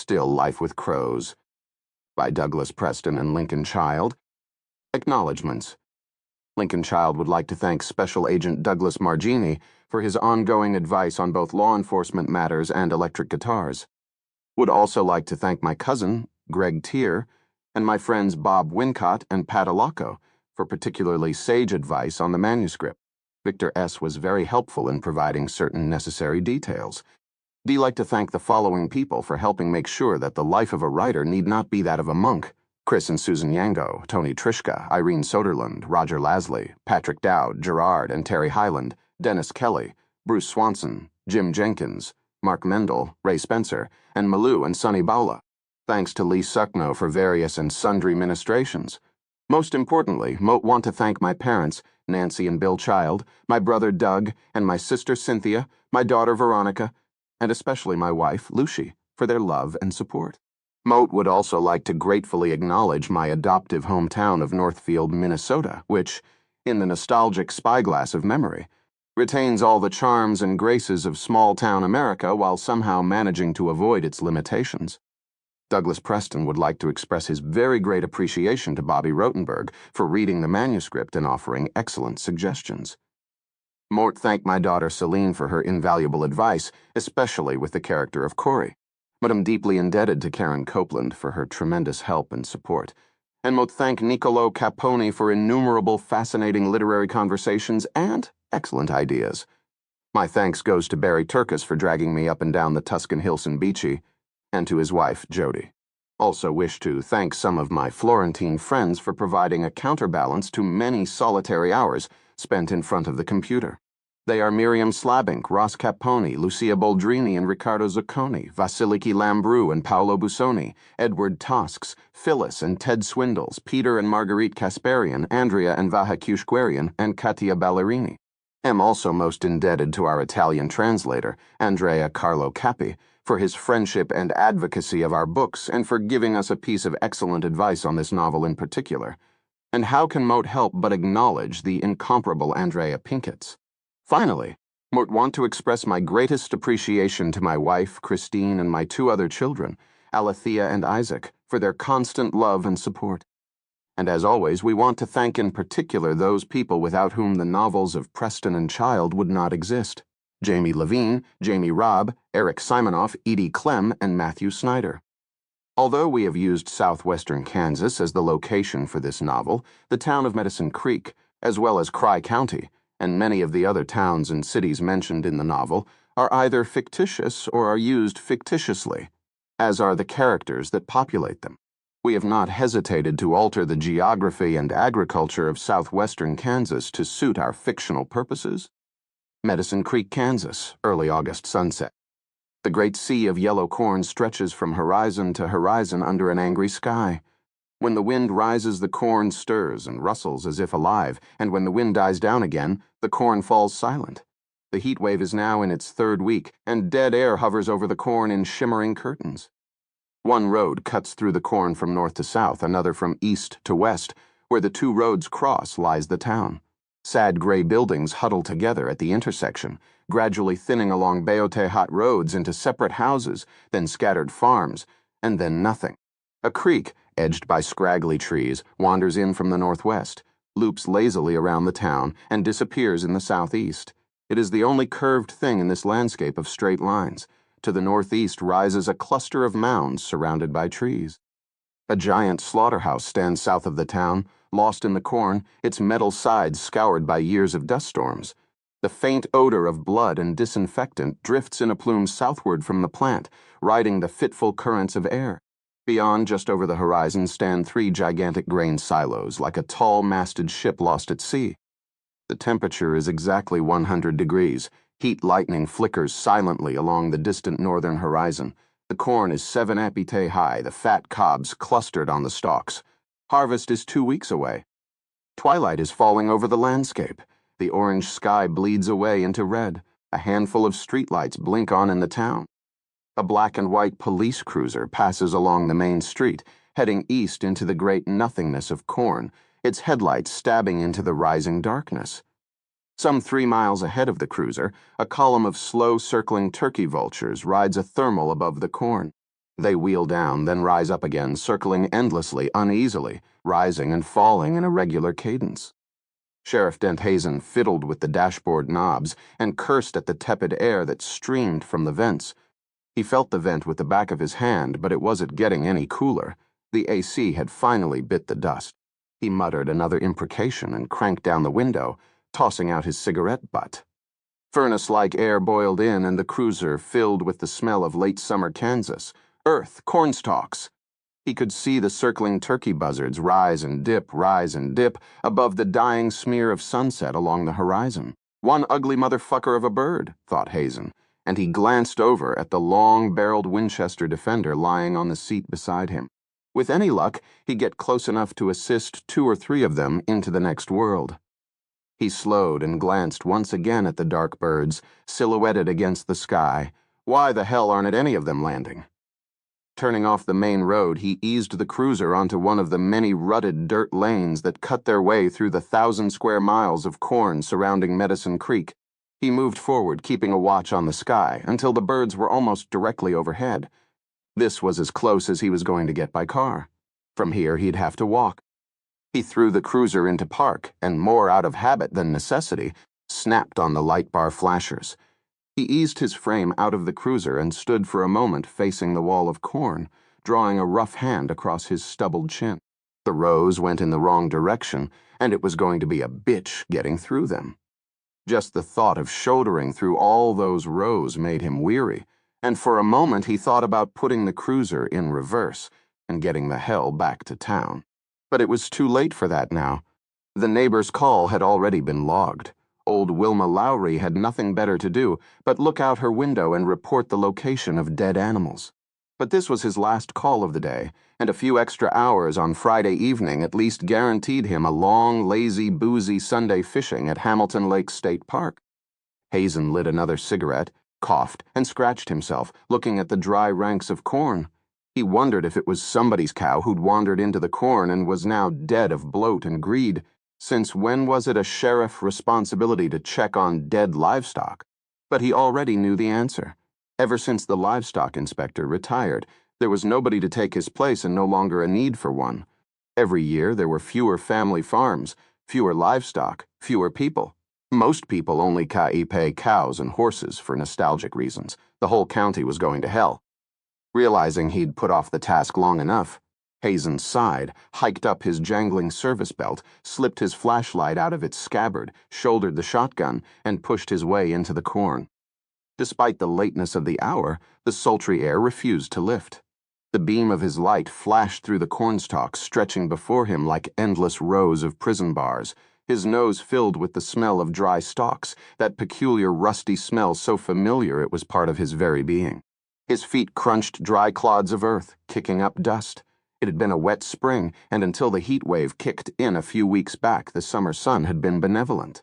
Still Life with Crows by Douglas Preston and Lincoln Child. Acknowledgements. Lincoln Child would like to thank Special Agent Douglas Margini for his ongoing advice on both law enforcement matters and electric guitars. Would also like to thank my cousin, Greg Tier, and my friends Bob Wincott and Pat Alacco for particularly sage advice on the manuscript. Victor S. was very helpful in providing certain necessary details. D. like to thank the following people for helping make sure that the life of a writer need not be that of a monk: Chris and Susan Yango, Tony Trishka, Irene Soderlund, Roger Lasley, Patrick Dowd, Gerard and Terry Hyland, Dennis Kelly, Bruce Swanson, Jim Jenkins, Mark Mendel, Ray Spencer, and Malou and Sonny Baula. Thanks to Lee Suckno for various and sundry ministrations. Most importantly, want to thank my parents, Nancy and Bill Child, my brother Doug, and my sister Cynthia, my daughter Veronica, and especially my wife, Lucy, for their love and support. Moat would also like to gratefully acknowledge my adoptive hometown of Northfield, Minnesota, which, in the nostalgic spyglass of memory, retains all the charms and graces of small-town America while somehow managing to avoid its limitations. Douglas Preston would like to express his very great appreciation to Bobby Rotenberg for reading the manuscript and offering excellent suggestions. Mort thanked my daughter Celine for her invaluable advice, especially with the character of Corey, but I'm deeply indebted to Karen Copeland for her tremendous help and support, and Mort thanked Niccolo Capone for innumerable fascinating literary conversations and excellent ideas. My thanks goes to Barry Turkis for dragging me up and down the Tuscan Hills in Beachy, and to his wife, Jody. Also wish to thank some of my Florentine friends for providing a counterbalance to many solitary hours spent in front of the computer. They are Miriam Slabink, Ross Capone, Lucia Boldrini and Riccardo Zucconi, Vasiliki Lambrou and Paolo Busoni, Edward Tosks, Phyllis and Ted Swindles, Peter and Marguerite Kasparian, Andrea and Vaha Kushquarian, and Katia Ballerini. Am also most indebted to our Italian translator, Andrea Carlo Capi, for his friendship and advocacy of our books and for giving us a piece of excellent advice on this novel in particular. And how can Moat help but acknowledge the incomparable Andrea Pinkets? Finally, Moat want to express my greatest appreciation to my wife, Christine, and my two other children, Alethea and Isaac, for their constant love and support. And as always, we want to thank in particular those people without whom the novels of Preston and Child would not exist: Jamie Levine, Jamie Robb, Eric Simonoff, Edie Clem, and Matthew Snyder. Although we have used southwestern Kansas as the location for this novel, the town of Medicine Creek, as well as Cry County, and many of the other towns and cities mentioned in the novel, are either fictitious or are used fictitiously, as are the characters that populate them. We have not hesitated to alter the geography and agriculture of southwestern Kansas to suit our fictional purposes. Medicine Creek, Kansas, early August sunset. The great sea of yellow corn stretches from horizon to horizon under an angry sky. When the wind rises, the corn stirs and rustles as if alive, and when the wind dies down again, the corn falls silent. The heat wave is now in its third week, and dead air hovers over the corn in shimmering curtains. One road cuts through the corn from north to south, another from east to west. Where the two roads cross lies the town. Sad gray buildings huddle together at the intersection, gradually thinning along Beotehat roads into separate houses, then scattered farms, and then nothing. A creek, edged by scraggly trees, wanders in from the northwest, loops lazily around the town, and disappears in the southeast. It is the only curved thing in this landscape of straight lines. To the northeast rises a cluster of mounds surrounded by trees. A giant slaughterhouse stands south of the town, lost in the corn, its metal sides scoured by years of dust storms. The faint odor of blood and disinfectant drifts in a plume southward from the plant, riding the fitful currents of air. Beyond, just over the horizon, stand three gigantic grain silos, like a tall masted ship lost at sea. The temperature is exactly 100 degrees. Heat lightning flickers silently along the distant northern horizon. The corn is 7 epite high, the fat cobs clustered on the stalks. Harvest is 2 weeks away. Twilight is falling over the landscape. The orange sky bleeds away into red. A handful of streetlights blink on in the town. A black and white police cruiser passes along the main street, heading east into the great nothingness of corn, its headlights stabbing into the rising darkness. Some 3 miles ahead of the cruiser, a column of slow-circling turkey vultures rides a thermal above the corn. They wheel down, then rise up again, circling endlessly, uneasily, rising and falling in a regular cadence. Sheriff Dent Hazen fiddled with the dashboard knobs and cursed at the tepid air that streamed from the vents. He felt the vent with the back of his hand, but it wasn't getting any cooler. The AC had finally bit the dust. He muttered another imprecation and cranked down the window, tossing out his cigarette butt. Furnace-like air boiled in, and the cruiser filled with the smell of late summer Kansas, earth, cornstalks. He could see the circling turkey buzzards rise and dip above the dying smear of sunset along the horizon. One ugly motherfucker of a bird, thought Hazen, and he glanced over at the long-barreled Winchester Defender lying on the seat beside him. With any luck, he'd get close enough to assist 2 or 3 of them into the next world. He slowed and glanced once again at the dark birds, silhouetted against the sky. Why the hell aren't any of them landing? Turning off the main road, he eased the cruiser onto one of the many rutted dirt lanes that cut their way through the 1,000 square miles of corn surrounding Medicine Creek. He moved forward, keeping a watch on the sky, until the birds were almost directly overhead. This was as close as he was going to get by car. From here, he'd have to walk. He threw the cruiser into park, and more out of habit than necessity, snapped on the light bar flashers. He eased his frame out of the cruiser and stood for a moment facing the wall of corn, drawing a rough hand across his stubbled chin. The rows went in the wrong direction, and it was going to be a bitch getting through them. Just the thought of shouldering through all those rows made him weary, and for a moment he thought about putting the cruiser in reverse and getting the hell back to town. But it was too late for that now. The neighbor's call had already been logged. Old Wilma Lowry had nothing better to do but look out her window and report the location of dead animals. But this was his last call of the day, and a few extra hours on Friday evening at least guaranteed him a long, lazy, boozy Sunday fishing at Hamilton Lake State Park. Hazen lit another cigarette, coughed, and scratched himself, looking at the dry ranks of corn. He wondered if it was somebody's cow who'd wandered into the corn and was now dead of bloat and greed. Since when was it a sheriff's responsibility to check on dead livestock? But he already knew the answer. Ever since the livestock inspector retired, there was nobody to take his place and no longer a need for one. Every year there were fewer family farms, fewer livestock, fewer people. Most people only pay cows and horses for nostalgic reasons. The whole county was going to hell. Realizing he'd put off the task long enough, Hazen sighed, hiked up his jangling service belt, slipped his flashlight out of its scabbard, shouldered the shotgun, and pushed his way into the corn. Despite the lateness of the hour, the sultry air refused to lift. The beam of his light flashed through the cornstalks stretching before him like endless rows of prison bars, his nose filled with the smell of dry stalks, that peculiar rusty smell so familiar it was part of his very being. His feet crunched dry clods of earth, kicking up dust. It had been a wet spring, and until the heat wave kicked in a few weeks back, the summer sun had been benevolent.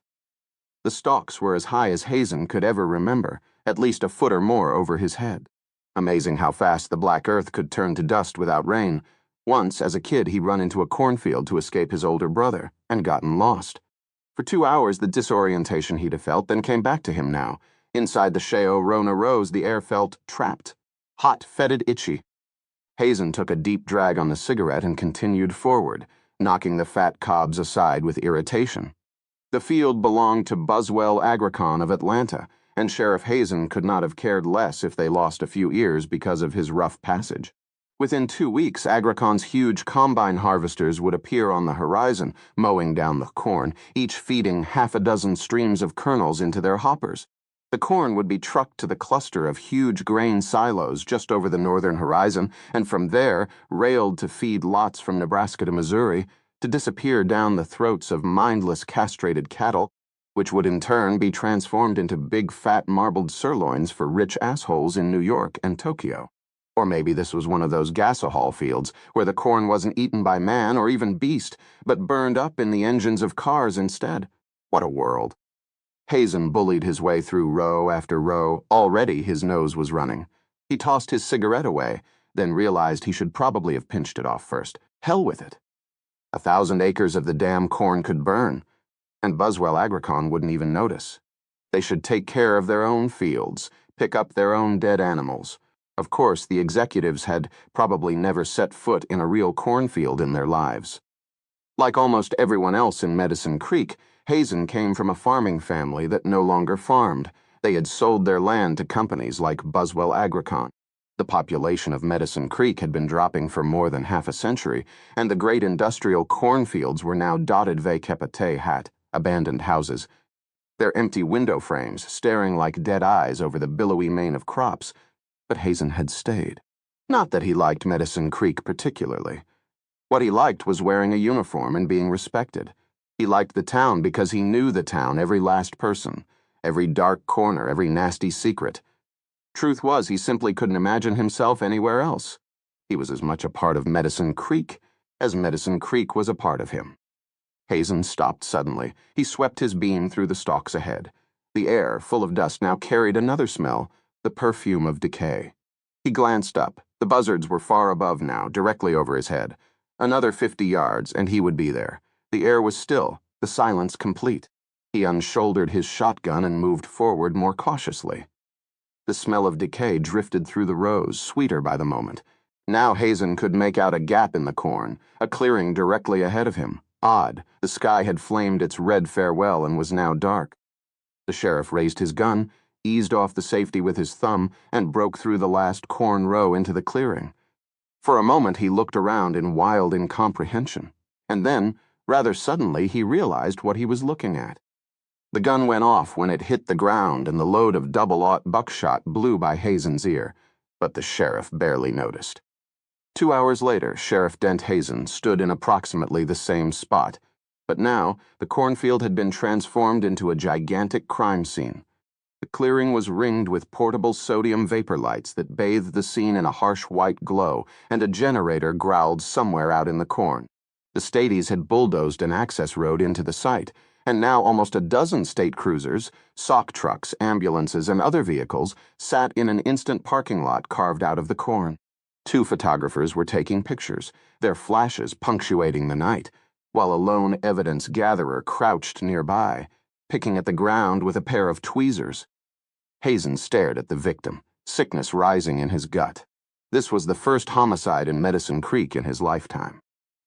The stalks were as high as Hazen could ever remember, at least a foot or more over his head. Amazing how fast the black earth could turn to dust without rain. Once, as a kid, he'd run into a cornfield to escape his older brother, and gotten lost. For 2 hours, the disorientation he'd have felt then came back to him now. Inside the Cheo Rona Rose, the air felt trapped. Hot, fetid, itchy. Hazen took a deep drag on the cigarette and continued forward, knocking the fat cobs aside with irritation. The field belonged to Buswell Agricon of Atlanta, and Sheriff Hazen could not have cared less if they lost a few ears because of his rough passage. Within 2 weeks, Agricon's huge combine harvesters would appear on the horizon, mowing down the corn, each feeding half a dozen streams of kernels into their hoppers. The corn would be trucked to the cluster of huge grain silos just over the northern horizon, and from there, railed to feed lots from Nebraska to Missouri, to disappear down the throats of mindless castrated cattle, which would in turn be transformed into big fat marbled sirloins for rich assholes in New York and Tokyo. Or maybe this was one of those gasohol fields where the corn wasn't eaten by man or even beast, but burned up in the engines of cars instead. What a world. Hazen bullied his way through row after row. Already his nose was running. He tossed his cigarette away, then realized he should probably have pinched it off first. Hell with it. 1,000 acres of the damn corn could burn, and Buswell Agricon wouldn't even notice. They should take care of their own fields, pick up their own dead animals. Of course, the executives had probably never set foot in a real cornfield in their lives. Like almost everyone else in Medicine Creek, Hazen came from a farming family that no longer farmed. They had sold their land to companies like Buswell Agricon. The population of Medicine Creek had been dropping for more than half a century, and the great industrial cornfields were now dotted hat, abandoned houses, their empty window frames staring like dead eyes over the billowy mane of crops. But Hazen had stayed. Not that he liked Medicine Creek particularly. What he liked was wearing a uniform and being respected. He liked the town because he knew the town, every last person, every dark corner, every nasty secret. Truth was, he simply couldn't imagine himself anywhere else. He was as much a part of Medicine Creek as Medicine Creek was a part of him. Hazen stopped suddenly. He swept his beam through the stalks ahead. The air, full of dust, now carried another smell, the perfume of decay. He glanced up. The buzzards were far above now, directly over his head. Another 50 yards, and he would be there. The air was still, the silence complete. He unshouldered his shotgun and moved forward more cautiously. The smell of decay drifted through the rows, sweeter by the moment. Now Hazen could make out a gap in the corn, a clearing directly ahead of him. Odd, the sky had flamed its red farewell and was now dark. The sheriff raised his gun, eased off the safety with his thumb, and broke through the last corn row into the clearing. For a moment he looked around in wild incomprehension, and then, rather suddenly, he realized what he was looking at. The gun went off when it hit the ground, and the load of double-aught buckshot blew by Hazen's ear, but the sheriff barely noticed. 2 hours later, Sheriff Dent Hazen stood in approximately the same spot, but now the cornfield had been transformed into a gigantic crime scene. The clearing was ringed with portable sodium vapor lights that bathed the scene in a harsh white glow, and a generator growled somewhere out in the corn. The Stadies had bulldozed an access road into the site, and now almost a dozen state cruisers, sock trucks, ambulances, and other vehicles sat in an instant parking lot carved out of the corn. 2 photographers were taking pictures, their flashes punctuating the night, while a lone evidence gatherer crouched nearby, picking at the ground with a pair of tweezers. Hazen stared at the victim, sickness rising in his gut. This was the first homicide in Medicine Creek in his lifetime.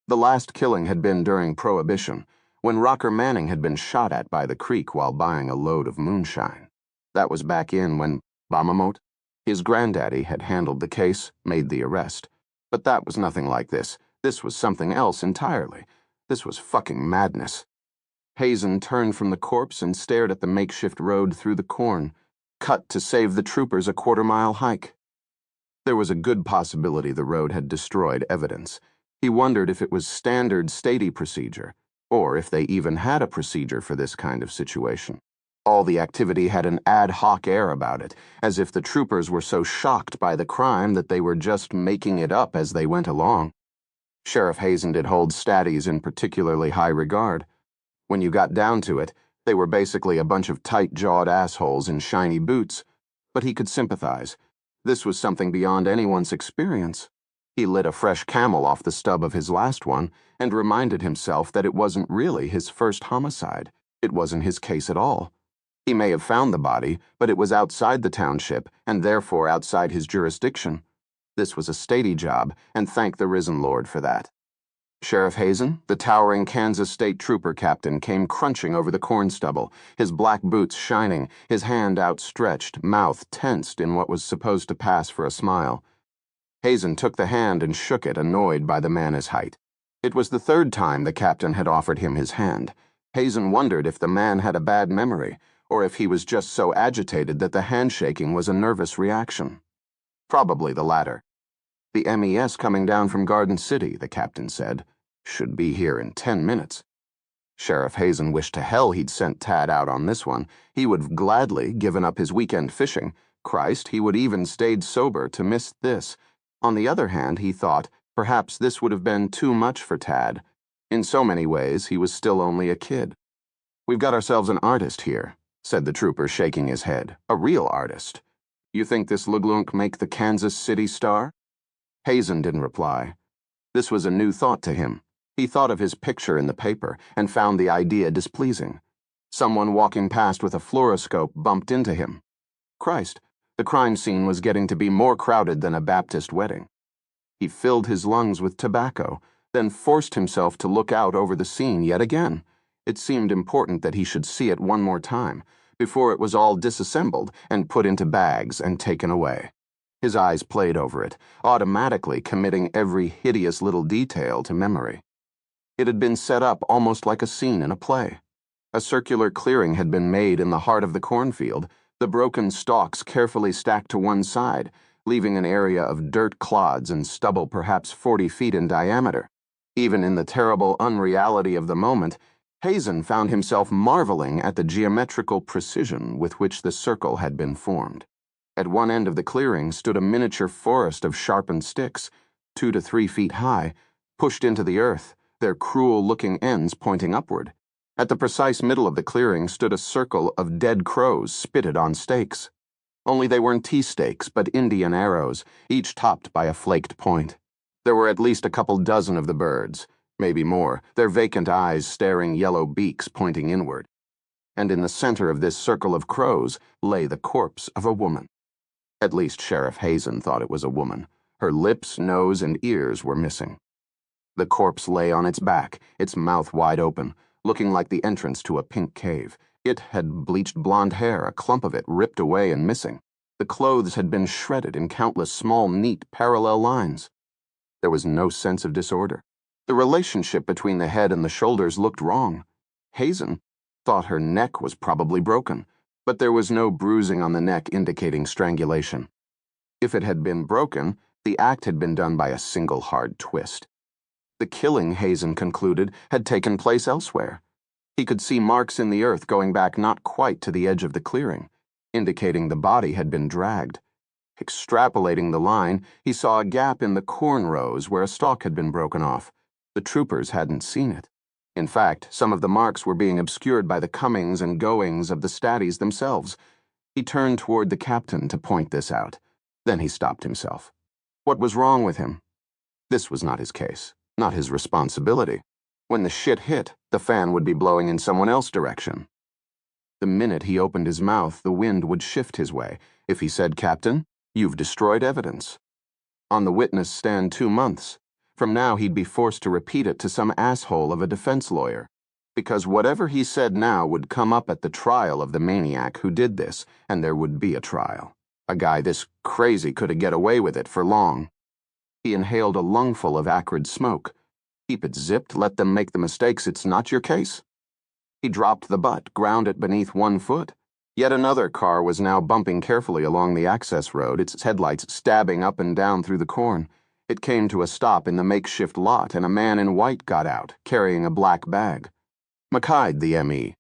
The last killing had been during Prohibition, when Rocker Manning had been shot at by the creek while buying a load of moonshine. That was back in when Bamamot, his granddaddy, had handled the case, made the arrest. But that was nothing like this. This was something else entirely. This was fucking madness. Hazen turned from the corpse and stared at the makeshift road through the corn, cut to save the troopers a quarter-mile hike. There was a good possibility the road had destroyed evidence. He wondered if it was standard Stady procedure, or if they even had a procedure for this kind of situation. All the activity had an ad hoc air about it, as if the troopers were so shocked by the crime that they were just making it up as they went along. Sheriff Hazen did hold Stadies in particularly high regard. When you got down to it, they were basically a bunch of tight-jawed assholes in shiny boots, but he could sympathize. This was something beyond anyone's experience. He lit a fresh Camel off the stub of his last one and reminded himself that it wasn't really his first homicide. It wasn't his case at all. He may have found the body, but it was outside the township and therefore outside his jurisdiction. This was a Stady job, and thank the risen Lord for that. Sheriff Hazen, the towering Kansas State Trooper captain, came crunching over the corn stubble, his black boots shining, his hand outstretched, mouth tensed in what was supposed to pass for a smile. Hazen took the hand and shook it, annoyed by the man's height. It was the 3rd time the captain had offered him his hand. Hazen wondered if the man had a bad memory, or if he was just so agitated that the handshaking was a nervous reaction. Probably the latter. The MES coming down from Garden City, the captain said. Should be here in 10 minutes. Sheriff Hazen wished to hell he'd sent Tad out on this one. He would have gladly given up his weekend fishing. Christ, he would even stayed sober to miss this. On the other hand, he thought, perhaps this would have been too much for Tad. In so many ways, he was still only a kid. "We've got ourselves an artist here," said the trooper, shaking his head. "A real artist. You think this Luglunk make the Kansas City Star?" Hazen didn't reply. This was a new thought to him. He thought of his picture in the paper and found the idea displeasing. Someone walking past with a fluoroscope bumped into him. Christ, The crime scene was getting to be more crowded than a Baptist wedding. He filled his lungs with tobacco, then forced himself to look out over the scene yet again. It seemed important that he should see it one more time, before it was all disassembled and put into bags and taken away. His eyes played over it, automatically committing every hideous little detail to memory. It had been set up almost like a scene in a play. A circular clearing had been made in the heart of the cornfield, the broken stalks carefully stacked to one side, leaving an area of dirt clods and stubble perhaps 40 feet in diameter. Even in the terrible unreality of the moment, Hazen found himself marveling at the geometrical precision with which the circle had been formed. At one end of the clearing stood a miniature forest of sharpened sticks, 2 to 3 feet high, pushed into the earth, their cruel-looking ends pointing upward. At the precise middle of the clearing stood a circle of dead crows spitted on stakes. Only they weren't tea stakes, but Indian arrows, each topped by a flaked point. There were at least a couple dozen of the birds, maybe more, their vacant eyes staring yellow beaks pointing inward. And in the center of this circle of crows lay the corpse of a woman. At least Sheriff Hazen thought it was a woman. Her lips, nose, and ears were missing. The corpse lay on its back, its mouth wide open, looking like the entrance to a pink cave. It had bleached blonde hair, a clump of it ripped away and missing. The clothes had been shredded in countless small, neat, parallel lines. There was no sense of disorder. The relationship between the head and the shoulders looked wrong. Hazen thought her neck was probably broken, but there was no bruising on the neck indicating strangulation. If it had been broken, the act had been done by a single hard twist. The killing, Hazen concluded, had taken place elsewhere. He could see marks in the earth going back not quite to the edge of the clearing, indicating the body had been dragged. Extrapolating the line, he saw a gap in the corn rows where a stalk had been broken off. The troopers hadn't seen it. In fact, some of the marks were being obscured by the comings and goings of the statties themselves. He turned toward the captain to point this out. Then he stopped himself. What was wrong with him? This was not his case, not his responsibility. When the shit hit, the fan would be blowing in someone else's direction. The minute he opened his mouth, the wind would shift his way. If he said, "Captain, you've destroyed evidence." On the witness stand 2 months. From now he'd be forced to repeat it to some asshole of a defense lawyer. Because whatever he said now would come up at the trial of the maniac who did this, and there would be a trial. A guy this crazy couldn't get away with it for long. He inhaled a lungful of acrid smoke. Keep it zipped, let them make the mistakes, it's not your case. He dropped the butt, ground it beneath 1 foot. Yet another car was now bumping carefully along the access road, its headlights stabbing up and down through the corn. It came to a stop in the makeshift lot, and a man in white got out, carrying a black bag. McKide, the M.E.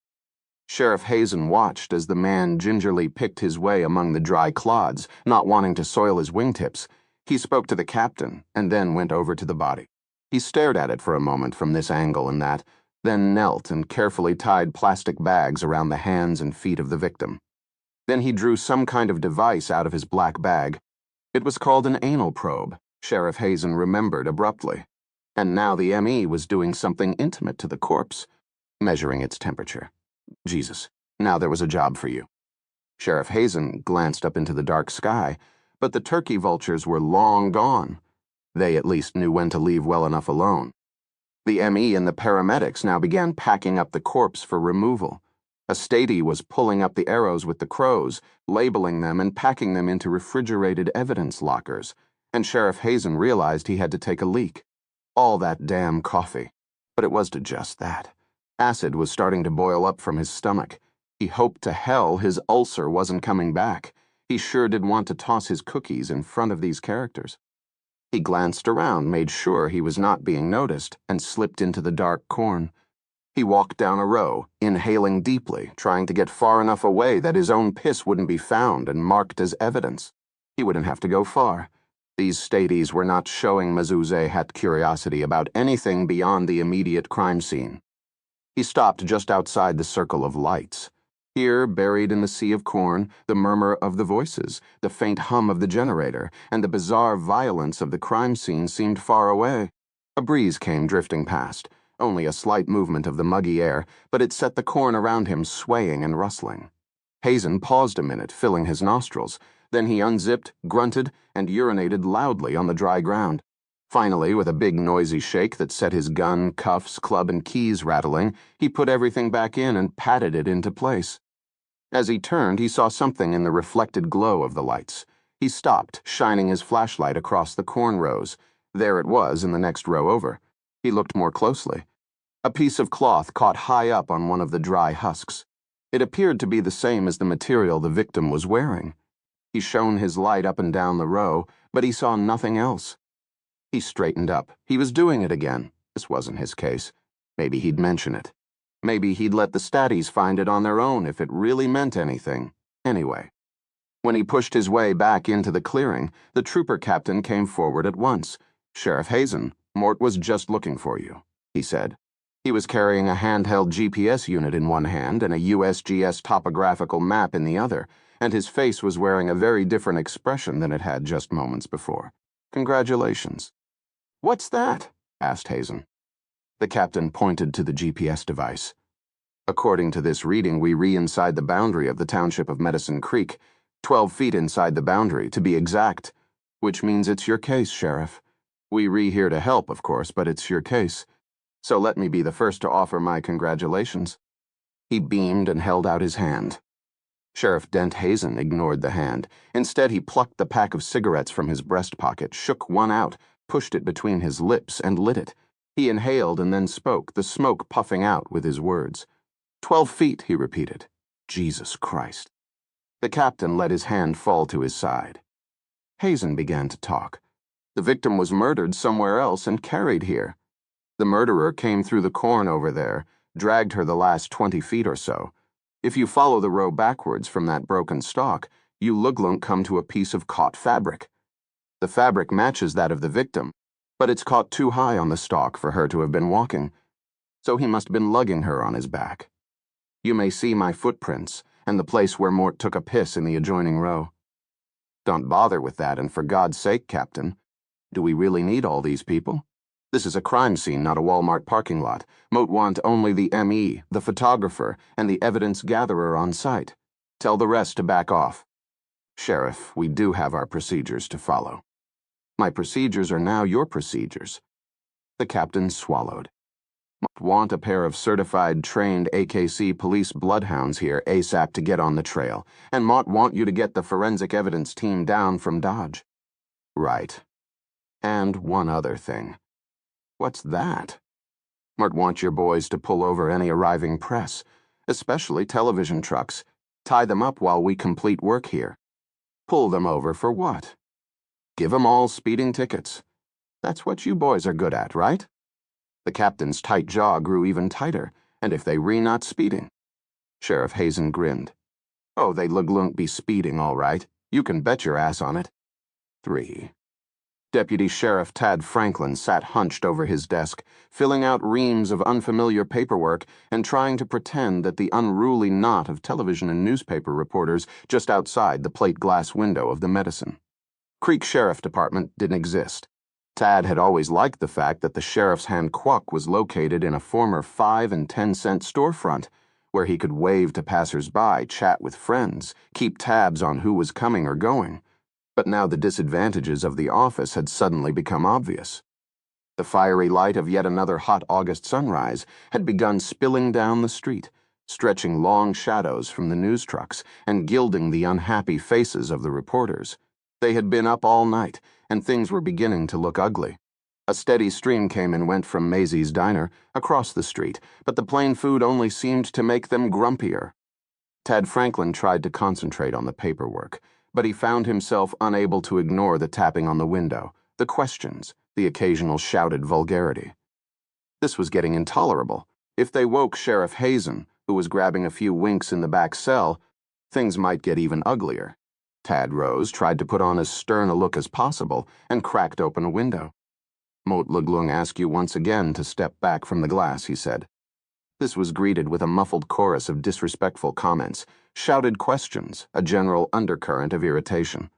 Sheriff Hazen watched as the man gingerly picked his way among the dry clods, not wanting to soil his wingtips. He spoke to the captain, and then went over to the body. He stared at it for a moment from this angle and that, then knelt and carefully tied plastic bags around the hands and feet of the victim. Then he drew some kind of device out of his black bag. It was called an anal probe, Sheriff Hazen remembered abruptly. And now the M.E. was doing something intimate to the corpse, measuring its temperature. Jesus, now there was a job for you. Sheriff Hazen glanced up into the dark sky, but the turkey vultures were long gone. They at least knew when to leave well enough alone. The M.E. and the paramedics now began packing up the corpse for removal. A statey was pulling up the arrows with the crows, labeling them and packing them into refrigerated evidence lockers, and Sheriff Hazen realized he had to take a leak. All that damn coffee. But it was to just that. Acid was starting to boil up from his stomach. He hoped to hell his ulcer wasn't coming back. He sure did want to toss his cookies in front of these characters. He glanced around, made sure he was not being noticed, and slipped into the dark corn. He walked down a row, inhaling deeply, trying to get far enough away that his own piss wouldn't be found and marked as evidence. He wouldn't have to go far. These stadies were not showing Mezuzeh had curiosity about anything beyond the immediate crime scene. He stopped just outside the circle of lights. Here, buried in the sea of corn, the murmur of the voices, the faint hum of the generator, and the bizarre violence of the crime scene seemed far away. A breeze came drifting past, only a slight movement of the muggy air, but it set the corn around him swaying and rustling. Hazen paused a minute, filling his nostrils, Then he unzipped, grunted, and urinated loudly on the dry ground. Finally, with a big noisy shake that set his gun, cuffs, club, and keys rattling, he put everything back in and patted it into place. As he turned, he saw something in the reflected glow of the lights. He stopped, shining his flashlight across the corn rows. There it was in the next row over. He looked more closely. A piece of cloth caught high up on one of the dry husks. It appeared to be the same as the material the victim was wearing. He shone his light up and down the row, but he saw nothing else. He straightened up. He was doing it again. This wasn't his case. Maybe he'd mention it. Maybe he'd let the statties find it on their own if it really meant anything. Anyway, when he pushed his way back into the clearing, the trooper captain came forward at once. "Sheriff Hazen, Mort was just looking for you," he said. He was carrying a handheld GPS unit in one hand and a USGS topographical map in the other, and his face was wearing a very different expression than it had just moments before. "Congratulations." "What's that?" asked Hazen. The captain pointed to the GPS device. "According to this reading, we re-inside the boundary of the township of Medicine Creek, 12 feet inside the boundary, to be exact, which means it's your case, Sheriff. We here to help, of course, but it's your case. So let me be the first to offer my congratulations." He beamed and held out his hand. Sheriff Dent Hazen ignored the hand. Instead, he plucked the pack of cigarettes from his breast pocket, shook one out, pushed it between his lips, and lit it. He inhaled and then spoke, the smoke puffing out with his words. 12 feet, he repeated. Jesus Christ. The captain let his hand fall to his side. Hazen began to talk. The victim was murdered somewhere else and carried here. The murderer came through the corn over there, dragged her the last 20 feet or so. If you follow the row backwards from that broken stalk, you luglunk come to a piece of caught fabric. The fabric matches that of the victim, but it's caught too high on the stalk for her to have been walking, so he must have been lugging her on his back. You may see my footprints and the place where Mort took a piss in the adjoining row. Don't bother with that, and for God's sake, Captain, do we really need all these people? This is a crime scene, not a Walmart parking lot. Moat want only the ME, the photographer, and the evidence gatherer on site. Tell the rest to back off. Sheriff, we do have our procedures to follow. My procedures are now your procedures. The captain swallowed. Moat want a pair of certified, trained AKC police bloodhounds here ASAP to get on the trail, and Mott want you to get the forensic evidence team down from Dodge. Right. And one other thing. What's that? Mort wants your boys to pull over any arriving press, especially television trucks. Tie them up while we complete work here. Pull them over for what? Give 'em all speeding tickets. That's what you boys are good at, right? The captain's tight jaw grew even tighter, and if they not speeding? Sheriff Hazen grinned. Oh, they luglunk be speeding, all right. You can bet your ass on it. 3. Deputy Sheriff Tad Franklin sat hunched over his desk, filling out reams of unfamiliar paperwork and trying to pretend that the unruly knot of television and newspaper reporters just outside the plate glass window of the Medicine Creek Sheriff Department didn't exist. Tad had always liked the fact that the sheriff's hand quuck was located in a former 5 and 10-cent storefront, where he could wave to passers-by, chat with friends, keep tabs on who was coming or going. But now the disadvantages of the office had suddenly become obvious. The fiery light of yet another hot August sunrise had begun spilling down the street, stretching long shadows from the news trucks and gilding the unhappy faces of the reporters. They had been up all night, and things were beginning to look ugly. A steady stream came and went from Maisie's diner across the street, but the plain food only seemed to make them grumpier. Tad Franklin tried to concentrate on the paperwork, but he found himself unable to ignore the tapping on the window, the questions, the occasional shouted vulgarity. This was getting intolerable. If they woke Sheriff Hazen, who was grabbing a few winks in the back cell, things might get even uglier. Tad rose, tried to put on as stern a look as possible, and cracked open a window. Moat Luglung ask you once again to step back from the glass, he said. This was greeted with a muffled chorus of disrespectful comments, shouted questions, a general undercurrent of irritation.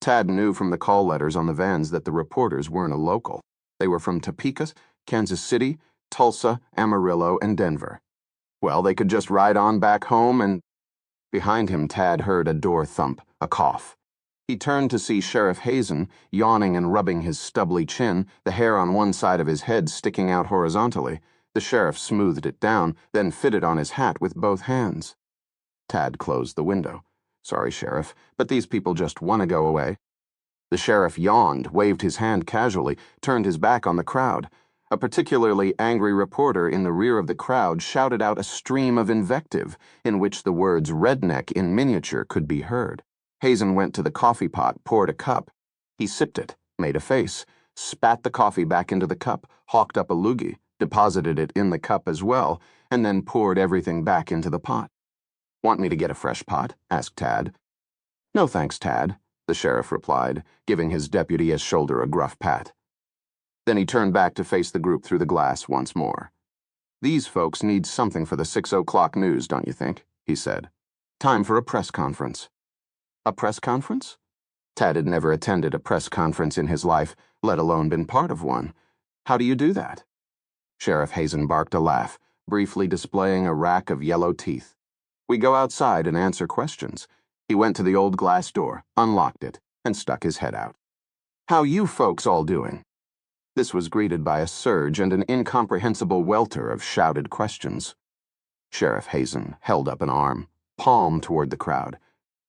Tad knew from the call letters on the vans that the reporters weren't a local. They were from Topeka, Kansas City, Tulsa, Amarillo, and Denver. Well, they could just ride on back home and... Behind him, Tad heard a door thump, a cough. He turned to see Sheriff Hazen, yawning and rubbing his stubbly chin, the hair on one side of his head sticking out horizontally. The sheriff smoothed it down, then fitted on his hat with both hands. Tad closed the window. "Sorry, Sheriff, but these people just want to go away." The sheriff yawned, waved his hand casually, turned his back on the crowd. A particularly angry reporter in the rear of the crowd shouted out a stream of invective, in which the words redneck in miniature could be heard. Hazen went to the coffee pot, poured a cup. He sipped it, made a face, spat the coffee back into the cup, hawked up a loogie, deposited it in the cup as well, and then poured everything back into the pot. "Want me to get a fresh pot?" asked Tad. "No thanks, Tad," the sheriff replied, giving his deputy at shoulder a gruff pat. Then he turned back to face the group through the glass once more. "These folks need something for the 6 o'clock news, don't you think?" he said. "Time for a press conference." A press conference? Tad had never attended a press conference in his life, let alone been part of one. How do you do that? Sheriff Hazen barked a laugh, briefly displaying a rack of yellow teeth. "We go outside and answer questions." He went to the old glass door, unlocked it, and stuck his head out. "How you folks all doing?" This was greeted by a surge and an incomprehensible welter of shouted questions. Sheriff Hazen held up an arm, palm toward the crowd.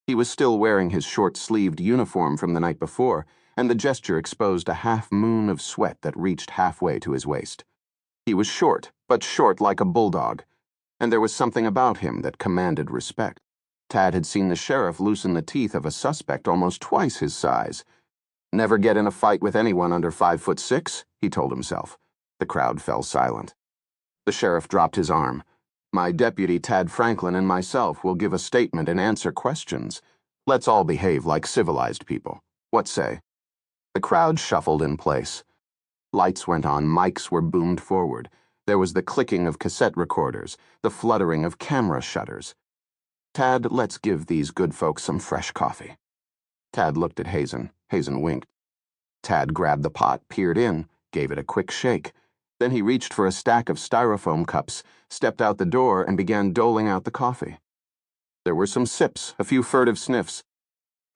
He was still wearing his short-sleeved uniform from the night before, and the gesture exposed a half-moon of sweat that reached halfway to his waist. He was short, but short like a bulldog, and there was something about him that commanded respect. Tad had seen the sheriff loosen the teeth of a suspect almost twice his size. "Never get in a fight with anyone under 5'6", he told himself. The crowd fell silent. The sheriff dropped his arm. "My deputy, Tad Franklin, and myself will give a statement and answer questions. Let's all behave like civilized people. What say?" The crowd shuffled in place. Lights went on, mics were boomed forward. There was the clicking of cassette recorders, the fluttering of camera shutters. "Tad, let's give these good folks some fresh coffee." Tad looked at Hazen. Hazen winked. Tad grabbed the pot, peered in, gave it a quick shake. Then he reached for a stack of styrofoam cups, stepped out the door, and began doling out the coffee. There were some sips, a few furtive sniffs.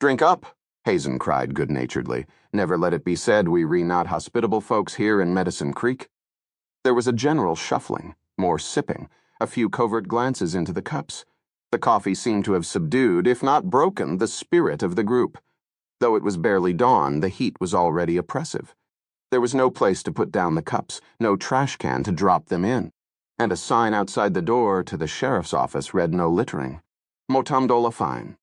"Drink up," Hazen cried good-naturedly. "Never let it be said we not hospitable folks here in Medicine Creek." There was a general shuffling, more sipping, a few covert glances into the cups. The coffee seemed to have subdued, if not broken, the spirit of the group. Though it was barely dawn, the heat was already oppressive. There was no place to put down the cups, no trash can to drop them in, and a sign outside the door to the sheriff's office read no littering. Motamdola fine.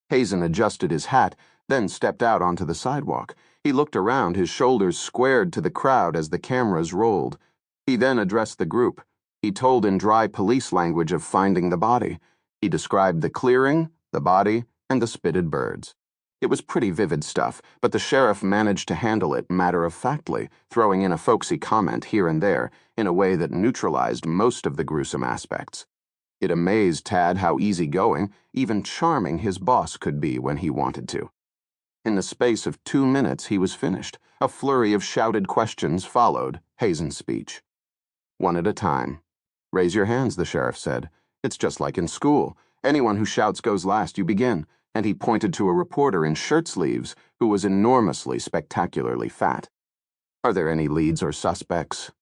Hazen adjusted his hat, then stepped out onto the sidewalk. He looked around, his shoulders squared to the crowd as the cameras rolled. He then addressed the group. He told in dry police language of finding the body. He described the clearing, the body, and the spitted birds. It was pretty vivid stuff, but the sheriff managed to handle it matter-of-factly, throwing in a folksy comment here and there, in a way that neutralized most of the gruesome aspects. It amazed Tad how easygoing, even charming his boss could be when he wanted to. In the space of 2 minutes he was finished. A flurry of shouted questions followed Hazen's speech. "One at a time. Raise your hands," the sheriff said. "It's just like in school. Anyone who shouts goes last. You begin." And he pointed to a reporter in shirt sleeves who was enormously, spectacularly fat. "Are there any leads or suspects?"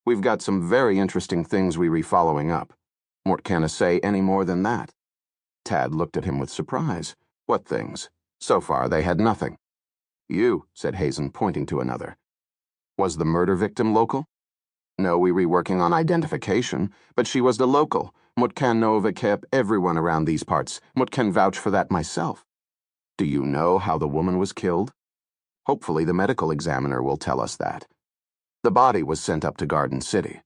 "We've got some very interesting things we're following up. What can I say any more than that?" Tad looked at him with surprise. "What things?" So far, they had nothing. "You," said Hazen, pointing to another. "Was the murder victim local?" "No, we were working on identification, but she was the local. Mut can know of a kep everyone around these parts. Mut can vouch for that myself." "Do you know how the woman was killed?" "Hopefully the medical examiner will tell us that." "The body was sent up to Garden City.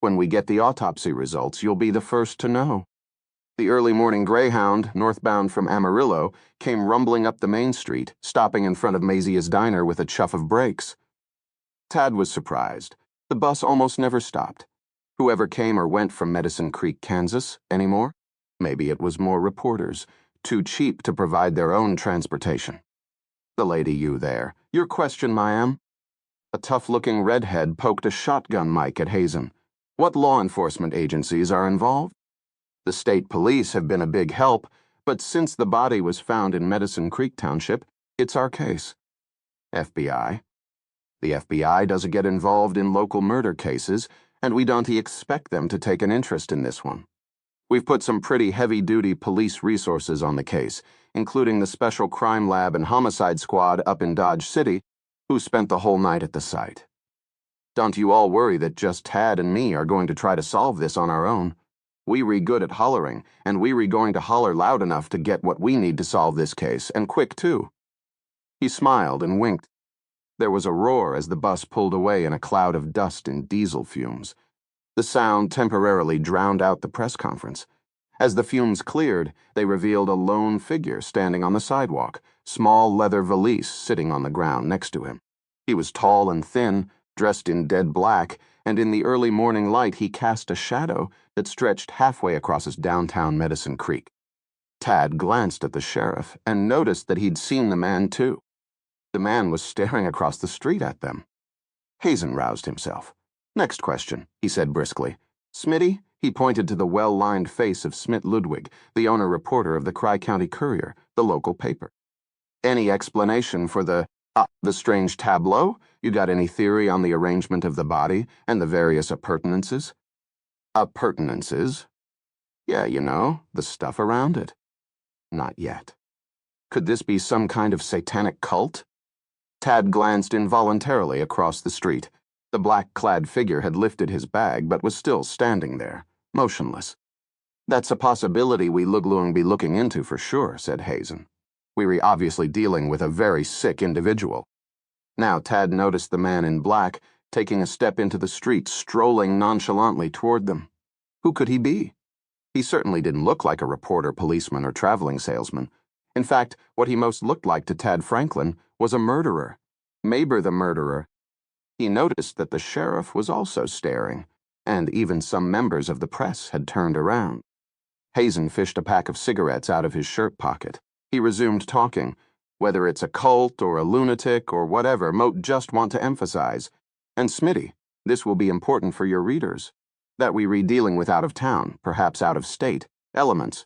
When we get the autopsy results, you'll be the first to know." The early morning Greyhound, northbound from Amarillo, came rumbling up the main street, stopping in front of Mazia's diner with a chuff of brakes. Tad was surprised. The bus almost never stopped. Whoever came or went from Medicine Creek, Kansas, anymore? Maybe it was more reporters, too cheap to provide their own transportation. "The lady you there. Your question, ma'am?" A tough-looking redhead poked a shotgun mic at Hazen. "What law enforcement agencies are involved?" "The state police have been a big help, But since the body was found in Medicine Creek Township, it's our case. FBI. The FBI doesn't get involved in local murder cases, and we don't expect them to take an interest in this one. We've put some pretty heavy-duty police resources on the case, including the Special Crime Lab and Homicide Squad up in Dodge City, who spent the whole night at the site. Don't you all worry that just Tad and me are going to try to solve this on our own. We good at hollering, and we going to holler loud enough to get what we need to solve this case, and quick too. He smiled and winked. There was a roar as the bus pulled away in a cloud of dust and diesel fumes. The sound temporarily drowned out the press conference. As the fumes cleared, they revealed a lone figure standing on the sidewalk, small leather valise sitting on the ground next to him. He was tall and thin, dressed in dead black, and in the early morning light he cast a shadow that stretched halfway across his downtown Medicine Creek. Tad glanced at the sheriff and noticed that he'd seen the man too. The man was staring across the street at them. Hazen roused himself. "Next question," he said briskly. "Smitty?" He pointed to the well-lined face of Smith Ludwig, the owner-reporter of the Tri-County Courier, the local paper. "Any explanation for the strange tableau? You got any theory on the arrangement of the body and the various appurtenances?" "Appurtenances?" "Yeah, you know, the stuff around it." "Not yet." "Could this be some kind of satanic cult?" Tad glanced involuntarily across the street. The black-clad figure had lifted his bag but was still standing there, motionless. "That's a possibility we be looking into for sure," said Hazen. "We're obviously dealing with a very sick individual." Now Tad noticed the man in black taking a step into the street, strolling nonchalantly toward them. Who could he be? He certainly didn't look like a reporter, policeman, or traveling salesman. In fact, what he most looked like to Tad Franklin was a murderer. Maybe the murderer. He noticed that the sheriff was also staring, and even some members of the press had turned around. Hazen fished a pack of cigarettes out of his shirt pocket. He resumed talking. "Whether it's a cult or a lunatic or whatever, Moat just want to emphasize. And Smitty, this will be important for your readers, that we read dealing with out-of-town, perhaps out-of-state, elements."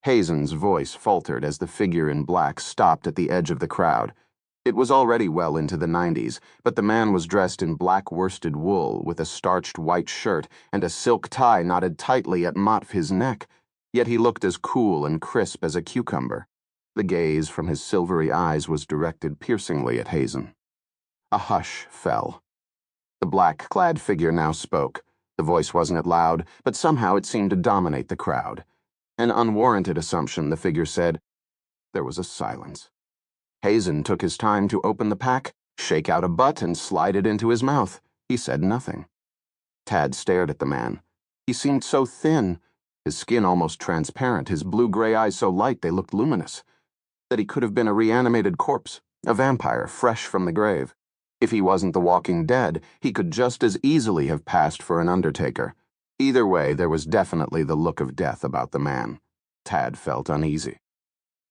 Hazen's voice faltered as the figure in black stopped at the edge of the crowd. It was already well into the 90s, but the man was dressed in black worsted wool with a starched white shirt and a silk tie knotted tightly at his neck, yet he looked as cool and crisp as a cucumber. The gaze from his silvery eyes was directed piercingly at Hazen. A hush fell. The black-clad figure now spoke. The voice wasn't loud, but somehow it seemed to dominate the crowd. An unwarranted assumption, the figure said. There was a silence. Hazen took his time to open the pack, shake out a butt, and slide it into his mouth. He said nothing. Tad stared at the man. He seemed so thin, his skin almost transparent, his blue-gray eyes so light they looked luminous, that he could have been a reanimated corpse, a vampire fresh from the grave. If he wasn't the walking dead, he could just as easily have passed for an undertaker. Either way, there was definitely the look of death about the man. Tad felt uneasy.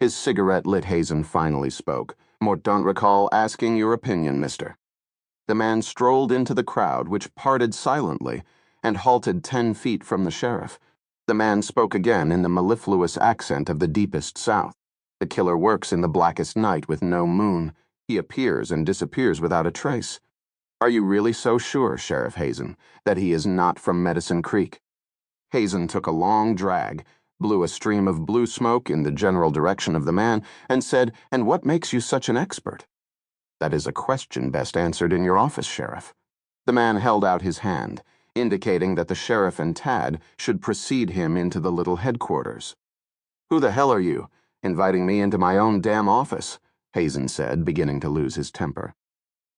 His cigarette-lit Hazen finally spoke. "Mort, don't recall asking your opinion, mister." The man strolled into the crowd, which parted silently, and halted 10 feet from the sheriff. The man spoke again in the mellifluous accent of the deepest South. "The killer works in the blackest night with no moon. He appears and disappears without a trace. Are you really so sure, Sheriff Hazen, that he is not from Medicine Creek?" Hazen took a long drag, blew a stream of blue smoke in the general direction of the man, and said, "And what makes you such an expert?" "That is a question best answered in your office, Sheriff." The man held out his hand, indicating that the sheriff and Tad should precede him into the little headquarters. "Who the hell are you, inviting me into my own damn office?" Hazen said, beginning to lose his temper.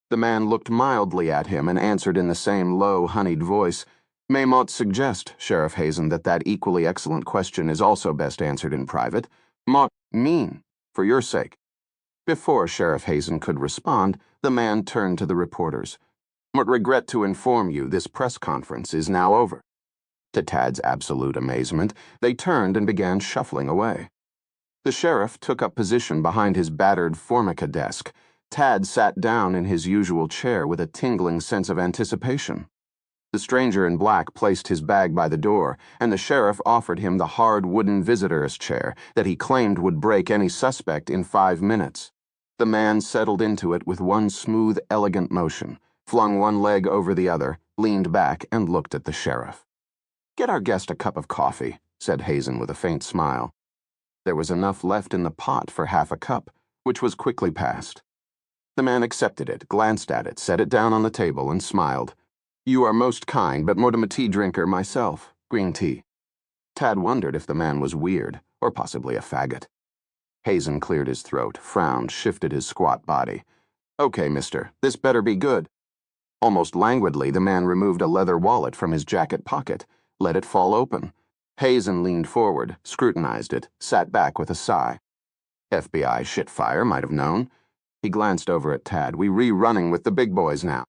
The man looked mildly at him and answered in the same low, honeyed voice, "May Mott suggest, Sheriff Hazen, that equally excellent question is also best answered in private. Mott mean, for your sake." Before Sheriff Hazen could respond, the man turned to the reporters. "Mott regret to inform you this press conference is now over." To Tad's absolute amazement, they turned and began shuffling away. The sheriff took up position behind his battered formica desk. Tad sat down in his usual chair with a tingling sense of anticipation. The stranger in black placed his bag by the door, and the sheriff offered him the hard wooden visitor's chair that he claimed would break any suspect in 5 minutes. The man settled into it with one smooth, elegant motion, flung one leg over the other, leaned back, and looked at the sheriff. "Get our guest a cup of coffee," said Hazen with a faint smile. There was enough left in the pot for half a cup, which was quickly passed. The man accepted it, glanced at it, set it down on the table, and smiled. "You are most kind, but more a tea drinker myself. Green tea." Tad wondered if the man was weird, or possibly a faggot. Hazen cleared his throat, frowned, shifted his squat body. "Okay, mister, this better be good." Almost languidly, the man removed a leather wallet from his jacket pocket, let it fall open. Hazen leaned forward, scrutinized it, sat back with a sigh. FBI shitfire might have known. He glanced over at Tad. "We rerunning with the big boys now."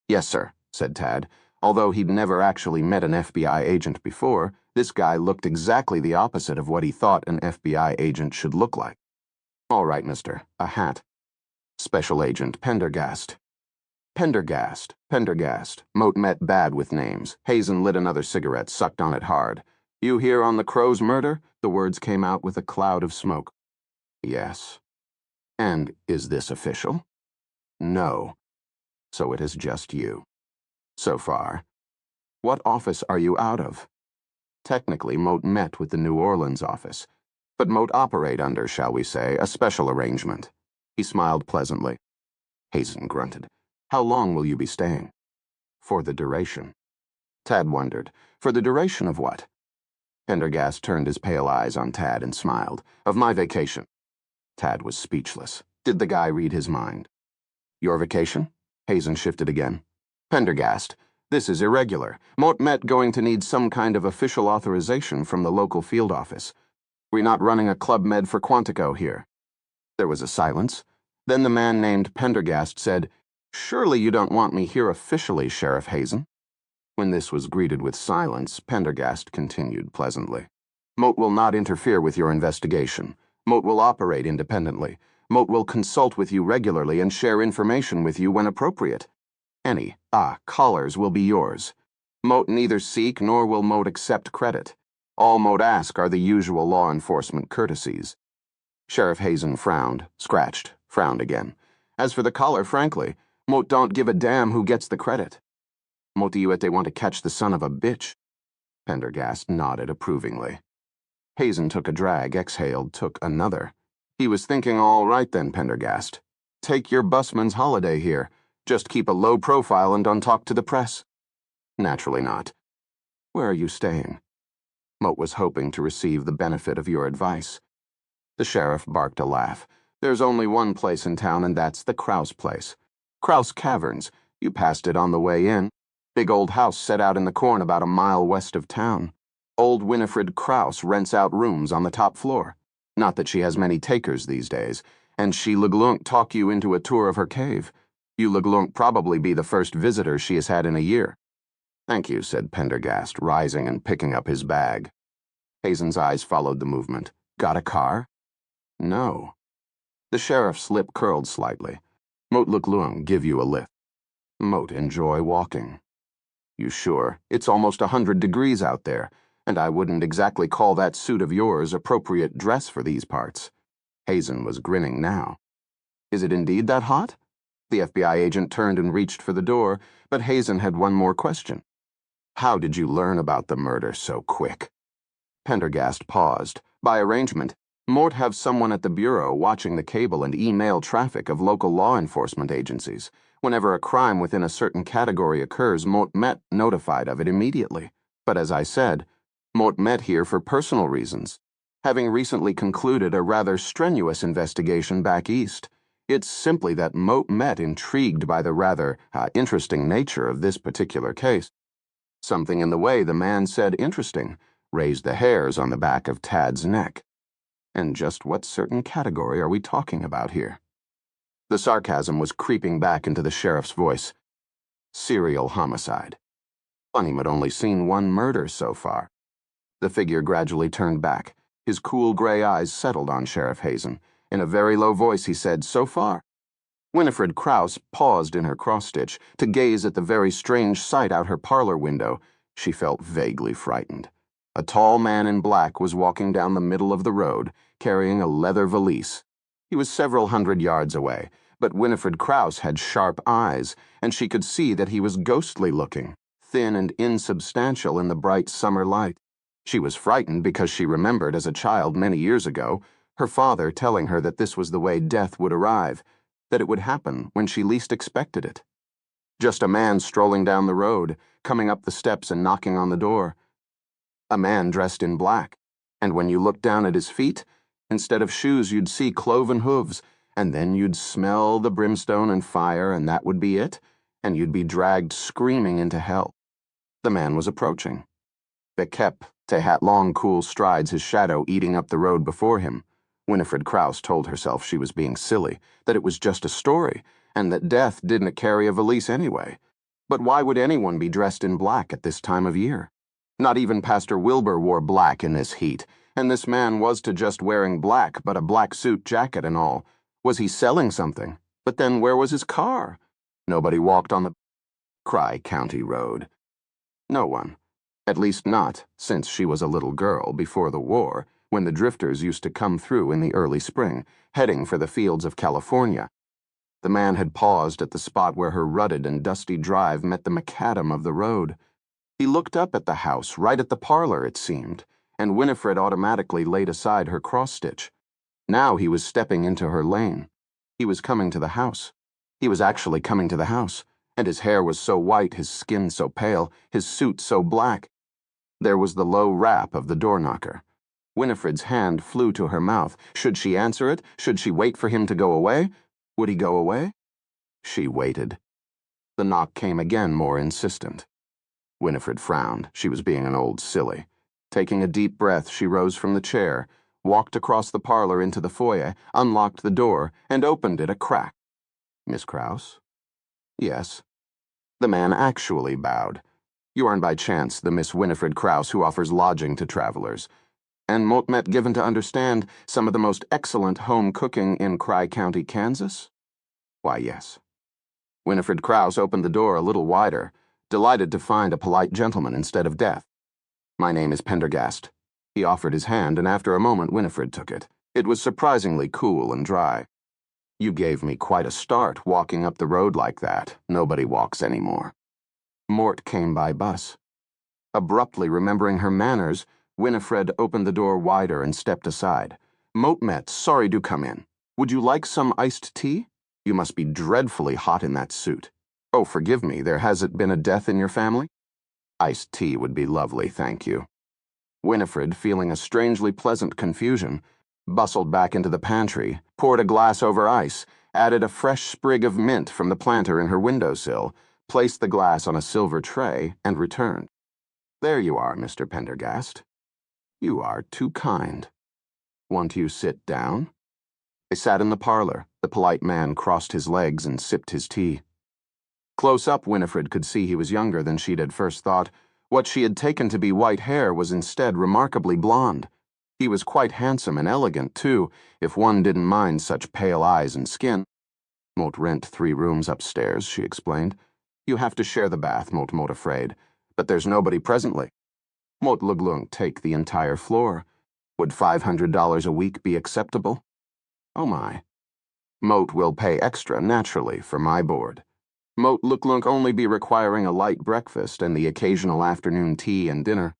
"Yes, sir," said Tad. Although he'd never actually met an FBI agent before, this guy looked exactly the opposite of what he thought an FBI agent should look like. "All right, mister. A hat." "Special Agent Pendergast." Pendergast. Moat met bad with names. Hazen lit another cigarette, sucked on it hard. "You here on the Crow's murder?" The words came out with a cloud of smoke. "Yes." "And is this official?" "No." "So it is just you." "So far." "What office are you out of?" Technically, Moat met with the New Orleans office, but Moat operate under, shall we say, a special arrangement. He smiled pleasantly. Hazen grunted. "How long will you be staying?" "For the duration." Tad wondered. For the duration of what? Pendergast turned his pale eyes on Tad and smiled. "Of my vacation." Tad was speechless. Did the guy read his mind? "Your vacation?" Hazen shifted again. "Pendergast, this is irregular. Moat met going to need some kind of official authorization from the local field office. We're not running a Club Med for Quantico here." There was a silence. Then the man named Pendergast said, "Surely you don't want me here officially, Sheriff Hazen?" When this was greeted with silence, Pendergast continued pleasantly. "Moat will not interfere with your investigation. Moat will operate independently. Moat will consult with you regularly and share information with you when appropriate. Any callers will be yours. Moat neither seek nor will Moat accept credit. All Moat ask are the usual law enforcement courtesies." Sheriff Hazen frowned, scratched, frowned again. "As for the caller, frankly, Moat don't give a damn who gets the credit. Moat do you at they want to catch the son of a bitch." Pendergast nodded approvingly. Hazen took a drag, exhaled, took another. He was thinking, "All right then, Pendergast. Take your busman's holiday here. Just keep a low profile and don't talk to the press." "Naturally not." "Where are you staying?" Moat was hoping to receive the benefit of your advice. The sheriff barked a laugh. "There's only one place in town, and that's the Kraus place. Kraus Caverns. You passed it on the way in. Big old house set out in the corn about a mile west of town. Old Winifred Kraus rents out rooms on the top floor. Not that she has many takers these days, and she Leglunk talk you into a tour of her cave. You Leglunk probably be the first visitor she has had in a year." "Thank you," said Pendergast, rising and picking up his bag. Hazen's eyes followed the movement. "Got a car?" "No." The sheriff's lip curled slightly. "Moat Leglunk give you a lift." "Moat enjoy walking." "You sure? It's almost 100 degrees out there, and I wouldn't exactly call that suit of yours appropriate dress for these parts." Hazen was grinning now. "Is it indeed that hot?" The FBI agent turned and reached for the door, but Hazen had one more question. "How did you learn about the murder so quick?" Pendergast paused. By arrangement, Moat have someone at the Bureau watching the cable and email traffic of local law enforcement agencies. Whenever a crime within a certain category occurs, Moat met notified of it immediately. But as I said, Moat met here for personal reasons, having recently concluded a rather strenuous investigation back east. It's simply that Moat met intrigued by the rather interesting nature of this particular case. Something in the way the man said interesting raised the hairs on the back of Tad's neck. And just what certain category are we talking about here? The sarcasm was creeping back into the sheriff's voice. Serial homicide. Funny, but only seen one murder so far. The figure gradually turned back. His cool gray eyes settled on Sheriff Hazen. In a very low voice he said, "So far." Winifred Krause paused in her cross-stitch to gaze at the very strange sight out her parlor window. She felt vaguely frightened. A tall man in black was walking down the middle of the road, carrying a leather valise. He was several hundred yards away, but Winifred Krause had sharp eyes, and she could see that he was ghostly-looking, thin and insubstantial in the bright summer light. She was frightened because she remembered as a child many years ago her father telling her that this was the way death would arrive, that it would happen when she least expected it. Just a man strolling down the road, coming up the steps and knocking on the door. A man dressed in black, and when you looked down at his feet, instead of shoes you'd see cloven hooves, and then you'd smell the brimstone and fire, and that would be it, and you'd be dragged screaming into hell. The man was approaching. Bekep had long, cool strides, his shadow eating up the road before him. Winifred Krause told herself she was being silly, that it was just a story, and that death didn't carry a valise anyway. But why would anyone be dressed in black at this time of year? Not even Pastor Wilbur wore black in this heat, and this man was to just wearing black, but a black suit jacket and all. Was he selling something? But then where was his car? Nobody walked on the Cry County Road. No one. At least not since she was a little girl before the war, when the drifters used to come through in the early spring, heading for the fields of California. The man had paused at the spot where her rutted and dusty drive met the macadam of the road. He looked up at the house, right at the parlor, it seemed, and Winifred automatically laid aside her cross-stitch. Now he was stepping into her lane. He was coming to the house. He was actually coming to the house, and his hair was so white, his skin so pale, his suit so black. There was the low rap of the door knocker. Winifred's hand flew to her mouth. Should she answer it? Should she wait for him to go away? Would he go away? She waited. The knock came again, more insistent. Winifred frowned. She was being an old silly. Taking a deep breath, she rose from the chair, walked across the parlor into the foyer, unlocked the door, and opened it a crack. Miss Krause? Yes. The man actually bowed. You aren't by chance the Miss Winifred Krause who offers lodging to travelers, and Motmet given to understand some of the most excellent home cooking in Cry County, Kansas? Why, yes. Winifred Krause opened the door a little wider, delighted to find a polite gentleman instead of death. My name is Pendergast. He offered his hand, and after a moment Winifred took it. It was surprisingly cool and dry. You gave me quite a start walking up the road like that. Nobody walks anymore. Mort came by bus. Abruptly remembering her manners, Winifred opened the door wider and stepped aside. Motmet, sorry to come in. Would you like some iced tea? You must be dreadfully hot in that suit. Oh, forgive me, there hasn't been a death in your family? Iced tea would be lovely, thank you. Winifred, feeling a strangely pleasant confusion, bustled back into the pantry, poured a glass over ice, added a fresh sprig of mint from the planter in her windowsill, placed the glass on a silver tray, and returned. There you are, Mr. Pendergast. You are too kind. Won't you sit down? They sat in the parlor. The polite man crossed his legs and sipped his tea. Close up, Winifred could see he was younger than she'd at first thought. What she had taken to be white hair was instead remarkably blonde. He was quite handsome and elegant, too, if one didn't mind such pale eyes and skin. Mot rent 3 rooms upstairs, she explained. You have to share the bath, Mot afraid. But there's nobody presently. Mot Luglung take the entire floor. Would $500 a week be acceptable? Oh my. Mot will pay extra, naturally, for my board. Mot Luglung only be requiring a light breakfast and the occasional afternoon tea and dinner.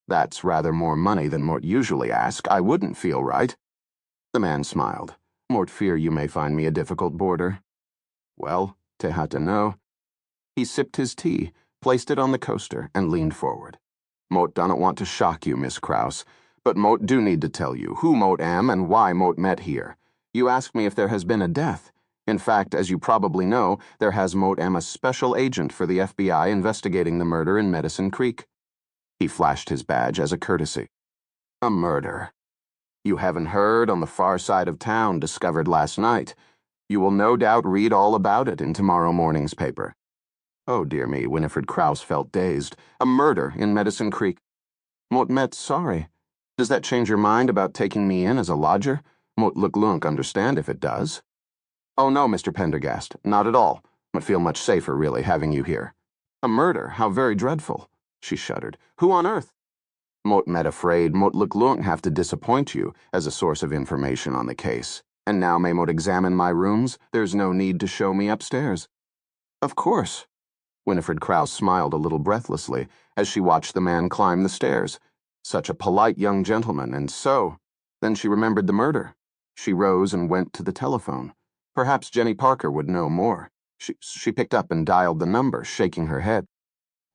That's rather more money than Mort usually ask. I wouldn't feel right. The man smiled. Mort fear you may find me a difficult boarder. Well, tehata no. He sipped his tea, placed it on the coaster, and leaned forward. Mot don't want to shock you, Miss Krause, but Mot do need to tell you who Mot am and why Mot met here. You asked me if there has been a death. In fact, as you probably know, there has Mot am a special agent for the FBI investigating the murder in Medicine Creek. He flashed his badge as a courtesy. A murder. You haven't heard on the far side of town, discovered last night. You will no doubt read all about it in tomorrow morning's paper. Oh, dear me, Winifred Krause felt dazed. A murder in Medicine Creek. Motmet, sorry. Does that change your mind about taking me in as a lodger? Mot Luglunk understand if it does. Oh no, Mr. Pendergast, not at all. I feel much safer, really, having you here. A murder? How very dreadful. She shuddered. Who on earth? Mot met afraid Mot look lung have to disappoint you as a source of information on the case. And now may Mot examine my rooms? There's no need to show me upstairs. Of course. Winifred Krause smiled a little breathlessly as she watched the man climb the stairs. Such a polite young gentleman, and so. Then she remembered the murder. She rose and went to the telephone. Perhaps Jenny Parker would know more. She picked up and dialed the number, shaking her head.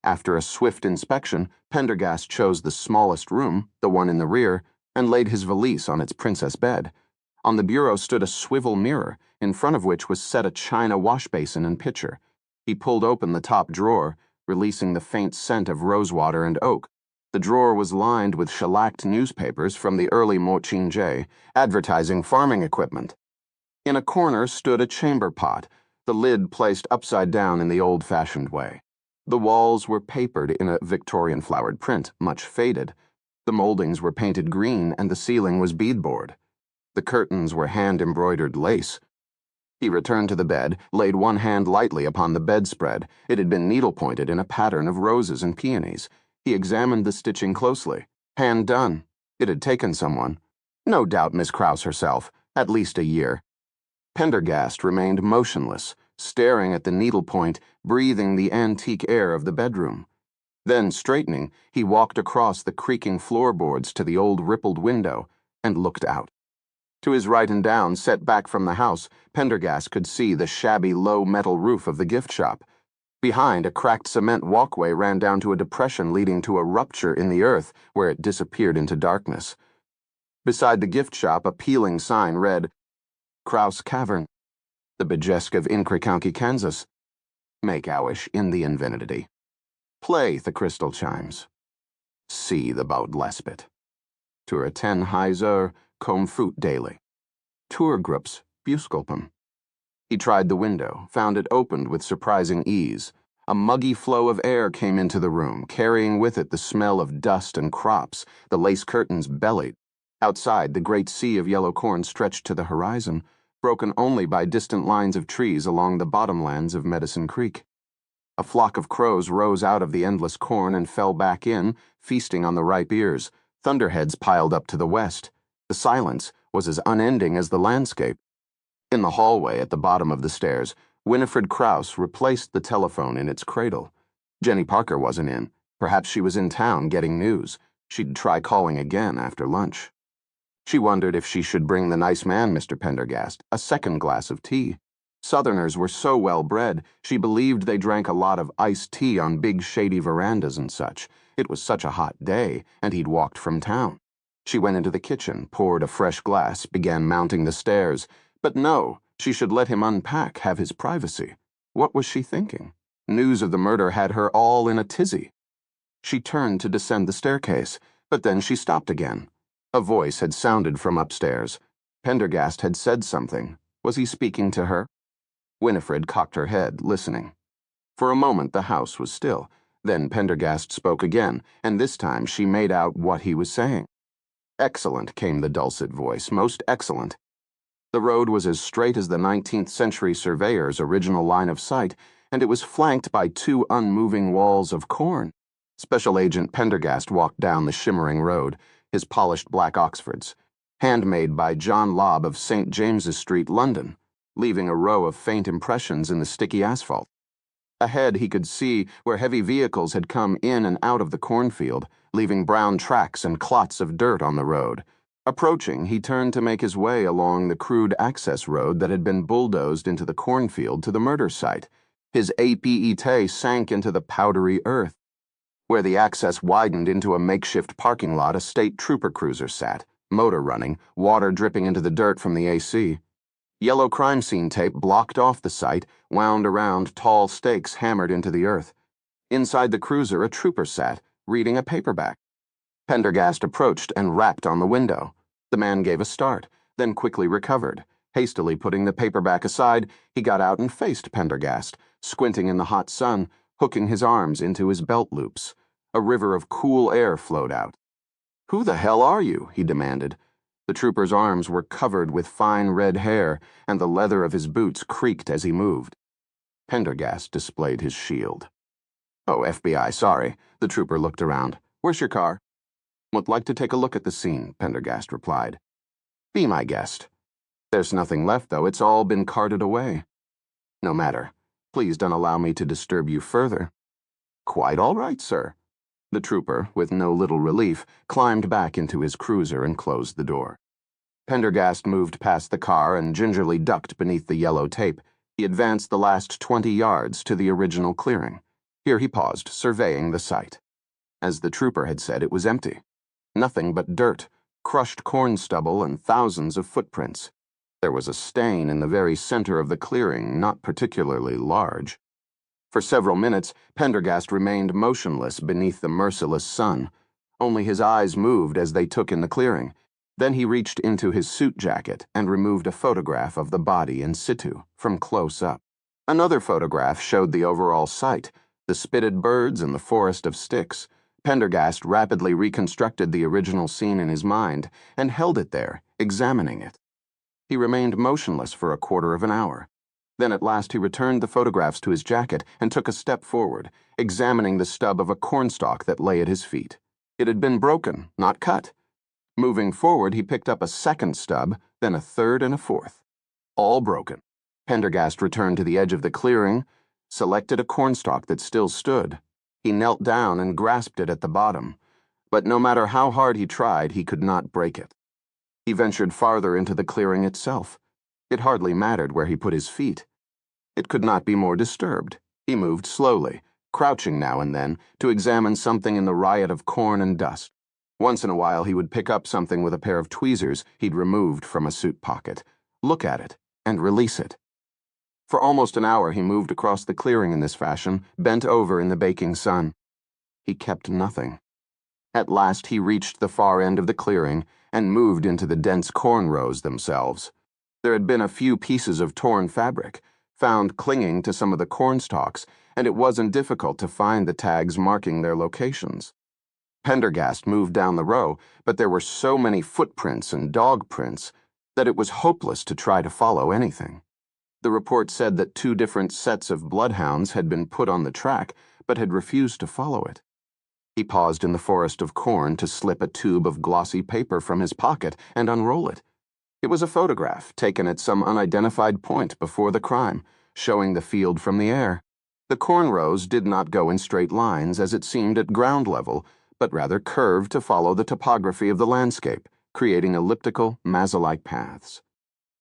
After a swift inspection, Pendergast chose the smallest room, the one in the rear, and laid his valise on its princess bed. On the bureau stood a swivel mirror, in front of which was set a china washbasin and pitcher. He pulled open the top drawer, releasing the faint scent of rosewater and oak. The drawer was lined with shellacked newspapers from the early Mo-Chin-Jay, advertising farming equipment. In a corner stood a chamber pot, the lid placed upside down in the old-fashioned way. The walls were papered in a Victorian flowered print, much faded. The moldings were painted green and the ceiling was beadboard. The curtains were hand-embroidered lace. He returned to the bed, laid one hand lightly upon the bedspread. It had been needle-pointed in a pattern of roses and peonies. He examined the stitching closely. Hand done. It had taken someone. No doubt Miss Krause herself. At least a year. Pendergast remained motionless, staring at the needlepoint, breathing the antique air of the bedroom. Then, straightening, he walked across the creaking floorboards to the old rippled window and looked out. To his right and down, set back from the house, Pendergast could see the shabby low metal roof of the gift shop. Behind, a cracked cement walkway ran down to a depression leading to a rupture in the earth where it disappeared into darkness. Beside the gift shop, a peeling sign read, Krause Cavern, the Bejesk of Increcounty, Kansas. Make owish in the infinity. Play the crystal chimes. See the bout lespit. Tur 10 Heiser, comb fruit daily. Tour groups, busculpum. He tried the window, found it opened with surprising ease. A muggy flow of air came into the room, carrying with it the smell of dust and crops. The lace curtains bellied. Outside, the great sea of yellow corn stretched to the horizon, broken only by distant lines of trees along the bottomlands of Medicine Creek. A flock of crows rose out of the endless corn and fell back in, feasting on the ripe ears. Thunderheads piled up to the west. The silence was as unending as the landscape. In the hallway at the bottom of the stairs, Winifred Krause replaced the telephone in its cradle. Jenny Parker wasn't in. Perhaps she was in town getting news. She'd try calling again after lunch. She wondered if she should bring the nice man, Mr. Pendergast, a second glass of tea. Southerners were so well-bred, she believed they drank a lot of iced tea on big shady verandas and such. It was such a hot day, and he'd walked from town. She went into the kitchen, poured a fresh glass, began mounting the stairs. But no, she should let him unpack, have his privacy. What was she thinking? News of the murder had her all in a tizzy. She turned to descend the staircase, but then she stopped again. A voice had sounded from upstairs. Pendergast had said something. Was he speaking to her? Winifred cocked her head, listening. For a moment the house was still. Then Pendergast spoke again, and this time she made out what he was saying. Excellent, came the dulcet voice, most excellent. The road was as straight as the 19th century surveyor's original line of sight, and it was flanked by two unmoving walls of corn. Special Agent Pendergast walked down the shimmering road, his polished black Oxfords, handmade by John Lobb of St. James's Street, London, leaving a row of faint impressions in the sticky asphalt. Ahead he could see where heavy vehicles had come in and out of the cornfield, leaving brown tracks and clots of dirt on the road. Approaching, he turned to make his way along the crude access road that had been bulldozed into the cornfield to the murder site. His APET sank into the powdery earth. Where the access widened into a makeshift parking lot, a state trooper cruiser sat, motor running, water dripping into the dirt from the AC. Yellow crime scene tape blocked off the site, wound around tall stakes hammered into the earth. Inside the cruiser, a trooper sat, reading a paperback. Pendergast approached and rapped on the window. The man gave a start, then quickly recovered. Hastily putting the paperback aside, he got out and faced Pendergast, squinting in the hot sun, hooking his arms into his belt loops. A river of cool air flowed out. "Who the hell are you?" he demanded. The trooper's arms were covered with fine red hair, and the leather of his boots creaked as he moved. Pendergast displayed his shield. "Oh, FBI, sorry." The trooper looked around. "Where's your car?" "Would like to take a look at the scene," Pendergast replied. "Be my guest." "There's nothing left, though. It's all been carted away." "No matter. Please don't allow me to disturb you further." "Quite all right, sir." The trooper, with no little relief, climbed back into his cruiser and closed the door. Pendergast moved past the car and gingerly ducked beneath the yellow tape. He advanced the last 20 yards to the original clearing. Here he paused, surveying the site. As the trooper had said, it was empty. Nothing but dirt, crushed corn stubble, and thousands of footprints. There was a stain in the very center of the clearing, not particularly large. For several minutes, Pendergast remained motionless beneath the merciless sun. Only his eyes moved as they took in the clearing. Then he reached into his suit jacket and removed a photograph of the body in situ, from close up. Another photograph showed the overall site, the spitted birds and the forest of sticks. Pendergast rapidly reconstructed the original scene in his mind and held it there, examining it. He remained motionless for a quarter of an hour. Then at last he returned the photographs to his jacket and took a step forward, examining the stub of a cornstalk that lay at his feet. It had been broken, not cut. Moving forward, he picked up a second stub, then a third and a fourth. All broken. Pendergast returned to the edge of the clearing, selected a cornstalk that still stood. He knelt down and grasped it at the bottom, but no matter how hard he tried, he could not break it. He ventured farther into the clearing itself. It hardly mattered where he put his feet. It could not be more disturbed. He moved slowly, crouching now and then, to examine something in the riot of corn and dust. Once in a while he would pick up something with a pair of tweezers he'd removed from a suit pocket, look at it, and release it. For almost an hour he moved across the clearing in this fashion, bent over in the baking sun. He kept nothing. At last he reached the far end of the clearing and moved into the dense corn rows themselves. There had been a few pieces of torn fabric, found clinging to some of the corn stalks, and it wasn't difficult to find the tags marking their locations. Pendergast moved down the row, but there were so many footprints and dog prints that it was hopeless to try to follow anything. The report said that 2 different sets of bloodhounds had been put on the track, but had refused to follow it. He paused in the forest of corn to slip a tube of glossy paper from his pocket and unroll it. It was a photograph taken at some unidentified point before the crime, showing the field from the air. The corn rows did not go in straight lines as it seemed at ground level, but rather curved to follow the topography of the landscape, creating elliptical, maze-like paths.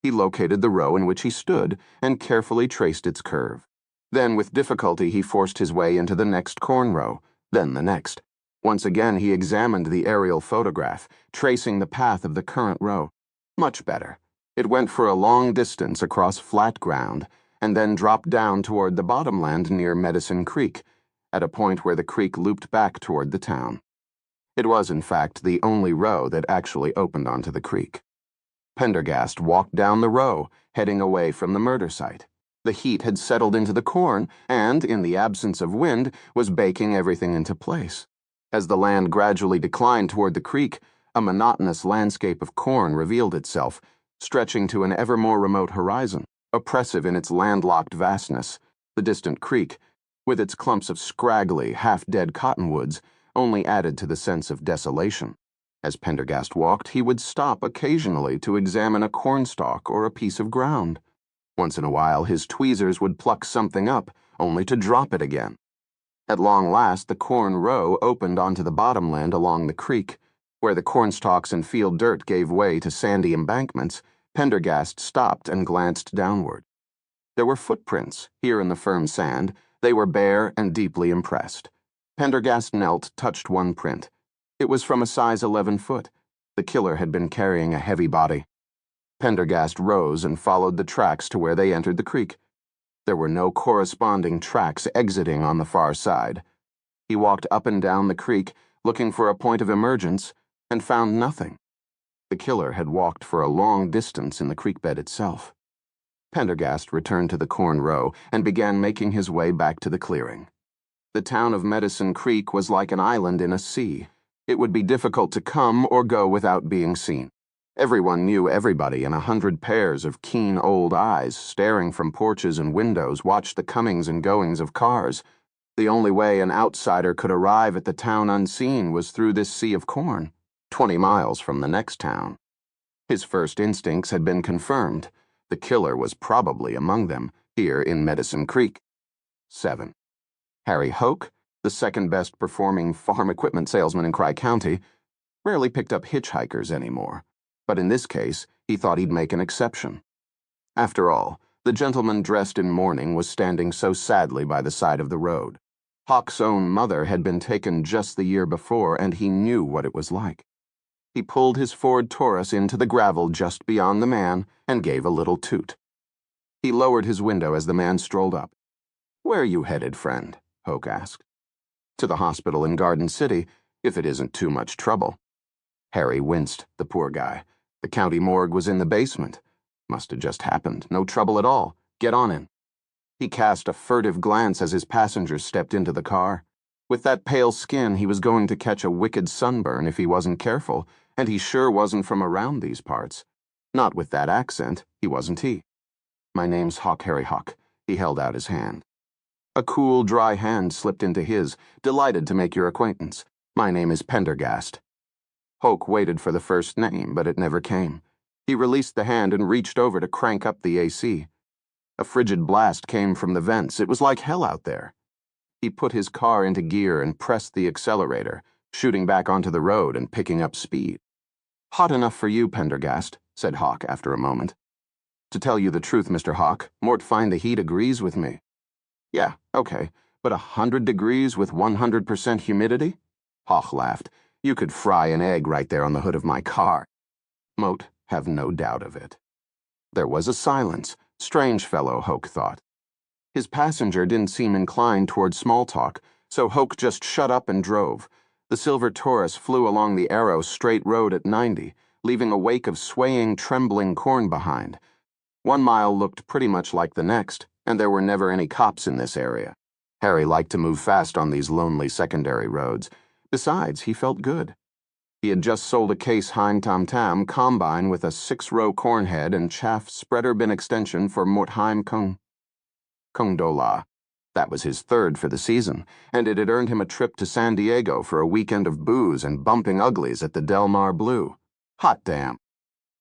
He located the row in which he stood and carefully traced its curve. Then, with difficulty, he forced his way into the next corn row, then the next. Once again, he examined the aerial photograph, tracing the path of the current row. Much better. It went for a long distance across flat ground, and then dropped down toward the bottomland near Medicine Creek, at a point where the creek looped back toward the town. It was, in fact, the only row that actually opened onto the creek. Pendergast walked down the row, heading away from the murder site. The heat had settled into the corn and, in the absence of wind, was baking everything into place. As the land gradually declined toward the creek, a monotonous landscape of corn revealed itself, stretching to an ever more remote horizon, oppressive in its landlocked vastness. The distant creek, with its clumps of scraggly, half-dead cottonwoods, only added to the sense of desolation. As Pendergast walked, he would stop occasionally to examine a cornstalk or a piece of ground. Once in a while, his tweezers would pluck something up, only to drop it again. At long last, the corn row opened onto the bottomland along the creek. Where the cornstalks and field dirt gave way to sandy embankments, Pendergast stopped and glanced downward. There were footprints here in the firm sand. They were bare and deeply impressed. Pendergast knelt, touched one print. It was from a size 11 foot. The killer had been carrying a heavy body. Pendergast rose and followed the tracks to where they entered the creek. There were no corresponding tracks exiting on the far side. He walked up and down the creek, looking for a point of emergence, and found nothing. The killer had walked for a long distance in the creek bed itself. Pendergast returned to the corn row and began making his way back to the clearing. The town of Medicine Creek was like an island in a sea. It would be difficult to come or go without being seen. Everyone knew everybody, and 100 pairs of keen old eyes, staring from porches and windows, watched the comings and goings of cars. The only way an outsider could arrive at the town unseen was through this sea of corn, 20 miles from the next town. His first instincts had been confirmed. The killer was probably among them, here in Medicine Creek. 7. Harry Hoke, the second-best performing farm equipment salesman in Cry County, rarely picked up hitchhikers anymore, but in this case, he thought he'd make an exception. After all, the gentleman dressed in mourning was standing so sadly by the side of the road. Hawk's own mother had been taken just the year before, and he knew what it was like. He pulled his Ford Taurus into the gravel just beyond the man and gave a little toot. He lowered his window as the man strolled up. "Where are you headed, friend?" Hoke asked. "To the hospital in Garden City, if it isn't too much trouble." Harry winced, the poor guy. The county morgue was in the basement. Must have just happened. No trouble at all. Get on in. He cast a furtive glance as his passengers stepped into the car. With that pale skin, he was going to catch a wicked sunburn if he wasn't careful, and he sure wasn't from around these parts. Not with that accent, he wasn't he. "My name's Hawk Harry Hawk." He held out his hand. A cool, dry hand slipped into his, delighted to make your acquaintance. "My name is Pendergast." Hoke waited for the first name, but it never came. He released the hand and reached over to crank up the AC. A frigid blast came from the vents. It was like hell out there. He put his car into gear and pressed the accelerator, shooting back onto the road and picking up speed. "Hot enough for you, Pendergast," said Hawk after a moment. "To tell you the truth, Mr. Hawk, mort find the heat agrees with me." "Yeah, okay, but 100 degrees with 100% humidity?" Hawk laughed. "You could fry an egg right there on the hood of my car." Mote have no doubt of it. There was a silence. Strange fellow, Hoke thought. His passenger didn't seem inclined toward small talk, so Hoke just shut up and drove. The silver Taurus flew along the arrow straight road at 90, leaving a wake of swaying, trembling corn behind. 1 mile looked pretty much like the next, and there were never any cops in this area. Harry liked to move fast on these lonely secondary roads. Besides, he felt good. He had just sold a Case Hein Tam Tam combine with a 6-row corn head and chaff spreader bin extension for Mortheim Kung Dola. That was his third for the season, and it had earned him a trip to San Diego for a weekend of booze and bumping uglies at the Del Mar Blue. Hot damn.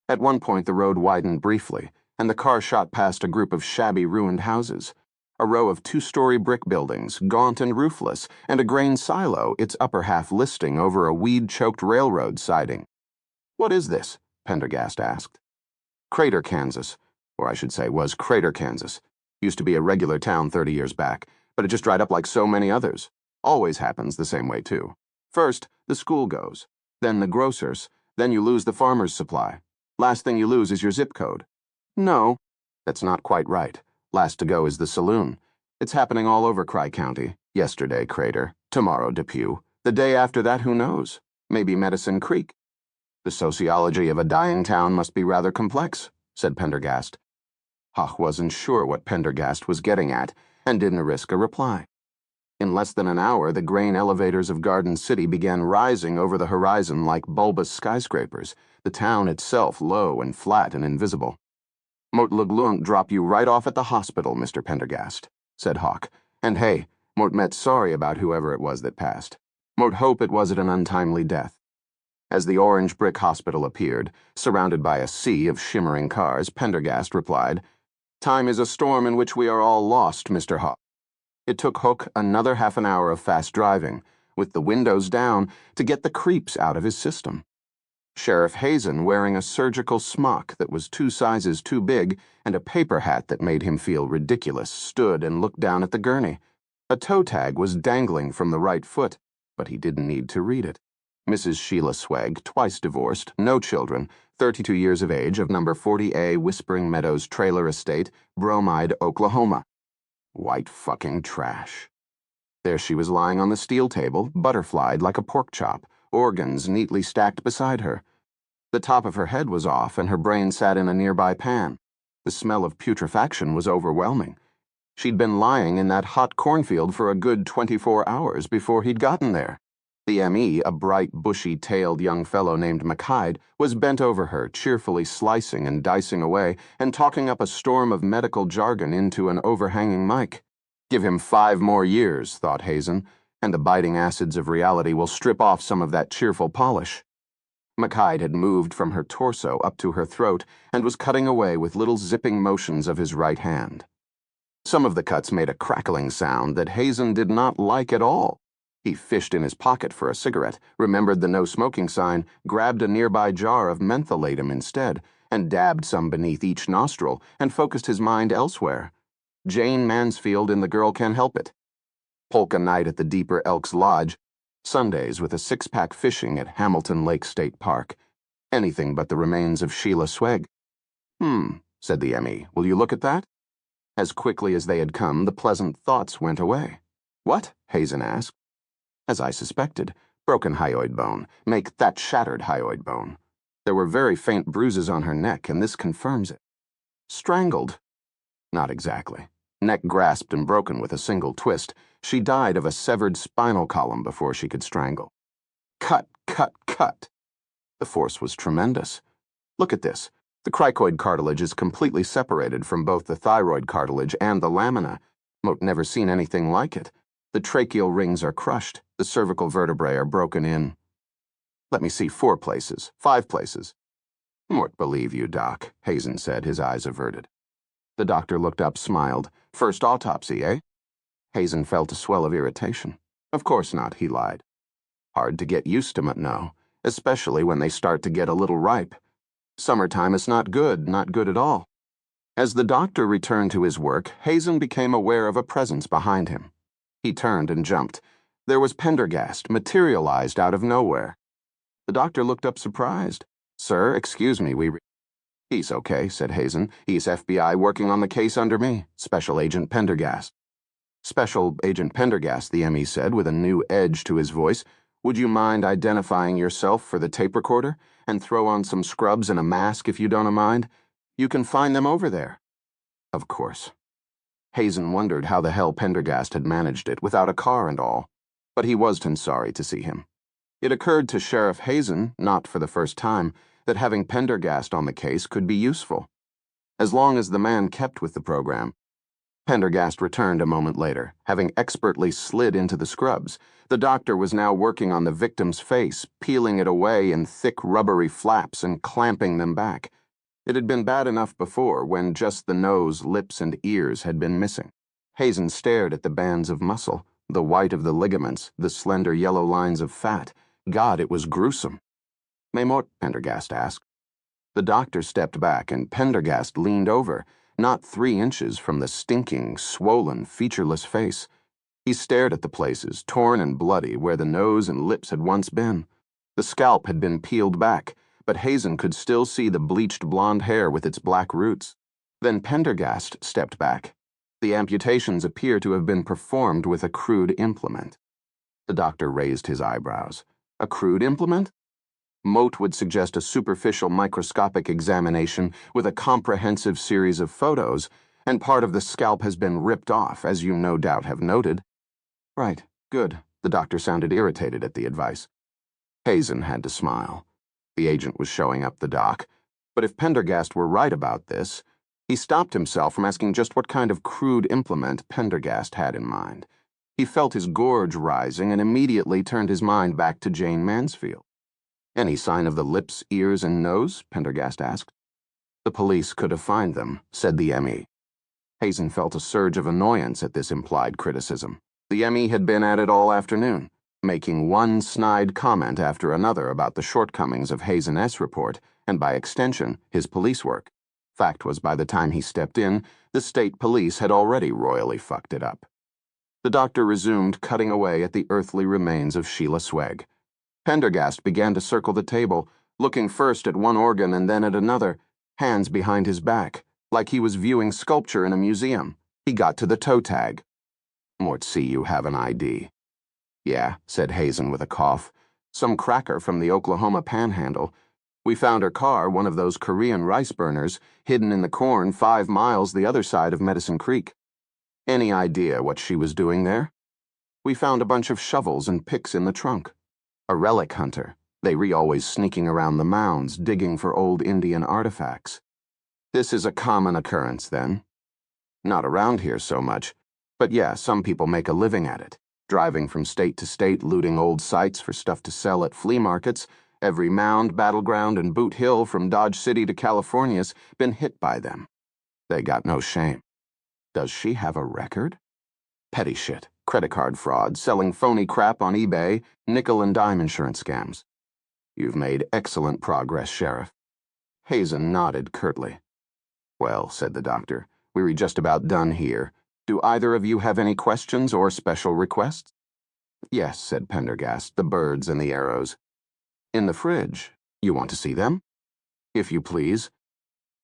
At one point the road widened briefly, and the car shot past a group of shabby ruined houses. A row of 2-story brick buildings, gaunt and roofless, and a grain silo, its upper half listing over a weed-choked railroad siding. "What is this?" Pendergast asked. Crater, Kansas. Or I should say, was Crater, Kansas. Used to be a regular town 30 years back, but it just dried up like so many others. Always happens the same way, too. First, the school goes. Then the grocers. Then you lose the farmer's supply. Last thing you lose is your zip code. No, that's not quite right. Last to go is the saloon. It's happening all over Cry County. Yesterday, Crater. Tomorrow, Depew. The day after that, who knows? Maybe Medicine Creek. "The sociology of a dying town must be rather complex," said Pendergast. Hawk wasn't sure what Pendergast was getting at, and didn't risk a reply. In less than an hour, the grain elevators of Garden City began rising over the horizon like bulbous skyscrapers, the town itself low and flat and invisible. "Mort Leglunt drop you right off at the hospital, Mr. Pendergast," said Hawk. "And hey, Mort met sorry about whoever it was that passed. Mort hope it wasn't an untimely death." As the orange brick hospital appeared, surrounded by a sea of shimmering cars, Pendergast replied, "Time is a storm in which we are all lost, Mr. Hawk." It took Hook another half an hour of fast driving, with the windows down, to get the creeps out of his system. Sheriff Hazen, wearing a surgical smock that was 2 sizes too big and a paper hat that made him feel ridiculous, stood and looked down at the gurney. A toe tag was dangling from the right foot, but he didn't need to read it. Mrs. Sheila Swag, twice divorced, no children, 32 years of age, of number 40A Whispering Meadows Trailer Estate, Bromide, Oklahoma. White fucking trash. There she was lying on the steel table, butterflied like a pork chop, organs neatly stacked beside her. The top of her head was off, and her brain sat in a nearby pan. The smell of putrefaction was overwhelming. She'd been lying in that hot cornfield for a good 24 hours before he'd gotten there. The M.E., a bright, bushy-tailed young fellow named McHyde, was bent over her, cheerfully slicing and dicing away and talking up a storm of medical jargon into an overhanging mic. Give him 5 more years, thought Hazen, and the biting acids of reality will strip off some of that cheerful polish. McHyde had moved from her torso up to her throat and was cutting away with little zipping motions of his right hand. Some of the cuts made a crackling sound that Hazen did not like at all. He fished in his pocket for a cigarette, remembered the no smoking sign, grabbed a nearby jar of mentholatum instead, and dabbed some beneath each nostril and focused his mind elsewhere. Jane Mansfield in The Girl Can Help It. Polka night at the Deeper Elks Lodge. Sundays with a 6-pack fishing at Hamilton Lake State Park. Anything but the remains of Sheila Sweg. Said the M.E. Will you look at that? As quickly as they had come, the pleasant thoughts went away. What? Hazen asked. As I suspected, broken hyoid bone. Make that shattered hyoid bone. There were very faint bruises on her neck, and this confirms it. Strangled? Not exactly. Neck grasped and broken with a single twist. She died of a severed spinal column before she could strangle. Cut, cut, cut. The force was tremendous. Look at this. The cricoid cartilage is completely separated from both the thyroid cartilage and the lamina. Moat never seen anything like it. The tracheal rings are crushed. The cervical vertebrae are broken in. Let me see 4 places, 5 places. Mort believe you, Doc, Hazen said, his eyes averted. The doctor looked up, smiled. First autopsy, eh? Hazen felt a swell of irritation. Of course not, he lied. Hard to get used to, no, especially when they start to get a little ripe. Summertime is not good at all. As the doctor returned to his work, Hazen became aware of a presence behind him. He turned and jumped. There was Pendergast, materialized out of nowhere. The doctor looked up surprised. Sir, excuse me, He's okay, said Hazen. He's FBI working on the case under me. Special Agent Pendergast. Special Agent Pendergast, the M.E. said with a new edge to his voice. Would you mind identifying yourself for the tape recorder? And throw on some scrubs and a mask if you don't mind? You can find them over there. Of course. Hazen wondered how the hell Pendergast had managed it without a car and all, but he wasn't sorry to see him. It occurred to Sheriff Hazen, not for the first time, that having Pendergast on the case could be useful. As long as the man kept with the program. Pendergast returned a moment later, having expertly slid into the scrubs. The doctor was now working on the victim's face, peeling it away in thick rubbery flaps and clamping them back. It had been bad enough before, when just the nose, lips, and ears had been missing. Hazen stared at the bands of muscle, the white of the ligaments, the slender yellow lines of fat. God, it was gruesome. "Mais mort?" Pendergast asked. The doctor stepped back, and Pendergast leaned over, not 3 inches from the stinking, swollen, featureless face. He stared at the places, torn and bloody, where the nose and lips had once been. The scalp had been peeled back, but Hazen could still see the bleached blonde hair with its black roots. Then Pendergast stepped back. The amputations appear to have been performed with a crude implement. The doctor raised his eyebrows. A crude implement? Moat would suggest a superficial microscopic examination with a comprehensive series of photos, and part of the scalp has been ripped off, as you no doubt have noted. Right, good. The doctor sounded irritated at the advice. Hazen had to smile. The agent was showing up the doc. But if Pendergast were right about this, he stopped himself from asking just what kind of crude implement Pendergast had in mind. He felt his gorge rising and immediately turned his mind back to Jane Mansfield. Any sign of the lips, ears, and nose? Pendergast asked. The police could have found them, said the M.E. Hazen felt a surge of annoyance at this implied criticism. The M.E. had been at it all afternoon, making one snide comment after another about the shortcomings of Hazen S. report, and by extension, his police work. Fact was, by the time he stepped in, the state police had already royally fucked it up. The doctor resumed cutting away at the earthly remains of Sheila Sweg. Pendergast began to circle the table, looking first at one organ and then at another, hands behind his back, like he was viewing sculpture in a museum. He got to the toe tag. Mort see you have an ID. Yeah, said Hazen with a cough. Some cracker from the Oklahoma Panhandle. We found her car, one of those Korean rice burners, hidden in the corn 5 miles the other side of Medicine Creek. Any idea what she was doing there? We found a bunch of shovels and picks in the trunk. A relic hunter. They always sneaking around the mounds, digging for old Indian artifacts. This is a common occurrence, then? Not around here so much, but yeah, some people make a living at it, driving from state to state, looting old sites for stuff to sell at flea markets. Every mound, battleground, and Boot Hill from Dodge City to California's been hit by them. They got no shame. Does she have a record? Petty shit, credit card fraud, selling phony crap on eBay, nickel and dime insurance scams. You've made excellent progress, Sheriff. Hazen nodded curtly. Well, said the doctor, we're just about done here. Do either of you have any questions or special requests? Yes, said Pendergast, the birds and the arrows. In the fridge. You want to see them? If you please.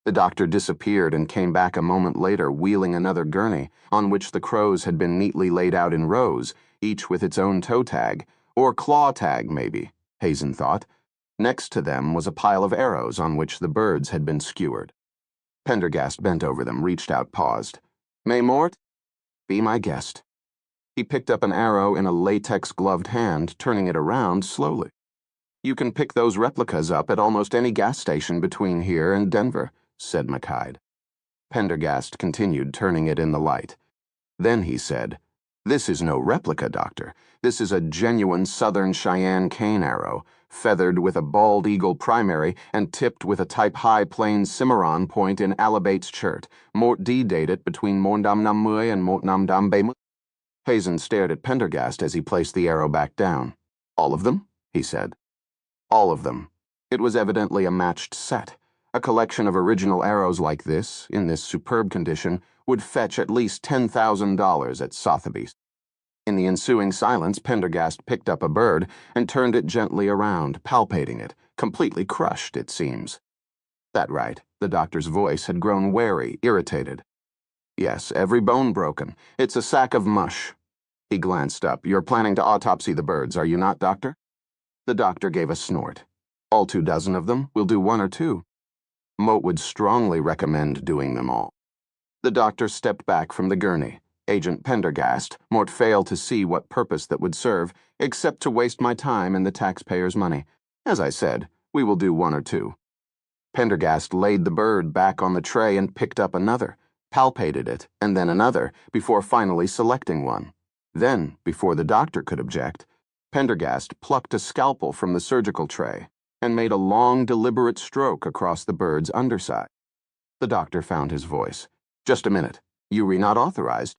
The doctor disappeared and came back a moment later wheeling another gurney, on which the crows had been neatly laid out in rows, each with its own toe tag, or claw tag maybe, Hazen thought. Next to them was a pile of arrows on which the birds had been skewered. Pendergast bent over them, reached out, paused. May Mort? Be my guest. He picked up an arrow in a latex-gloved hand, turning it around slowly. You can pick those replicas up at almost any gas station between here and Denver, said McKide. Pendergast continued turning it in the light. Then he said, This is no replica, Doctor. This is a genuine Southern Cheyenne cane arrow, feathered with a bald eagle primary and tipped with a type high plain Cimarron point in Alabate's chert. Mort D dated between Morndam Namui and Mortnam Dambe. Hazen stared at Pendergast as he placed the arrow back down. All of them? He said. All of them. It was evidently a matched set. A collection of original arrows like this, in this superb condition, would fetch at least $10,000 at Sotheby's. In the ensuing silence, Pendergast picked up a bird and turned it gently around, palpating it, completely crushed, it seems. That right, the doctor's voice had grown wary, irritated. Yes, every bone broken. It's a sack of mush. He glanced up. You're planning to autopsy the birds, are you not, Doctor? The doctor gave a snort. All 24 of them? We'll do 1 or 2. Moat would strongly recommend doing them all. The doctor stepped back from the gurney. Agent Pendergast, Mort failed to see what purpose that would serve, except to waste my time and the taxpayers' money. As I said, we will do 1 or 2. Pendergast laid the bird back on the tray and picked up another, palpated it, and then another, before finally selecting one. Then, before the doctor could object, Pendergast plucked a scalpel from the surgical tray and made a long, deliberate stroke across the bird's underside. The doctor found his voice. Just a minute. You were not authorized.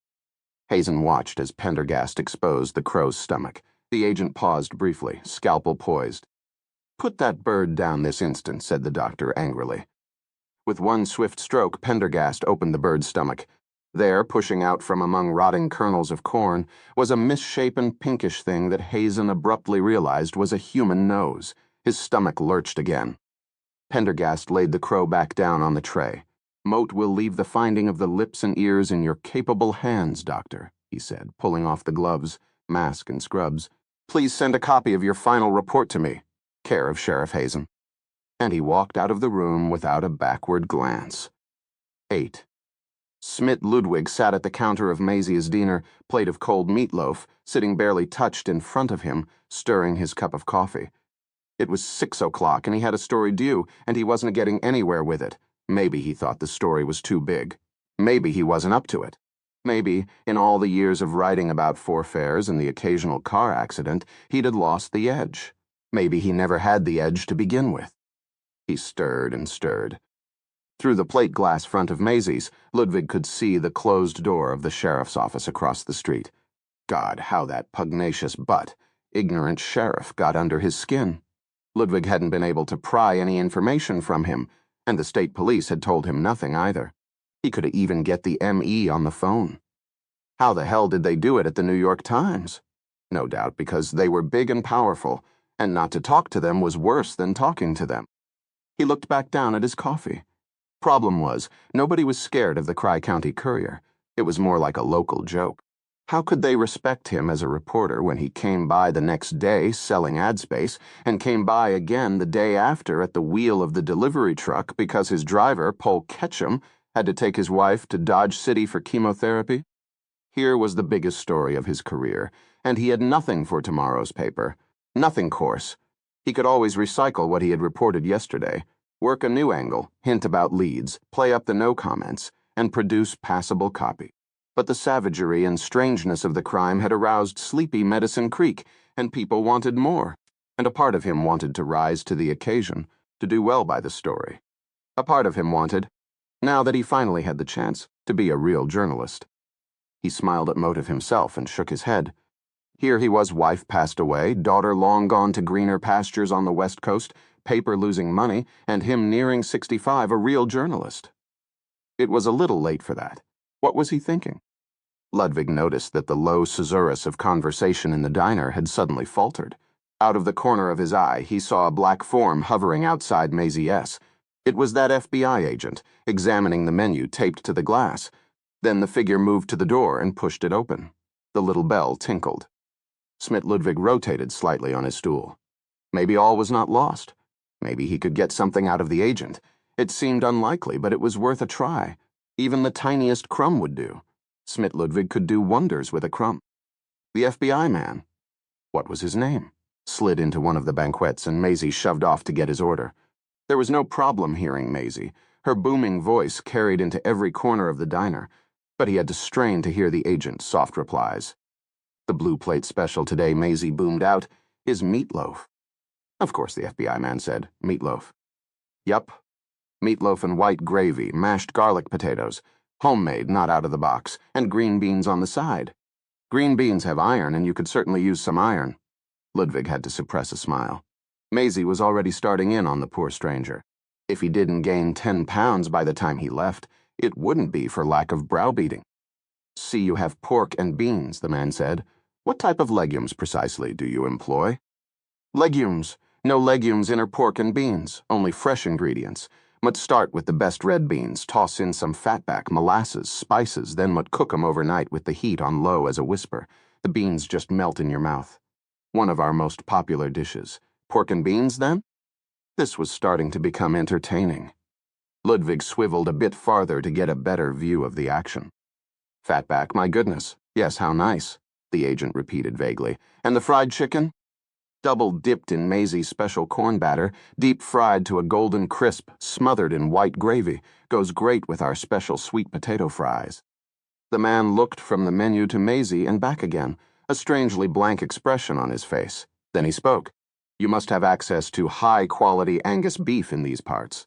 Hazen watched as Pendergast exposed the crow's stomach. The agent paused briefly, scalpel poised. Put that bird down this instant, said the doctor angrily. With one swift stroke, Pendergast opened the bird's stomach. There, pushing out from among rotting kernels of corn, was a misshapen pinkish thing that Hazen abruptly realized was a human nose. His stomach lurched again. Pendergast laid the crow back down on the tray. Moat will leave the finding of the lips and ears in your capable hands, Doctor, he said, pulling off the gloves, mask, and scrubs. Please send a copy of your final report to me. Care of Sheriff Hazen. And he walked out of the room without a backward glance. 8. Smit Ludwig sat at the counter of Maisie's dinner, plate of cold meatloaf, sitting barely touched in front of him, stirring his cup of coffee. It was 6 o'clock, and he had a story due, and he wasn't getting anywhere with it. Maybe he thought the story was too big. Maybe he wasn't up to it. Maybe, in all the years of writing about forefares and the occasional car accident, he'd had lost the edge. Maybe he never had the edge to begin with. He stirred and stirred. Through the plate glass front of Maisie's, Ludwig could see the closed door of the sheriff's office across the street. God, how that pugnacious ignorant sheriff got under his skin. Ludwig hadn't been able to pry any information from him, and the state police had told him nothing either. He could even get the ME on the phone. How the hell did they do it at the New York Times? No doubt because they were big and powerful, and not to talk to them was worse than talking to them. He looked back down at his coffee. Problem was, nobody was scared of the Tri-County Courier. It was more like a local joke. How could they respect him as a reporter when he came by the next day selling ad space and came by again the day after at the wheel of the delivery truck because his driver, Paul Ketchum, had to take his wife to Dodge City for chemotherapy? Here was the biggest story of his career, and he had nothing for tomorrow's paper. Nothing coarse. He could always recycle what he had reported yesterday, work a new angle, hint about leads, play up the no comments, and produce passable copy. But the savagery and strangeness of the crime had aroused sleepy Medicine Creek, and people wanted more. And a part of him wanted to rise to the occasion, to do well by the story. A part of him wanted, now that he finally had the chance, to be a real journalist. He smiled at Motive himself and shook his head. Here he was, wife passed away, daughter long gone to greener pastures on the West Coast, paper losing money, and him nearing 65, a real journalist. It was a little late for that. What was he thinking? Ludwig noticed that the low susurrus of conversation in the diner had suddenly faltered. Out of the corner of his eye, he saw a black form hovering outside Maisie S. It was that FBI agent, examining the menu taped to the glass. Then the figure moved to the door and pushed it open. The little bell tinkled. Schmidt Ludwig rotated slightly on his stool. Maybe all was not lost. Maybe he could get something out of the agent. It seemed unlikely, but it was worth a try. Even the tiniest crumb would do. Schmidt Ludwig could do wonders with a crumb. The FBI man. What was his name? Slid into one of the banquettes, and Maisie shoved off to get his order. There was no problem hearing Maisie. Her booming voice carried into every corner of the diner, but he had to strain to hear the agent's soft replies. The blue plate special today, Maisie boomed out, is meatloaf. Of course, the FBI man said, meatloaf. Yup. Meatloaf and white gravy, mashed garlic potatoes, homemade, not out of the box, and green beans on the side. Green beans have iron, and you could certainly use some iron. Ludwig had to suppress a smile. Maisie was already starting in on the poor stranger. If he didn't gain 10 pounds by the time he left, it wouldn't be for lack of browbeating. See, you have pork and beans, the man said. What type of legumes precisely do you employ? Legumes. No legumes in pork and beans, only fresh ingredients. Must start with the best red beans, toss in some fatback, molasses, spices, then must cook 'em overnight with the heat on low as a whisper. The beans just melt in your mouth. One of our most popular dishes. Pork and beans, then? This was starting to become entertaining. Ludwig swiveled a bit farther to get a better view of the action. Fatback, my goodness. Yes, how nice, the agent repeated vaguely. And the fried chicken? Double dipped in Maisie's special corn batter, deep fried to a golden crisp, smothered in white gravy, goes great with our special sweet potato fries. The man looked from the menu to Maisie and back again, a strangely blank expression on his face. Then he spoke. You must have access to high-quality Angus beef in these parts.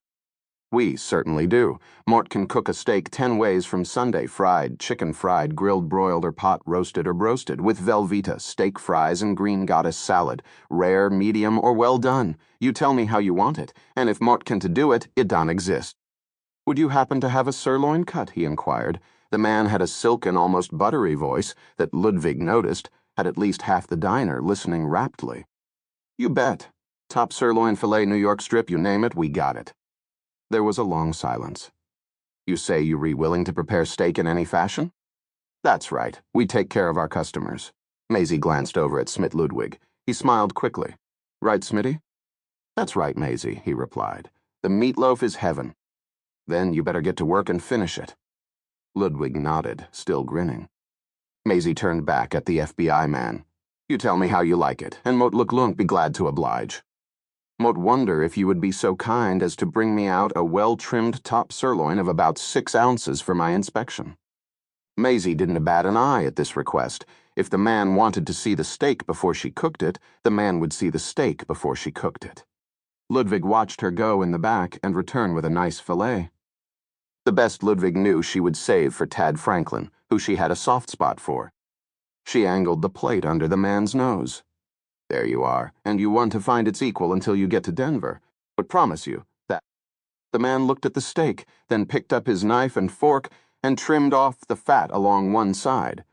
We certainly do. Mort can cook a steak 10 ways from Sunday, fried, chicken fried, grilled, broiled, or pot roasted or broasted, with Velveeta, steak fries, and green goddess salad. Rare, medium, or well done. You tell me how you want it, and if Mort can to do it, it don't exist. Would you happen to have a sirloin cut, he inquired. The man had a silken, almost buttery voice that Ludwig noticed had at least half the diner listening raptly. You bet. Top sirloin filet New York strip, you name it, we got it. There was a long silence. You say you be willing to prepare steak in any fashion? That's right. We take care of our customers. Maisie glanced over at Schmidt Ludwig. He smiled quickly. Right, Smitty? That's right, Maisie, he replied. The meatloaf is heaven. Then you better get to work and finish it. Ludwig nodded, still grinning. Maisie turned back at the FBI man. You tell me how you like it, and Mot Luklunk be glad to oblige. Mot wonder if you would be so kind as to bring me out a well-trimmed top sirloin of about 6 ounces for my inspection. Maisie didn't bat an eye at this request. If the man wanted to see the steak before she cooked it, the man would see the steak before she cooked it. Ludwig watched her go in the back and return with a nice fillet. The best Ludwig knew she would save for Tad Franklin, who she had a soft spot for. She angled the plate under the man's nose. There you are, and you want to find its equal until you get to Denver. But promise you that. The man looked at the steak, then picked up his knife and fork and trimmed off the fat along one side.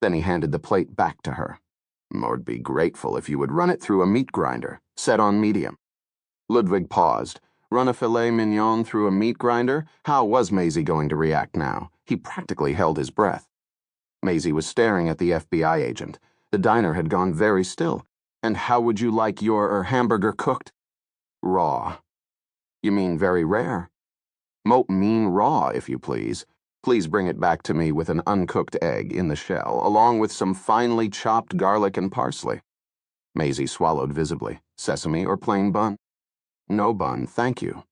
Then he handed the plate back to her. I'd be grateful if you would run it through a meat grinder, set on medium. Ludwig paused. Run a filet mignon through a meat grinder? How was Maisie going to react now? He practically held his breath. Maisie was staring at the FBI agent. The diner had gone very still. And how would you like your hamburger cooked? Raw. You mean very rare? Moat mean raw, if you please. Please bring it back to me with an uncooked egg in the shell, along with some finely chopped garlic and parsley. Maisie swallowed visibly. Sesame or plain bun? No bun, thank you.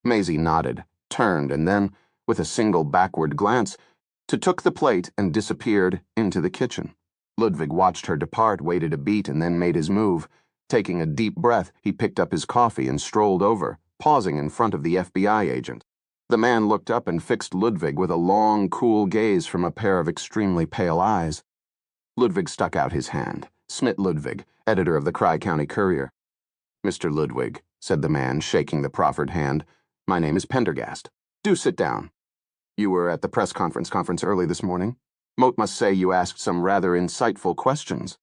Maisie nodded, turned, and then, with a single backward glance, took the plate and disappeared into the kitchen. Ludwig watched her depart, waited a beat, and then made his move. Taking a deep breath, he picked up his coffee and strolled over, pausing in front of the FBI agent. The man looked up and fixed Ludwig with a long, cool gaze from a pair of extremely pale eyes. Ludwig stuck out his hand. Smit Ludwig, editor of the County Courier. Mr. Ludwig, said the man, shaking the proffered hand, my name is Pendergast. Do sit down. You were at the press conference early this morning. Moat must say you asked some rather insightful questions.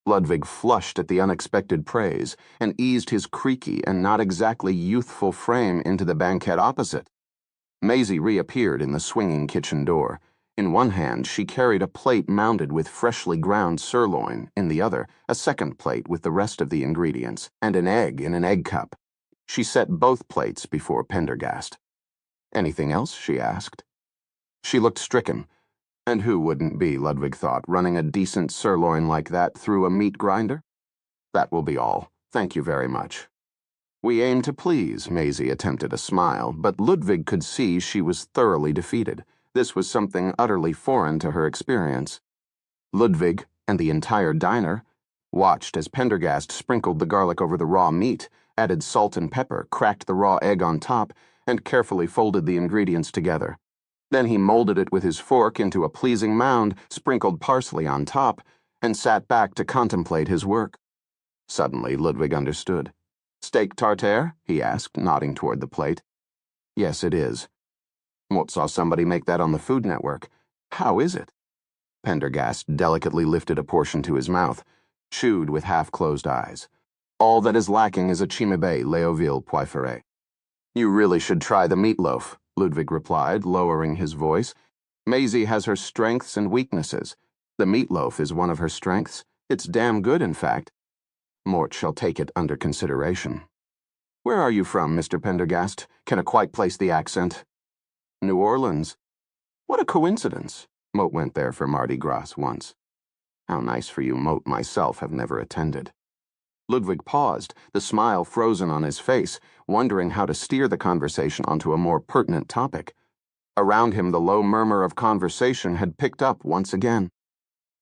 Ludwig flushed at the unexpected praise and eased his creaky and not exactly youthful frame into the banquette opposite. Maisie reappeared in the swinging kitchen door. In one hand, she carried a plate mounted with freshly ground sirloin, in the other, a second plate with the rest of the ingredients, and an egg in an egg cup. She set both plates before Pendergast. Anything else? She asked. She looked stricken. And who wouldn't be, Ludwig thought, running a decent sirloin like that through a meat grinder? That will be all. Thank you very much. We aim to please, Maisie attempted a smile, but Ludwig could see she was thoroughly defeated. This was something utterly foreign to her experience. Ludwig and the entire diner watched as Pendergast sprinkled the garlic over the raw meat, added salt and pepper, cracked the raw egg on top, and carefully folded the ingredients together. Then he molded it with his fork into a pleasing mound, sprinkled parsley on top, and sat back to contemplate his work. Suddenly, Ludwig understood. Steak tartare? He asked, nodding toward the plate. Yes, it is. Moat saw somebody make that on the Food Network. How is it? Pendergast delicately lifted a portion to his mouth, chewed with half-closed eyes. All that is lacking is a chimibe Leoville poivre. You really should try the meatloaf, Ludwig replied, lowering his voice. Maisie has her strengths and weaknesses. The meatloaf is one of her strengths. It's damn good, in fact. Mort shall take it under consideration. Where are you from, Mr. Pendergast? Can I quite place the accent? New Orleans. What a coincidence. Moat went there for Mardi Gras once. How nice for you, Moat. Myself have never attended. Ludwig paused, the smile frozen on his face, wondering how to steer the conversation onto a more pertinent topic. Around him, the low murmur of conversation had picked up once again.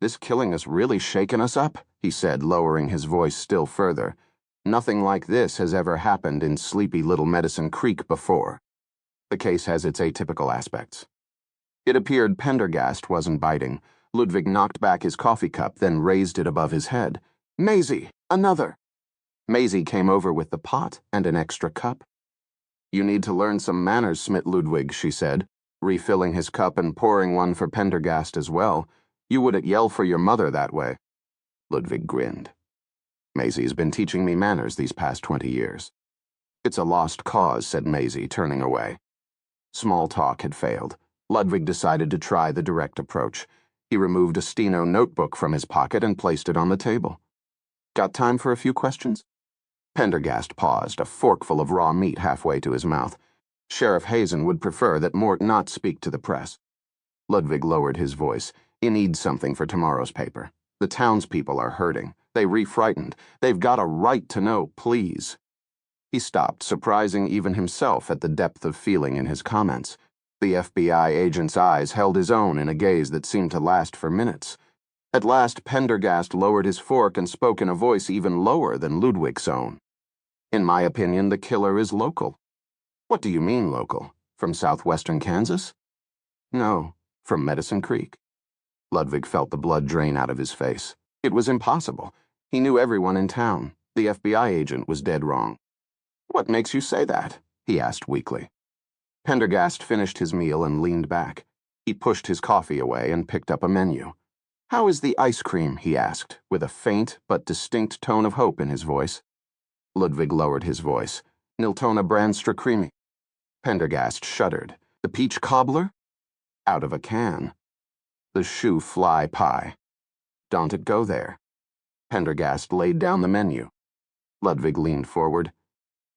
This killing has really shaken us up, he said, lowering his voice still further. Nothing like this has ever happened in sleepy little Medicine Creek before. The case has its atypical aspects. It appeared Pendergast wasn't biting. Ludwig knocked back his coffee cup, then raised it above his head. Maisie, another. Maisie came over with the pot and an extra cup. You need to learn some manners, Smit Ludwig, she said, refilling his cup and pouring one for Pendergast as well. You wouldn't yell for your mother that way. Ludwig grinned. Maisie's been teaching me manners these past 20 years. It's a lost cause, said Maisie, turning away. Small talk had failed. Ludwig decided to try the direct approach. He removed a steno notebook from his pocket and placed it on the table. Got time for a few questions? Pendergast paused, a forkful of raw meat halfway to his mouth. Sheriff Hazen would prefer that Mort not speak to the press. Ludwig lowered his voice. You need something for tomorrow's paper. The townspeople are hurting. They re-frightened. They've got a right to know, please. He stopped, surprising even himself at the depth of feeling in his comments. The FBI agent's eyes held his own in a gaze that seemed to last for minutes. At last, Pendergast lowered his fork and spoke in a voice even lower than Ludwig's own. In my opinion, the killer is local. What do you mean, local? From southwestern Kansas? No, from Medicine Creek. Ludwig felt the blood drain out of his face. It was impossible. He knew everyone in town. The FBI agent was dead wrong. What makes you say that? He asked weakly. Pendergast finished his meal and leaned back. He pushed his coffee away and picked up a menu. How is the ice cream? He asked, with a faint but distinct tone of hope in his voice. Ludwig lowered his voice. Niltona Branstra Creamy. Pendergast shuddered. The peach cobbler? Out of a can. The shoe fly pie. Don't it go there? Pendergast laid down the menu. Ludwig leaned forward.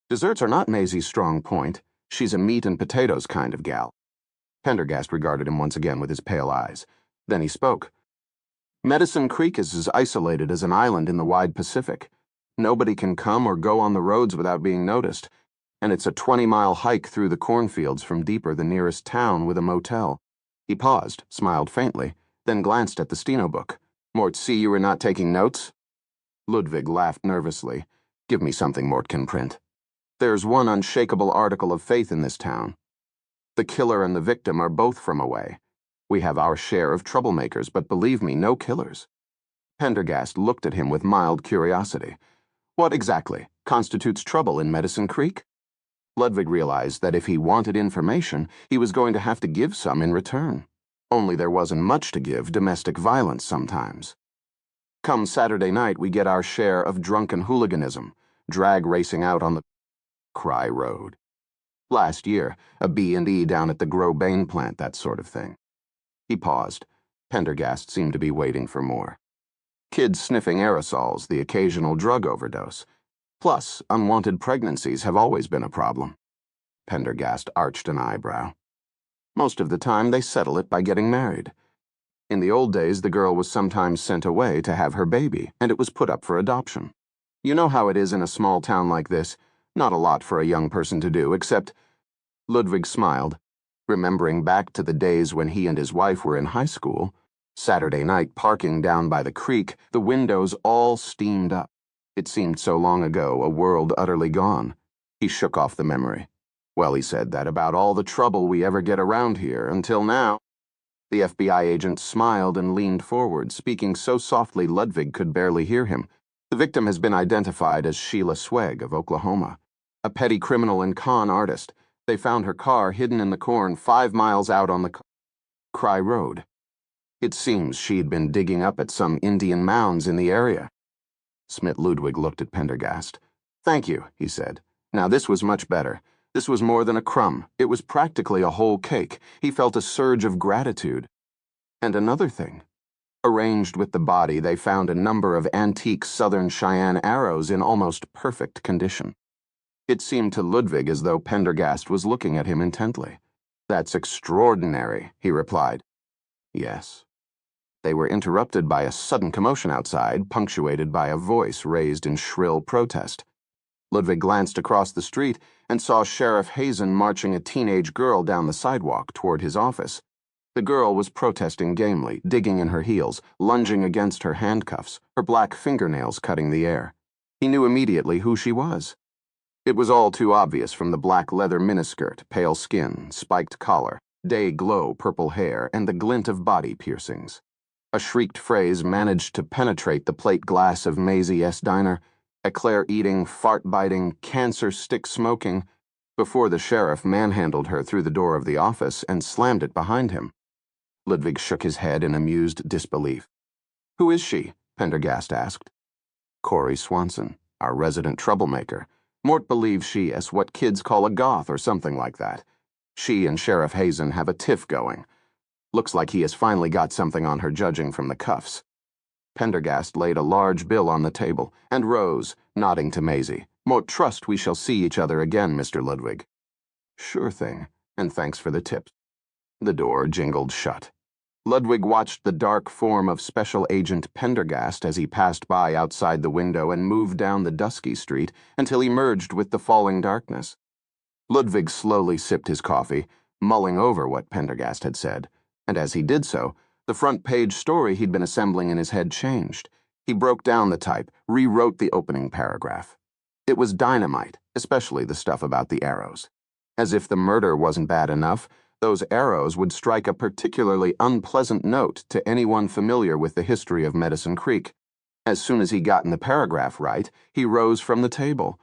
Desserts are not Maisie's strong point. She's a meat and potatoes kind of gal. Pendergast regarded him once again with his pale eyes. Then he spoke. Medicine Creek is as isolated as an island in the wide Pacific. Nobody can come or go on the roads without being noticed, and it's a 20-mile hike through the cornfields from deeper the nearest town with a motel. He paused, smiled faintly, then glanced at the steno book. Mort, see you were not taking notes? Ludwig laughed nervously. Give me something Mort can print. There's one unshakable article of faith in this town. The killer and the victim are both from away. We have our share of troublemakers, but believe me, no killers. Pendergast looked at him with mild curiosity. What exactly constitutes trouble in Medicine Creek? Ludwig realized that if he wanted information, he was going to have to give some in return. Only there wasn't much to give domestic violence sometimes. Come Saturday night, we get our share of drunken hooliganism, drag racing out on the Cry Road. Last year, a B&E down at the Grow-Bain plant, that sort of thing. He paused. Pendergast seemed to be waiting for more. Kids sniffing aerosols, the occasional drug overdose. Plus, unwanted pregnancies have always been a problem. Pendergast arched an eyebrow. Most of the time, they settle it by getting married. In the old days, the girl was sometimes sent away to have her baby, and it was put up for adoption. You know how it is in a small town like this. Not a lot for a young person to do, except... Ludwig smiled, remembering back to the days when he and his wife were in high school. Saturday night, parking down by the creek, the windows all steamed up. It seemed so long ago, a world utterly gone. He shook off the memory. Well, he said that about all the trouble we ever get around here, until now. The FBI agent smiled and leaned forward, speaking so softly Ludwig could barely hear him. The victim has been identified as Sheila Swegg of Oklahoma, a petty criminal and con artist. They found her car hidden in the corn 5 miles out on the Cry Road. It seems she'd been digging up at some Indian mounds in the area. Smith Ludwig looked at Pendergast. Thank you, he said. Now this was much better. This was more than a crumb. It was practically a whole cake. He felt a surge of gratitude. And another thing. Arranged with the body, they found a number of antique Southern Cheyenne arrows in almost perfect condition. It seemed to Ludwig as though Pendergast was looking at him intently. That's extraordinary, he replied. Yes. They were interrupted by a sudden commotion outside, punctuated by a voice raised in shrill protest. Ludwig glanced across the street and saw Sheriff Hazen marching a teenage girl down the sidewalk toward his office. The girl was protesting gamely, digging in her heels, lunging against her handcuffs, her black fingernails cutting the air. He knew immediately who she was. It was all too obvious from the black leather miniskirt, pale skin, spiked collar, day-glow purple hair, and the glint of body piercings. A shrieked phrase managed to penetrate the plate glass of Maisie S. Diner, eclair-eating, fart-biting, cancer-stick-smoking, before the sheriff manhandled her through the door of the office and slammed it behind him. Ludwig shook his head in amused disbelief. Who is she? Pendergast asked. Corey Swanson, our resident troublemaker. Mort believes she is what kids call a goth or something like that. She and Sheriff Hazen have a tiff going. Looks like he has finally got something on her judging from the cuffs. Pendergast laid a large bill on the table and rose, nodding to Maisie. Mort, trust we shall see each other again, Mr. Ludwig. Sure thing, and thanks for the tips. The door jingled shut. Ludwig watched the dark form of Special Agent Pendergast as he passed by outside the window and moved down the dusky street until he merged with the falling darkness. Ludwig slowly sipped his coffee, mulling over what Pendergast had said, and as he did so, the front-page story he'd been assembling in his head changed. He broke down the type, rewrote the opening paragraph. It was dynamite, especially the stuff about the arrows. As if the murder wasn't bad enough, those arrows would strike a particularly unpleasant note to anyone familiar with the history of Medicine Creek. As soon as he gotten the paragraph right, he rose from the table.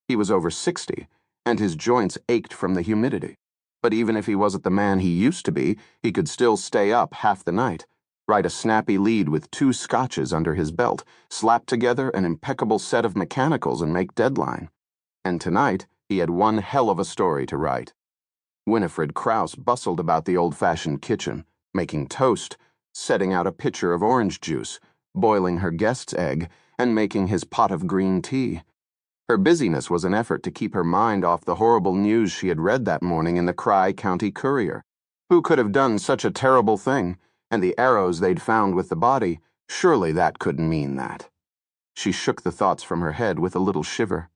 He was over 60, and his joints ached from the humidity. But even if he wasn't the man he used to be, he could still stay up half the night, write a snappy lead with 2 scotches under his belt, slap together an impeccable set of mechanicals and make deadline. And tonight, he had one hell of a story to write. Winifred Krause bustled about the old-fashioned kitchen, making toast, setting out a pitcher of orange juice, boiling her guest's egg, and making his pot of green tea. Her busyness was an effort to keep her mind off the horrible news she had read that morning in the Cry County Courier. Who could have done such a terrible thing? And the arrows they'd found with the body Surely that couldn't mean that. She shook the thoughts from her head with a little shiver.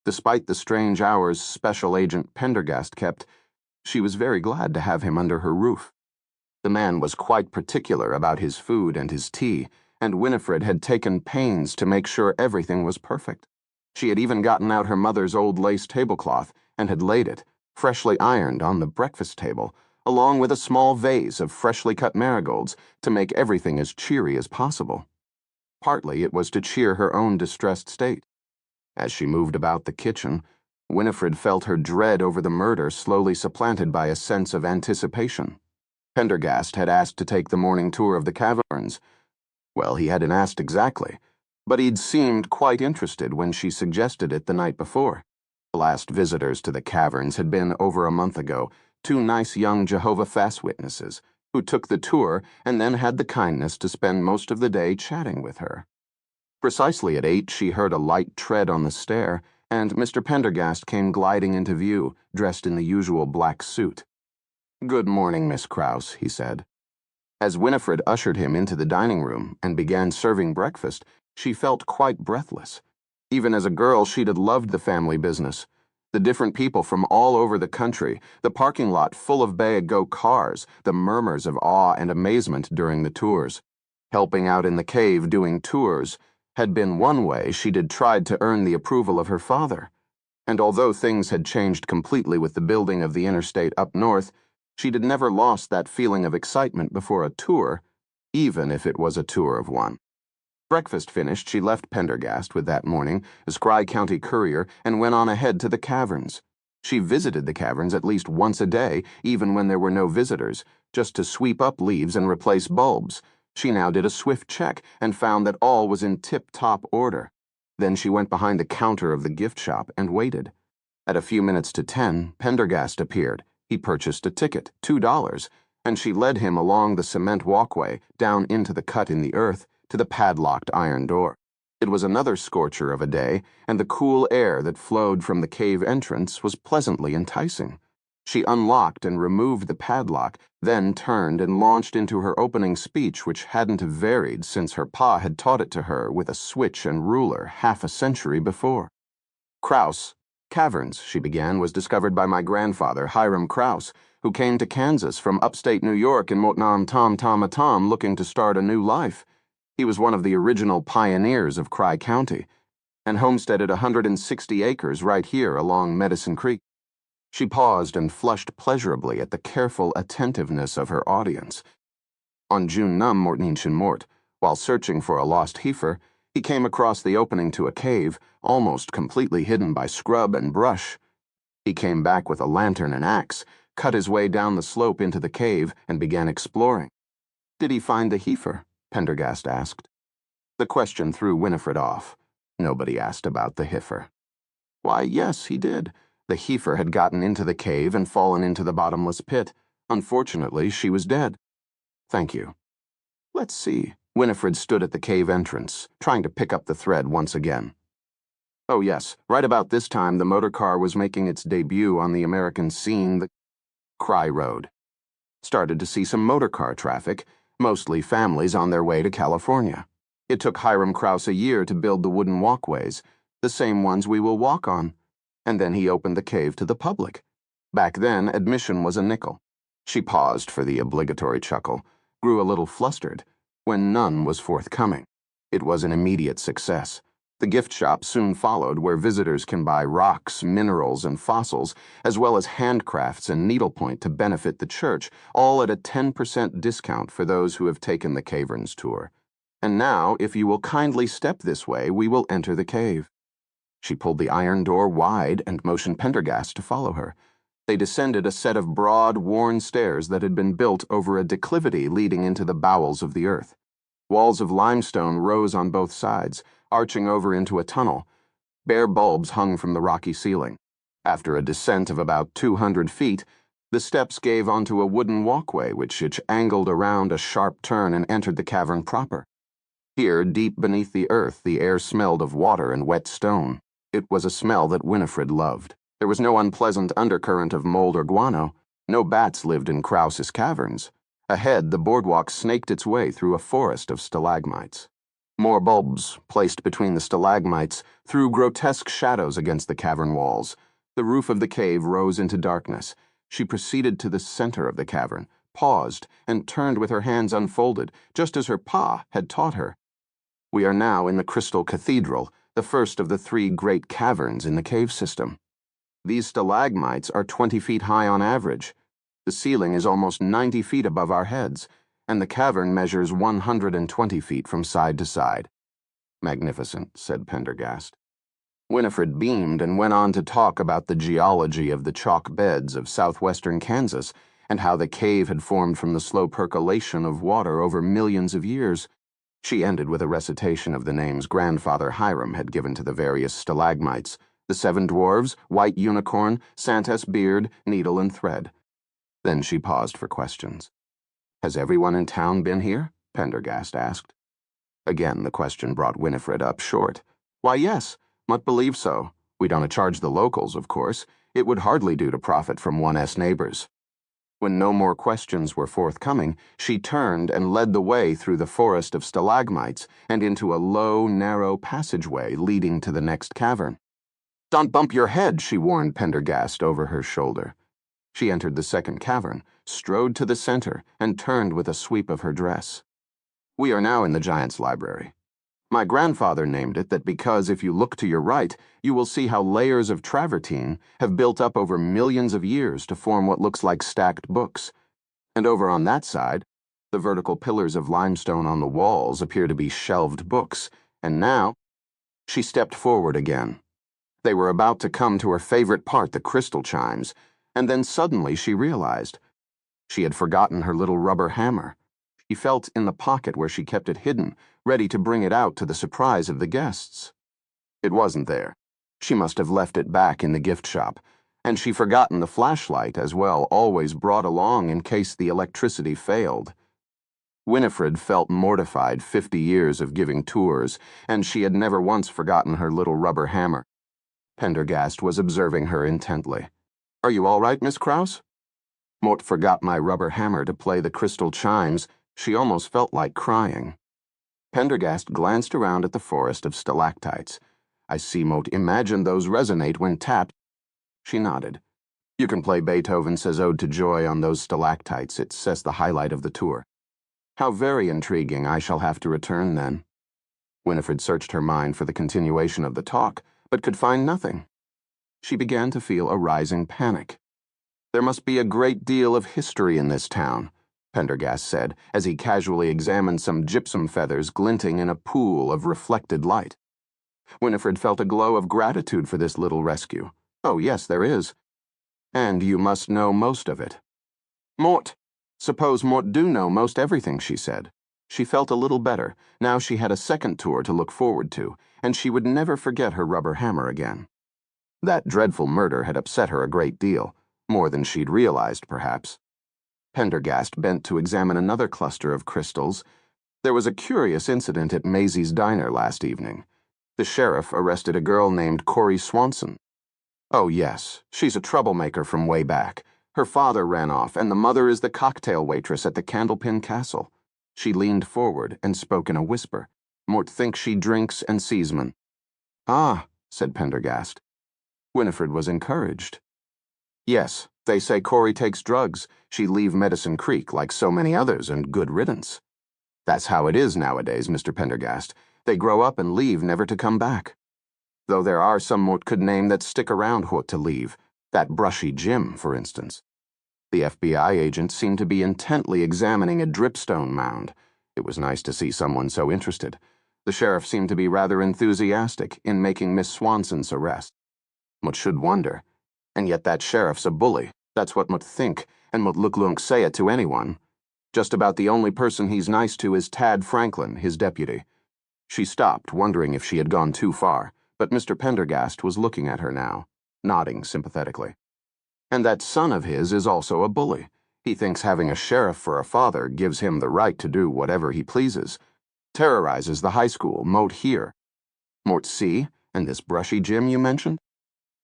Despite the strange hours Special Agent Pendergast kept, she was very glad to have him under her roof. The man was quite particular about his food and his tea, and Winifred had taken pains to make sure everything was perfect. She had even gotten out her mother's old lace tablecloth and had laid it, freshly ironed, on the breakfast table, along with a small vase of freshly cut marigolds to make everything as cheery as possible. Partly it was to cheer her own distressed state. As she moved about the kitchen, Winifred felt her dread over the murder slowly supplanted by a sense of anticipation. Pendergast had asked to take the morning tour of the caverns. Well, he hadn't asked exactly, but he'd seemed quite interested when she suggested it the night before. The last visitors to the caverns had been over a month ago, two nice young Jehovah's Fast witnesses, who took the tour and then had the kindness to spend most of the day chatting with her. Precisely at 8, she heard a light tread on the stair, and Mr. Pendergast came gliding into view, dressed in the usual black suit. "Good morning, Miss Krause," he said. As Winifred ushered him into the dining room and began serving breakfast, she felt quite breathless. Even as a girl, she'd have loved the family business. The different people from all over the country, the parking lot full of bag-go cars, the murmurs of awe and amazement during the tours. Helping out in the cave doing tours had been one way she'd tried to earn the approval of her father. And although things had changed completely with the building of the interstate up north, she'd never lost that feeling of excitement before a tour, even if it was a tour of one. Breakfast finished, she left Pendergast with that morning as Scry County courier and went on ahead to the caverns. She visited the caverns at least once a day, even when there were no visitors, just to sweep up leaves and replace bulbs. She now did a swift check and found that all was in tip-top order. Then she went behind the counter of the gift shop and waited. At a few minutes to 10, Pendergast appeared. He purchased a ticket, $2, and she led him along the cement walkway, down into the cut in the earth, to the padlocked iron door. It was another scorcher of a day, and the cool air that flowed from the cave entrance was pleasantly enticing. She unlocked and removed the padlock, then turned and launched into her opening speech, which hadn't varied since her pa had taught it to her with a switch and ruler half a century before. "Krause, Caverns," she began, "was discovered by my grandfather, Hiram Krause, who came to Kansas from upstate New York in Motnam Tom Tom looking to start a new life. He was one of the original pioneers of Scry County, and homesteaded 160 acres right here along Medicine Creek." She paused and flushed pleasurably at the careful attentiveness of her audience. On June Mort, while searching for a lost heifer, he came across the opening to a cave, almost completely hidden by scrub and brush. He came back with a lantern and axe, cut his way down the slope into the cave, and began exploring. "Did he find the heifer?" Pendergast asked. The question threw Winifred off. Nobody asked about the heifer. "Why, yes, he did. The heifer had gotten into the cave and fallen into the bottomless pit. Unfortunately, she was dead." "Thank you." "Let's see." Winifred stood at the cave entrance, trying to pick up the thread once again. "Oh, yes, right about this time the motor car was making its debut on the American scene, the Cry Road. Started to see some motor car traffic, mostly families on their way to California. It took Hiram Krause a year to build the wooden walkways, the same ones we will walk on. And then he opened the cave to the public. Back then, admission was a nickel." She paused for the obligatory chuckle, grew a little flustered, when none was forthcoming. It was an immediate success. The gift shop soon followed, where visitors can buy rocks, minerals, and fossils, as well as handcrafts and needlepoint to benefit the church, all at a 10% discount for those who have taken the caverns tour. "And now, if you will kindly step this way, we will enter the cave." She pulled the iron door wide and motioned Pendergast to follow her. They descended a set of broad, worn stairs that had been built over a declivity leading into the bowels of the earth. Walls of limestone rose on both sides, arching over into a tunnel. Bare bulbs hung from the rocky ceiling. After a descent of about 200 feet, the steps gave onto a wooden walkway which angled around a sharp turn and entered the cavern proper. Here, deep beneath the earth, the air smelled of water and wet stone. It was a smell that Winifred loved. There was no unpleasant undercurrent of mold or guano. No bats lived in Krause's caverns. Ahead, the boardwalk snaked its way through a forest of stalagmites. More bulbs, placed between the stalagmites, threw grotesque shadows against the cavern walls. The roof of the cave rose into darkness. She proceeded to the center of the cavern, paused, and turned with her hands unfolded, just as her pa had taught her. We are now in the Crystal Cathedral, the first of the 3 great caverns in the cave system. These stalagmites are 20 feet high on average. The ceiling is almost 90 feet above our heads, and the cavern measures 120 feet from side to side. Magnificent, said Pendergast. Winifred beamed and went on to talk about the geology of the chalk beds of southwestern Kansas and how the cave had formed from the slow percolation of water over millions of years. She ended with a recitation of the names grandfather Hiram had given to the various stalagmites: the 7 dwarves, white unicorn, Santa's beard, needle and thread. Then she paused for questions. Has everyone in town been here? Pendergast asked. Again, the question brought Winifred up short. Why, yes, Mutt believe so. We don't charge the locals, of course. It would hardly do to profit from 1's neighbors. When no more questions were forthcoming, she turned and led the way through the forest of stalagmites and into a low, narrow passageway leading to the next cavern. Don't bump your head, she warned Pendergast over her shoulder. She entered the second cavern, strode to the center, and turned with a sweep of her dress. We are now in the Giant's Library. My grandfather named it that because if you look to your right, you will see how layers of travertine have built up over millions of years to form what looks like stacked books. And over on that side, the vertical pillars of limestone on the walls appear to be shelved books. And now, she stepped forward again. They were about to come to her favorite part, the crystal chimes, and then suddenly she realized she had forgotten her little rubber hammer. She felt in the pocket where she kept it hidden, ready to bring it out to the surprise of the guests. It wasn't there. She must have left it back in the gift shop, and she'd forgotten the flashlight as well, always brought along in case the electricity failed. Winifred felt mortified 50 years of giving tours, and she had never once forgotten her little rubber hammer. Pendergast was observing her intently. Are you all right, Miss Krause? Mort forgot my rubber hammer to play the crystal chimes. She almost felt like crying. Pendergast glanced around at the forest of stalactites. I see Mort imagined those resonate when tapped. She nodded. You can play Beethoven's Ode to Joy on those stalactites. It says the highlight of the tour. How very intriguing. I shall have to return then. Winifred searched her mind for the continuation of the talk, but could find nothing. She began to feel a rising panic. There must be a great deal of history in this town, Pendergast said, as he casually examined some gypsum feathers glinting in a pool of reflected light. Winifred felt a glow of gratitude for this little rescue. Oh, yes, there is. And you must know most of it. Mort. Suppose Mort do know most everything, she said. She felt a little better. Now she had a second tour to look forward to, and she would never forget her rubber hammer again. That dreadful murder had upset her a great deal, more than she'd realized, perhaps. Pendergast bent to examine another cluster of crystals. There was a curious incident at Maisie's diner last evening. The sheriff arrested a girl named Corey Swanson. Oh, yes, she's a troublemaker from way back. Her father ran off, and the mother is the cocktail waitress at the Candlepin Castle. She leaned forward and spoke in a whisper. Mort thinks she drinks and seesman. Ah, said Pendergast. Winifred was encouraged. Yes, they say Corey takes drugs. She'd leave Medicine Creek like so many others, and good riddance. That's how it is nowadays, Mr. Pendergast. They grow up and leave, never to come back. Though there are some Mort could name that stick around what to leave. That brushy Jim, for instance. The FBI agent seemed to be intently examining a dripstone mound. It was nice to see someone so interested. The sheriff seemed to be rather enthusiastic in making Miss Swanson's arrest. Mut should wonder. And yet that sheriff's a bully. That's what Mut think, and Mut lunk say it to anyone. Just about the only person he's nice to is Tad Franklin, his deputy. She stopped, wondering if she had gone too far, but Mr. Pendergast was looking at her now, nodding sympathetically. And that son of his is also a bully. He thinks having a sheriff for a father gives him the right to do whatever he pleases. Terrorizes the high school, Moat here. Mort C, and this brushy Jim you mentioned?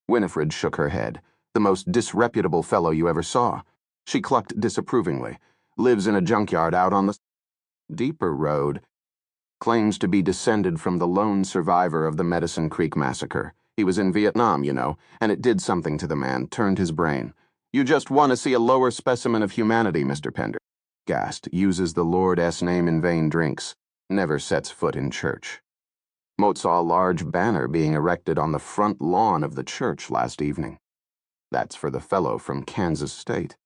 Winifred shook her head. The most disreputable fellow you ever saw. She clucked disapprovingly. Lives in a junkyard out on the deeper road. Claims to be descended from the lone survivor of the Medicine Creek Massacre. He was in Vietnam, you know, and it did something to the man, turned his brain. You just want to see a lower specimen of humanity, Mr. Pendergast. Uses the Lord's name in vain drinks. Never sets foot in church. Moat saw a large banner being erected on the front lawn of the church last evening. That's for the fellow from Kansas State.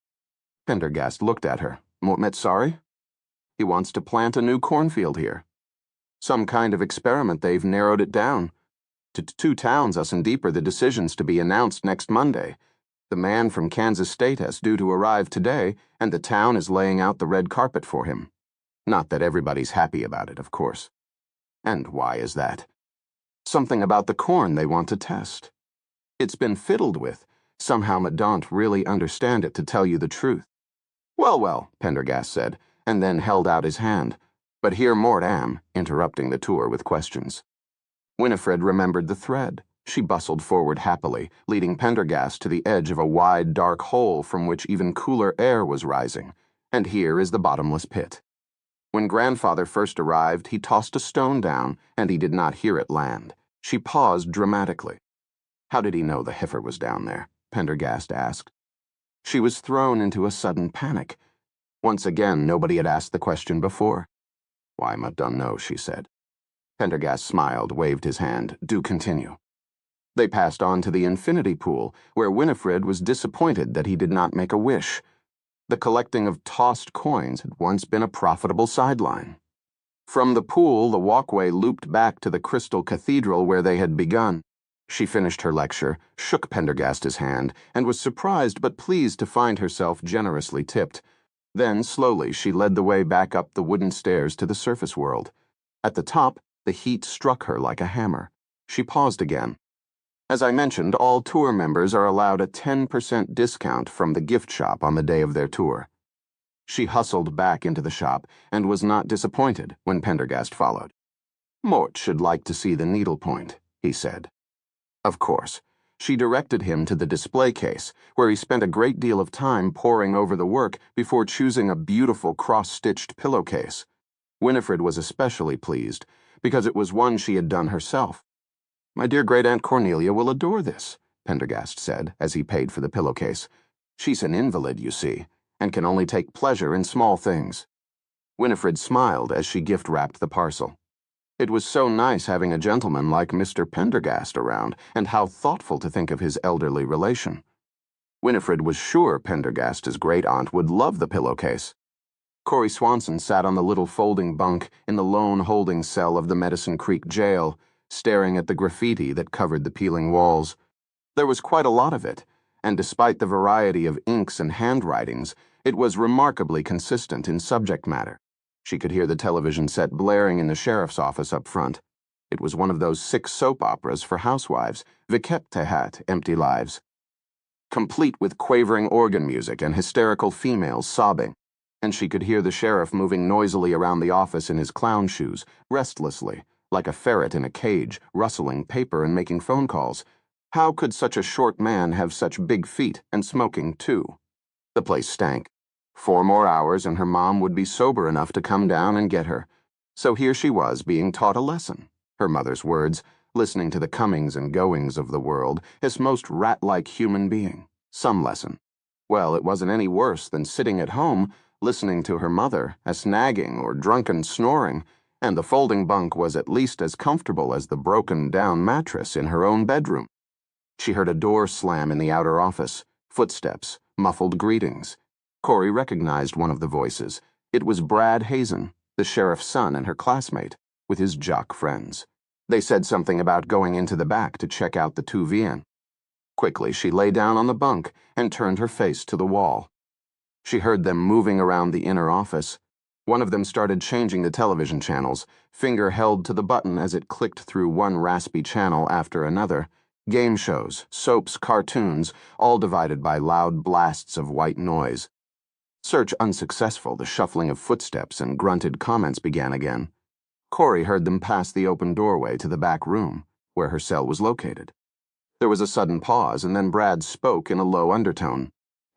Pendergast looked at her. Moat, sorry? He wants to plant a new cornfield here. Some kind of experiment. They've narrowed it down. To 2 towns, us and deeper. The decision's to be announced next Monday. The man from Kansas State has due to arrive today, and the town is laying out the red carpet for him. Not that everybody's happy about it, of course. And why is that? Something about the corn they want to test. It's been fiddled with. Somehow ma don't really understand it, to tell you the truth. Well, Pendergast said, and then held out his hand. But here Mort am, interrupting the tour with questions. Winifred remembered the thread. She bustled forward happily, leading Pendergast to the edge of a wide, dark hole from which even cooler air was rising. And here is the bottomless pit. When Grandfather first arrived, he tossed a stone down, and he did not hear it land. She paused dramatically. How did he know the heifer was down there? Pendergast asked. She was thrown into a sudden panic. Once again, nobody had asked the question before. Why, ma don't know, she said. Pendergast smiled, waved his hand. Do continue. They passed on to the infinity pool, where Winifred was disappointed that he did not make a wish. The collecting of tossed coins had once been a profitable sideline. From the pool, the walkway looped back to the crystal cathedral where they had begun. She finished her lecture, shook Pendergast's hand, and was surprised but pleased to find herself generously tipped. Then, slowly, she led the way back up the wooden stairs to the surface world. At the top, the heat struck her like a hammer. She paused again. As I mentioned, all tour members are allowed a 10% discount from the gift shop on the day of their tour. She hustled back into the shop and was not disappointed when Pendergast followed. Mort should like to see the needlepoint, he said. Of course. She directed him to the display case, where he spent a great deal of time poring over the work before choosing a beautiful cross-stitched pillowcase. Winifred was especially pleased, because it was one she had done herself. My dear great-aunt Cornelia will adore this, Pendergast said, as he paid for the pillowcase. She's an invalid, you see, and can only take pleasure in small things. Winifred smiled as she gift-wrapped the parcel. It was so nice having a gentleman like Mr. Pendergast around, and how thoughtful to think of his elderly relation. Winifred was sure Pendergast's great-aunt would love the pillowcase. Corey Swanson sat on the little folding bunk in the lone holding cell of the Medicine Creek jail, staring at the graffiti that covered the peeling walls. There was quite a lot of it, and despite the variety of inks and handwritings, it was remarkably consistent in subject matter. She could hear the television set blaring in the sheriff's office up front. It was one of those 6 soap operas for housewives, Vikeptehat, Empty Lives, complete with quavering organ music and hysterical females sobbing. And she could hear the sheriff moving noisily around the office in his clown shoes, restlessly, like a ferret in a cage, rustling paper and making phone calls. How could such a short man have such big feet, and smoking, too? The place stank. 4 more hours and her mom would be sober enough to come down and get her. So here she was, being taught a lesson. Her mother's words, listening to the comings and goings of the world, his most rat-like human being. Some lesson. Well, it wasn't any worse than sitting at home, listening to her mother, a snagging or drunken snoring, and the folding bunk was at least as comfortable as the broken-down mattress in her own bedroom. She heard a door slam in the outer office, footsteps, muffled greetings. Corey recognized one of the voices. It was Brad Hazen, the sheriff's son and her classmate, with his jock friends. They said something about going into the back to check out the 2VN. Quickly, she lay down on the bunk and turned her face to the wall. She heard them moving around the inner office. One of them started changing the television channels, finger held to the button as it clicked through one raspy channel after another. Game shows, soaps, cartoons, all divided by loud blasts of white noise. Search unsuccessful, the shuffling of footsteps and grunted comments began again. Corey heard them pass the open doorway to the back room, where her cell was located. There was a sudden pause, and then Brad spoke in a low undertone.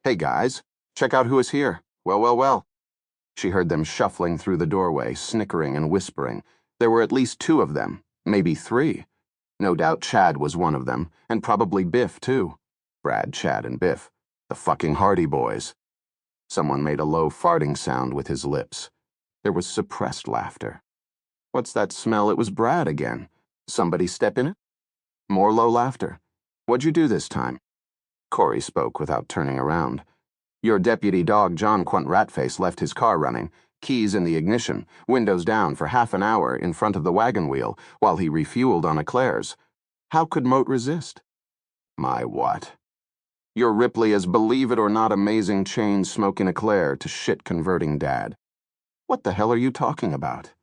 Hey guys, check out who is here. Well. She heard them shuffling through the doorway, snickering and whispering. There were at least 2 of them, maybe 3. No doubt Chad was one of them, and probably Biff, too. Brad, Chad, and Biff. The fucking Hardy Boys. Someone made a low farting sound with his lips. There was suppressed laughter. What's that smell? It was Brad again. Somebody step in it? More low laughter. What'd you do this time? Corey spoke without turning around. Your deputy dog, John Quant Ratface, left his car running, keys in the ignition, windows down for half an hour in front of the wagon wheel while he refueled on eclairs. How could Moat resist? My what? Your Ripley is, believe it or not, amazing chain-smoking eclair to shit-converting dad. What the hell are you talking about?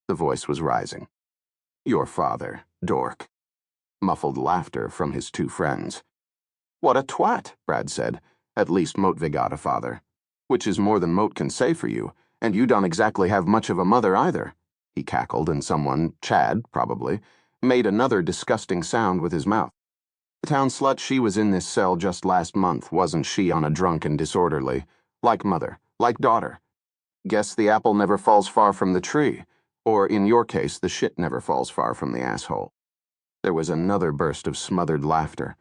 The voice was rising. Your father, dork. Muffled laughter from his 2 friends. What a twat, Brad said. At least Moat got a father. Which is more than Moat can say for you, and you don't exactly have much of a mother either. He cackled, and someone, Chad, probably, made another disgusting sound with his mouth. The town slut, she was in this cell just last month, wasn't she, on a drunk and disorderly? Like mother, like daughter. Guess the apple never falls far from the tree, or in your case, the shit never falls far from the asshole. There was another burst of smothered laughter.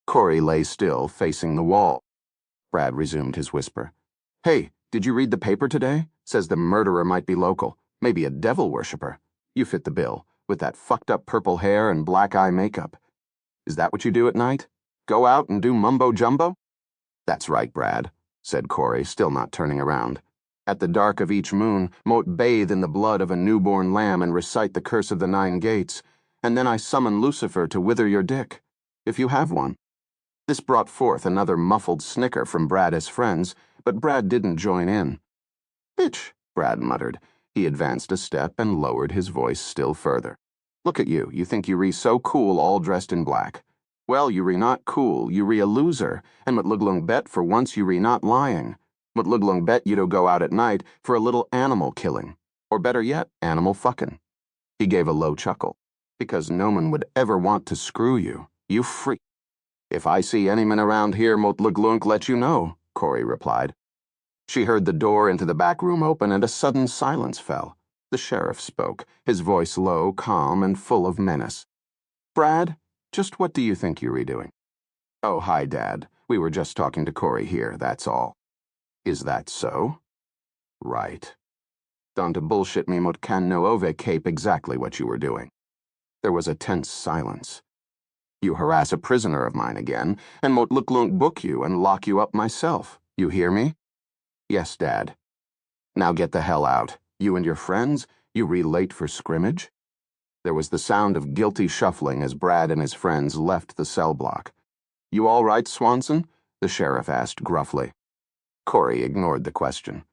Corey lay still, facing the wall. Brad resumed his whisper. Hey, did you read the paper today? Says the murderer might be local, maybe a devil worshipper. You fit the bill, with that fucked up purple hair and black eye makeup. Is that what you do at night? Go out and do mumbo-jumbo? That's right, Brad, said Corey, still not turning around. At the dark of each moon, Moat bathe in the blood of a newborn lamb and recite the curse of the 9 gates, and then I summon Lucifer to wither your dick, if you have one. This brought forth another muffled snicker from Brad's friends, but Brad didn't join in. Bitch, Brad muttered. He advanced a step and lowered his voice still further. Look at you, you think you re so cool all dressed in black. Well, you re not cool, you re a loser, and Mutluglung bet for once you re not lying. Mutluglung bet you to go out at night for a little animal killing, or better yet, animal fucking. He gave a low chuckle, because no one would ever want to screw you, you freak. If I see any man around here, Mutluglung let you know, Corey replied. She heard the door into the back room open and a sudden silence fell. The sheriff spoke, his voice low, calm, and full of menace. Brad, just what do you think you're redoing? Oh, hi, Dad. We were just talking to Corey here, that's all. Is that so? Right. Don't to bullshit me, Mut can no ove cape exactly what you were doing. There was a tense silence. You harass a prisoner of mine again, and Mut Luklunk book you and lock you up myself. You hear me? Yes, Dad. Now get the hell out. You and your friends, you re-late for scrimmage? There was the sound of guilty shuffling as Brad and his friends left the cell block. You all right, Swanson? The sheriff asked gruffly. Corey ignored the question.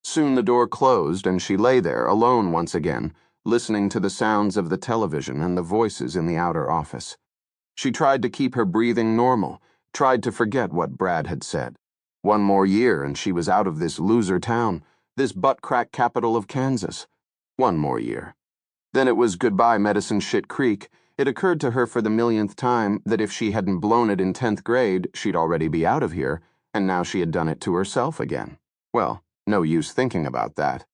Soon the door closed and she lay there, alone once again, listening to the sounds of the television and the voices in the outer office. She tried to keep her breathing normal, tried to forget what Brad had said. 1 more year and she was out of this loser town, this butt-crack capital of Kansas. 1 more year. Then it was goodbye Medicine Shit Creek. It occurred to her for the millionth time that if she hadn't blown it in 10th grade, she'd already be out of here, and now she had done it to herself again. Well, no use thinking about that.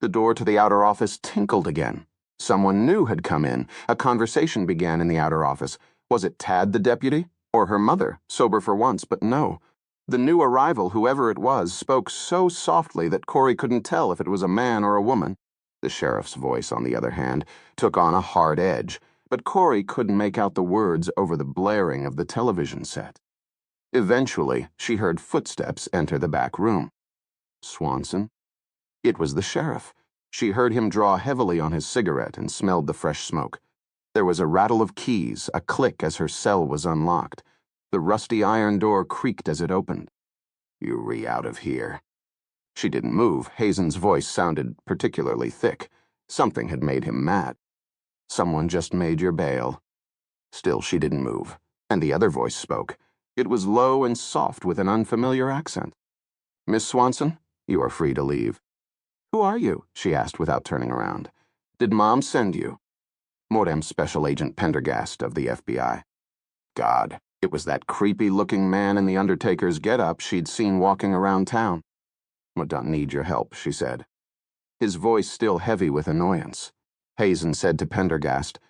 The door to the outer office tinkled again. Someone new had come in. A conversation began in the outer office. Was it Tad the deputy? Or her mother, sober for once, but no. The new arrival, whoever it was, spoke so softly that Corey couldn't tell if it was a man or a woman. The sheriff's voice, on the other hand, took on a hard edge, but Corey couldn't make out the words over the blaring of the television set. Eventually, she heard footsteps enter the back room. Swanson? It was the sheriff. She heard him draw heavily on his cigarette and smelled the fresh smoke. There was a rattle of keys, a click as her cell was unlocked. The rusty iron door creaked as it opened. You re out of here. She didn't move. Hazen's voice sounded particularly thick. Something had made him mad. Someone just made your bail. Still she didn't move, and the other voice spoke. It was low and soft with an unfamiliar accent. Miss Swanson, you are free to leave. Who are you? She asked without turning around. Did Mom send you? Mordem Special Agent Pendergast of the FBI. God, it was that creepy-looking man in the Undertaker's get-up she'd seen walking around town. "I don't need your help," she said. His voice still heavy with annoyance. Hazen said to Pendergast,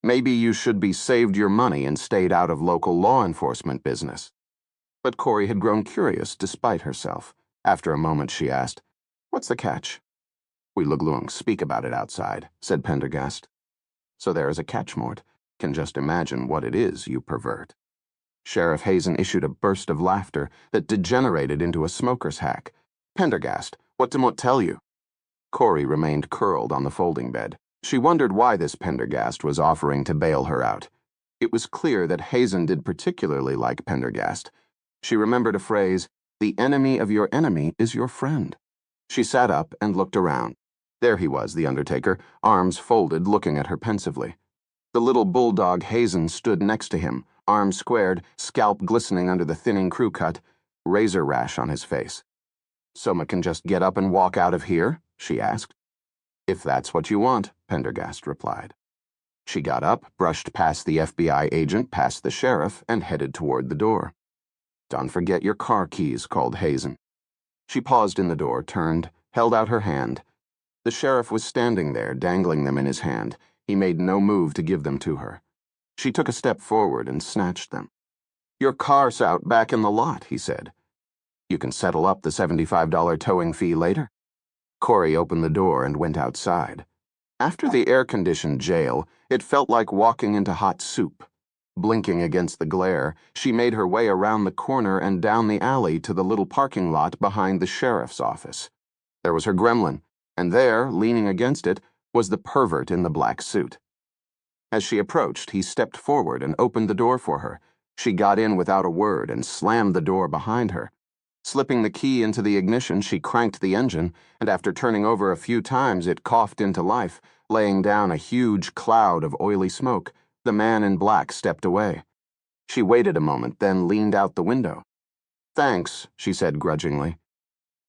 "Maybe you should be saved your money and stayed out of local law enforcement business." But Corey had grown curious despite herself. After a moment she asked, "What's the catch?" "We Luglung speak about it outside," said Pendergast. "So there is a catch, Mort. Can just imagine what it is, you pervert." Sheriff Hazen issued a burst of laughter that degenerated into a smoker's hack. "Pendergast, what did Mort tell you?" Corey remained curled on the folding bed. She wondered why this Pendergast was offering to bail her out. It was clear that Hazen did particularly like Pendergast. She remembered a phrase, "The enemy of your enemy is your friend." She sat up and looked around. There he was, the undertaker, arms folded, looking at her pensively. The little bulldog Hazen stood next to him, arms squared, scalp glistening under the thinning crew cut, razor rash on his face. "Soma can just get up and walk out of here?" she asked. "If that's what you want," Pendergast replied. She got up, brushed past the FBI agent, past the sheriff, and headed toward the door. "Don't forget your car keys," called Hazen. She paused in the door, turned, held out her hand. The sheriff was standing there, dangling them in his hand. He made no move to give them to her. She took a step forward and snatched them. "Your car's out back in the lot," he said. "You can settle up the $75 towing fee later." Corey opened the door and went outside. After the air-conditioned jail, it felt like walking into hot soup. Blinking against the glare, she made her way around the corner and down the alley to the little parking lot behind the sheriff's office. There was her gremlin, and there, leaning against it, was the pervert in the black suit. As she approached, he stepped forward and opened the door for her. She got in without a word and slammed the door behind her. Slipping the key into the ignition, she cranked the engine, and after turning over a few times, it coughed into life, laying down a huge cloud of oily smoke. The man in black stepped away. She waited a moment, then leaned out the window. "Thanks," she said grudgingly.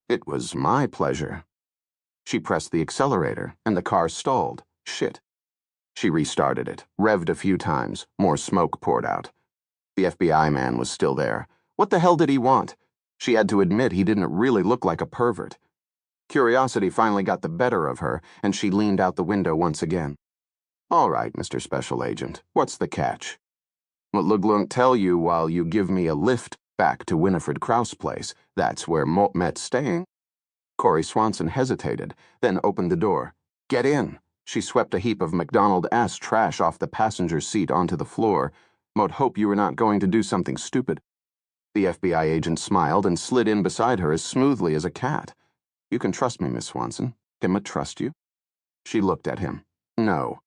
"It was my pleasure." She pressed the accelerator, and the car stalled. Shit. She restarted it, revved a few times. More smoke poured out. The FBI man was still there. What the hell did he want? She had to admit he didn't really look like a pervert. Curiosity finally got the better of her, and she leaned out the window once again. "All right, Mr. Special Agent, what's the catch?" "What Luglung tell you while you give me a lift back to Winifred Kraus' place. That's where Mort met's staying." Corey Swanson hesitated, then opened the door. "Get in." She swept a heap of McDonald ass trash off the passenger seat onto the floor. "Mort hope you were not going to do something stupid." The FBI agent smiled and slid in beside her as smoothly as a cat. "You can trust me, Miss Swanson. Can I trust you?" She looked at him. "No."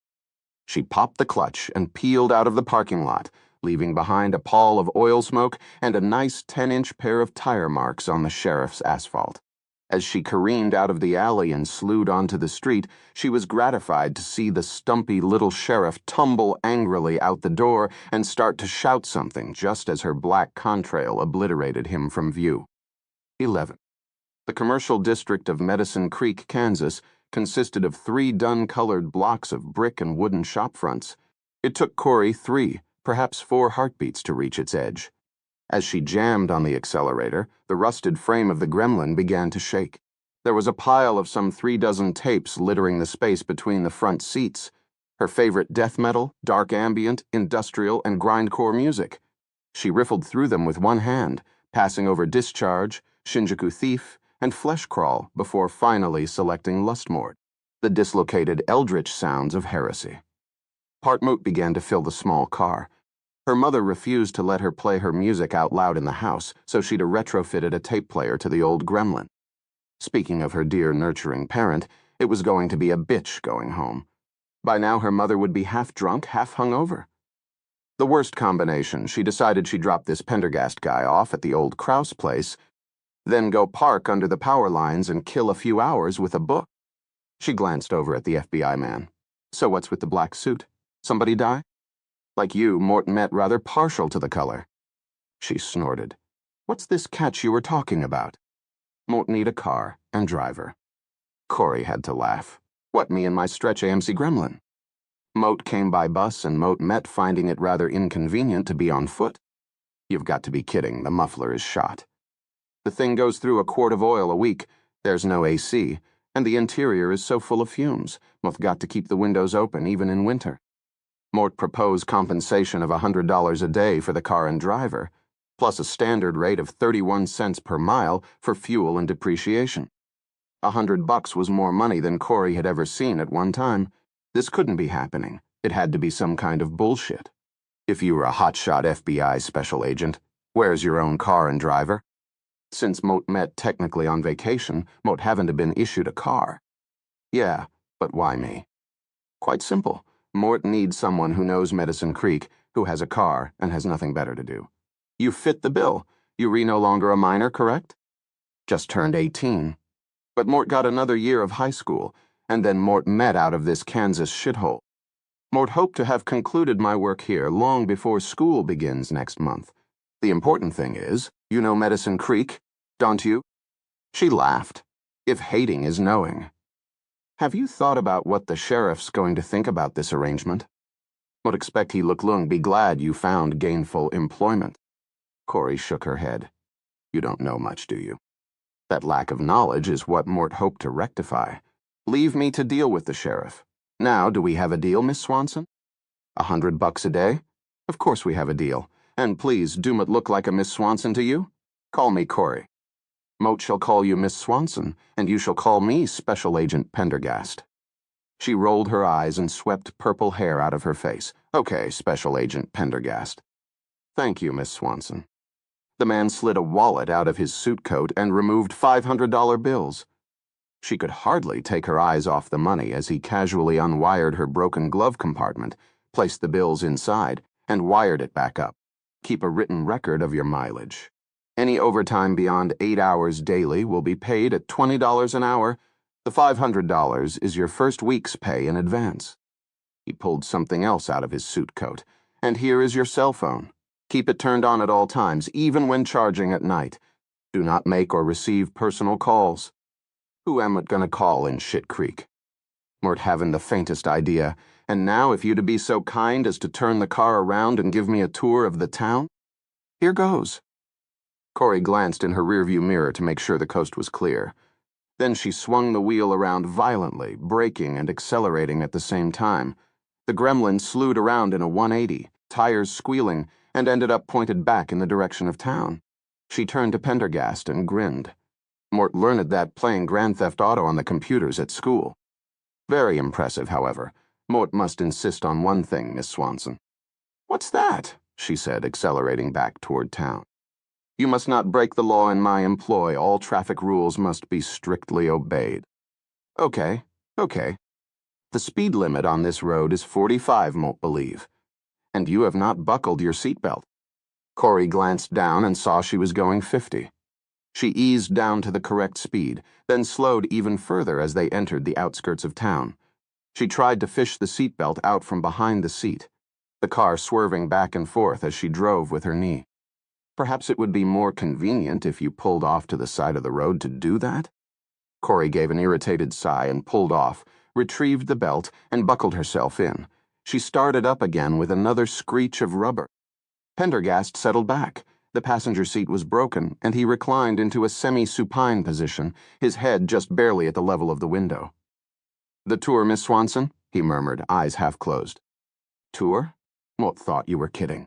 She popped the clutch and peeled out of the parking lot, leaving behind a pall of oil smoke and a nice 10-inch pair of tire marks on the sheriff's asphalt. As she careened out of the alley and slewed onto the street, she was gratified to see the stumpy little sheriff tumble angrily out the door and start to shout something just as her black contrail obliterated him from view. 11. The commercial district of Medicine Creek, Kansas, consisted of 3 dun-colored blocks of brick and wooden shopfronts. It took Corey 3, perhaps 4 heartbeats to reach its edge. As she jammed on the accelerator, the rusted frame of the gremlin began to shake. There was a pile of some 3 dozen tapes littering the space between the front seats. Her favorite death metal, dark ambient, industrial, and grindcore music. She riffled through them with one hand, passing over Discharge, Shinjuku Thief, and Flesh Crawl before finally selecting Lustmord, the dislocated eldritch sounds of heresy. Partmoot began to fill the small car. Her mother refused to let her play her music out loud in the house, so she'd retrofitted a tape player to the old gremlin. Speaking of her dear nurturing parent, it was going to be a bitch going home. By now her mother would be half drunk, half hungover. The worst combination, she decided she'd drop this Pendergast guy off at the old Kraus place, then go park under the power lines and kill a few hours with a book. She glanced over at the FBI man. "So what's with the black suit? Somebody die?" "Like you, Mort met rather partial to the color." She snorted. "What's this catch you were talking about?" "Mort need a car and driver." Corey had to laugh. "What, me and my stretch AMC gremlin?" Moat came by bus and Moat met finding it rather inconvenient to be on foot. "You've got to be kidding, the muffler is shot." "The thing goes through a quart of oil a week. There's no AC, and the interior is so full of fumes, Mort got to keep the windows open even in winter. Mort proposed compensation of $100 a day for the car and driver, plus a standard rate of 31 cents per mile for fuel and depreciation. $100 was more money than Corey had ever seen at one time. This couldn't be happening. It had to be some kind of bullshit. If you were a hotshot FBI special agent, where's your own car and driver? Since Mort met technically on vacation, Mort haven't been issued a car. Yeah, but why me? Quite simple. Mort needs someone who knows Medicine Creek, who has a car and has nothing better to do. You fit the bill. You're no longer a minor, correct? Just turned 18. But Mort got another year of high school, and then Mort met out of this Kansas shithole. Mort hoped to have concluded my work here long before school begins next month. The important thing is, you know Medicine Creek, don't you? She laughed. If hating is knowing. Have you thought about what the sheriff's going to think about this arrangement? Would expect he look lung be glad you found gainful employment. Corey shook her head. You don't know much, do you? That lack of knowledge is what Mort hoped to rectify. Leave me to deal with the sheriff. Now, do we have a deal, Miss Swanson? $100 a day? Of course we have a deal. And please, do it look like a Miss Swanson to you? Call me Corey. Mort shall call you Miss Swanson, and you shall call me Special Agent Pendergast. She rolled her eyes and swept purple hair out of her face. Okay, Special Agent Pendergast. Thank you, Miss Swanson. The man slid a wallet out of his suit coat and removed $500 bills. She could hardly take her eyes off the money as he casually unwired her broken glove compartment, placed the bills inside, and wired it back up. Keep a written record of your mileage. Any overtime beyond 8 hours daily will be paid at $20 an hour. The $500 is your first week's pay in advance. He pulled something else out of his suit coat. And here is your cell phone. Keep it turned on at all times, even when charging at night. Do not make or receive personal calls. Who am I gonna call in Shit Creek? Mort haven't the faintest idea, and now if you'd be so kind as to turn the car around and give me a tour of the town? Here goes. Corey glanced in her rearview mirror to make sure the coast was clear. Then she swung the wheel around violently, braking and accelerating at the same time. The gremlin slewed around in a 180, tires squealing, and ended up pointed back in the direction of town. She turned to Pendergast and grinned. Mort learned that playing Grand Theft Auto on the computers at school. Very impressive, however. Mort must insist on one thing, Miss Swanson. What's that? She said, accelerating back toward town. You must not break the law in my employ. All traffic rules must be strictly obeyed. Okay. The speed limit on this road is 45, Mort believe. And you have not buckled your seatbelt. Corey glanced down and saw she was going 50. She eased down to the correct speed, then slowed even further as they entered the outskirts of town. She tried to fish the seatbelt out from behind the seat, the car swerving back and forth as she drove with her knee. Perhaps it would be more convenient if you pulled off to the side of the road to do that? Corey gave an irritated sigh and pulled off, retrieved the belt, and buckled herself in. She started up again with another screech of rubber. Pendergast settled back. The passenger seat was broken, and he reclined into a semi-supine position, his head just barely at the level of the window. The tour, Miss Swanson? He murmured, eyes half closed. Tour? Mort thought you were kidding.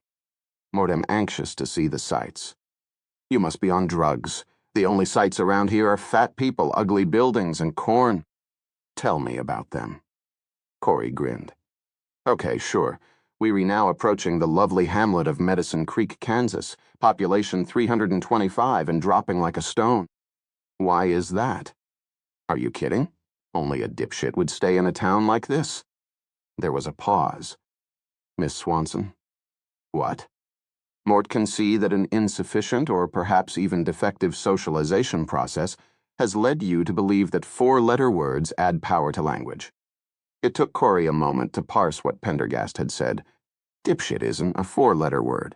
Mort am anxious to see the sights. You must be on drugs. The only sights around here are fat people, ugly buildings, and corn. Tell me about them. Corey grinned. Okay, sure. We're now approaching the lovely hamlet of Medicine Creek, Kansas, population 325 and dropping like a stone. Why is that? Are you kidding? Only a dipshit would stay in a town like this. There was a pause. Miss Swanson? What? Mort can see that an insufficient or perhaps even defective socialization process has led you to believe that 4-letter words add power to language. It took Corey a moment to parse what Pendergast had said. Dipshit isn't a 4-letter word.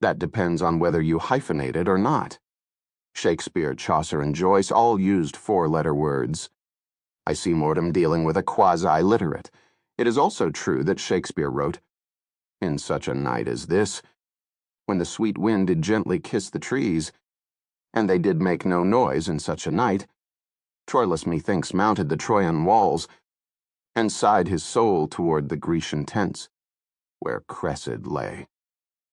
That depends on whether you hyphenate it or not. Shakespeare, Chaucer, and Joyce all used 4-letter words. I see Mortem dealing with a quasi-literate. It is also true that Shakespeare wrote, "In such a night as this, when the sweet wind did gently kiss the trees, and they did make no noise in such a night, Troilus methinks mounted the Trojan walls, and sighed his soul toward the Grecian tents, where Cressid lay.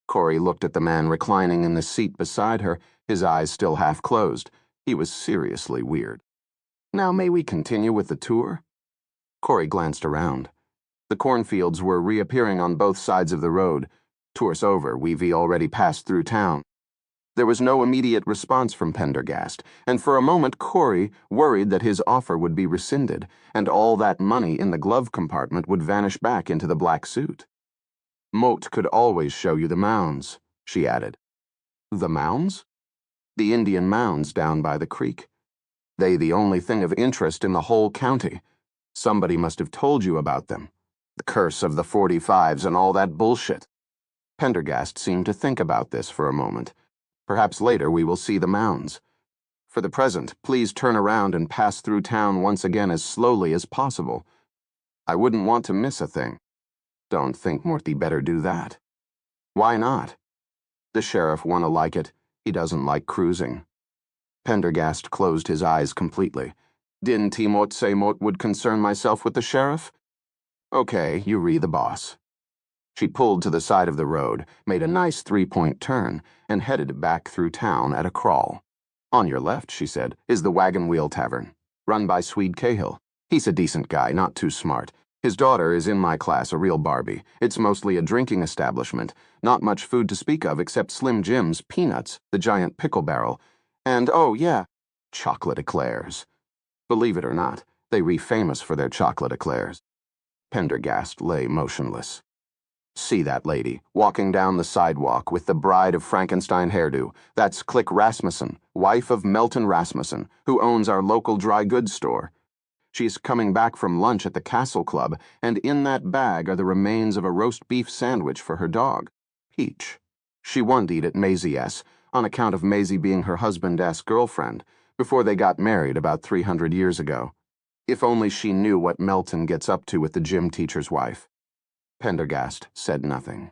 Corey looked at the man reclining in the seat beside her, his eyes still half closed. He was seriously weird. Now may we continue with the tour? Corey glanced around. The cornfields were reappearing on both sides of the road. Tour's over, we've already passed through town. There was no immediate response from Pendergast, and for a moment Corey worried that his offer would be rescinded, and all that money in the glove compartment would vanish back into the black suit. Moat could always show you the mounds, she added. The mounds? The Indian mounds down by the creek. They the only thing of interest in the whole county. Somebody must have told you about them. The curse of the 45s and all that bullshit. Pendergast seemed to think about this for a moment. Perhaps later we will see the mounds. For the present, please turn around and pass through town once again as slowly as possible. I wouldn't want to miss a thing. Don't think Morty better do that. Why not? The sheriff won't like it. He doesn't like cruising. Pendergast closed his eyes completely. Didn't Timot say Mot would concern myself with the sheriff? Okay, you re the boss. She pulled to the side of the road, made a nice three-point turn, and headed back through town at a crawl. On your left, she said, is the Wagon Wheel Tavern, run by Swede Cahill. He's a decent guy, not too smart. His daughter is in my class, a real Barbie. It's mostly a drinking establishment, not much food to speak of except Slim Jim's, peanuts, the giant pickle barrel, and, oh yeah, chocolate eclairs. Believe it or not, they re-famous for their chocolate eclairs. Pendergast lay motionless. See that lady, walking down the sidewalk with the Bride of Frankenstein hairdo. That's Click Rasmussen, wife of Melton Rasmussen, who owns our local dry goods store. She's coming back from lunch at the Castle Club, and in that bag are the remains of a roast beef sandwich for her dog, Peach. She won't eat at Maisie S., on account of Maisie being her husband-ass girlfriend, before they got married about 300 years ago. If only she knew what Melton gets up to with the gym teacher's wife. Pendergast said nothing.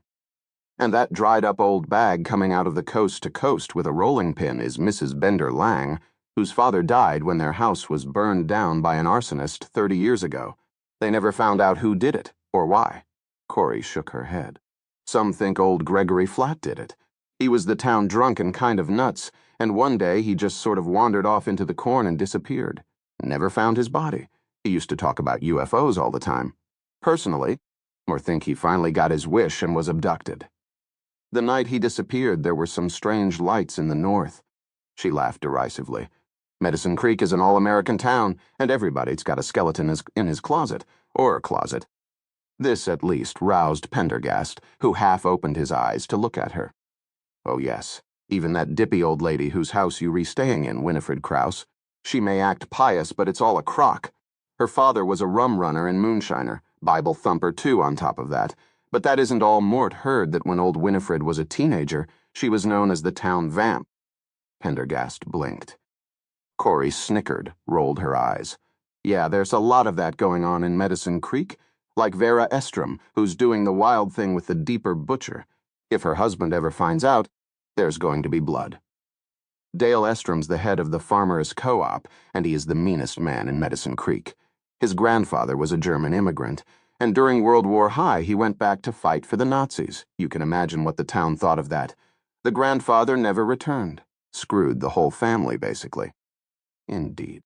And that dried-up old bag coming out of the coast to coast with a rolling pin is Mrs. Bender Lang, whose father died when their house was burned down by an arsonist 30 years ago. They never found out who did it, or why. Corey shook her head. Some think old Gregory Flatt did it. He was the town drunk and kind of nuts, and one day he just sort of wandered off into the corn and disappeared. Never found his body. He used to talk about UFOs all the time. Personally, or think he finally got his wish and was abducted. The night he disappeared, there were some strange lights in the north. She laughed derisively. Medicine Creek is an all-American town, and everybody's got a skeleton in his closet, or a closet. This, at least, roused Pendergast, who half opened his eyes to look at her. Oh yes, even that dippy old lady whose house you re-staying in, Winifred Krause. She may act pious, but it's all a crock. Her father was a rum runner and moonshiner, Bible thumper too on top of that. But that isn't all Mort heard that when old Winifred was a teenager, she was known as the town vamp. Pendergast blinked. Corey snickered, rolled her eyes. Yeah, there's a lot of that going on in Medicine Creek, like Vera Estrom, who's doing the wild thing with the deeper butcher. If her husband ever finds out, there's going to be blood. Dale Estrom's the head of the Farmers' Co-op, and he is the meanest man in Medicine Creek. His grandfather was a German immigrant, and during World War I he went back to fight for the Nazis. You can imagine what the town thought of that. The grandfather never returned. Screwed the whole family, basically. Indeed.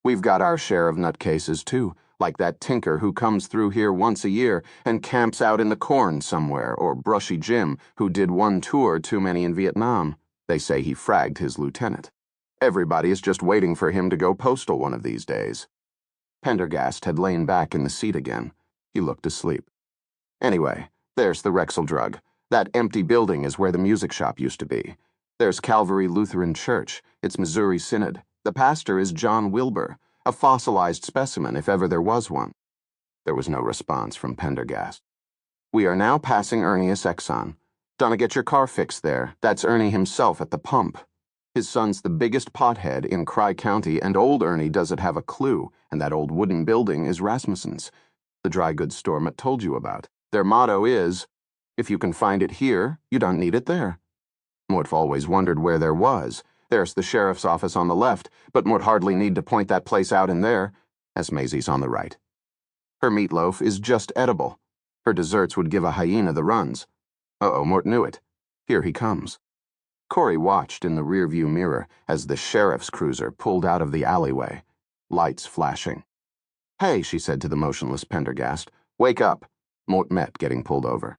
We've got our share of nutcases, too, like that tinker who comes through here once a year and camps out in the corn somewhere, or Brushy Jim, who did one tour too many in Vietnam. They say he fragged his lieutenant. Everybody is just waiting for him to go postal one of these days. Pendergast had lain back in the seat again. He looked asleep. Anyway, there's the Rexel drug. That empty building is where the music shop used to be. There's Calvary Lutheran Church. It's Missouri Synod. The pastor is John Wilbur, a fossilized specimen if ever there was one. There was no response from Pendergast. We are now passing Ernieus Exxon. Donna, get your car fixed there. That's Ernie himself at the pump. His son's the biggest pothead in Cry County, and old Ernie doesn't have a clue, and that old wooden building is Rasmussen's, the dry goods store Matt told you about. Their motto is, if you can find it here, you don't need it there. Mort always wondered where there was, There's the sheriff's office on the left, but Mort hardly need to point that place out in there, as Maisie's on the right. Her meatloaf is just edible. Her desserts would give a hyena the runs. Uh-oh, Mort knew it. Here he comes. Corey watched in the rearview mirror as the sheriff's cruiser pulled out of the alleyway, lights flashing. "Hey," she said to the motionless Pendergast. "Wake up." Mort met getting pulled over.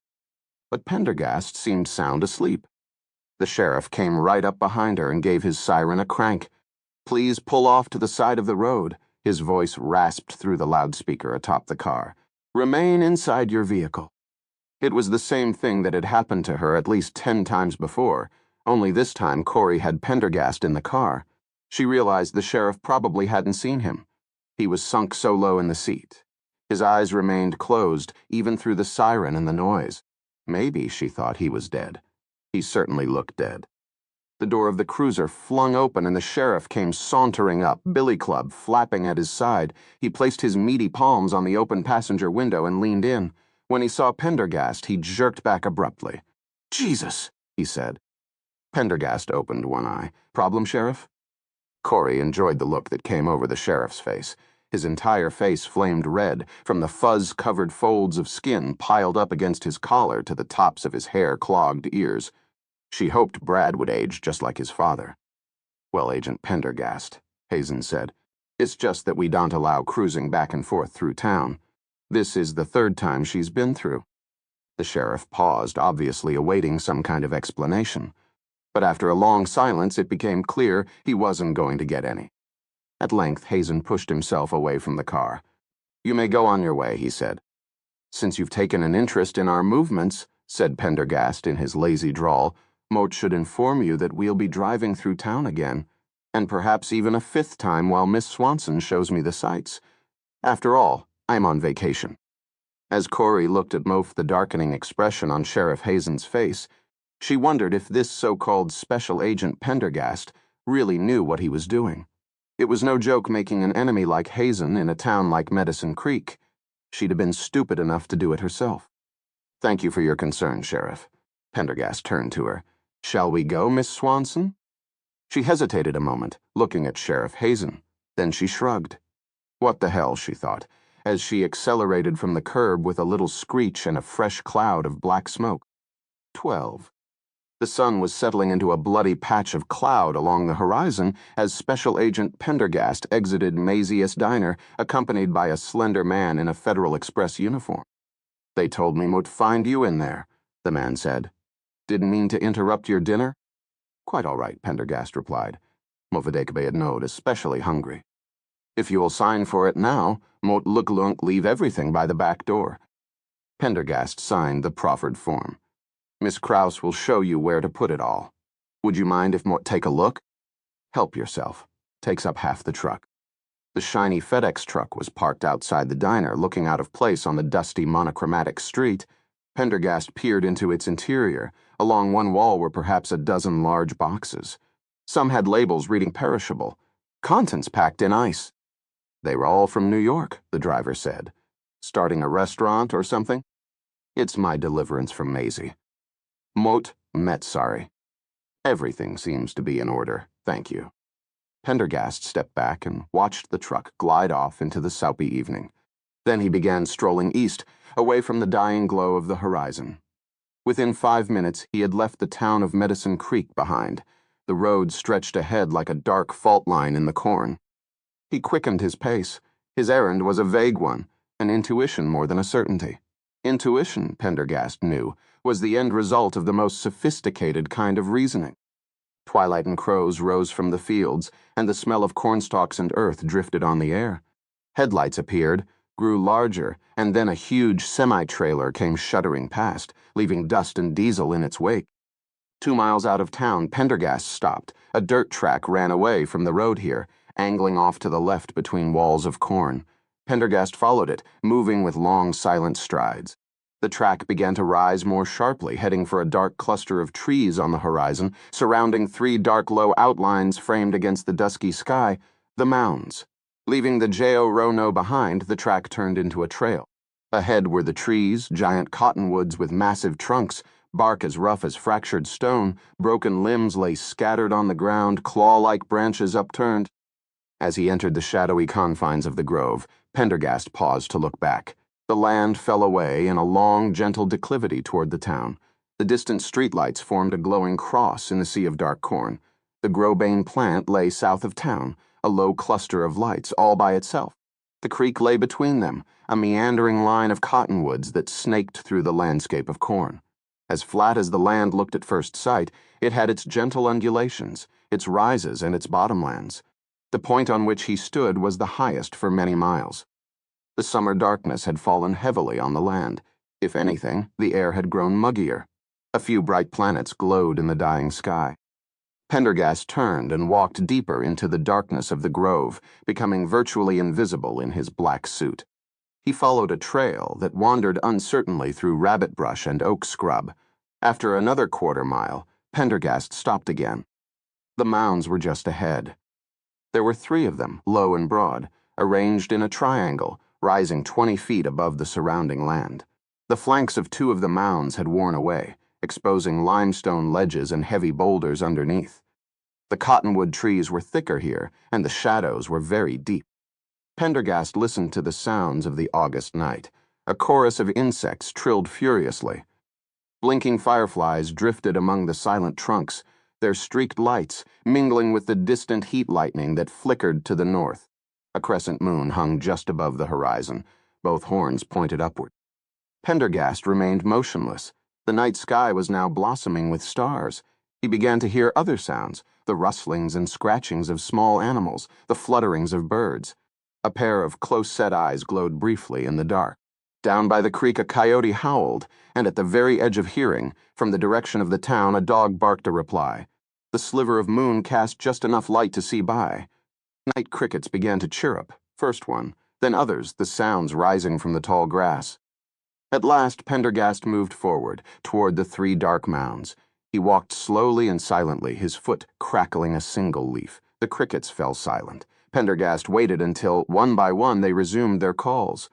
But Pendergast seemed sound asleep. The sheriff came right up behind her and gave his siren a crank. "Please pull off to the side of the road." His voice rasped through the loudspeaker atop the car. "Remain inside your vehicle." It was the same thing that had happened to her at least 10 times before, only this time Corey had Pendergast in the car. She realized the sheriff probably hadn't seen him. He was sunk so low in the seat. His eyes remained closed, even through the siren and the noise. Maybe, she thought, he was dead. He certainly looked dead. The door of the cruiser flung open and the sheriff came sauntering up, billy club flapping at his side. He placed his meaty palms on the open passenger window and leaned in. When he saw Pendergast, he jerked back abruptly. "Jesus," he said. Pendergast opened one eye. "Problem, Sheriff?" Corey enjoyed the look that came over the sheriff's face. His entire face flamed red, from the fuzz-covered folds of skin piled up against his collar to the tops of his hair-clogged ears. She hoped Brad would age just like his father. "Well, Agent Pendergast," Hazen said, "it's just that we don't allow cruising back and forth through town. This is the 3rd time she's been through." The sheriff paused, obviously awaiting some kind of explanation. But after a long silence, it became clear he wasn't going to get any. At length, Hazen pushed himself away from the car. "You may go on your way," he said. "Since you've taken an interest in our movements," said Pendergast in his lazy drawl, "Mort should inform you that we'll be driving through town again, and perhaps even a 5th time while Miss Swanson shows me the sights. After all, I'm on vacation." As Corey looked at Moff the darkening expression on Sheriff Hazen's face, she wondered if this so-called Special Agent Pendergast really knew what he was doing. It was no joke making an enemy like Hazen in a town like Medicine Creek. She'd have been stupid enough to do it herself. "Thank you for your concern, Sheriff." Pendergast turned to her. "Shall we go, Miss Swanson?" She hesitated a moment, looking at Sheriff Hazen. Then she shrugged. What the hell, she thought, as she accelerated from the curb with a little screech and a fresh cloud of black smoke. 12. The sun was settling into a bloody patch of cloud along the horizon as Special Agent Pendergast exited Maisie's diner, accompanied by a slender man in a Federal Express uniform. "They told me Mo't find you in there," the man said. "Didn't mean to interrupt your dinner?" "Quite all right," Pendergast replied. "Movedekbe knowed, especially hungry." "If you will sign for it now, Mo't Luk leave everything by the back door." Pendergast signed the proffered form. "Miss Krause will show you where to put it all. Would you mind if Mort take a look?" "Help yourself." Takes up half the truck. The shiny FedEx truck was parked outside the diner, looking out of place on the dusty monochromatic street. Pendergast peered into its interior. Along one wall were perhaps a dozen large boxes. Some had labels reading perishable. Contents packed in ice. "They were all from New York," the driver said. "Starting a restaurant or something?" "It's my deliverance from Maisie." "Mot Metzari." "Everything seems to be in order, thank you." Pendergast stepped back and watched the truck glide off into the soupy evening. Then he began strolling east, away from the dying glow of the horizon. Within 5 minutes, he had left the town of Medicine Creek behind. The road stretched ahead like a dark fault line in the corn. He quickened his pace. His errand was a vague one, an intuition more than a certainty. Intuition, Pendergast knew, was the end result of the most sophisticated kind of reasoning. Twilight and crows rose from the fields, and the smell of cornstalks and earth drifted on the air. Headlights appeared, grew larger, and then a huge semi-trailer came shuddering past, leaving dust and diesel in its wake. 2 miles out of town, Pendergast stopped. A dirt track ran away from the road here, angling off to the left between walls of corn. Pendergast followed it, moving with long, silent strides. The track began to rise more sharply, heading for a dark cluster of trees on the horizon, surrounding 3 dark low outlines framed against the dusky sky, the mounds. Leaving the J.O. Rono behind, the track turned into a trail. Ahead were the trees, giant cottonwoods with massive trunks, Bark as rough as fractured stone, broken limbs lay scattered on the ground, claw-like branches upturned. As he entered the shadowy confines of the grove, Pendergast paused to look back. The land fell away in a long, gentle declivity toward the town. The distant streetlights formed a glowing cross in the sea of dark corn. The Grobane plant lay south of town, a low cluster of lights all by itself. The creek lay between them, a meandering line of cottonwoods that snaked through the landscape of corn. As flat as the land looked at first sight, it had its gentle undulations, its rises and its bottomlands. The point on which he stood was the highest for many miles. The summer darkness had fallen heavily on the land. If anything, the air had grown muggier. A few bright planets glowed in the dying sky. Pendergast turned and walked deeper into the darkness of the grove, becoming virtually invisible in his black suit. He followed a trail that wandered uncertainly through rabbit brush and oak scrub. After another quarter-mile, Pendergast stopped again. The mounds were just ahead. There were 3 of them, low and broad, arranged in a triangle, rising 20 feet above the surrounding land. The flanks of 2 of the mounds had worn away, exposing limestone ledges and heavy boulders underneath. The cottonwood trees were thicker here, and the shadows were very deep. Pendergast listened to the sounds of the August night. A chorus of insects trilled furiously. Blinking fireflies drifted among the silent trunks, their streaked lights mingling with the distant heat lightning that flickered to the north. A crescent moon hung just above the horizon, both horns pointed upward. Pendergast remained motionless. The night sky was now blossoming with stars. He began to hear other sounds, the rustlings and scratchings of small animals, the flutterings of birds. A pair of close-set eyes glowed briefly in the dark. Down by the creek a coyote howled, and at the very edge of hearing, from the direction of the town, a dog barked a reply. The sliver of moon cast just enough light to see by. Night crickets began to chirrup, first one, then others, the sounds rising from the tall grass. At last Pendergast moved forward, toward the 3 dark mounds. He walked slowly and silently, his foot crackling a single leaf. The crickets fell silent. Pendergast waited until, one by one, they resumed their calls.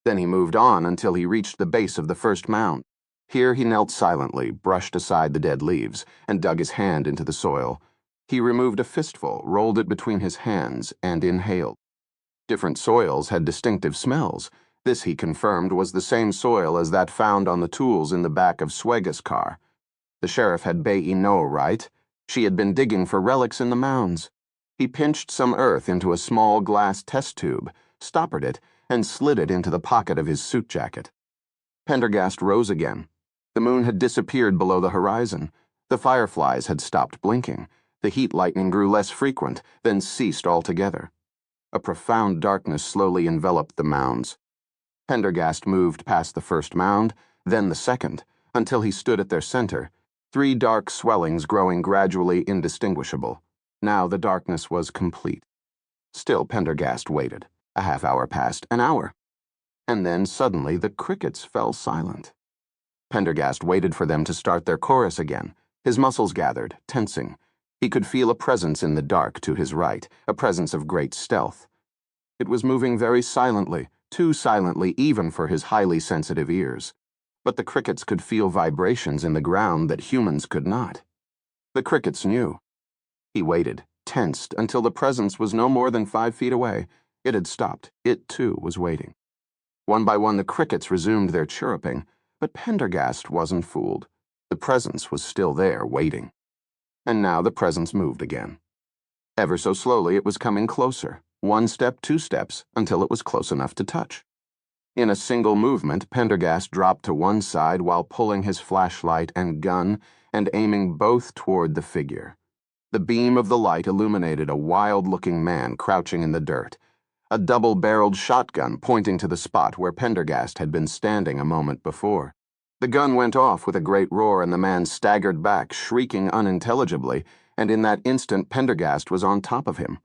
Then he moved on until he reached the base of the first mound. Here he knelt silently, brushed aside the dead leaves, and dug his hand into the soil. He removed a fistful, rolled it between his hands, and inhaled. Different soils had distinctive smells. This, he confirmed, was the same soil as that found on the tools in the back of Swega's car. The sheriff had Bae know right. She had been digging for relics in the mounds. He pinched some earth into a small glass test tube, stoppered it, and slid it into the pocket of his suit jacket. Pendergast rose again. The moon had disappeared below the horizon. The fireflies had stopped blinking. The heat lightning grew less frequent, then ceased altogether. A profound darkness slowly enveloped the mounds. Pendergast moved past the first mound, then the second, until he stood at their center, 3 dark swellings growing gradually indistinguishable. Now the darkness was complete. Still Pendergast waited. A half hour passed, an hour. And then suddenly the crickets fell silent. Pendergast waited for them to start their chorus again. His muscles gathered, tensing. He could feel a presence in the dark to his right, a presence of great stealth. It was moving very silently, too silently even for his highly sensitive ears. But the crickets could feel vibrations in the ground that humans could not. The crickets knew. He waited, tensed, until the presence was no more than 5 feet away. It had stopped. It, too, was waiting. One by one the crickets resumed their chirruping, but Pendergast wasn't fooled. The presence was still there, waiting. And now the presence moved again. Ever so slowly it was coming closer, 1 step, 2 steps, until it was close enough to touch. In a single movement, Pendergast dropped to one side while pulling his flashlight and gun and aiming both toward the figure. The beam of the light illuminated a wild-looking man crouching in the dirt, a double-barreled shotgun pointing to the spot where Pendergast had been standing a moment before. The gun went off with a great roar and the man staggered back, shrieking unintelligibly, and in that instant Pendergast was on top of him.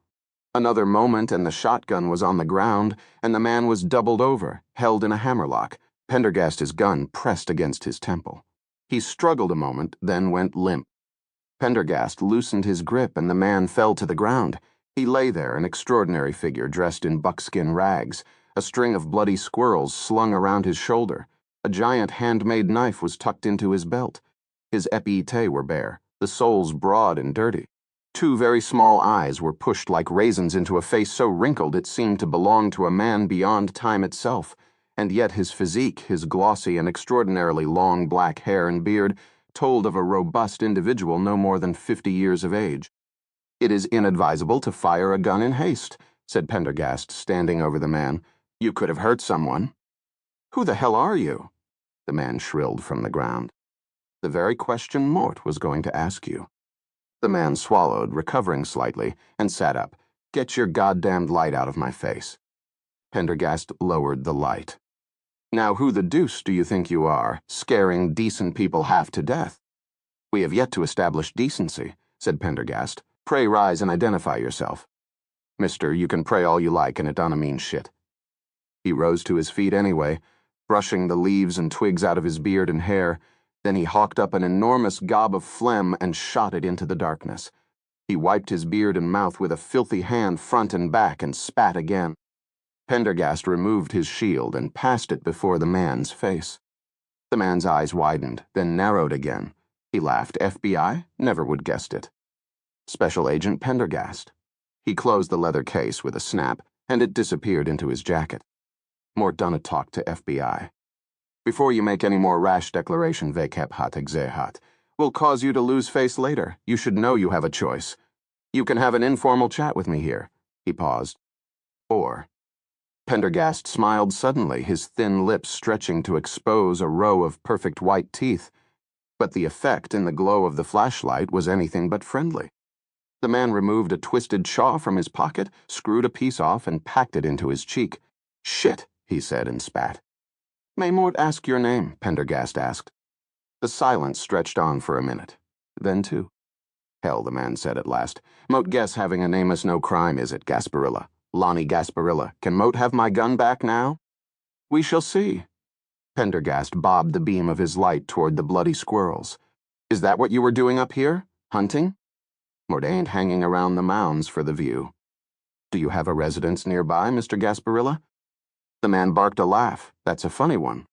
Another moment and the shotgun was on the ground, and the man was doubled over, held in a hammerlock, Pendergast's gun pressed against his temple. He struggled a moment, then went limp. Pendergast loosened his grip and the man fell to the ground. He lay there, an extraordinary figure dressed in buckskin rags, a string of bloody squirrels slung around his shoulder. A giant handmade knife was tucked into his belt. His epaulettes were bare, the soles broad and dirty. Two very small eyes were pushed like raisins into a face so wrinkled it seemed to belong to a man beyond time itself, and yet his physique, his glossy and extraordinarily long black hair and beard, told of a robust individual no more than 50 years of age. "It is inadvisable to fire a gun in haste," said Pendergast, standing over the man. "You could have hurt someone." "Who the hell are you?" the man shrilled from the ground. "The very question Mort was going to ask you." The man swallowed, recovering slightly, and sat up. "Get your goddamned light out of my face." Pendergast lowered the light. "Now who the deuce do you think you are, scaring decent people half to death?" "We have yet to establish decency," said Pendergast. "Pray rise and identify yourself." "Mister, you can pray all you like, and it don't mean shit." He rose to his feet anyway, brushing the leaves and twigs out of his beard and hair. Then he hawked up an enormous gob of phlegm and shot it into the darkness. He wiped his beard and mouth with a filthy hand front and back and spat again. Pendergast removed his shield and passed it before the man's face. The man's eyes widened, then narrowed again. He laughed. "FBI? Never would guessed it." "Special Agent Pendergast." He closed the leather case with a snap, and it disappeared into his jacket. Mort Dunne talked to FBI. "Before you make any more rash declaration, Vekep-hat Exehat, will cause you to lose face later. You should know you have a choice. You can have an informal chat with me here." He paused. "Or..." Pendergast smiled suddenly, his thin lips stretching to expose a row of perfect white teeth. But the effect in the glow of the flashlight was anything but friendly. The man removed a twisted chaw from his pocket, screwed a piece off, and packed it into his cheek. "Shit," he said and spat. "May Mort ask your name?" Pendergast asked. The silence stretched on for a minute. Then two. "Hell," the man said at last. "Mote guess having a name is no crime, is it, Gasparilla? Lonnie Gasparilla. Can Mote have my gun back now?" "We shall see." Pendergast bobbed the beam of his light toward the bloody squirrels. "Is that what you were doing up here? Hunting?" "Mort ain't hanging around the mounds for the view." "Do you have a residence nearby, Mr. Gasparilla?" The man barked a laugh. "That's a funny one."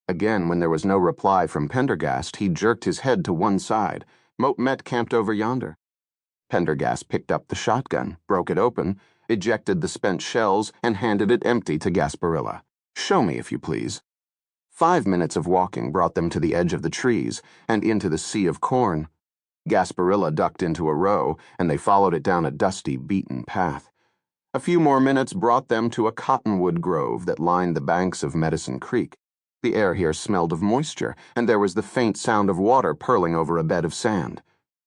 Again, when there was no reply from Pendergast, he jerked his head to one side. "Mote Met camped over yonder." Pendergast picked up the shotgun, broke it open, ejected the spent shells, and handed it empty to Gasparilla. "Show me, if you please." 5 minutes of walking brought them to the edge of the trees and into the sea of corn. Gasparilla ducked into a row, and they followed it down a dusty, beaten path. A few more minutes brought them to a cottonwood grove that lined the banks of Medicine Creek. The air here smelled of moisture, and there was the faint sound of water purling over a bed of sand.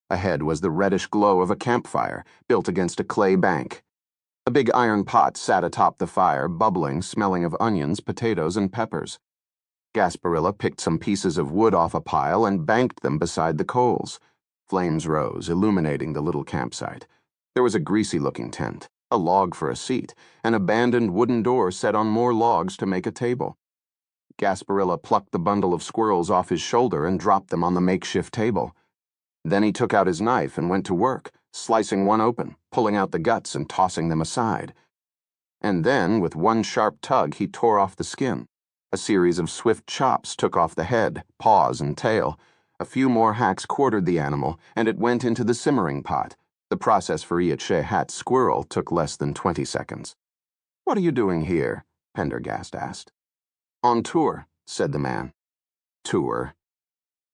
Ahead was the reddish glow of a campfire, built against a clay bank. A big iron pot sat atop the fire, bubbling, smelling of onions, potatoes, and peppers. Gasparilla picked some pieces of wood off a pile and banked them beside the coals. Flames rose, illuminating the little campsite. There was a greasy-looking tent, a log for a seat, an abandoned wooden door set on more logs to make a table. Gasparilla plucked the bundle of squirrels off his shoulder and dropped them on the makeshift table. Then he took out his knife and went to work, slicing one open, pulling out the guts and tossing them aside. And then, with one sharp tug, he tore off the skin. A series of swift chops took off the head, paws, and tail. A few more hacks quartered the animal, and it went into the simmering pot. The process for Iachet-Hat's squirrel took less than 20 seconds. "What are you doing here?" Pendergast asked. "On tour," said the man. "Tour."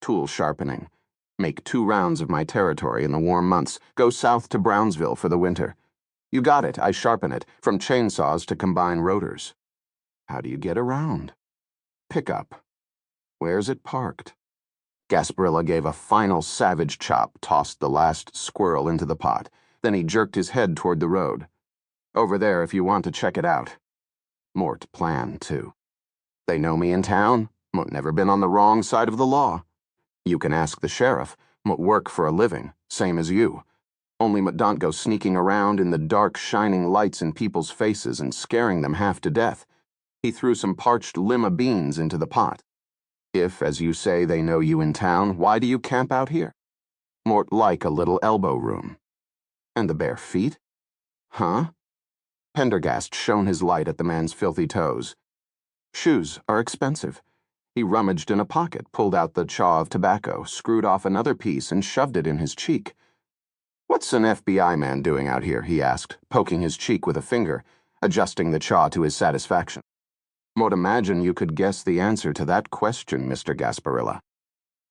"Tool sharpening. Make 2 rounds of my territory in the warm months. Go south to Brownsville for the winter. You got it, I sharpen it, from chainsaws to combine rotors." "How do you get around?" "Pickup." "Where's it parked?" Gasparilla gave a final savage chop, tossed the last squirrel into the pot. Then he jerked his head toward the road. "Over there if you want to check it out." Mort planned, too. "They know me in town. Mort never been on the wrong side of the law. You can ask the sheriff. Mort work for a living, same as you. Only Mort don't go sneaking around in the dark, shining lights in people's faces and scaring them half to death." He threw some parched lima beans into the pot. "If, as you say, they know you in town, why do you camp out here?" "Mort like a little elbow room." "And the bare feet?" "Huh?" Pendergast shone his light at the man's filthy toes. "Shoes are expensive. He rummaged in a pocket, pulled out the chaw of tobacco, screwed off another piece, and shoved it in his cheek. "What's an FBI man doing out here?" he asked, poking his cheek with a finger, adjusting the chaw to his satisfaction. "Mote imagine you could guess the answer to that question, Mr. Gasparilla."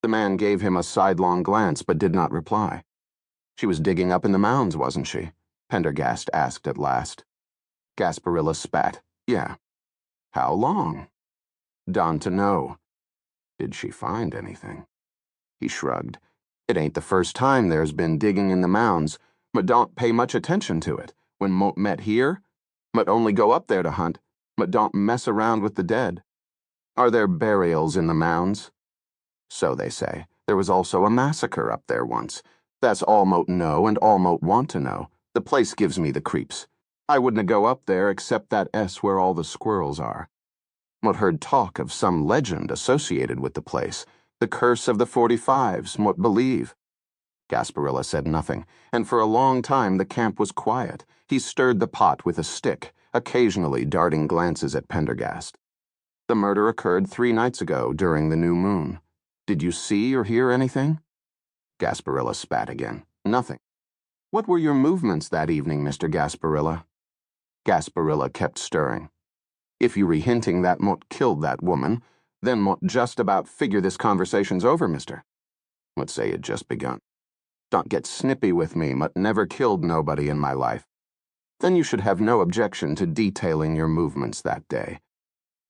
The man gave him a sidelong glance but did not reply. "She was digging up in the mounds, wasn't she?" Pendergast asked at last. Gasparilla spat. "Yeah." "How long?" "Don to know." "Did she find anything?" He shrugged. "It ain't the first time there's been digging in the mounds, but don't pay much attention to it. When Mote met here, but only go up there to hunt, but don't mess around with the dead." "Are there burials in the mounds?" "So they say. There was also a massacre up there once. That's all Mote know and all Mote want to know. The place gives me the creeps. I wouldn't go up there except that where all the squirrels are." Mote heard talk of some legend associated with the place. The curse of the 45s, Mote believe. Gasparilla said nothing, and for a long time the camp was quiet. He stirred the pot with a stick, occasionally darting glances at Pendergast. "The murder occurred 3 nights ago during the new moon. Did you see or hear anything?" Gasparilla spat again. "Nothing." "What were your movements that evening, Mr. Gasparilla?" Gasparilla kept stirring. "If you were hinting that Mote killed that woman, then Mote just about figure this conversation's over, mister. Let's say it just begun. Don't get snippy with me, Mote never killed nobody in my life. Then you should have no objection to detailing your movements that day.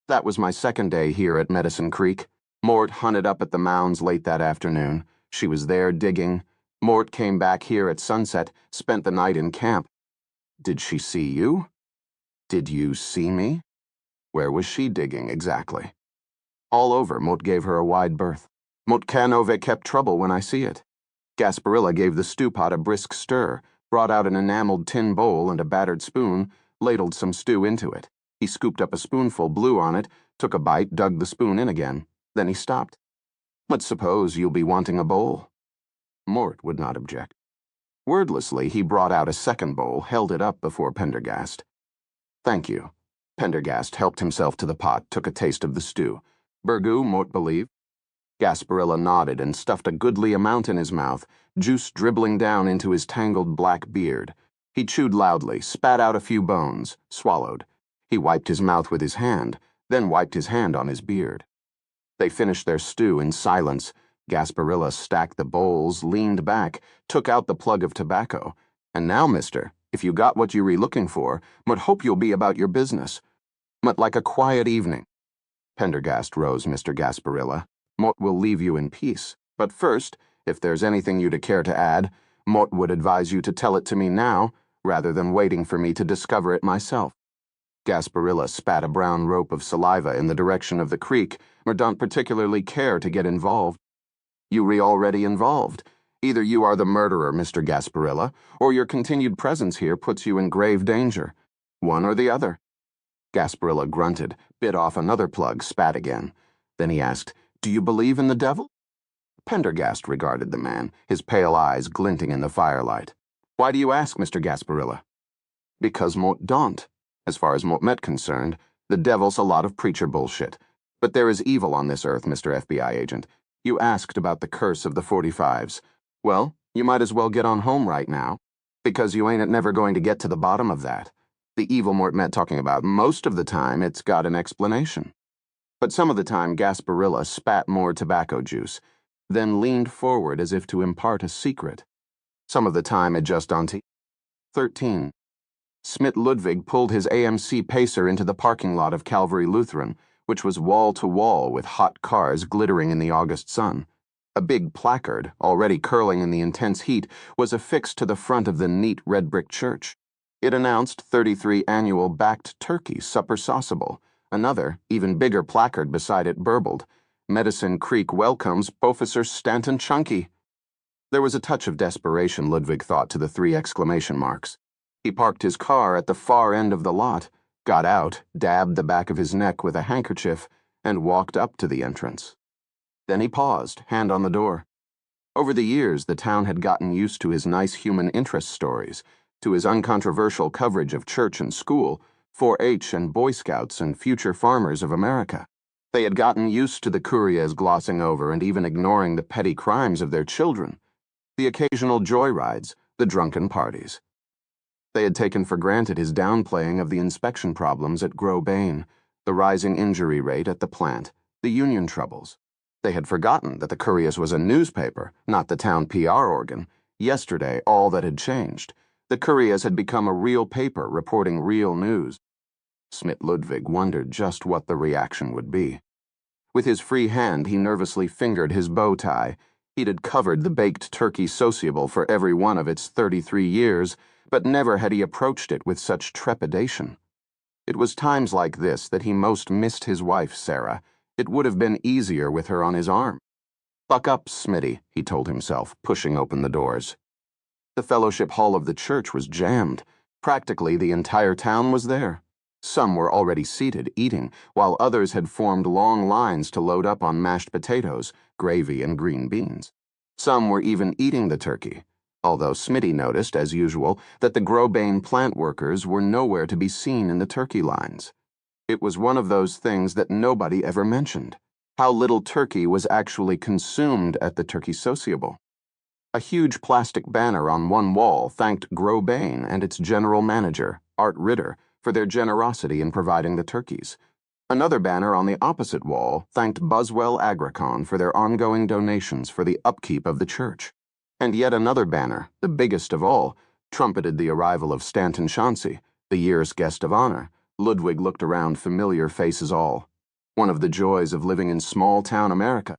That was my second day here at Medicine Creek. Mort hunted up at the mounds late that afternoon. She was there digging. Mort came back here at sunset, spent the night in camp. Did she see you? Did you see me? Where was she digging exactly?" "All over." Mort gave her a wide berth. "Mot canove kept trouble when I see it." Gasparilla gave the stew pot a brisk stir, brought out an enameled tin bowl and a battered spoon, ladled some stew into it. He scooped up a spoonful, blew on it, took a bite, dug the spoon in again. Then he stopped. "Let's suppose you'll be wanting a bowl." Mort would not object. Wordlessly, he brought out a second bowl, held it up before Pendergast. "Thank you." Pendergast helped himself to the pot, took a taste of the stew. "Burgoo, Mort believe." Gasparilla nodded and stuffed a goodly amount in his mouth, juice dribbling down into his tangled black beard. He chewed loudly, spat out a few bones, swallowed. He wiped his mouth with his hand, then wiped his hand on his beard. They finished their stew in silence. Gasparilla stacked the bowls, leaned back, took out the plug of tobacco. "And now, mister, if you got what you were looking for, mut hope you'll be about your business. Mut like a quiet evening." Pendergast rose, Mr. Gasparilla. "Mort will leave you in peace. But first, if there's anything you'd care to add, Mort would advise you to tell it to me now, rather than waiting for me to discover it myself." Gasparilla spat a brown rope of saliva in the direction of the creek, but don't particularly care to get involved. "You re already involved. Either you are the murderer, Mr. Gasparilla, or your continued presence here puts you in grave danger. One or the other." Gasparilla grunted, bit off another plug, spat again. Then he asked, "Do you believe in the devil?" Pendergast regarded the man, his pale eyes glinting in the firelight. "Why do you ask, Mr. Gasparilla?" "Because Mort don't. As far as Mort met concerned, the devil's a lot of preacher bullshit. But there is evil on this earth, Mr. FBI agent. You asked about the curse of the 45s. Well, you might as well get on home right now, because you ain't never going to get to the bottom of that. The evil Mort met talking about, most of the time it's got an explanation." But some of the time Gasparilla spat more tobacco juice, then leaned forward as if to impart a secret. Some of the time it just on 13. Smith Ludwig pulled his AMC Pacer into the parking lot of Calvary Lutheran, which was wall to wall with hot cars glittering in the August sun. A big placard, already curling in the intense heat, was affixed to the front of the neat red brick church. It announced 33 annual backed turkey supper sauceable. Another, even bigger placard beside it burbled, "Medicine Creek welcomes Professor Stanton Chunky." There was a touch of desperation, Ludwig thought, to the 3 exclamation marks. He parked his car at the far end of the lot, got out, dabbed the back of his neck with a handkerchief, and walked up to the entrance. Then he paused, hand on the door. Over the years, the town had gotten used to his nice human interest stories, to his uncontroversial coverage of church and school, 4-H and Boy Scouts and future farmers of America. They had gotten used to the couriers glossing over and even ignoring the petty crimes of their children, the occasional joyrides, the drunken parties. They had taken for granted his downplaying of the inspection problems at Grow-Bain, the rising injury rate at the plant, the union troubles. They had forgotten that the Couriers was a newspaper, not the town PR organ. Yesterday, all that had changed. The Couriers had become a real paper reporting real news. Schmidt Ludwig wondered just what the reaction would be. With his free hand, he nervously fingered his bow tie. He'd had covered the baked turkey sociable for every one of its 33 years, but never had he approached it with such trepidation. It was times like this that he most missed his wife, Sarah. It would have been easier with her on his arm. "Buck up, Smitty," he told himself, pushing open the doors. The fellowship hall of the church was jammed. Practically the entire town was there. Some were already seated, eating, while others had formed long lines to load up on mashed potatoes, gravy, and green beans. Some were even eating the turkey, although Smitty noticed, as usual, that the Grow-Bain plant workers were nowhere to be seen in the turkey lines. It was one of those things that nobody ever mentioned, how little turkey was actually consumed at the turkey sociable. A huge plastic banner on one wall thanked Grow-Bain and its general manager, Art Ritter, for their generosity in providing the turkeys. Another banner on the opposite wall thanked Buswell Agricon for their ongoing donations for the upkeep of the church. And yet another banner, the biggest of all, trumpeted the arrival of Stanton Chauncey, the year's guest of honor. Ludwig looked around, familiar faces all. One of the joys of living in small-town America.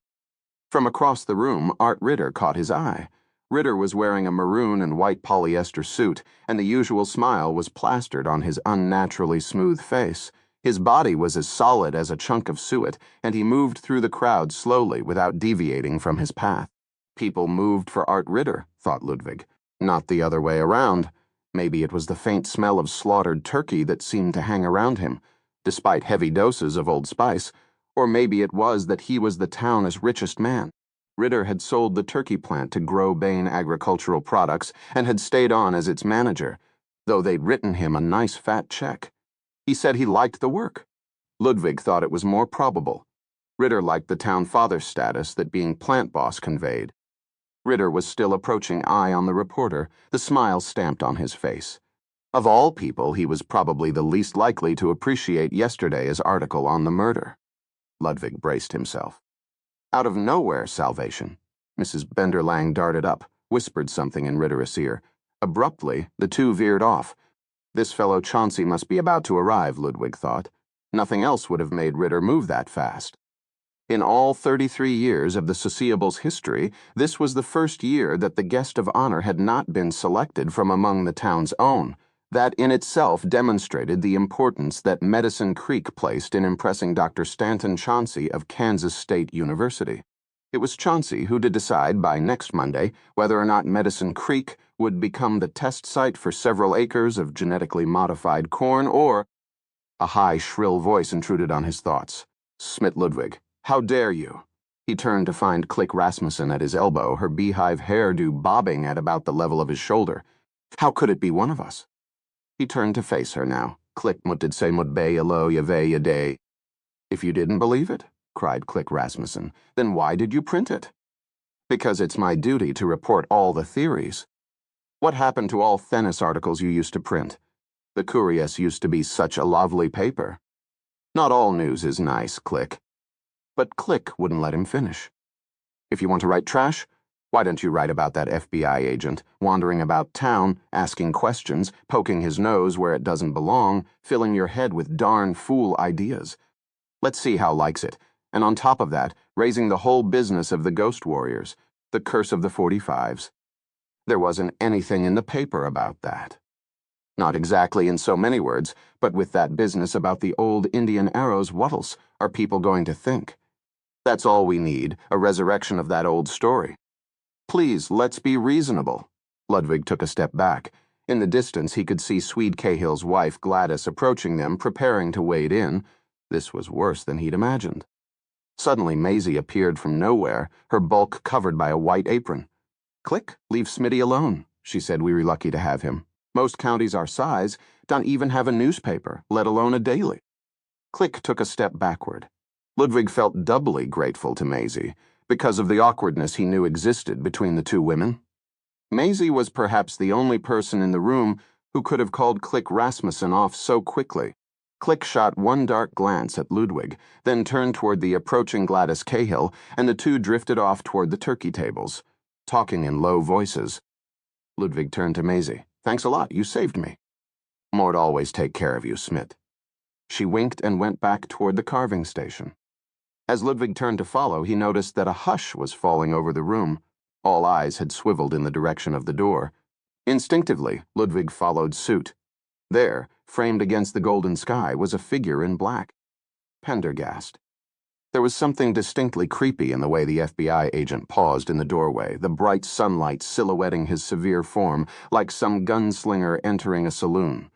From across the room, Art Ritter caught his eye. Ritter was wearing a maroon and white polyester suit, and the usual smile was plastered on his unnaturally smooth face. His body was as solid as a chunk of suet, and he moved through the crowd slowly without deviating from his path. People moved for Art Ritter, thought Ludwig, not the other way around. Maybe it was the faint smell of slaughtered turkey that seemed to hang around him, despite heavy doses of Old Spice, or maybe it was that he was the town's richest man. Ritter had sold the turkey plant to Grow-Bain Agricultural Products and had stayed on as its manager, though they'd written him a nice fat check. He said he liked the work. Ludwig thought it was more probable. Ritter liked the town father status that being plant boss conveyed. Ritter was still approaching eye on the reporter, the smile stamped on his face. Of all people, he was probably the least likely to appreciate yesterday's article on the murder. Ludwig braced himself. Out of nowhere, salvation. Mrs. Benderlang darted up, whispered something in Ritter's ear. Abruptly, the two veered off. This fellow Chauncey must be about to arrive, Ludwig thought. Nothing else would have made Ritter move that fast. In all 33 years of the Sociable's history, this was the first year that the guest of honor had not been selected from among the town's own. That in itself demonstrated the importance that Medicine Creek placed in impressing Dr. Stanton Chauncey of Kansas State University. It was Chauncey who to decide by next Monday whether or not Medicine Creek would become the test site for several acres of genetically modified corn or... A high, shrill voice intruded on his thoughts. Schmidt Ludwig, how dare you? He turned to find Click Rasmussen at his elbow, her beehive hairdo bobbing at about the level of his shoulder. How could it be one of us? He turned to face her now. Click mutted se mut be alo yave yade. If you didn't believe it, cried Click Rasmussen, then why did you print it? Because it's my duty to report all the theories. What happened to all Thenis articles you used to print? The Curious used to be such a lovely paper. Not all news is nice, Click. But Click wouldn't let him finish. If you want to write trash, why don't you write about that FBI agent, wandering about town, asking questions, poking his nose where it doesn't belong, filling your head with darn fool ideas? Let's see how likes it. And on top of that, raising the whole business of the Ghost Warriors, the curse of the 45s. There wasn't anything in the paper about that. Not exactly in so many words, but with that business about the old Indian arrows, what else are people going to think? That's all we need, a resurrection of that old story. Please, let's be reasonable. Ludwig took a step back. In the distance, he could see Swede Cahill's wife, Gladys, approaching them, preparing to wade in. This was worse than he'd imagined. Suddenly, Maisie appeared from nowhere, her bulk covered by a white apron. Click, leave Smitty alone, she said. We were lucky to have him. Most counties our size don't even have a newspaper, let alone a daily. Click took a step backward. Ludwig felt doubly grateful to Maisie, because of the awkwardness he knew existed between the two women. Maisie was perhaps the only person in the room who could have called Click Rasmussen off so quickly. Click shot one dark glance at Ludwig, then turned toward the approaching Gladys Cahill, and the two drifted off toward the turkey tables, talking in low voices. Ludwig turned to Maisie. "Thanks a lot, you saved me." "Mort always take care of you, Smith." She winked and went back toward the carving station. As Ludwig turned to follow, he noticed that a hush was falling over the room. All eyes had swiveled in the direction of the door. Instinctively, Ludwig followed suit. There, framed against the golden sky, was a figure in black. Pendergast. There was something distinctly creepy in the way the FBI agent paused in the doorway, the bright sunlight silhouetting his severe form like some gunslinger entering a saloon.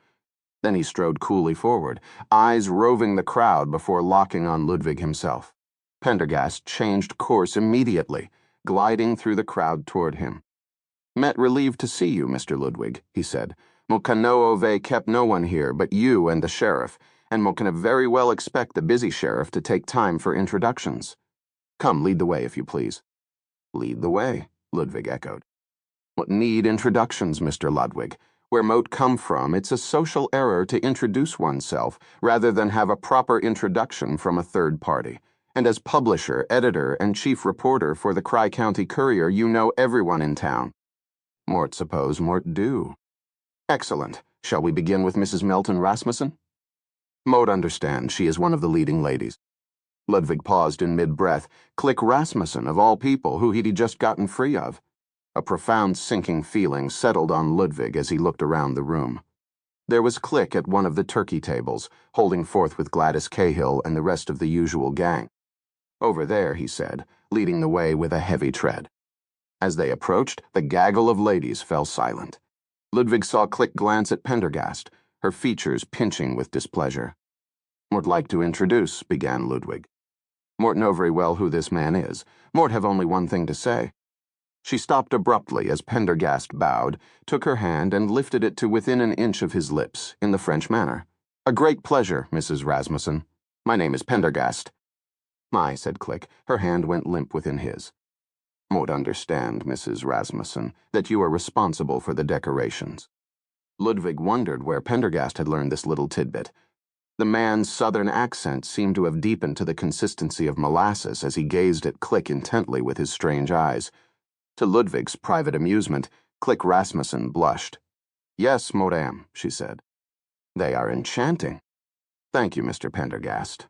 Then he strode coolly forward, eyes roving the crowd before locking on Ludwig himself. Pendergast changed course immediately, gliding through the crowd toward him. "Met relieved to see you, Mr. Ludwig," he said. "Mo can know ove kept no one here but you and the sheriff, and mo can very well expect the busy sheriff to take time for introductions. Come, lead the way, if you please." "Lead the way," Ludwig echoed. "What need introductions, Mr. Ludwig? Where mote come from, it's a social error to introduce oneself rather than have a proper introduction from a third party. And as publisher, editor, and chief reporter for the Cry County Courier, you know everyone in town." "Mort suppose Mort do." "Excellent. Shall we begin with Mrs. Melton Rasmussen?" "Mort understands she is one of the leading ladies." Ludwig paused in mid-breath. Click Rasmussen, of all people, who he'd just gotten free of. A profound sinking feeling settled on Ludwig as he looked around the room. There was Click at one of the turkey tables, holding forth with Gladys Cahill and the rest of the usual gang. "Over there," he said, leading the way with a heavy tread. As they approached, the gaggle of ladies fell silent. Ludwig saw Click glance at Pendergast, her features pinching with displeasure. "Mort like to introduce," began Ludwig. "Mort know very well who this man is. Mort have only one thing to say." She stopped abruptly as Pendergast bowed, took her hand and lifted it to within an inch of his lips, in the French manner. "A great pleasure, Mrs. Rasmussen. My name is Pendergast." "My," said Click. Her hand went limp within his. "Mort understand, Mrs. Rasmussen, that you are responsible for the decorations." Ludwig wondered where Pendergast had learned this little tidbit. The man's southern accent seemed to have deepened to the consistency of molasses as he gazed at Click intently with his strange eyes. To Ludwig's private amusement, Click Rasmussen blushed. "Yes, Madame," she said. "They are enchanting." "Thank you, Mr. Pendergast."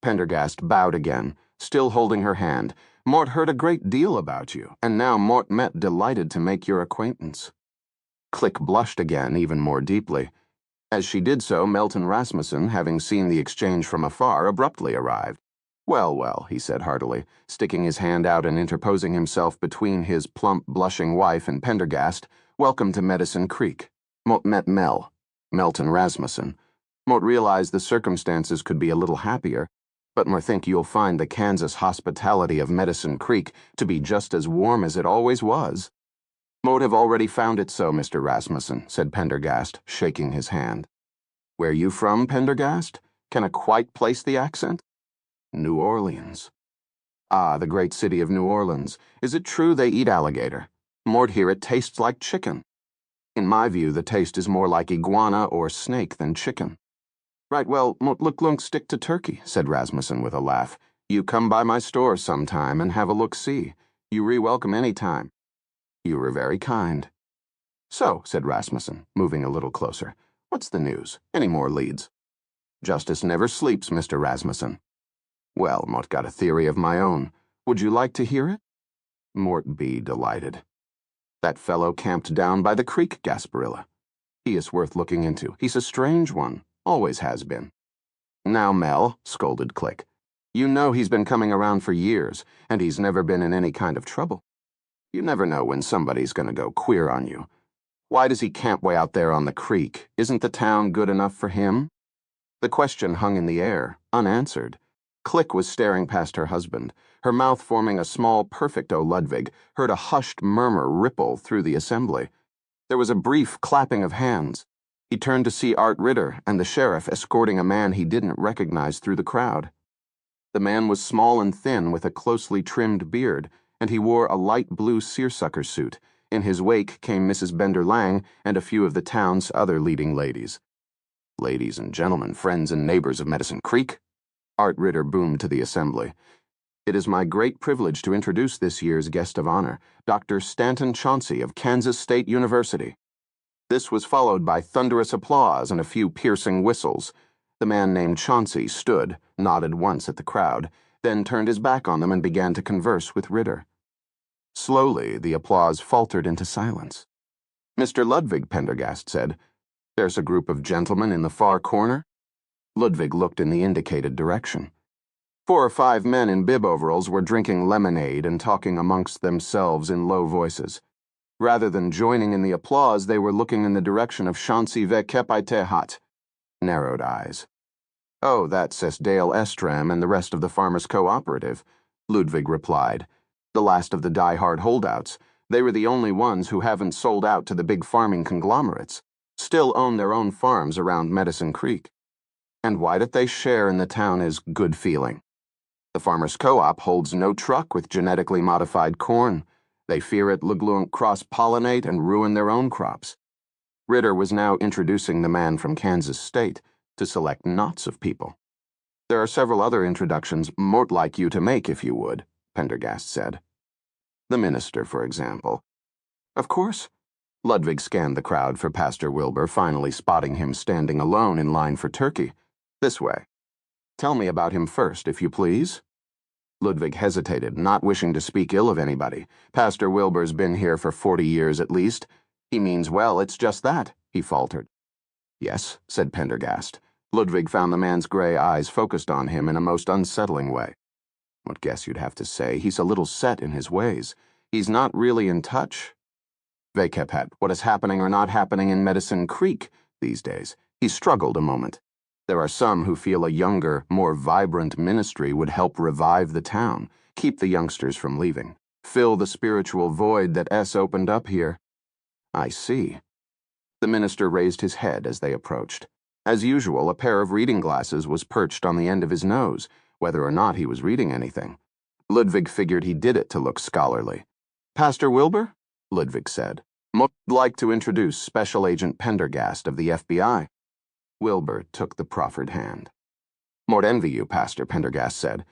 Pendergast bowed again, still holding her hand. "Mort heard a great deal about you, and now Mort met delighted to make your acquaintance." Click blushed again, even more deeply. As she did so, Melton Rasmussen, having seen the exchange from afar, abruptly arrived. "Well, well," he said heartily, sticking his hand out and interposing himself between his plump, blushing wife and Pendergast. "Welcome to Medicine Creek. Mort met Melton Rasmussen. Mort realized the circumstances could be a little happier, but more think you'll find the Kansas hospitality of Medicine Creek to be just as warm as it always was." "Mort have already found it so, Mr. Rasmussen," said Pendergast, shaking his hand. "Where you from, Pendergast? Can I quite place the accent?" "New Orleans." "Ah, the great city of New Orleans. Is it true they eat alligator? Mort here it tastes like chicken." "In my view, the taste is more like iguana or snake than chicken." "Right, well, Mort look stick to turkey," said Rasmussen with a laugh. "You come by my store sometime and have a look-see. You re-welcome any time." "You were very kind." "So," said Rasmussen, moving a little closer, "what's the news? Any more leads?" "Justice never sleeps, Mr. Rasmussen." "Well, Mort got a theory of my own. Would you like to hear it?" Mort be delighted. "That fellow camped down by the creek, Gasparilla. He is worth looking into. He's a strange one. Always has been." "Now, Mel," scolded Click. "You know he's been coming around for years, and he's never been in any kind of trouble. You never know when somebody's going to go queer on you. Why does he camp way out there on the creek? Isn't the town good enough for him?" The question hung in the air, unanswered. Click was staring past her husband, her mouth forming a small perfecto. Ludwig heard a hushed murmur ripple through the assembly. There was a brief clapping of hands. He turned to see Art Ritter and the sheriff escorting a man he didn't recognize through the crowd. The man was small and thin with a closely trimmed beard, and he wore a light blue seersucker suit. In his wake came Mrs. Bender Lang and a few of the town's other leading ladies. "Ladies and gentlemen, friends and neighbors of Medicine Creek," Art Ritter boomed to the assembly. "It is my great privilege to introduce this year's guest of honor, Dr. Stanton Chauncey of Kansas State University." This was followed by thunderous applause and a few piercing whistles. The man named Chauncey stood, nodded once at the crowd, then turned his back on them and began to converse with Ritter. Slowly, the applause faltered into silence. "Mr. Ludwig," Pendergast said, "there's a group of gentlemen in the far corner." Ludwig looked in the indicated direction. 4 or 5 men in bib overalls were drinking lemonade and talking amongst themselves in low voices. Rather than joining in the applause, they were looking in the direction of Chauncey ve Kepaitehat. Narrowed eyes. "Oh, that's Dale Estram and the rest of the Farmers' Cooperative," Ludwig replied. "The last of the die-hard holdouts. They were the only ones who haven't sold out to the big farming conglomerates. Still own their own farms around Medicine Creek. And why don't they share in the town is good feeling. The Farmers' Co-op holds no truck with genetically modified corn. They fear it will cross-pollinate and ruin their own crops." Ritter was now introducing the man from Kansas State to select knots of people. "There are several other introductions Mort like you to make if you would," Pendergast said. "The minister, for example." "Of course." Ludwig scanned the crowd for Pastor Wilbur, finally spotting him standing alone in line for turkey. "This way. Tell me about him first, if you please." Ludwig hesitated, not wishing to speak ill of anybody. "Pastor Wilbur's been here for 40 years at least. He means well, it's just that," he faltered. "Yes," said Pendergast. Ludwig found the man's gray eyes focused on him in a most unsettling way. "Would guess you'd have to say he's a little set in his ways. He's not really in touch. Vekepet, what is happening or not happening in Medicine Creek these days?" He struggled a moment. "There are some who feel a younger, more vibrant ministry would help revive the town, keep the youngsters from leaving, fill the spiritual void that opened up here." "I see." The minister raised his head as they approached. As usual, a pair of reading glasses was perched on the end of his nose, whether or not he was reading anything. Ludwig figured he did it to look scholarly. "Pastor Wilbur?" Ludwig said. "Would like to introduce Special Agent Pendergast of the FBI." Wilbur took the proffered hand. "Mort envy you, Pastor," Pendergast said,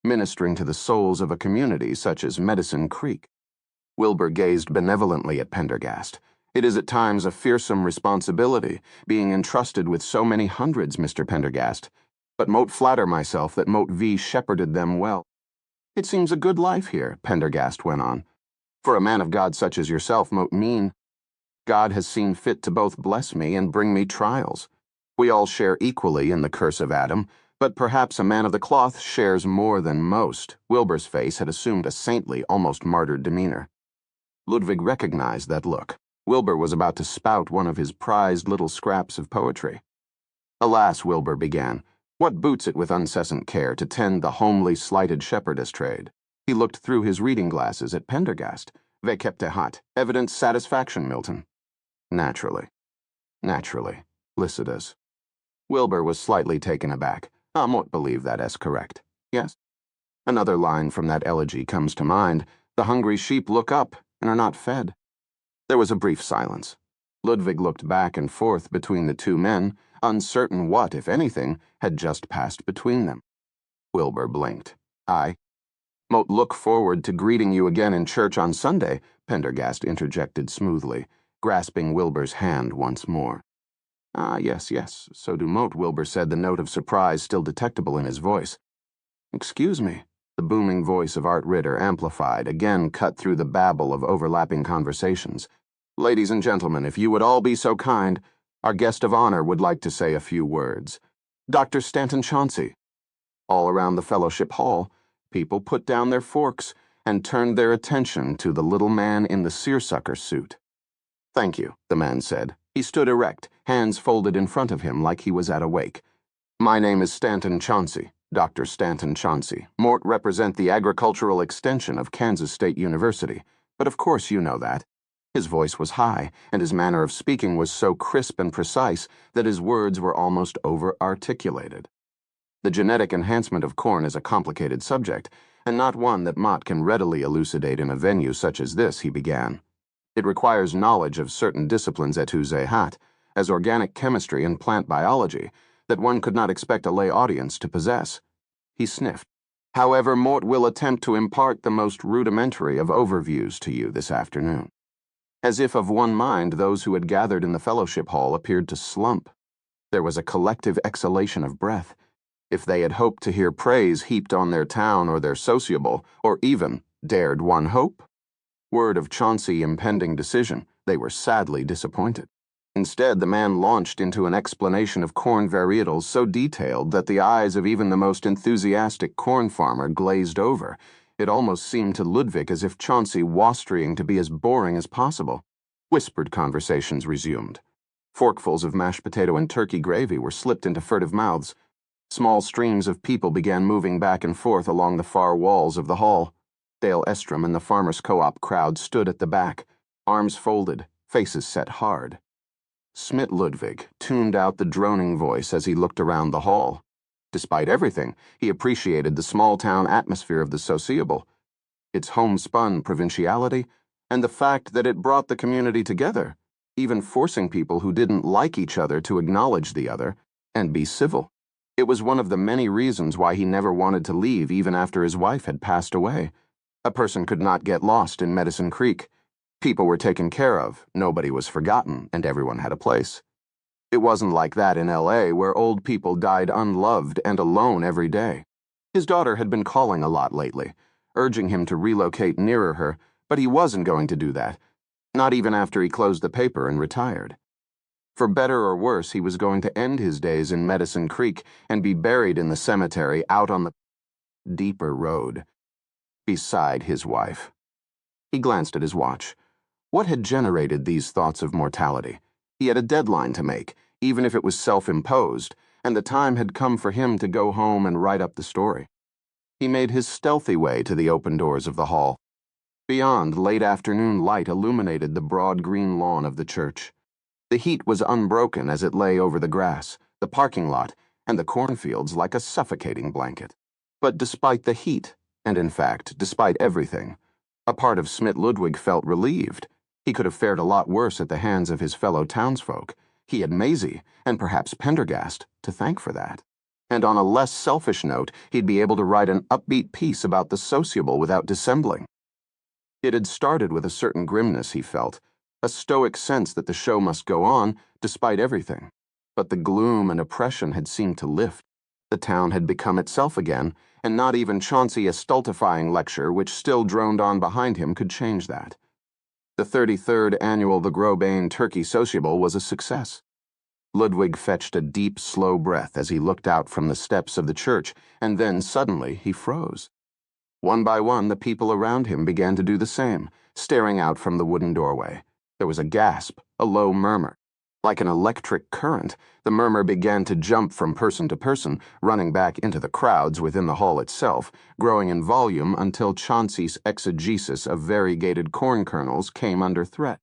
"ministering to the souls of a community such as Medicine Creek." Wilbur gazed benevolently at Pendergast. "It is at times a fearsome responsibility, being entrusted with so many hundreds, Mr. Pendergast, but mote flatter myself that mote V shepherded them well." "It seems a good life here," Pendergast went on. "For a man of God such as yourself mote mean. God has seen fit to both bless me and bring me trials. We all share equally in the curse of Adam, but perhaps a man of the cloth shares more than most." Wilbur's face had assumed a saintly, almost martyred demeanor. Ludwig recognized that look. Wilbur was about to spout one of his prized little scraps of poetry. "Alas," Wilbur began, "what boots it with uncessant care to tend the homely, slighted shepherdess trade?" He looked through his reading glasses at Pendergast. "Vekeptehat, evident satisfaction, Milton." "Naturally. Naturally. Lycidas." Wilbur was slightly taken aback. "I mote believe that is correct. Yes?" Another line from that elegy comes to mind. "The hungry sheep look up and are not fed." There was a brief silence. Ludwig looked back and forth between the two men, uncertain what, if anything, had just passed between them. Wilbur blinked. "I mote look forward to greeting you again in church on Sunday," Pendergast interjected smoothly, grasping Wilbur's hand once more. "Ah, yes, yes, so do mote," Wilbur said, the note of surprise still detectable in his voice. "Excuse me." The booming voice of Art Ritter, amplified, again cut through the babble of overlapping conversations. "Ladies and gentlemen, if you would all be so kind, our guest of honor would like to say a few words. Dr. Stanton Chauncey." All around the fellowship hall, people put down their forks and turned their attention to the little man in the seersucker suit. "Thank you," the man said. He stood erect, hands folded in front of him like he was at a wake. "My name is Stanton Chauncey, Dr. Stanton Chauncey. Mort represent the agricultural extension of Kansas State University, but of course you know that." His voice was high, and his manner of speaking was so crisp and precise that his words were almost over-articulated. The genetic enhancement of corn is a complicated subject, and not one that Mott can readily elucidate in a venue such as this, he began. It requires knowledge of certain disciplines étudiées hat, as organic chemistry and plant biology, that one could not expect a lay audience to possess. He sniffed. However, Mort will attempt to impart the most rudimentary of overviews to you this afternoon. As if of one mind, those who had gathered in the fellowship hall appeared to slump. There was a collective exhalation of breath. If they had hoped to hear praise heaped on their town or their sociable, or even, dared one hope? Word of Chauncey's impending decision, they were sadly disappointed. Instead, the man launched into an explanation of corn varietals so detailed that the eyes of even the most enthusiastic corn farmer glazed over. It almost seemed to Ludwig as if Chauncey was trying to be as boring as possible. Whispered conversations resumed. Forkfuls of mashed potato and turkey gravy were slipped into furtive mouths. Small streams of people began moving back and forth along the far walls of the hall. Dale Estrom and the Farmers' Co-op crowd stood at the back, arms folded, faces set hard. Smit Ludwig tuned out the droning voice as he looked around the hall. Despite everything, he appreciated the small-town atmosphere of the sociable, its homespun provinciality, and the fact that it brought the community together, even forcing people who didn't like each other to acknowledge the other and be civil. It was one of the many reasons why he never wanted to leave even after his wife had passed away. A person could not get lost in Medicine Creek. People were taken care of, nobody was forgotten, and everyone had a place. It wasn't like that in L.A., where old people died unloved and alone every day. His daughter had been calling a lot lately, urging him to relocate nearer her, but he wasn't going to do that, not even after he closed the paper and retired. For better or worse, he was going to end his days in Medicine Creek and be buried in the cemetery out on the deeper road, beside his wife. He glanced at his watch. What had generated these thoughts of mortality? He had a deadline to make, even if it was self-imposed, and the time had come for him to go home and write up the story. He made his stealthy way to the open doors of the hall. Beyond, late afternoon light illuminated the broad green lawn of the church. The heat was unbroken as it lay over the grass, the parking lot, and the cornfields like a suffocating blanket. But despite the heat, and in fact, despite everything, a part of Smit Ludwig felt relieved. He could have fared a lot worse at the hands of his fellow townsfolk. He had Maisie, and perhaps Pendergast, to thank for that. And on a less selfish note, he'd be able to write an upbeat piece about the sociable without dissembling. It had started with a certain grimness, he felt, a stoic sense that the show must go on, despite everything. But the gloom and oppression had seemed to lift. The town had become itself again, and not even Chauncey's stultifying lecture, which still droned on behind him, could change that. The 33rd annual The Grosbane Turkey Sociable was a success. Ludwig fetched a deep, slow breath as he looked out from the steps of the church, and then suddenly he froze. One by one, the people around him began to do the same, staring out from the wooden doorway. There was a gasp, a low murmur. Like an electric current, the murmur began to jump from person to person, running back into the crowds within the hall itself, growing in volume until Chauncey's exegesis of variegated corn kernels came under threat.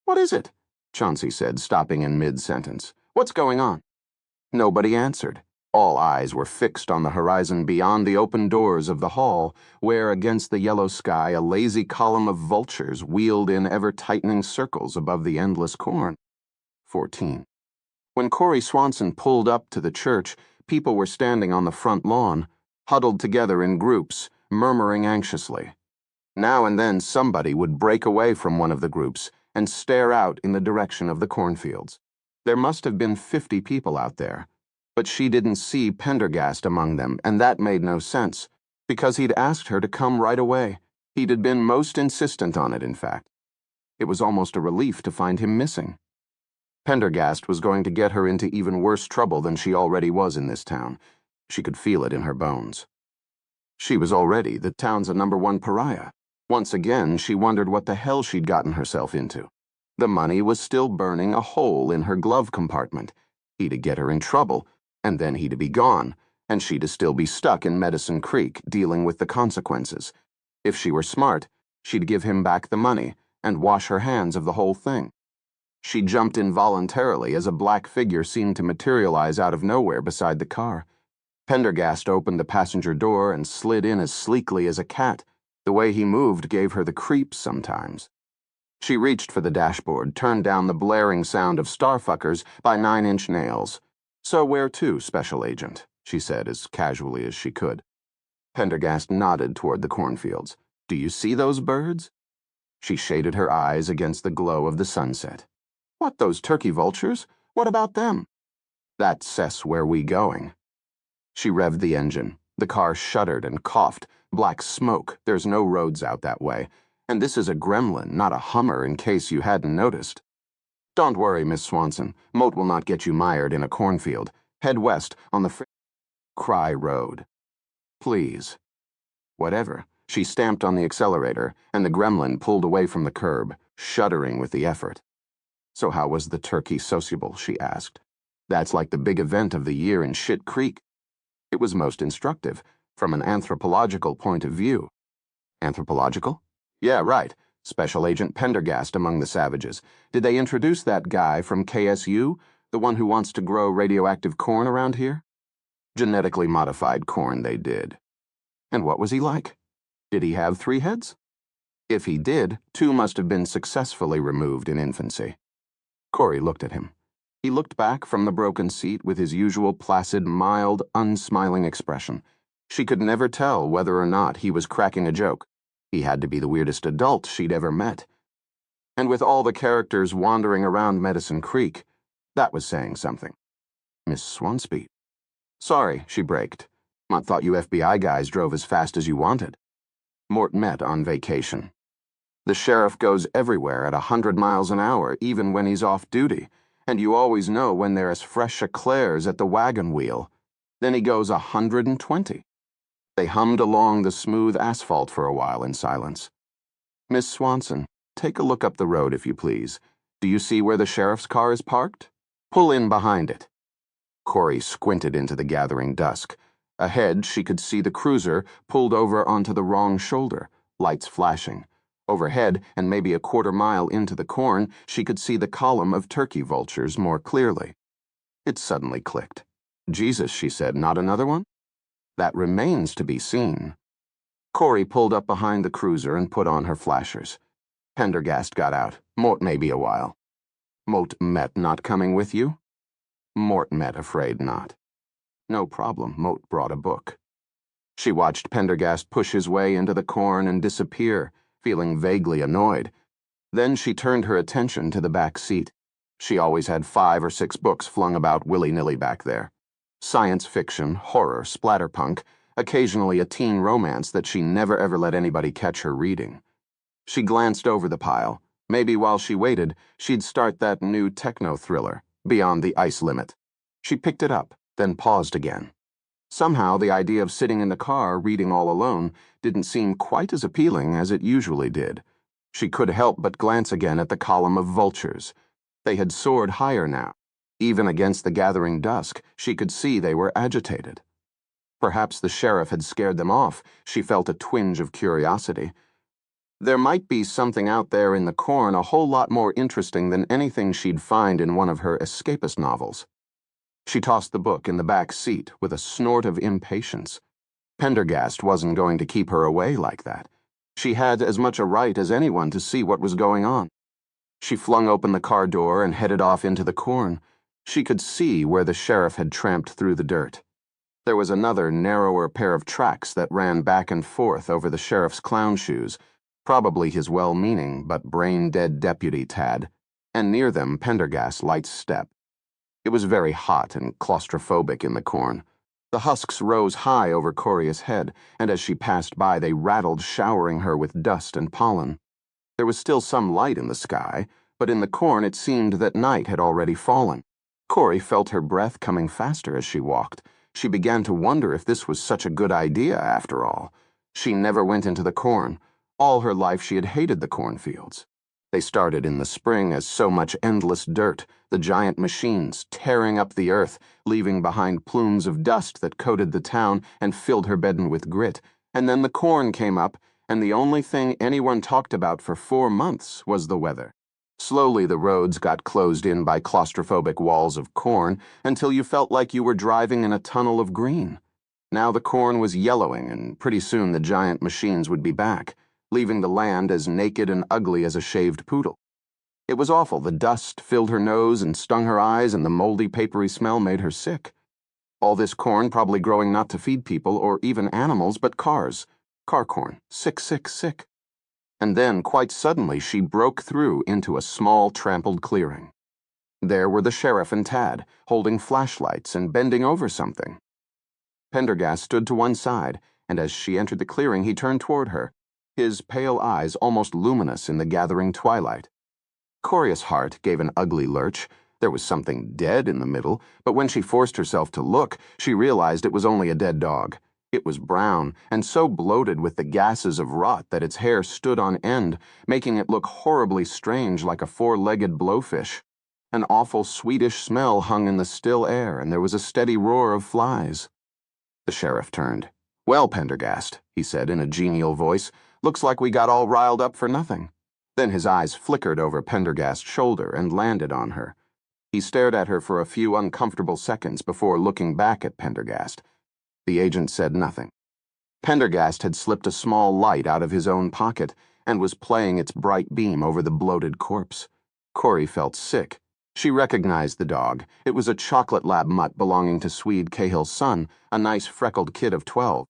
"What is it?" Chauncey said, stopping in mid-sentence. "What's going on?" Nobody answered. All eyes were fixed on the horizon beyond the open doors of the hall, where against the yellow sky a lazy column of vultures wheeled in ever-tightening circles above the endless corn. 14. When Corey Swanson pulled up to the church, people were standing on the front lawn, huddled together in groups, murmuring anxiously. Now and then somebody would break away from one of the groups and stare out in the direction of the cornfields. There must have been 50 people out there, but she didn't see Pendergast among them, and that made no sense, because he'd asked her to come right away. He'd been most insistent on it, in fact. It was almost a relief to find him missing. Pendergast was going to get her into even worse trouble than she already was in this town. She could feel it in her bones. She was already the town's #1 pariah. Once again, she wondered what the hell she'd gotten herself into. The money was still burning a hole in her glove compartment. He'd get her in trouble, and then he'd be gone, and she'd still be stuck in Medicine Creek dealing with the consequences. If she were smart, she'd give him back the money and wash her hands of the whole thing. She jumped involuntarily as a black figure seemed to materialize out of nowhere beside the car. Pendergast opened the passenger door and slid in as sleekly as a cat. The way he moved gave her the creeps sometimes. She reached for the dashboard, turned down the blaring sound of starfuckers by 9-inch nails. "So where to, Special Agent?" she said as casually as she could. Pendergast nodded toward the cornfields. "Do you see those birds?" She shaded her eyes against the glow of the sunset. "What, those turkey vultures? What about them?" "That's Cess where we going." She revved the engine. The car shuddered and coughed. Black smoke. There's no roads out that way. And this is a Gremlin, not a Hummer, in case you hadn't noticed. "Don't worry, Miss Swanson. Moat will not get you mired in a cornfield. Head west on the Cry Road." "Please." Whatever. She stamped on the accelerator, and the Gremlin pulled away from the curb, shuddering with the effort. "So how was the turkey sociable?" she asked. "That's like the big event of the year in Shit Creek." It was most instructive, from an anthropological point of view. Anthropological? Yeah, right. Special Agent Pendergast among the savages. Did they introduce that guy from KSU, the one who wants to grow radioactive corn around here? Genetically modified corn, they did. And what was he like? Did he have 3 heads? If he did, 2 must have been successfully removed in infancy. Corey looked at him. He looked back from the broken seat with his usual placid, mild, unsmiling expression. She could never tell whether or not he was cracking a joke. He had to be the weirdest adult she'd ever met. And with all the characters wandering around Medicine Creek, that was saying something. "Miss Swanspeed." "Sorry," she braked. "Mott thought you FBI guys drove as fast as you wanted." Mort met on vacation. The sheriff goes everywhere at 100 miles an hour, even when he's off duty, and you always know when they're as fresh eclairs at the wagon wheel. Then he goes 120. They hummed along the smooth asphalt for a while in silence. "Miss Swanson, take a look up the road, if you please. Do you see where the sheriff's car is parked? Pull in behind it." Corey squinted into the gathering dusk. Ahead, she could see the cruiser pulled over onto the wrong shoulder, lights flashing. Overhead, and maybe a quarter mile into the corn, she could see the column of turkey vultures more clearly. It suddenly clicked. "Jesus," she said, "not another one?" "That remains to be seen." Corey pulled up behind the cruiser and put on her flashers. Pendergast got out. "Mort may be a while." "Mort Met not coming with you?" "Mort Met afraid not." "No problem. Mort brought a book." She watched Pendergast push his way into the corn and disappear, feeling vaguely annoyed. Then she turned her attention to the back seat. She always had 5 or 6 books flung about willy-nilly back there. Science fiction, horror, splatterpunk, occasionally a teen romance that she never ever let anybody catch her reading. She glanced over the pile. Maybe while she waited, she'd start that new techno-thriller, Beyond the Ice Limit. She picked it up, then paused again. Somehow, the idea of sitting in the car reading all alone didn't seem quite as appealing as it usually did. She could help but glance again at the column of vultures. They had soared higher now. Even against the gathering dusk, she could see they were agitated. Perhaps the sheriff had scared them off. She felt a twinge of curiosity. There might be something out there in the corn a whole lot more interesting than anything she'd find in one of her escapist novels. She tossed the book in the back seat with a snort of impatience. Pendergast wasn't going to keep her away like that. She had as much a right as anyone to see what was going on. She flung open the car door and headed off into the corn. She could see where the sheriff had tramped through the dirt. There was another narrower pair of tracks that ran back and forth over the sheriff's clown shoes, probably his well-meaning but brain-dead deputy Tad, and near them Pendergast's light step. It was very hot and claustrophobic in the corn. The husks rose high over Coria's head, and as she passed by they rattled, showering her with dust and pollen. There was still some light in the sky, but in the corn it seemed that night had already fallen. Corey felt her breath coming faster as she walked. She began to wonder if this was such a good idea after all. She never went into the corn. All her life she had hated the cornfields. They started in the spring as so much endless dirt, the giant machines tearing up the earth, leaving behind plumes of dust that coated the town and filled her bedden with grit. And then the corn came up, and the only thing anyone talked about for 4 months was the weather. Slowly the roads got closed in by claustrophobic walls of corn until you felt like you were driving in a tunnel of green. Now the corn was yellowing, and pretty soon the giant machines would be back, leaving the land as naked and ugly as a shaved poodle. It was awful. The dust filled her nose and stung her eyes, and the moldy, papery smell made her sick. All this corn probably growing not to feed people or even animals, but cars. Car corn. Sick, sick, sick. And then, quite suddenly, she broke through into a small, trampled clearing. There were the sheriff and Tad, holding flashlights and bending over something. Pendergast stood to one side, and as she entered the clearing, he turned toward her, his pale eyes almost luminous in the gathering twilight. Coria's heart gave an ugly lurch. There was something dead in the middle, but when she forced herself to look, she realized it was only a dead dog. It was brown, and so bloated with the gases of rot that its hair stood on end, making it look horribly strange like a four-legged blowfish. An awful sweetish smell hung in the still air, and there was a steady roar of flies. The sheriff turned. "Well, Pendergast," he said in a genial voice, "looks like we got all riled up for nothing." Then his eyes flickered over Pendergast's shoulder and landed on her. He stared at her for a few uncomfortable seconds before looking back at Pendergast. The agent said nothing. Pendergast had slipped a small light out of his own pocket and was playing its bright beam over the bloated corpse. Corey felt sick. She recognized the dog. It was a chocolate lab mutt belonging to Swede Cahill's son, a nice freckled kid of 12.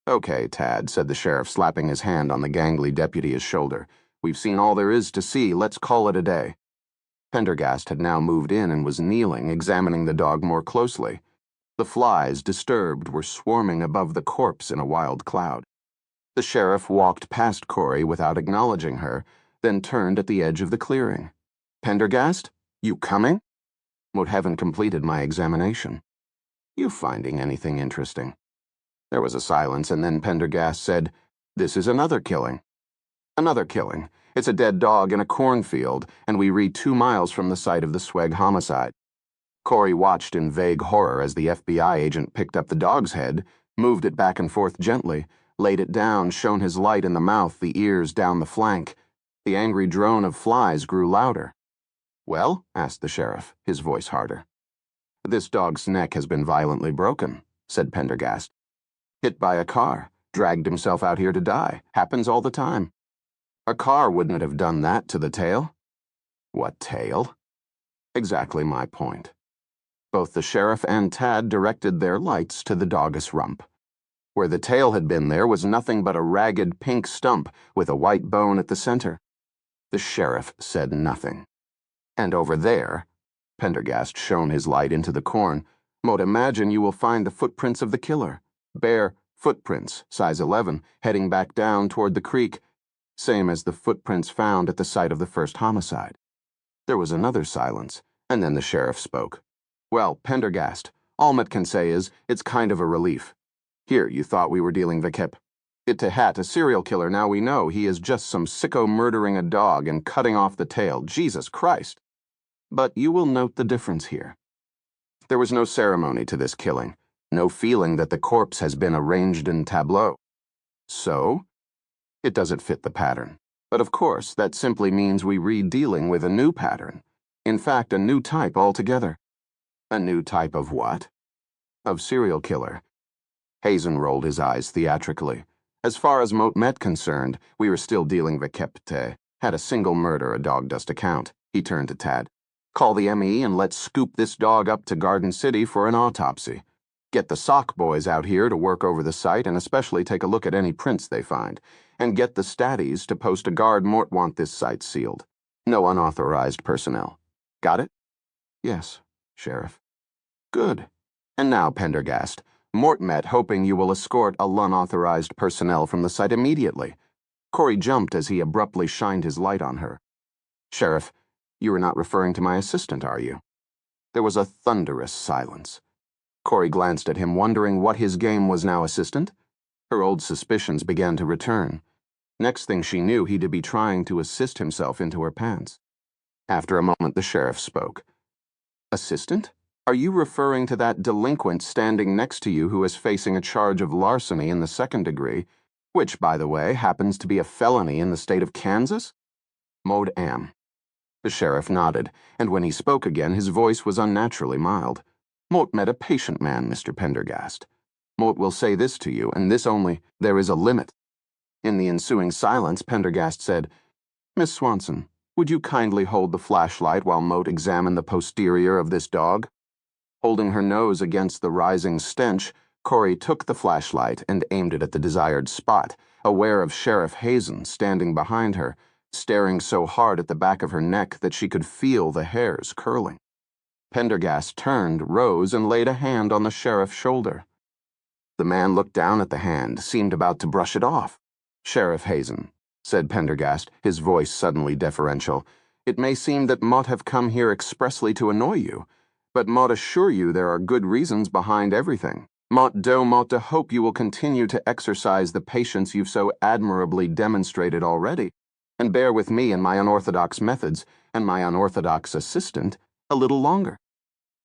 "Okay, Tad," said the sheriff, slapping his hand on the gangly deputy's shoulder. "We've seen all there is to see. Let's call it a day." Pendergast had now moved in and was kneeling, examining the dog more closely. The flies, disturbed, were swarming above the corpse in a wild cloud. The sheriff walked past Corey without acknowledging her, then turned at the edge of the clearing. "Pendergast? You coming?" "Would haven't completed my examination." "You finding anything interesting?" There was a silence, and then Pendergast said, "This is another killing." "Another killing. It's a dead dog in a cornfield, and we read 2 miles from the site of the Sweg homicide." Corey watched in vague horror as the FBI agent picked up the dog's head, moved it back and forth gently, laid it down, shone his light in the mouth, the ears down the flank. The angry drone of flies grew louder. "Well?" asked the sheriff, his voice harder. "This dog's neck has been violently broken," said Pendergast. "Hit by a car, dragged himself out here to die. Happens all the time." "A car wouldn't have done that to the tail." "What tail?" "Exactly my point." Both the sheriff and Tad directed their lights to the dog's rump. Where the tail had been, there was nothing but a ragged pink stump with a white bone at the center. The sheriff said nothing. "And over there," Pendergast shone his light into the corn, "mote imagine you will find the footprints of the killer. Bare footprints, size 11, heading back down toward the creek, same as the footprints found at the site of the first homicide." There was another silence, and then the sheriff spoke. "Well, Pendergast, all Matt can say is, it's kind of a relief. Here, you thought we were dealing Vikip. It to hat a serial killer, now we know he is just some sicko murdering a dog and cutting off the tail. Jesus Christ. But you will note the difference here. There was no ceremony to this killing, no feeling that the corpse has been arranged in tableau. So, it doesn't fit the pattern. But of course, that simply means we read dealing with a new pattern. In fact, a new type altogether." "A new type of what?" "Of serial killer." Hazen rolled his eyes theatrically. "As far as Moat Met concerned, we were still dealing Vikepte. Had a single murder, a dog does to count." He turned to Tad. "Call the ME and let's scoop this dog up to Garden City for an autopsy. Get the sock boys out here to work over the site and especially take a look at any prints they find. And get the statties to post a guard. Mort want this site sealed. No unauthorized personnel. Got it?" "Yes, Sheriff." "Good. And now, Pendergast, Mort met hoping you will escort a unauthorized personnel from the site immediately." Corey jumped as he abruptly shined his light on her. "Sheriff, you are not referring to my assistant, are you?" There was a thunderous silence. Corey glanced at him, wondering what his game was now. Assistant? Her old suspicions began to return. Next thing she knew, he'd be trying to assist himself into her pants. After a moment, the sheriff spoke. "Assistant? Are you referring to that delinquent standing next to you who is facing a charge of larceny in the 2nd degree, which, by the way, happens to be a felony in the state of Kansas?" "Mode am." The sheriff nodded, and when he spoke again, his voice was unnaturally mild. "Moat met a patient man, Mr. Pendergast. Mort will say this to you, and this only: there is a limit. In the ensuing silence, Pendergast said, Miss Swanson, would you kindly hold the flashlight while Moat examined the posterior of this dog? Holding her nose against the rising stench, Corey took the flashlight and aimed it at the desired spot, aware of Sheriff Hazen standing behind her, staring so hard at the back of her neck that she could feel the hairs curling. Pendergast turned, rose, and laid a hand on the sheriff's shoulder. The man looked down at the hand, seemed about to brush it off. Sheriff Hazen, said Pendergast, his voice suddenly deferential, it may seem that Mott have come here expressly to annoy you, but Mott assure you there are good reasons behind everything. Mott hope you will continue to exercise the patience you've so admirably demonstrated already, and bear with me and my unorthodox methods, and my unorthodox assistant, a little longer.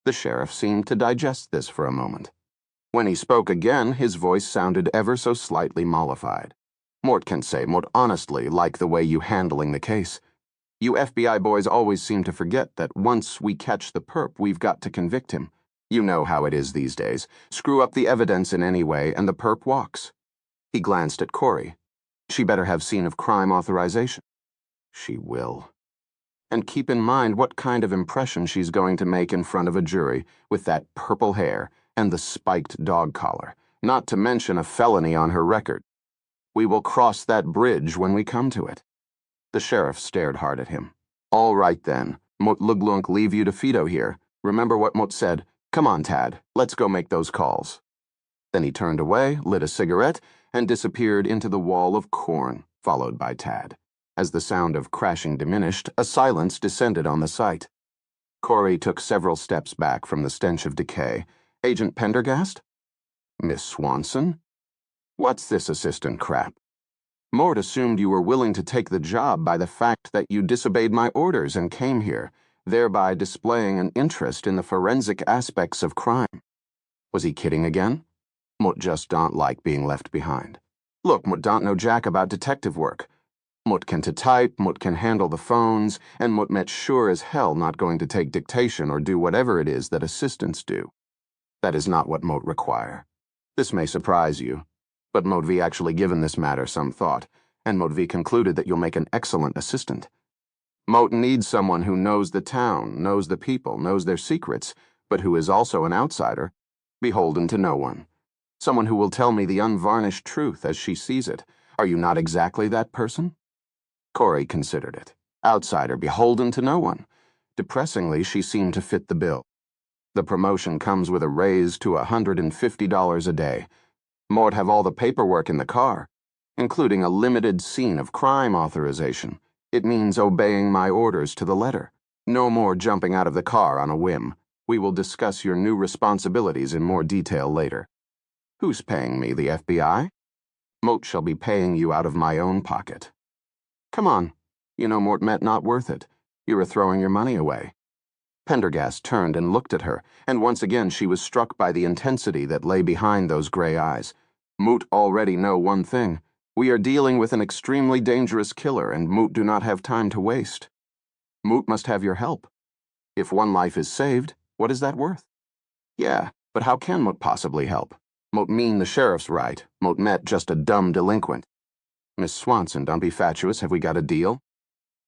The sheriff seemed to digest this for a moment. When he spoke again, his voice sounded ever so slightly mollified. Mort can say, Mort honestly, like the way you handling the case. You FBI boys always seem to forget that once we catch the perp, we've got to convict him. You know how it is these days. Screw up the evidence in any way, and the perp walks. He glanced at Corey. She better have scene of crime authorization. She will. And keep in mind what kind of impression she's going to make in front of a jury with that purple hair and the spiked dog collar, not to mention a felony on her record. We will cross that bridge when we come to it. The sheriff stared hard at him. All right then, Mot Luglunk leave you to Fido here. Remember what Mot said. Come on, Tad, let's go make those calls. Then he turned away, lit a cigarette, and disappeared into the wall of corn, followed by Tad. As the sound of crashing diminished, a silence descended on the site. Corey took several steps back from the stench of decay. Agent Pendergast? Miss Swanson? What's this assistant crap? Mort assumed you were willing to take the job by the fact that you disobeyed my orders and came here, thereby displaying an interest in the forensic aspects of crime. Was he kidding again? Mort just don't like being left behind. Look, Mort don't know jack about detective work. Mut can to type, Mut can handle the phones, and Mut met sure as hell not going to take dictation or do whatever it is that assistants do. That is not what Mot require. This may surprise you, but Mot V actually given this matter some thought, and Mot V concluded that you'll make an excellent assistant. Mot needs someone who knows the town, knows the people, knows their secrets, but who is also an outsider, beholden to no one. Someone who will tell me the unvarnished truth as she sees it. Are you not exactly that person? Corey considered it. Outsider, beholden to no one. Depressingly, she seemed to fit the bill. The promotion comes with a raise to $150 a day. Mort have all the paperwork in the car, including a limited scene of crime authorization. It means obeying my orders to the letter. No more jumping out of the car on a whim. We will discuss your new responsibilities in more detail later. Who's paying me, the FBI? Mot shall be paying you out of my own pocket. Come on. You know Mort Met not worth it. You are throwing your money away. Pendergast turned and looked at her, and once again she was struck by the intensity that lay behind those gray eyes. Moot already know one thing. We are dealing with an extremely dangerous killer, and Moot do not have time to waste. Moot must have your help. If one life is saved, what is that worth? Yeah, but how can Moot possibly help? Moot mean the sheriff's right. Moot Met just a dumb delinquent. Miss Swanson, don't be fatuous. Have we got a deal?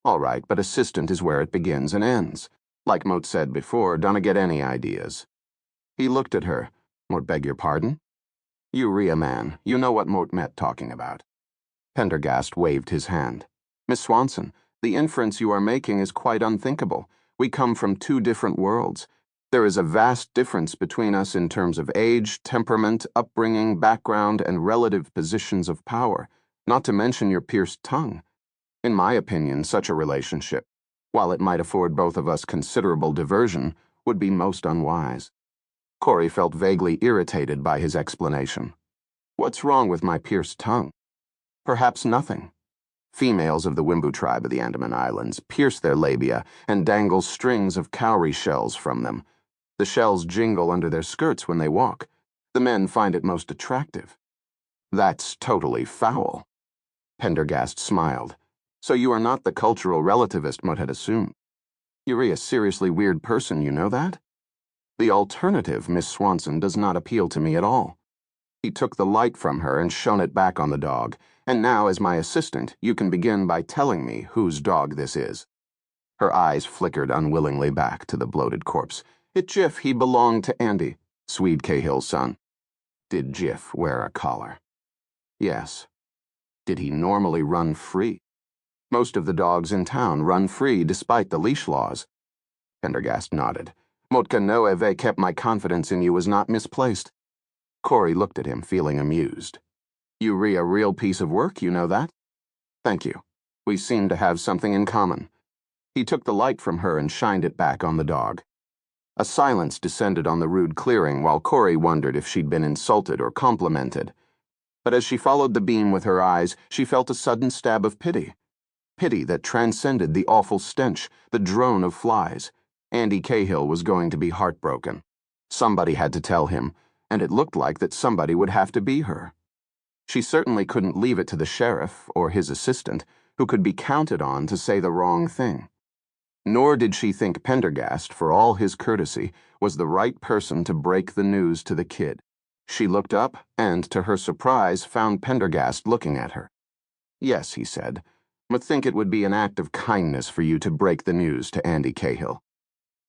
All right, but assistant is where it begins and ends. Like Moat said before, don't get any ideas. He looked at her. Mort beg your pardon? You Rhea man, you know what Mort Met talking about. Pendergast waved his hand. Miss Swanson, the inference you are making is quite unthinkable. We come from two different worlds. There is a vast difference between us in terms of age, temperament, upbringing, background, and relative positions of power, not to mention your pierced tongue. In my opinion, such a relationship, while it might afford both of us considerable diversion, would be most unwise. Corey felt vaguely irritated by his explanation. What's wrong with my pierced tongue? Perhaps nothing. Females of the Wimbu tribe of the Andaman Islands pierce their labia and dangle strings of cowrie shells from them. The shells jingle under their skirts when they walk. The men find it most attractive. That's totally foul. Pendergast smiled. So you are not the cultural relativist Mut had assumed. You're a seriously weird person, you know that? The alternative, Miss Swanson, does not appeal to me at all. He took the light from her and shone it back on the dog, and now, as my assistant, you can begin by telling me whose dog this is. Her eyes flickered unwillingly back to the bloated corpse. Jiff, he belonged to Andy, Swede Cahill's son. Did Jiff wear a collar? Yes. Did he normally run free? Most of the dogs in town run free despite the leash laws. Pendergast nodded. Motka no eve kept my confidence in you was not misplaced. Corey looked at him, feeling amused. You re a real piece of work, you know that? Thank you. We seem to have something in common. He took the light from her and shined it back on the dog. A silence descended on the rude clearing while Corey wondered if she'd been insulted or complimented. But as she followed the beam with her eyes, she felt a sudden stab of pity. Pity that transcended the awful stench, the drone of flies. Andy Cahill was going to be heartbroken. Somebody had to tell him, and it looked like that somebody would have to be her. She certainly couldn't leave it to the sheriff or his assistant, who could be counted on to say the wrong thing. Nor did she think Pendergast, for all his courtesy, was the right person to break the news to the kid. She looked up and, to her surprise, found Pendergast looking at her. Yes, he said, but think it would be an act of kindness for you to break the news to Andy Cahill.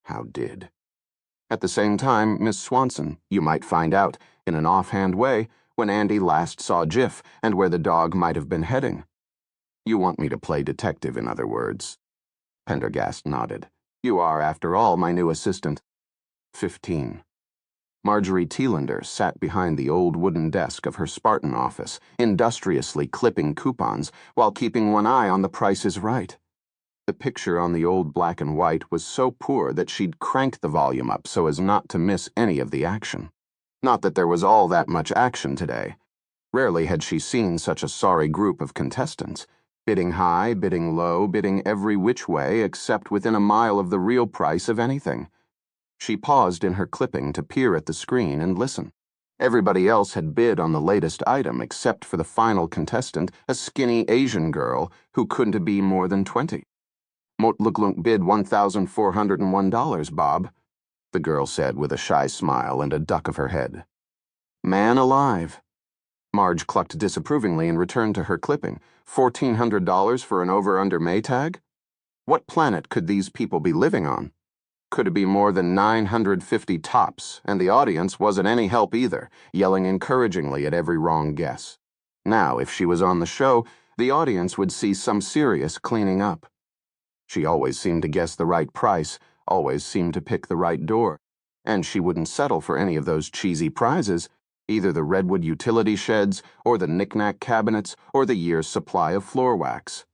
How did? At the same time, Miss Swanson, you might find out, in an offhand way, when Andy last saw Jiff and where the dog might have been heading. You want me to play detective, in other words. Pendergast nodded. You are, after all, my new assistant. 15. Marjorie Thielander sat behind the old wooden desk of her Spartan office, industriously clipping coupons while keeping one eye on The Price is Right. The picture on the old black and white was so poor that she'd cranked the volume up so as not to miss any of the action. Not that there was all that much action today. Rarely had she seen such a sorry group of contestants, bidding high, bidding low, bidding every which way except within a mile of the real price of anything. She paused in her clipping to peer at the screen and listen. Everybody else had bid on the latest item except for the final contestant, a skinny Asian girl who couldn't be more than 20. Motluglunk bid $1,401, Bob, the girl said with a shy smile and a duck of her head. Man alive. Marge clucked disapprovingly and returned to her clipping. $1,400 for an over-under Maytag? What planet could these people be living on? Could it be more than 950 tops, and the audience wasn't any help either, yelling encouragingly at every wrong guess. Now, if she was on the show, the audience would see some serious cleaning up. She always seemed to guess the right price, always seemed to pick the right door, and she wouldn't settle for any of those cheesy prizes, either the redwood utility sheds, or the knick-knack cabinets, or the year's supply of floor wax.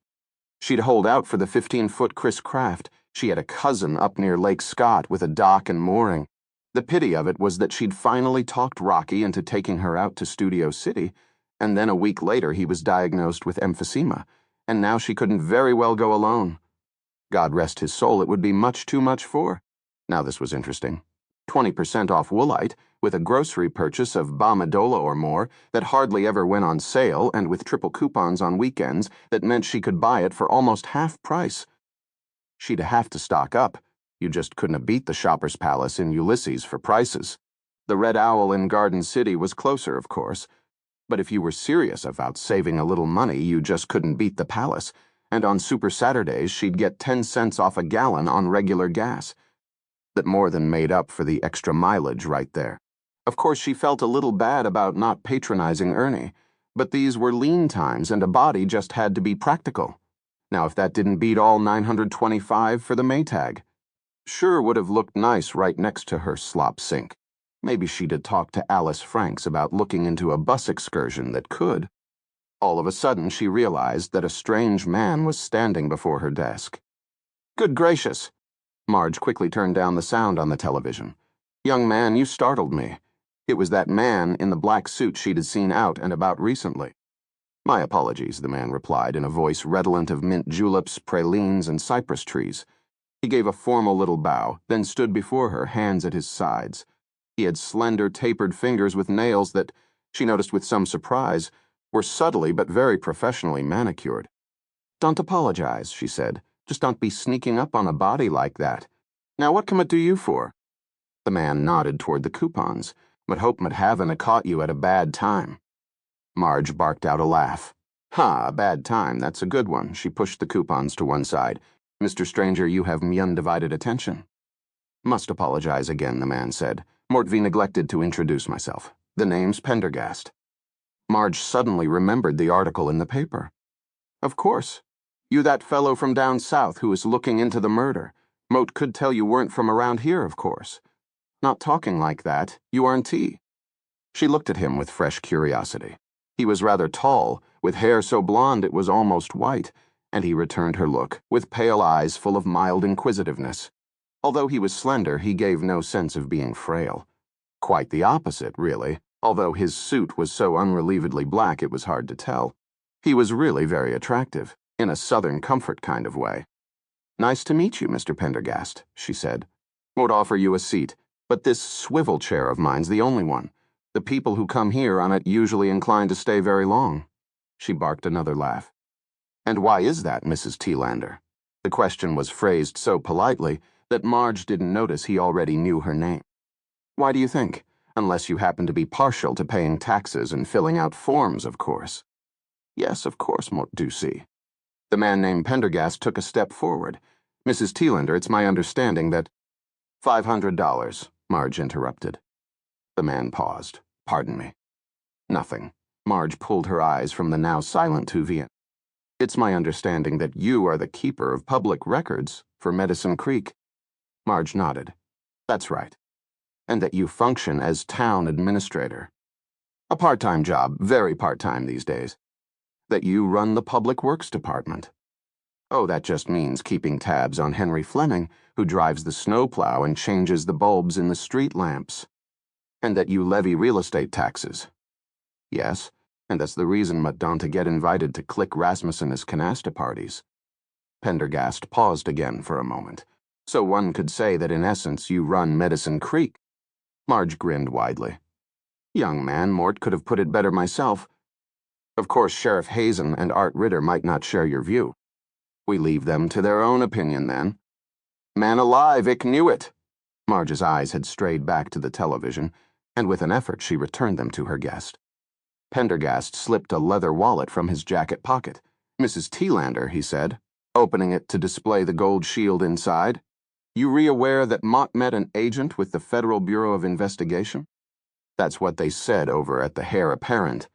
She'd hold out for the 15-foot Chris Kraft. She had a cousin up near Lake Scott with a dock and mooring. The pity of it was that she'd finally talked Rocky into taking her out to Studio City, and then a week later he was diagnosed with emphysema, and now she couldn't very well go alone. God rest his soul, it would be much too much for. Now this was interesting. 20% off Woolite, with a grocery purchase of Bamadola or more that hardly ever went on sale and with triple coupons on weekends that meant she could buy it for almost half price. She'd have to stock up. You just couldn't have beat the Shoppers Palace in Ulysses for prices. The Red Owl in Garden City was closer, of course. But if you were serious about saving a little money, you just couldn't beat the Palace. And on Super Saturdays, she'd get 10 cents off a gallon on regular gas. That more than made up for the extra mileage right there. Of course, she felt a little bad about not patronizing Ernie, but these were lean times and a body just had to be practical. Now, if that didn't beat all $925 for the Maytag, sure would have looked nice right next to her slop sink. Maybe she'd have talked to Alice Franks about looking into a bus excursion that could. All of a sudden, she realized that a strange man was standing before her desk. Good gracious! Marge quickly turned down the sound on the television. Young man, you startled me. It was that man in the black suit she'd seen out and about recently. My apologies, the man replied in a voice redolent of mint juleps, pralines, and cypress trees. He gave a formal little bow, then stood before her, hands at his sides. He had slender, tapered fingers with nails that, she noticed with some surprise, were subtly but very professionally manicured. Don't apologize, she said. Just don't be sneaking up on a body like that. Now what can it do you for? The man nodded toward the coupons. but hope haven't caught you at a bad time. Marge barked out a laugh. Ha, a bad time, that's a good one. She pushed the coupons to one side. Mr. Stranger, you have me undivided attention. Must apologize again, the man said. Mortvi neglected to introduce myself. The name's Pendergast. Marge suddenly remembered the article in the paper. Of course. You that fellow from down south who is looking into the murder. Moat could tell you weren't from around here, of course. Not talking like that, you aren't he? She looked at him with fresh curiosity. He was rather tall, with hair so blonde it was almost white, and he returned her look, with pale eyes full of mild inquisitiveness. Although he was slender, he gave no sense of being frail. Quite the opposite, really, although his suit was so unrelievedly black it was hard to tell. He was really very attractive, in a southern comfort kind of way. Nice to meet you, Mr. Pendergast, she said. Won't offer you a seat, but this swivel chair of mine's the only one. The people who come here on it usually inclined to stay very long. She barked another laugh. And why is that, Mrs. Teelander? The question was phrased so politely that Marge didn't notice he already knew her name. Why do you think? Unless you happen to be partial to paying taxes and filling out forms, of course. Yes, of course, Mort Ducey. The man named Pendergast took a step forward. Mrs. Teelander, it's my understanding that... $500, Marge interrupted. The man paused. Pardon me. Nothing. Marge pulled her eyes from the now silent Tuvian. It's my understanding that you are the keeper of public records for Medicine Creek. Marge nodded. That's right. And that you function as town administrator. A part-time job, very part-time these days. That you run the Public Works Department. Oh, that just means keeping tabs on Henry Fleming, who drives the snowplow and changes the bulbs in the street lamps. And that you levy real estate taxes. Yes, and that's the reason don't get invited to Click Rasmussen's canasta parties. Pendergast paused again for a moment. So one could say that in essence you run Medicine Creek. Marge grinned widely. Young man, Mort could have put it better myself. Of course, Sheriff Hazen and Art Ritter might not share your view. We leave them to their own opinion, then. Man alive, Ick knew it. Marge's eyes had strayed back to the television, and with an effort she returned them to her guest. Pendergast slipped a leather wallet from his jacket pocket. Mrs. Teelander, he said, opening it to display the gold shield inside. You re-aware that Mott met an agent with the Federal Bureau of Investigation? That's what they said over at the Heir Apparent.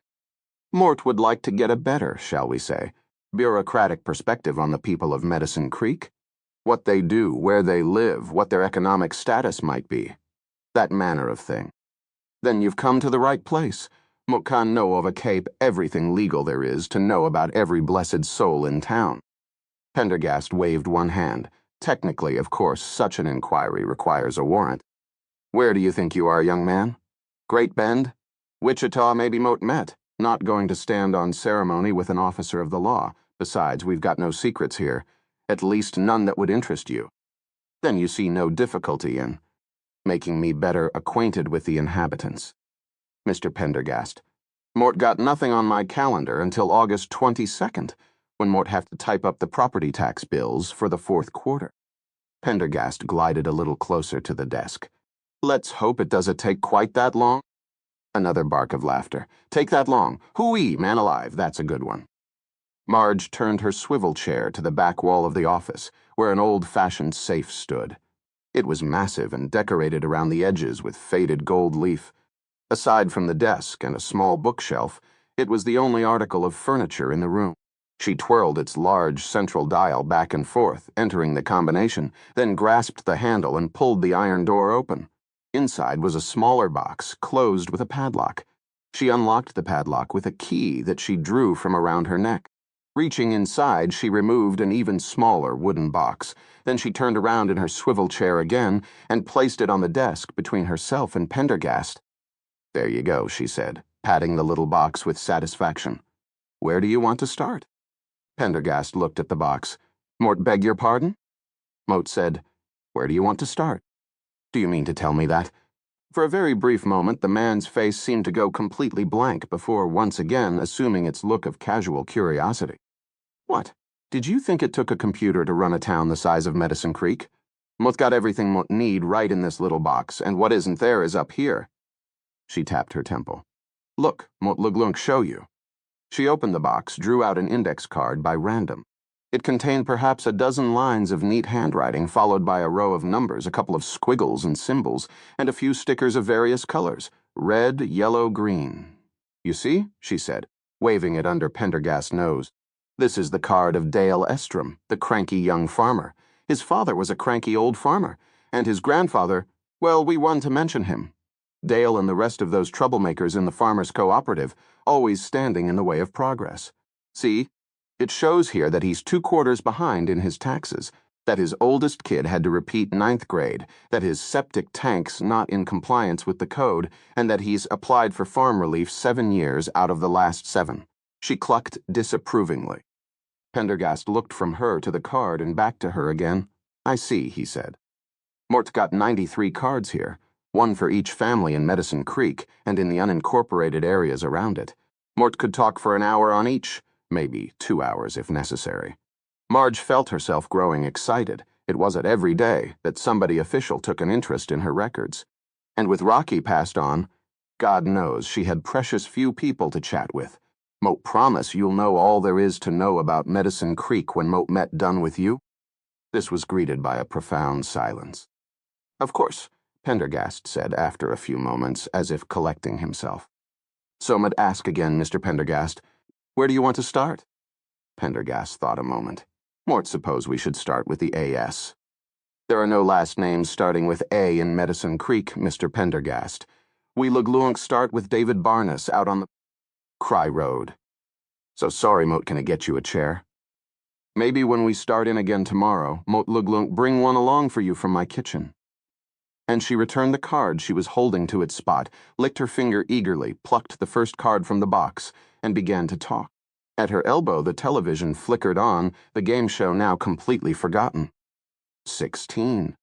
Mort would like to get a better, shall we say, bureaucratic perspective on the people of Medicine Creek. What they do, where they live, what their economic status might be. That manner of thing. Then you've come to the right place. Mot can know of a Cape everything legal there is to know about every blessed soul in town. Pendergast waved one hand. Technically, of course, such an inquiry requires a warrant. Where do you think you are, young man? Great Bend? Wichita maybe Mot met. Not going to stand on ceremony with an officer of the law. Besides, we've got no secrets here. At least none that would interest you. Then you see no difficulty in making me better acquainted with the inhabitants. Mr. Pendergast, Mort got nothing on my calendar until August 22nd, when Mort have to type up the property tax bills for the fourth quarter. Pendergast glided a little closer to the desk. Let's hope it doesn't take quite that long. Another bark of laughter. Take that long. Hooey, man alive, that's a good one. Marge turned her swivel chair to the back wall of the office, where an old-fashioned safe stood. It was massive and decorated around the edges with faded gold leaf. Aside from the desk and a small bookshelf, it was the only article of furniture in the room. She twirled its large central dial back and forth, entering the combination, then grasped the handle and pulled the iron door open. Inside was a smaller box, closed with a padlock. She unlocked the padlock with a key that she drew from around her neck. Reaching inside, she removed an even smaller wooden box. Then she turned around in her swivel chair again and placed it on the desk between herself and Pendergast. There you go, she said, patting the little box with satisfaction. Where do you want to start? Pendergast looked at the box. Mort beg your pardon? Moat said, Where do you want to start? Do you mean to tell me that? For a very brief moment, the man's face seemed to go completely blank before once again assuming its look of casual curiosity. What? Did you think it took a computer to run a town the size of Medicine Creek? Mot got everything Mot need right in this little box, and what isn't there is up here. She tapped her temple. Look, Mot Luglunk show you. She opened the box, drew out an index card by random. It contained perhaps a dozen lines of neat handwriting, followed by a row of numbers, a couple of squiggles and symbols, and a few stickers of various colors, red, yellow, green. You see, she said, waving it under Pendergast's nose. This is the card of Dale Estrom, the cranky young farmer. His father was a cranky old farmer, and his grandfather, well, we want to mention him. Dale and the rest of those troublemakers in the farmers' cooperative, always standing in the way of progress. See? It shows here that he's 2 quarters behind in his taxes, that his oldest kid had to repeat 9th grade, that his septic tank's not in compliance with the code, and that he's applied for farm relief 7 years out of the last 7. She clucked disapprovingly. Pendergast looked from her to the card and back to her again. I see, he said. Mort got 93 cards here, 1 for each family in Medicine Creek and in the unincorporated areas around it. Mort could talk for an hour on each, maybe 2 hours if necessary. Marge felt herself growing excited. It wasn't every day that somebody official took an interest in her records. And with Rocky passed on, God knows she had precious few people to chat with. Moat promise you'll know all there is to know about Medicine Creek when Moat met done with you? This was greeted by a profound silence. Of course, Pendergast said after a few moments, as if collecting himself. So I'd ask again, Mr. Pendergast, where do you want to start? Pendergast thought a moment. Mort suppose we should start with the A.S. There are no last names starting with A in Medicine Creek, Mr. Pendergast. We Luglunk start with David Barnes out on the Cry Road. So sorry, Moat, can I get you a chair? Maybe when we start in again tomorrow, Mot Luglunk bring one along for you from my kitchen. And she returned the card she was holding to its spot, licked her finger eagerly, plucked the first card from the box, and began to talk. At her elbow, the television flickered on, the game show now completely forgotten. 16.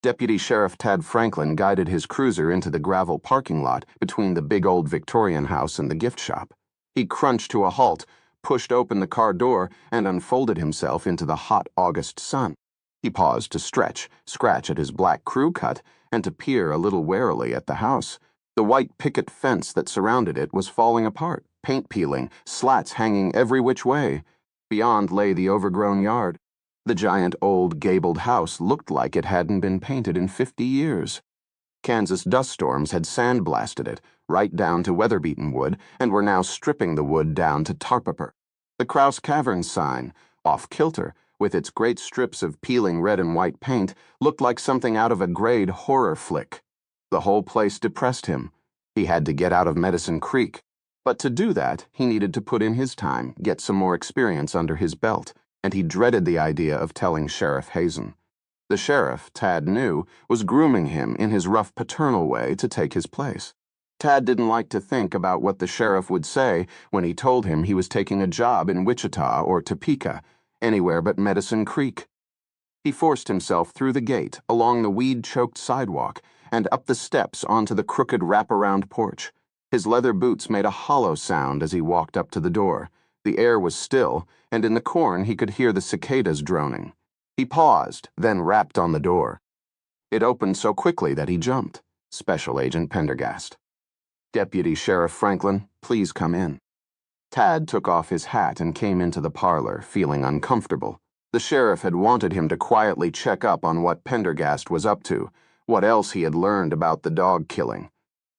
Deputy Sheriff Tad Franklin guided his cruiser into the gravel parking lot between the big old Victorian house and the gift shop. He crunched to a halt, pushed open the car door, and unfolded himself into the hot August sun. He paused to stretch, scratch at his black crew cut, and to peer a little warily at the house. The white picket fence that surrounded it was falling apart, paint peeling, slats hanging every which way. Beyond lay the overgrown yard. The giant old gabled house looked like it hadn't been painted in 50 years. Kansas dust storms had sandblasted it, right down to weather-beaten wood, and were now stripping the wood down to tarpaper. The Krause Caverns sign, off-kilter, with its great strips of peeling red and white paint, looked like something out of a grade horror flick. The whole place depressed him. He had to get out of Medicine Creek. But to do that, he needed to put in his time, get some more experience under his belt, and he dreaded the idea of telling Sheriff Hazen. The sheriff, Tad knew, was grooming him in his rough paternal way to take his place. Tad didn't like to think about what the sheriff would say when he told him he was taking a job in Wichita or Topeka, anywhere but Medicine Creek. He forced himself through the gate, along the weed-choked sidewalk, and up the steps onto the crooked wraparound porch. His leather boots made a hollow sound as he walked up to the door. The air was still, and in the corn he could hear the cicadas droning. He paused, then rapped on the door. It opened so quickly that he jumped. Special Agent Pendergast. Deputy Sheriff Franklin, please come in. Tad took off his hat and came into the parlor, feeling uncomfortable. The sheriff had wanted him to quietly check up on what Pendergast was up to, what else he had learned about the dog killing.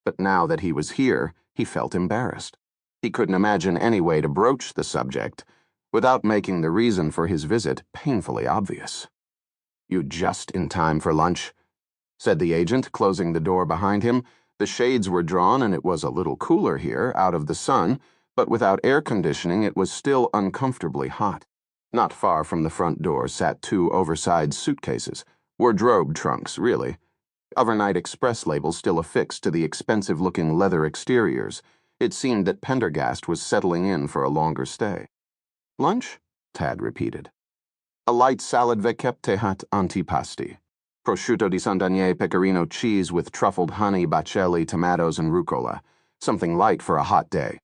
But now that he was here, he felt embarrassed. He couldn't imagine any way to broach the subject without making the reason for his visit painfully obvious. You just in time for lunch, said the agent, closing the door behind him. The shades were drawn and it was a little cooler here, out of the sun, but without air conditioning it was still uncomfortably hot. Not far from the front door sat 2 oversized suitcases, wardrobe trunks, really. Overnight express labels still affixed to the expensive-looking leather exteriors. It seemed that Pendergast was settling in for a longer stay. Lunch? Tad repeated. A light salad vecchette antipasti. Prosciutto di Sant'Agnè pecorino cheese with truffled honey, baccelli, tomatoes, and rucola. Something light for a hot day.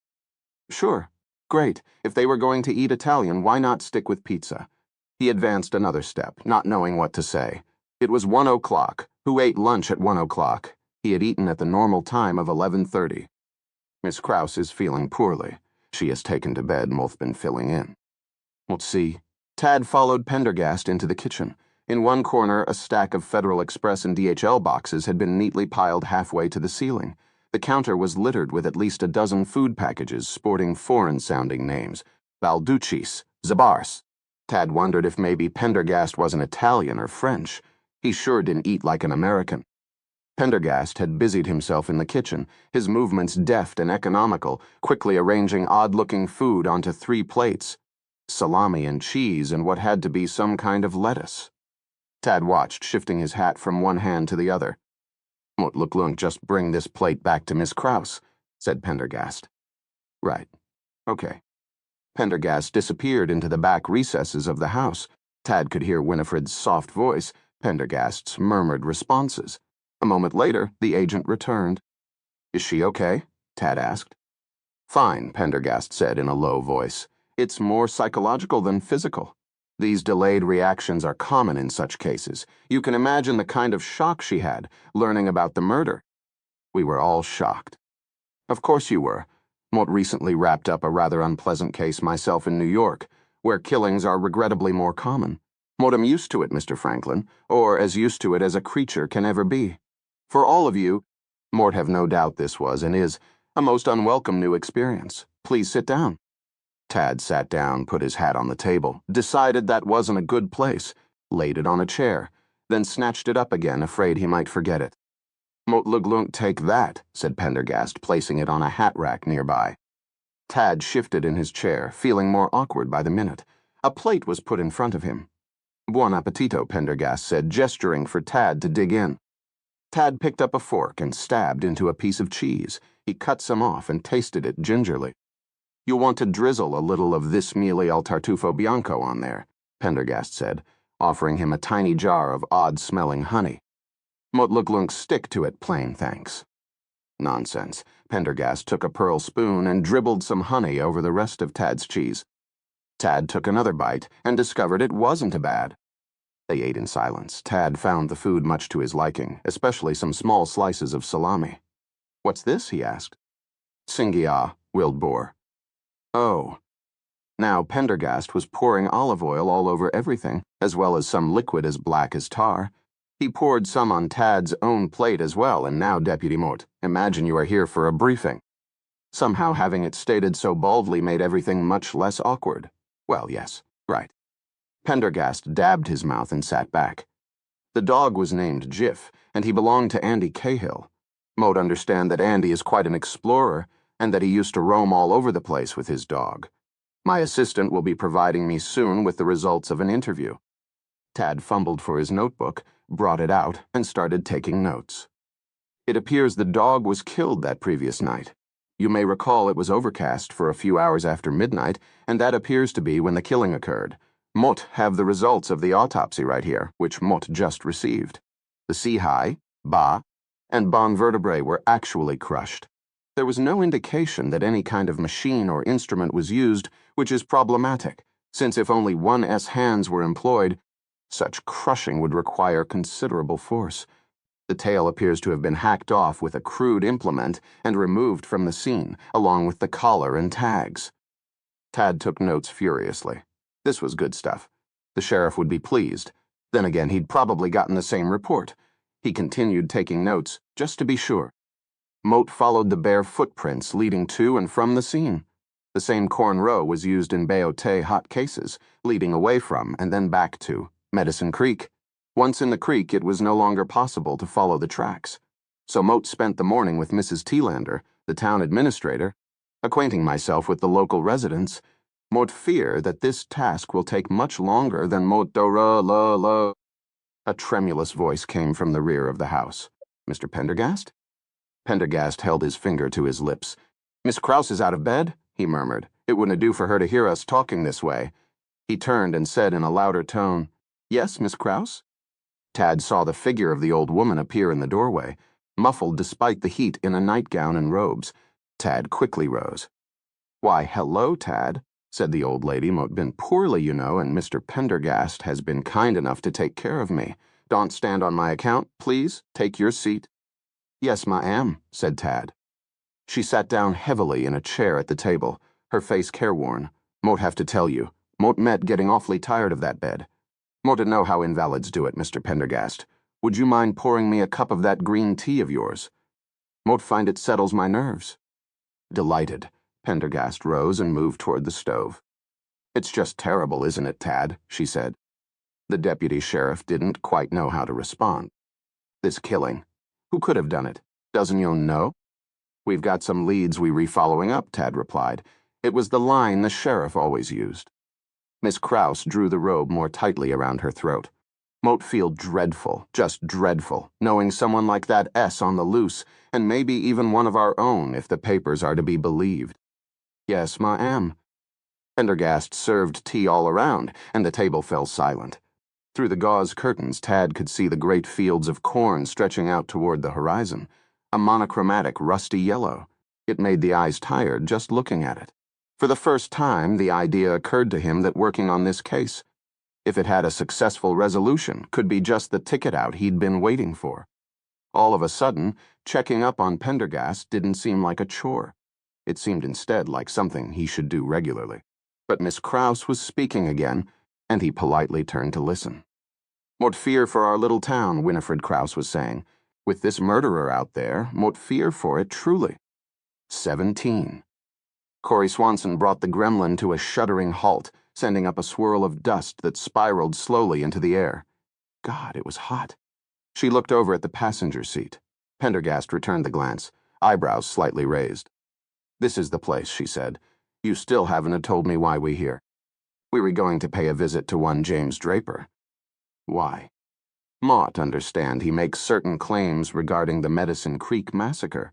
Sure. Great. If they were going to eat Italian, why not stick with pizza? He advanced another step, not knowing what to say. It was 1 o'clock. Who ate lunch at 1 o'clock? He had eaten at the normal time of 11:30. Miss Krause is feeling poorly. She has taken to bed, Moth been filling in. Let's see. Tad followed Pendergast into the kitchen. In one corner, a stack of Federal Express and DHL boxes had been neatly piled halfway to the ceiling. The counter was littered with at least a dozen food packages sporting foreign-sounding names. Balducci's, Zabars. Tad wondered if maybe Pendergast wasn't Italian or French. He sure didn't eat like an American. Pendergast had busied himself in the kitchen, his movements deft and economical, quickly arranging odd-looking food onto 3 plates. Salami and cheese and what had to be some kind of lettuce. Tad watched, shifting his hat from one hand to the other. Look, just bring this plate back to Miss Krause, said Pendergast. Right. Okay. Pendergast disappeared into the back recesses of the house. Tad could hear Winifred's soft voice, Pendergast's murmured responses. A moment later, the agent returned. Is she okay? Tad asked. Fine, Pendergast said in a low voice. It's more psychological than physical. These delayed reactions are common in such cases. You can imagine the kind of shock she had, learning about the murder. We were all shocked. Of course you were. Mort recently wrapped up a rather unpleasant case myself in New York, where killings are regrettably more common. Mort, I'm used to it, Mr. Franklin, or as used to it as a creature can ever be. For all of you, Mort have no doubt this was and is a most unwelcome new experience. Please sit down. Tad sat down, put his hat on the table, decided that wasn't a good place, laid it on a chair, then snatched it up again, afraid he might forget it. Mot Luglunk, take that, said Pendergast, placing it on a hat rack nearby. Tad shifted in his chair, feeling more awkward by the minute. A plate was put in front of him. Buon appetito, Pendergast said, gesturing for Tad to dig in. Tad picked up a fork and stabbed into a piece of cheese. He cut some off and tasted it gingerly. You'll want to drizzle a little of this mealy al tartufo bianco on there, Pendergast said, offering him a tiny jar of odd-smelling honey. Mot Luglunk, stick to it, plain thanks. Nonsense. Pendergast took a pearl spoon and dribbled some honey over the rest of Tad's cheese. Tad took another bite and discovered it wasn't bad. They ate in silence. Tad found the food much to his liking, especially some small slices of salami. What's this? He asked. Singia, Wildboar. Oh. Now Pendergast was pouring olive oil all over everything, as well as some liquid as black as tar. He poured some on Tad's own plate as well, and now, Deputy Mort, imagine you are here for a briefing. Somehow having it stated so baldly made everything much less awkward. Well, yes, right. Pendergast dabbed his mouth and sat back. The dog was named Jiff, and he belonged to Andy Cahill. Mote understand that Andy is quite an explorer, and that he used to roam all over the place with his dog. My assistant will be providing me soon with the results of an interview. Tad fumbled for his notebook, brought it out, and started taking notes. It appears the dog was killed that previous night. You may recall it was overcast for a few hours after midnight, and that appears to be when the killing occurred. Mot have the results of the autopsy right here, which Mot just received. The C-high, Ba, and Bon vertebrae were actually crushed. There was no indication that any kind of machine or instrument was used, which is problematic, since if only 1's hands were employed, such crushing would require considerable force. The tail appears to have been hacked off with a crude implement and removed from the scene, along with the collar and tags. Tad took notes furiously. This was good stuff. The sheriff would be pleased. Then again, he'd probably gotten the same report. He continued taking notes, just to be sure. Mote followed the bare footprints leading to and from the scene. The same Corn Row was used in Bayotay hot cases, leading away from and then back to Medicine Creek. Once in the creek, it was no longer possible to follow the tracks. So Mote spent the morning with Mrs. Thielander, the town administrator, acquainting myself with the local residents. Mote fear that this task will take much longer than Mote Dora la la. A tremulous voice came from the rear of the house. Mr. Pendergast? Pendergast held his finger to his lips. Miss Krause is out of bed? He murmured. It wouldn't do for her to hear us talking this way. He turned and said in a louder tone, Yes, Miss Krause? Tad saw the figure of the old woman appear in the doorway, muffled despite the heat in a nightgown and robes. Tad quickly rose. Why, hello, Tad, said the old lady. Mote been poorly, you know, and Mr. Pendergast has been kind enough to take care of me. Don't stand on my account, please. Take your seat. Yes, ma'am, said Tad. She sat down heavily in a chair at the table, her face careworn. Mote have to tell you, Mote met getting awfully tired of that bed. Mote know how invalids do it, Mr. Pendergast. Would you mind pouring me a cup of that green tea of yours? Mote find it settles my nerves. Delighted, Pendergast rose and moved toward the stove. It's just terrible, isn't it, Tad? She said. The deputy sheriff didn't quite know how to respond. This killing. Who could have done it? Doesn't you know? We've got some leads we re-following up, Tad replied. It was the line the sheriff always used. Miss Krause drew the robe more tightly around her throat. Mote feel dreadful, just dreadful, knowing someone like that S on the loose, and maybe even one of our own if the papers are to be believed. Yes, ma'am. Pendergast served tea all around, and the table fell silent. Through the gauze curtains, Tad could see the great fields of corn stretching out toward the horizon, a monochromatic rusty yellow. It made the eyes tired just looking at it. For the first time, the idea occurred to him that working on this case, if it had a successful resolution, could be just the ticket out he'd been waiting for. All of a sudden, checking up on Pendergast didn't seem like a chore. It seemed instead like something he should do regularly. But Miss Krause was speaking again, and he politely turned to listen. Mote fear for our little town, Winifred Krause was saying. With this murderer out there, mote fear for it truly. 17. Corey Swanson brought the gremlin to a shuddering halt, sending up a swirl of dust that spiraled slowly into the air. God, it was hot. She looked over at the passenger seat. Pendergast returned the glance, eyebrows slightly raised. This is the place, she said. You still haven't told me why we're here. We were going to pay a visit to one James Draper. Why? Mott understand he makes certain claims regarding the Medicine Creek massacre.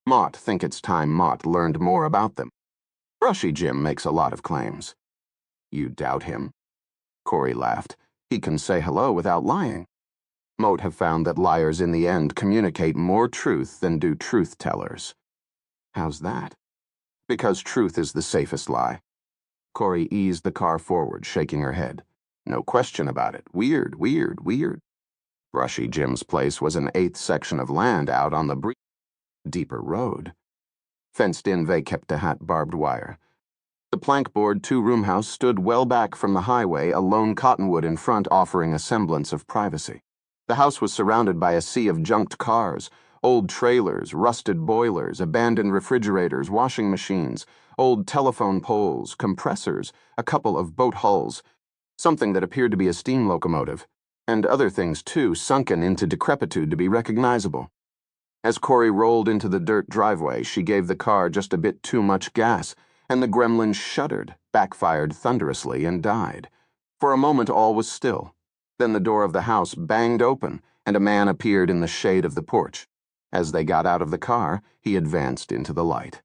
Mott think it's time Mott learned more about them. Brushy Jim makes a lot of claims. You doubt him? Corey laughed. He can say hello without lying. Mote have found that liars in the end communicate more truth than do truth-tellers. How's that? Because truth is the safest lie. Corey eased the car forward, shaking her head. No question about it. Weird, weird, weird. Brushy Jim's place was an eighth section of land out on the deeper road. Fenced in kept-hat barbed wire. The plank-board two-room house stood well back from the highway, a lone cottonwood in front offering a semblance of privacy. The house was surrounded by a sea of junked cars, old trailers, rusted boilers, abandoned refrigerators, washing machines, old telephone poles, compressors, a couple of boat hulls, something that appeared to be a steam locomotive, and other things too, sunken into decrepitude to be recognizable. As Corey rolled into the dirt driveway, she gave the car just a bit too much gas, and the gremlin shuddered, backfired thunderously, and died. For a moment all was still. Then the door of the house banged open, and a man appeared in the shade of the porch. As they got out of the car, he advanced into the light.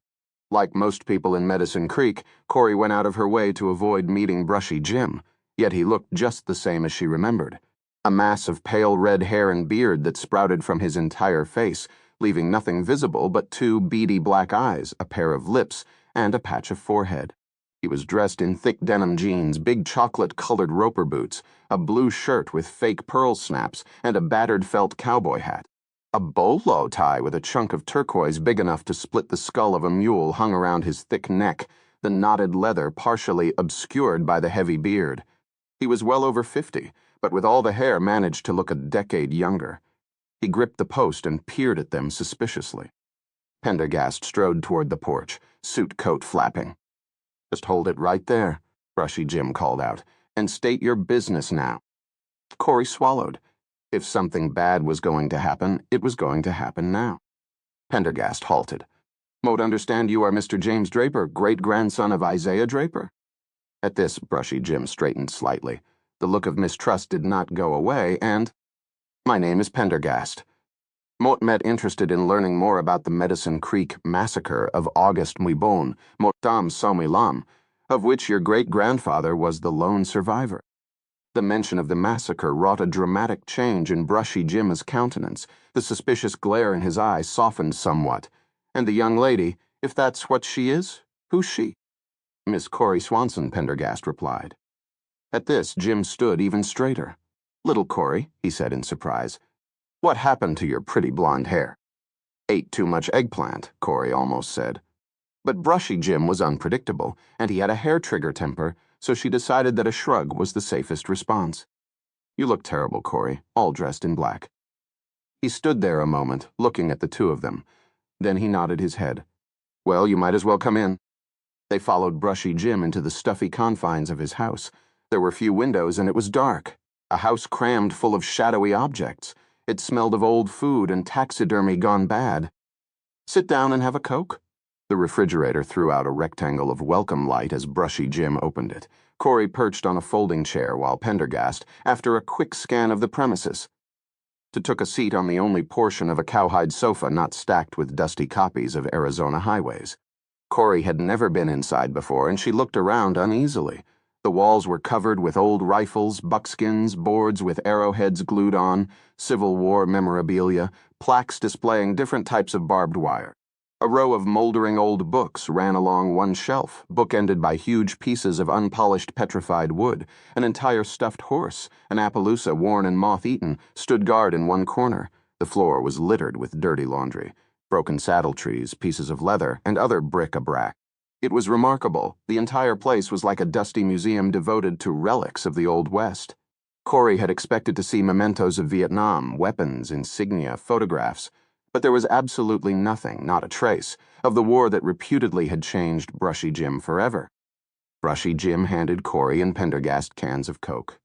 Like most people in Medicine Creek, Corey went out of her way to avoid meeting Brushy Jim, yet he looked just the same as she remembered. A mass of pale red hair and beard that sprouted from his entire face, leaving nothing visible but two beady black eyes, a pair of lips, and a patch of forehead. He was dressed in thick denim jeans, big chocolate-colored roper boots, a blue shirt with fake pearl snaps, and a battered felt cowboy hat. A bolo tie with a chunk of turquoise big enough to split the skull of a mule hung around his thick neck, the knotted leather partially obscured by the heavy beard. He was well over 50, but with all the hair managed to look a decade younger. He gripped the post and peered at them suspiciously. Pendergast strode toward the porch, suit coat flapping. Just hold it right there, Brushy Jim called out, and state your business now. Corey swallowed. If something bad was going to happen, it was going to happen now. Pendergast halted. Mote understand you are Mr. James Draper, great-grandson of Isaiah Draper? At this, Brushy Jim straightened slightly. The look of mistrust did not go away, and... My name is Pendergast. Mote met interested in learning more about the Medicine Creek massacre of August Muibon, Motam Somilam, of which your great-grandfather was the lone survivor. The mention of the massacre wrought a dramatic change in Brushy Jim's countenance. The suspicious glare in his eye softened somewhat. And the young lady, if that's what she is, who's she? Miss Corey Swanson, Pendergast replied. At this, Jim stood even straighter. Little Corey, he said in surprise, what happened to your pretty blonde hair? Ate too much eggplant, Corey almost said. But Brushy Jim was unpredictable, and he had a hair-trigger temper, so she decided that a shrug was the safest response. You look terrible, Corey, all dressed in black. He stood there a moment, looking at the two of them. Then he nodded his head. Well, you might as well come in. They followed Brushy Jim into the stuffy confines of his house. There were few windows, and it was dark. A house crammed full of shadowy objects. It smelled of old food and taxidermy gone bad. Sit down and have a Coke? The refrigerator threw out a rectangle of welcome light as Brushy Jim opened it. Corey perched on a folding chair while Pendergast, after a quick scan of the premises, took a seat on the only portion of a cowhide sofa not stacked with dusty copies of Arizona highways. Corey had never been inside before, and she looked around uneasily. The walls were covered with old rifles, buckskins, boards with arrowheads glued on, Civil War memorabilia, plaques displaying different types of barbed wire. A row of moldering old books ran along one shelf, bookended by huge pieces of unpolished petrified wood. An entire stuffed horse, an Appaloosa worn and moth-eaten, stood guard in one corner. The floor was littered with dirty laundry, broken saddle trees, pieces of leather, and other bric-a-brac. It was remarkable. The entire place was like a dusty museum devoted to relics of the Old West. Corey had expected to see mementos of Vietnam, weapons, insignia, photographs. But there was absolutely nothing, not a trace, of the war that reputedly had changed Brushy Jim forever. Brushy Jim handed Corey and Pendergast cans of Coke.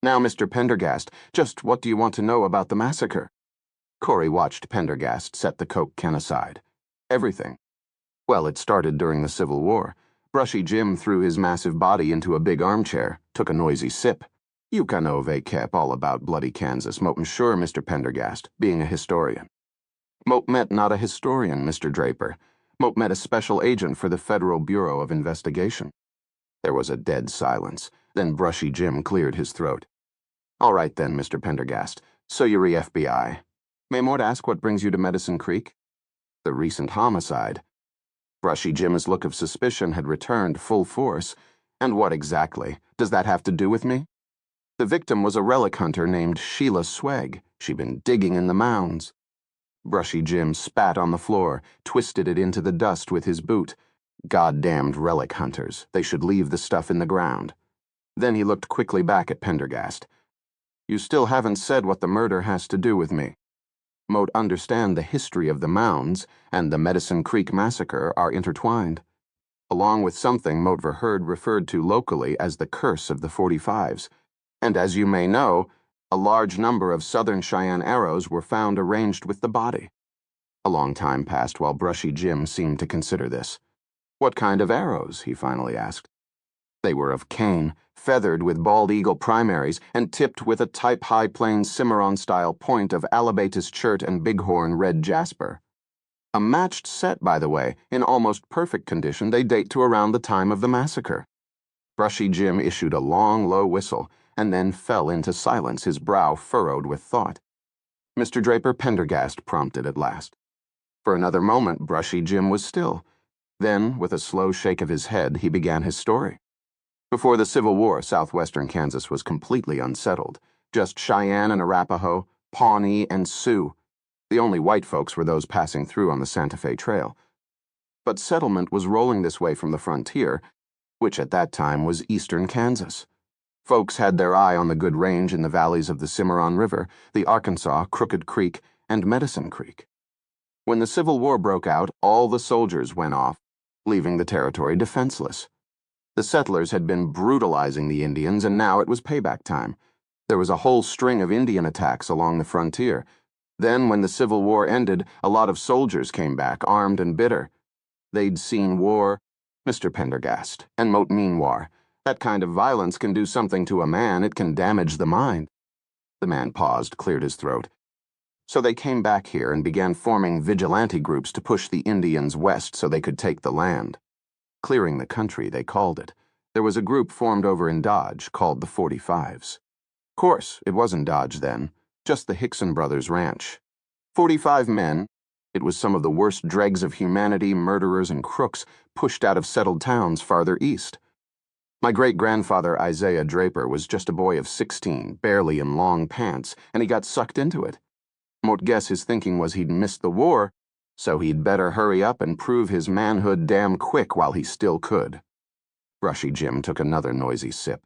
Now, Mr. Pendergast, just what do you want to know about the massacre? Corey watched Pendergast set the Coke can aside. Everything. Well, it started during the Civil War. Brushy Jim threw his massive body into a big armchair, took a noisy sip. You can know they kept all about bloody Kansas, moten sure, Mr. Pendergast, being a historian. Moat met not a historian, Mr. Draper. Moat met a special agent for the Federal Bureau of Investigation. There was a dead silence. Then Brushy Jim cleared his throat. All right then, Mr. Pendergast. So you're FBI. May Mort ask what brings you to Medicine Creek? The recent homicide. Brushy Jim's look of suspicion had returned full force. And what exactly does that have to do with me? The victim was a relic hunter named Sheila Sweg. She'd been digging in the mounds. Brushy Jim spat on the floor, twisted it into the dust with his boot. Goddamned relic hunters. They should leave the stuff in the ground. Then he looked quickly back at Pendergast. You still haven't said what the murder has to do with me. Moat understand the history of the mounds and the Medicine Creek massacre are intertwined, along with something Moat heard referred to locally as the curse of the 45s. And as you may know, a large number of Southern Cheyenne arrows were found arranged with the body. A long time passed while Brushy Jim seemed to consider this. What kind of arrows? He finally asked. They were of cane, feathered with bald eagle primaries, and tipped with a type high plains Cimarron-style point of alabatus chert and bighorn red jasper. A matched set, by the way. In almost perfect condition, they date to around the time of the massacre. Brushy Jim issued a long, low whistle, and then fell into silence, his brow furrowed with thought. Mr. Draper Pendergast prompted at last. For another moment, Brushy Jim was still. Then, with a slow shake of his head, he began his story. Before the Civil War, southwestern Kansas was completely unsettled. Just Cheyenne and Arapaho, Pawnee and Sioux. The only white folks were those passing through on the Santa Fe Trail. But settlement was rolling this way from the frontier, which at that time was eastern Kansas. Folks had their eye on the good range in the valleys of the Cimarron River, the Arkansas, Crooked Creek, and Medicine Creek. When the Civil War broke out, all the soldiers went off, leaving the territory defenseless. The settlers had been brutalizing the Indians, and now it was payback time. There was a whole string of Indian attacks along the frontier. Then, when the Civil War ended, a lot of soldiers came back, armed and bitter. They'd seen war, Mr. Pendergast, and mote mean war. That kind of violence can do something to a man. It can damage the mind. The man paused, cleared his throat. So they came back here and began forming vigilante groups to push the Indians west so they could take the land. Clearing the country, they called it. There was a group formed over in Dodge called the 45s. Course, it wasn't Dodge then, just the Hickson brothers' ranch. 45 men. It was some of the worst dregs of humanity, murderers and crooks, pushed out of settled towns farther east. My great-grandfather Isaiah Draper was just a boy of 16, barely in long pants, and he got sucked into it. Mote guess his thinking was he'd missed the war, so he'd better hurry up and prove his manhood damn quick while he still could. Brushy Jim took another noisy sip.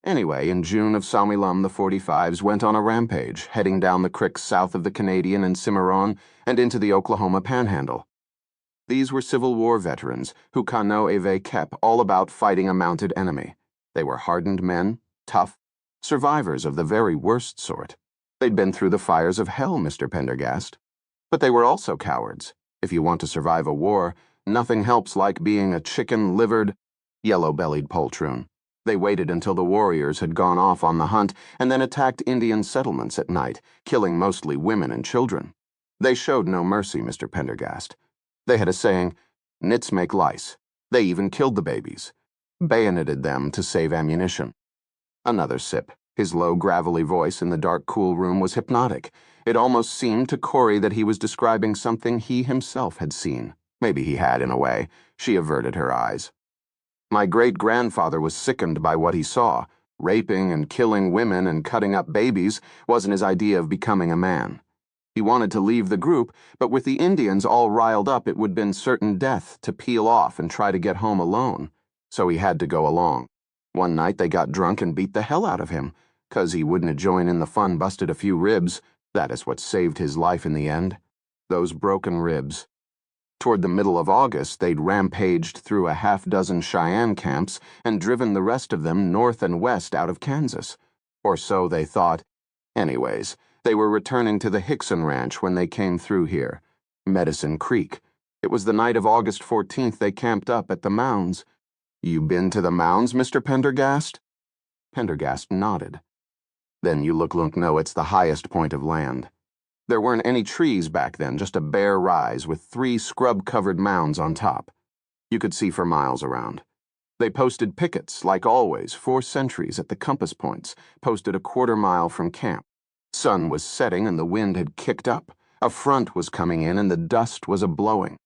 Anyway, in June of Salmilum, the 45s went on a rampage, heading down the creeks south of the Canadian and Cimarron and into the Oklahoma Panhandle. These were Civil War veterans who Kano Eve kept all about fighting a mounted enemy. They were hardened men, tough, survivors of the very worst sort. They'd been through the fires of hell, Mr. Pendergast. But they were also cowards. If you want to survive a war, nothing helps like being a chicken-livered, yellow-bellied poltroon. They waited until the warriors had gone off on the hunt and then attacked Indian settlements at night, killing mostly women and children. They showed no mercy, Mr. Pendergast. They had a saying, "Nits make lice." They even killed the babies, bayoneted them to save ammunition. Another sip. His low, gravelly voice in the dark, cool room was hypnotic. It almost seemed to Corey that he was describing something he himself had seen. Maybe he had, in a way. She averted her eyes. My great-grandfather was sickened by what he saw. Raping and killing women and cutting up babies wasn't his idea of becoming a man. He wanted to leave the group, but with the Indians all riled up, it would been certain death to peel off and try to get home alone. So he had to go along. One night they got drunk and beat the hell out of him. 'Cause he wouldn't join in the fun, busted a few ribs. That is what saved his life in the end. Those broken ribs. Toward the middle of August, they'd rampaged through a half-dozen Cheyenne camps and driven the rest of them north and west out of Kansas. Or so they thought. Anyways, they were returning to the Hickson Ranch when they came through here. Medicine Creek. It was the night of August 14th they camped up at the mounds. You been to the mounds, Mr. Pendergast? Pendergast nodded. Then you look know it's the highest point of land. There weren't any trees back then, just a bare rise with 3 scrub-covered mounds on top. You could see for miles around. They posted pickets, like always, 4 sentries at the compass points, posted a quarter-mile from camp. Sun was setting and the wind had kicked up. A front was coming in and the dust was a-blowing.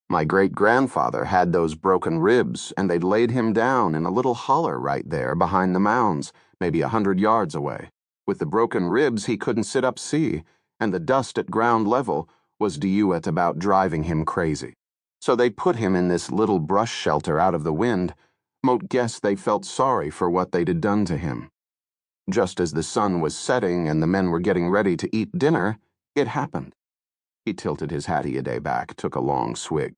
My great-grandfather had those broken ribs, and they'd laid him down in a little holler right there behind the mounds, maybe 100 yards away. With the broken ribs, he couldn't sit up see, and the dust at ground level was due at about driving him crazy. So they put him in this little brush shelter out of the wind. Mote guess they felt sorry for what they'd done to him. Just as the sun was setting and the men were getting ready to eat dinner, it happened. He tilted his hattie-a-day back, took a long swig.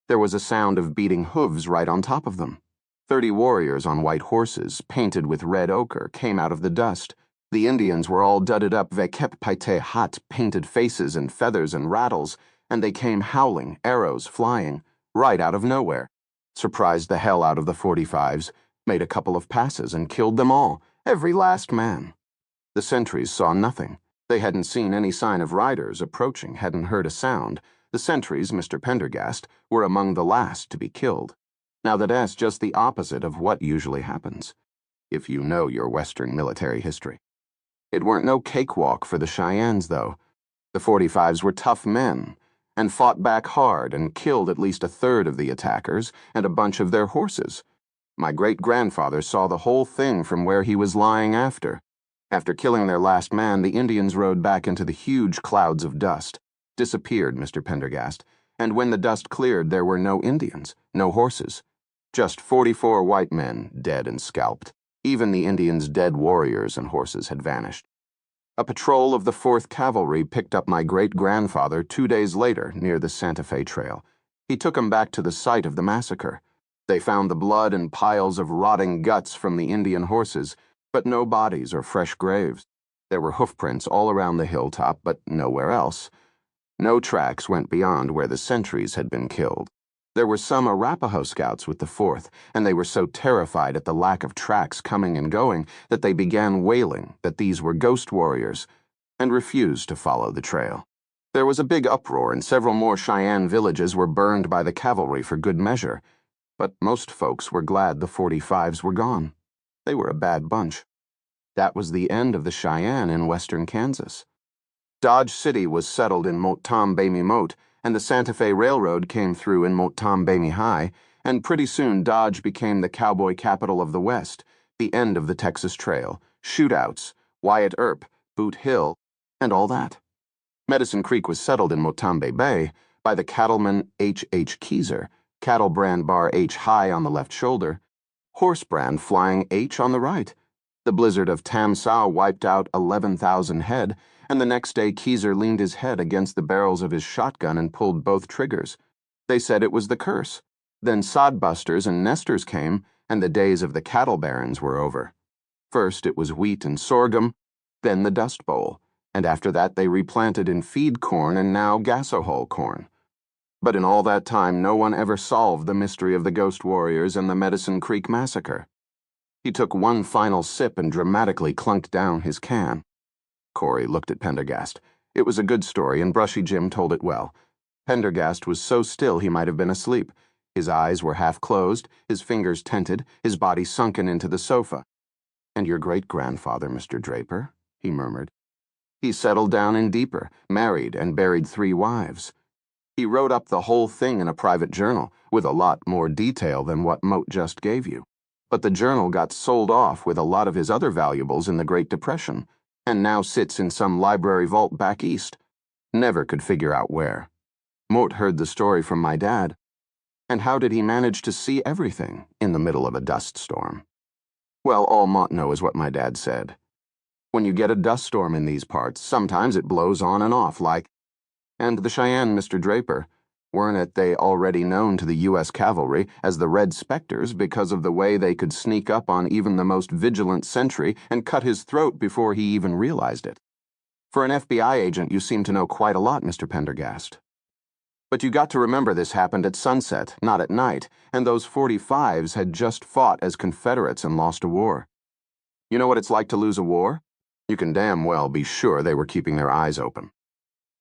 There was a sound of beating hooves right on top of them. 30 warriors on white horses, painted with red ochre, came out of the dust. The Indians were all dudded up vekep-paite hot, painted faces and feathers and rattles, and they came howling, arrows flying, right out of nowhere. Surprised the hell out of the 45s, made a couple of passes and killed them all, every last man. The sentries saw nothing. They hadn't seen any sign of riders approaching, hadn't heard a sound. The sentries, Mr. Pendergast, were among the last to be killed. Now that's just the opposite of what usually happens, if you know your Western military history. It weren't no cakewalk for the Cheyennes, though. The 45s were tough men, and fought back hard and killed at least a third of the attackers and a bunch of their horses. My great-grandfather saw the whole thing from where he was lying after. After killing their last man, the Indians rode back into the huge clouds of dust. Disappeared, Mr. Pendergast, and when the dust cleared, there were no Indians, no horses. Just 44 white men, dead and scalped. Even the Indians' dead warriors and horses had vanished. A patrol of the 4th Cavalry picked up my great-grandfather 2 days later near the Santa Fe Trail. He took him back to the site of the massacre. They found the blood and piles of rotting guts from the Indian horses, but no bodies or fresh graves. There were hoofprints all around the hilltop, but nowhere else. No tracks went beyond where the sentries had been killed. There were some Arapaho scouts with the 4th, and they were so terrified at the lack of tracks coming and going that they began wailing that these were ghost warriors, and refused to follow the trail. There was a big uproar, and several more Cheyenne villages were burned by the cavalry for good measure, but most folks were glad the 45s were gone. They were a bad bunch. That was the end of the Cheyenne in western Kansas. Dodge City was settled in Motte-Tom-Baie-Motte, and the Santa Fe Railroad came through in Motte-Tom-Baie-High, and pretty soon Dodge became the cowboy capital of the West, the end of the Texas Trail, shootouts, Wyatt Earp, Boot Hill, and all that. Medicine Creek was settled in Motambe Bay, by the cattleman H. Keyser, cattle brand bar H high on the left shoulder, horse brand flying H on the right. The blizzard of Tamsau wiped out 11,000 head, and the next day Keyser leaned his head against the barrels of his shotgun and pulled both triggers. They said it was the curse. Then sodbusters and nesters came, and the days of the cattle barons were over. First it was wheat and sorghum, then the Dust Bowl, and after that they replanted in feed corn and now gasohol corn. But in all that time no one ever solved the mystery of the Ghost Warriors and the Medicine Creek Massacre. He took one final sip and dramatically clunked down his can. Corey looked at Pendergast. It was a good story, and Brushy Jim told it well. Pendergast was so still he might have been asleep. His eyes were half closed, his fingers tented, his body sunken into the sofa. "And your great-grandfather, Mr. Draper," he murmured. "He settled down in deeper, married, and buried 3 wives. He wrote up the whole thing in a private journal, with a lot more detail than what Moat just gave you. But the journal got sold off with a lot of his other valuables in the Great Depression, and now sits in some library vault back east. Never could figure out where. Moat heard the story from my dad. And how did he manage to see everything in the middle of a dust storm? Well, all Mott know is what my dad said. When you get a dust storm in these parts, sometimes it blows on and off like... And the Cheyenne, Mr. Draper, weren't it they already known to the U.S. cavalry as the Red Spectres because of the way they could sneak up on even the most vigilant sentry and cut his throat before he even realized it? For an FBI agent, you seem to know quite a lot, Mr. Pendergast. But you got to remember this happened at sunset, not at night, and those 45s had just fought as Confederates and lost a war. You know what it's like to lose a war? You can damn well be sure they were keeping their eyes open.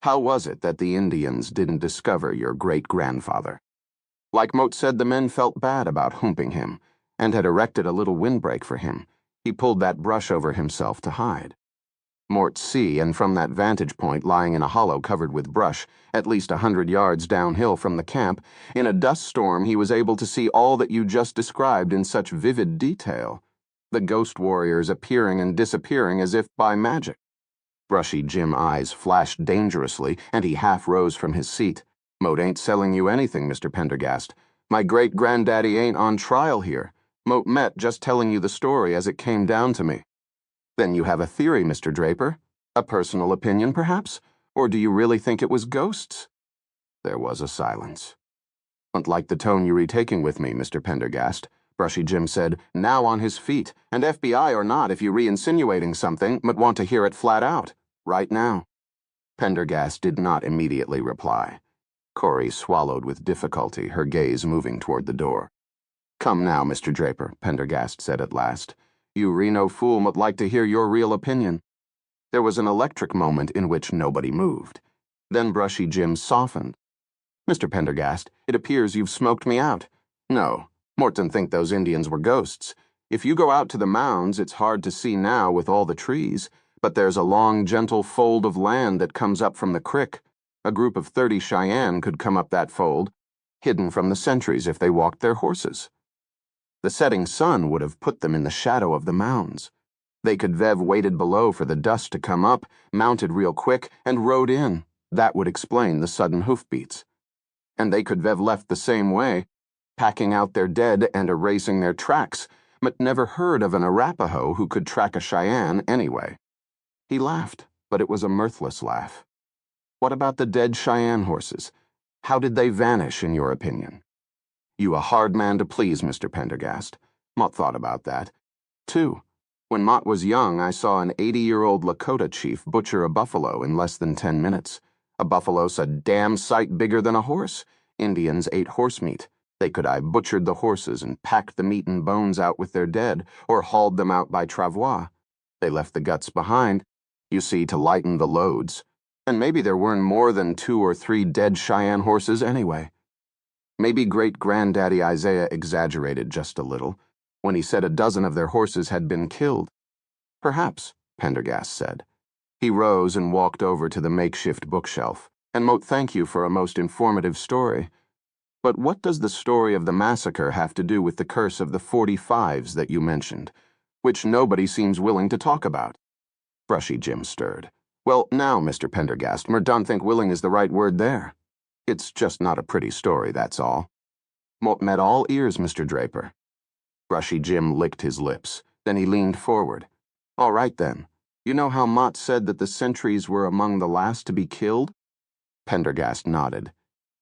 How was it that the Indians didn't discover your great-grandfather? Like Moat said, the men felt bad about humping him, and had erected a little windbreak for him. He pulled that brush over himself to hide. Mort see, and from that vantage point lying in a hollow covered with brush, at least 100 yards downhill from the camp, in a dust storm he was able to see all that you just described in such vivid detail. The Ghost Warriors appearing and disappearing as if by magic. Brushy Jim eyes flashed dangerously, and he half rose from his seat. "Moat ain't selling you anything, Mr. Pendergast. My great-granddaddy ain't on trial here. Moat met just telling you the story as it came down to me." "Then you have a theory, Mr. Draper? A personal opinion, perhaps? Or do you really think it was ghosts?" There was a silence. "Don't like the tone you're retaking with me, Mr. Pendergast," Brushy Jim said, now on his feet, "and FBI or not, if you re-insinuating something, might want to hear it flat out, right now." Pendergast did not immediately reply. Corey swallowed with difficulty, her gaze moving toward the door. "Come now, Mr. Draper," Pendergast said at last. "You Reno fool might like to hear your real opinion." There was an electric moment in which nobody moved. Then Brushy Jim softened. "Mr. Pendergast, it appears you've smoked me out. No. Morton think those Indians were ghosts. If you go out to the mounds, it's hard to see now with all the trees, but there's a long, gentle fold of land that comes up from the crick. A group of 30 Cheyenne could come up that fold, hidden from the sentries if they walked their horses. The setting sun would have put them in the shadow of the mounds. They could have waited below for the dust to come up, mounted real quick, and rode in. That would explain the sudden hoofbeats. And they could have left the same way, packing out their dead and erasing their tracks, but never heard of an Arapaho who could track a Cheyenne anyway." He laughed, but it was a mirthless laugh. "What about the dead Cheyenne horses? How did they vanish, in your opinion?" "You a hard man to please, Mr. Pendergast." Mott thought about that. "Too. When Mott was young, I saw an 80-year-old Lakota chief butcher a buffalo in less than 10 minutes. A buffalo's a damn sight bigger than a horse. Indians ate horse meat. They could have butchered the horses and packed the meat and bones out with their dead, or hauled them out by travois. They left the guts behind, you see, to lighten the loads. And maybe there weren't more than 2 or 3 dead Cheyenne horses anyway. Maybe great-granddaddy Isaiah exaggerated just a little when he said a dozen of their horses had been killed. Perhaps, Pendergast said. He rose and walked over to the makeshift bookshelf. And Moat, thank you for a most informative story. But what does the story of the massacre have to do with the curse of the 45s that you mentioned, which nobody seems willing to talk about? Brushy Jim stirred. Well, now, Mr. Pendergast, don't think willing is the right word there. It's just not a pretty story, that's all. Mort met all ears, Mr. Draper. Brushy Jim licked his lips. Then he leaned forward. All right, then. You know how Mott said that the sentries were among the last to be killed? Pendergast nodded.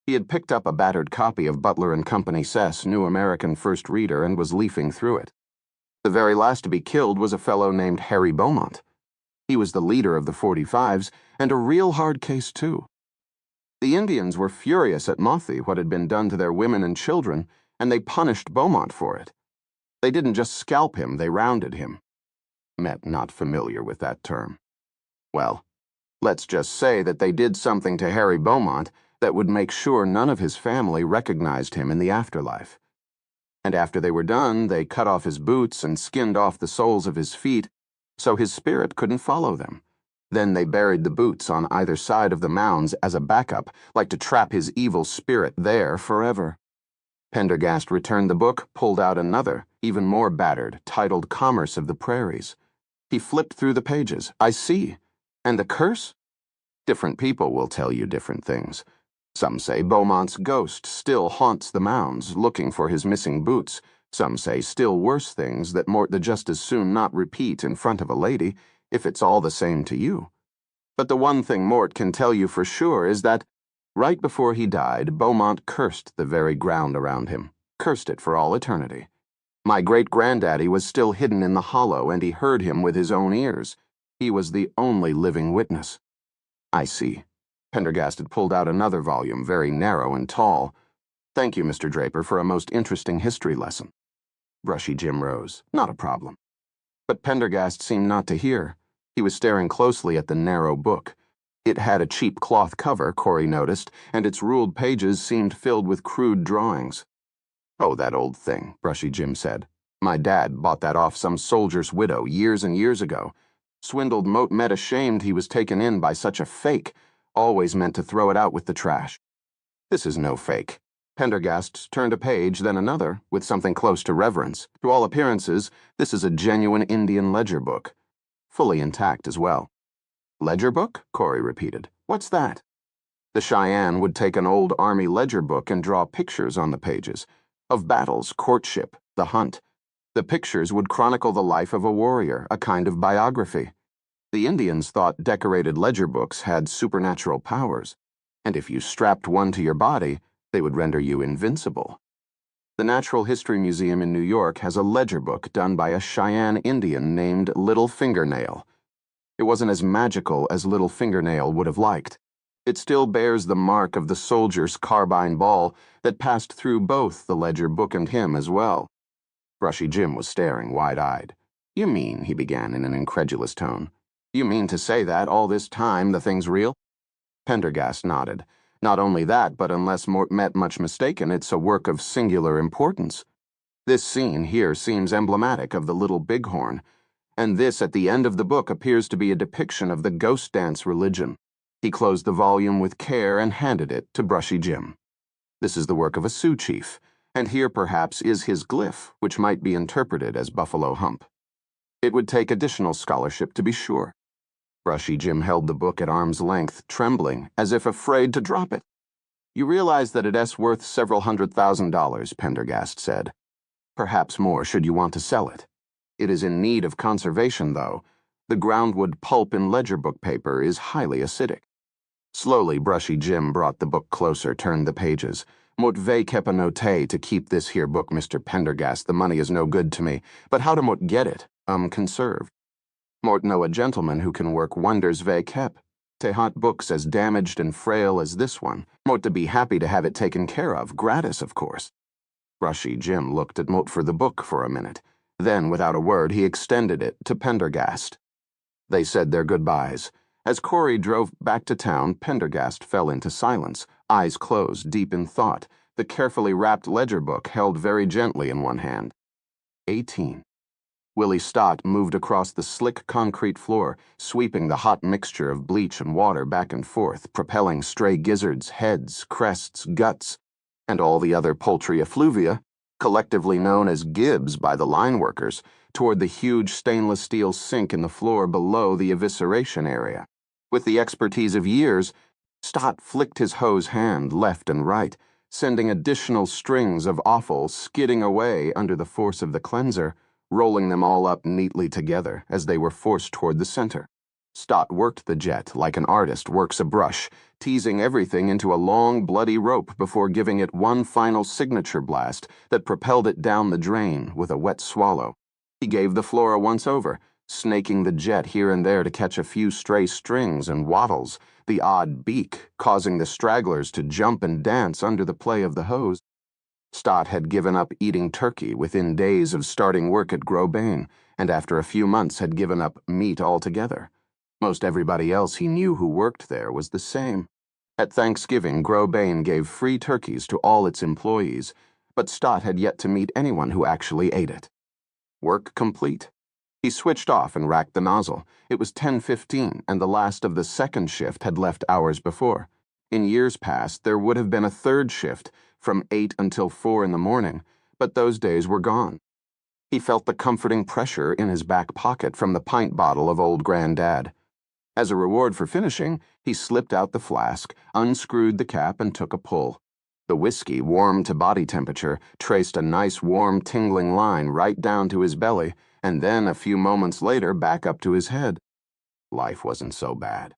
He had picked up a battered copy of Butler and Company Sess' New American First Reader and was leafing through it. The very last to be killed was a fellow named Harry Beaumont. He was the leader of the 45s, and a real hard case, too. The Indians were furious at Mothi, what had been done to their women and children, and they punished Beaumont for it. They didn't just scalp him, they rounded him. Met not familiar with that term. Well, let's just say that they did something to Harry Beaumont that would make sure none of his family recognized him in the afterlife. And after they were done, they cut off his boots and skinned off the soles of his feet so his spirit couldn't follow them. Then they buried the boots on either side of the mounds as a backup, like to trap his evil spirit there forever. Pendergast returned the book, pulled out another, even more battered, titled Commerce of the Prairies. He flipped through the pages. I see. And the curse? Different people will tell you different things. Some say Beaumont's ghost still haunts the mounds, looking for his missing boots. Some say still worse things that Mort would just as soon not repeat in front of a lady, if it's all the same to you. But the one thing Mort can tell you for sure is that, right before he died, Beaumont cursed the very ground around him, cursed it for all eternity. My great-granddaddy was still hidden in the hollow, and he heard him with his own ears. He was the only living witness. I see. Pendergast had pulled out another volume, very narrow and tall. Thank you, Mr. Draper, for a most interesting history lesson. Brushy Jim rose. Not a problem. But Pendergast seemed not to hear. He was staring closely at the narrow book. It had a cheap cloth cover, Corey noticed, and its ruled pages seemed filled with crude drawings. Oh, that old thing, Brushy Jim said. My dad bought that off some soldier's widow years and years ago. Swindled Moat Met ashamed he was taken in by such a fake, always meant to throw it out with the trash. This is no fake. Pendergast turned a page, then another, with something close to reverence. To all appearances, this is a genuine Indian ledger book. Fully intact as well. Ledger book? Corey repeated. What's that? The Cheyenne would take an old army ledger book and draw pictures on the pages, of battles, courtship, the hunt. The pictures would chronicle the life of a warrior, a kind of biography. The Indians thought decorated ledger books had supernatural powers, and if you strapped one to your body, they would render you invincible. The Natural History Museum in New York has a ledger book done by a Cheyenne Indian named Little Fingernail. It wasn't as magical as Little Fingernail would have liked. It still bears the mark of the soldier's carbine ball that passed through both the ledger book and him as well. Brushy Jim was staring wide-eyed. You mean, he began in an incredulous tone, you mean to say that all this time the thing's real? Pendergast nodded. Not only that, but unless Mort met much mistaken, it's a work of singular importance. This scene here seems emblematic of the Little Bighorn, and this at the end of the book appears to be a depiction of the ghost dance religion. He closed the volume with care and handed it to Brushy Jim. This is the work of a Sioux chief, and here perhaps is his glyph, which might be interpreted as Buffalo Hump. It would take additional scholarship to be sure. Brushy Jim held the book at arm's length, trembling, as if afraid to drop it. You realize that it's worth several $100,000, Pendergast said. Perhaps more should you want to sell it. It is in need of conservation, though. The groundwood pulp in ledger book paper is highly acidic. Slowly, Brushy Jim brought the book closer, turned the pages. Mot ve keep a note to keep this here book, Mr. Pendergast. The money is no good to me. But how to Mot get it? Conserved. Mort know a gentleman who can work wonders ve kep. Te haunt books as damaged and frail as this one. Mort to be happy to have it taken care of, gratis, of course. Brushy Jim looked at Mort for the book for a minute. Then, without a word, he extended it to Pendergast. They said their goodbyes. As Corey drove back to town, Pendergast fell into silence, eyes closed, deep in thought, the carefully wrapped ledger book held very gently in one hand. 18. Willie Stott moved across the slick concrete floor, sweeping the hot mixture of bleach and water back and forth, propelling stray gizzards, heads, crests, guts, and all the other poultry effluvia, collectively known as gibs by the line workers, toward the huge stainless steel sink in the floor below the evisceration area. With the expertise of years, Stott flicked his hose hand left and right, sending additional strings of offal skidding away under the force of the cleanser, rolling them all up neatly together as they were forced toward the center. Stott worked the jet like an artist works a brush, teasing everything into a long, bloody rope before giving it one final signature blast that propelled it down the drain with a wet swallow. He gave the floor a once-over, snaking the jet here and there to catch a few stray strings and wattles, the odd beak causing the stragglers to jump and dance under the play of the hose. Stott had given up eating turkey within days of starting work at Grosbain, and after a few months had given up meat altogether. Most everybody else he knew who worked there was the same. At Thanksgiving, Grosbain gave free turkeys to all its employees, but Stott had yet to meet anyone who actually ate it. Work complete. He switched off and racked the nozzle. It was 10:15, and the last of the second shift had left hours before. In years past, there would have been a third shift, from 8 until 4 in the morning, but those days were gone. He felt the comforting pressure in his back pocket from the pint bottle of old Granddad. As a reward for finishing, he slipped out the flask, unscrewed the cap, and took a pull. The whiskey, warm to body temperature, traced a nice warm tingling line right down to his belly, and then a few moments later back up to his head. Life wasn't so bad.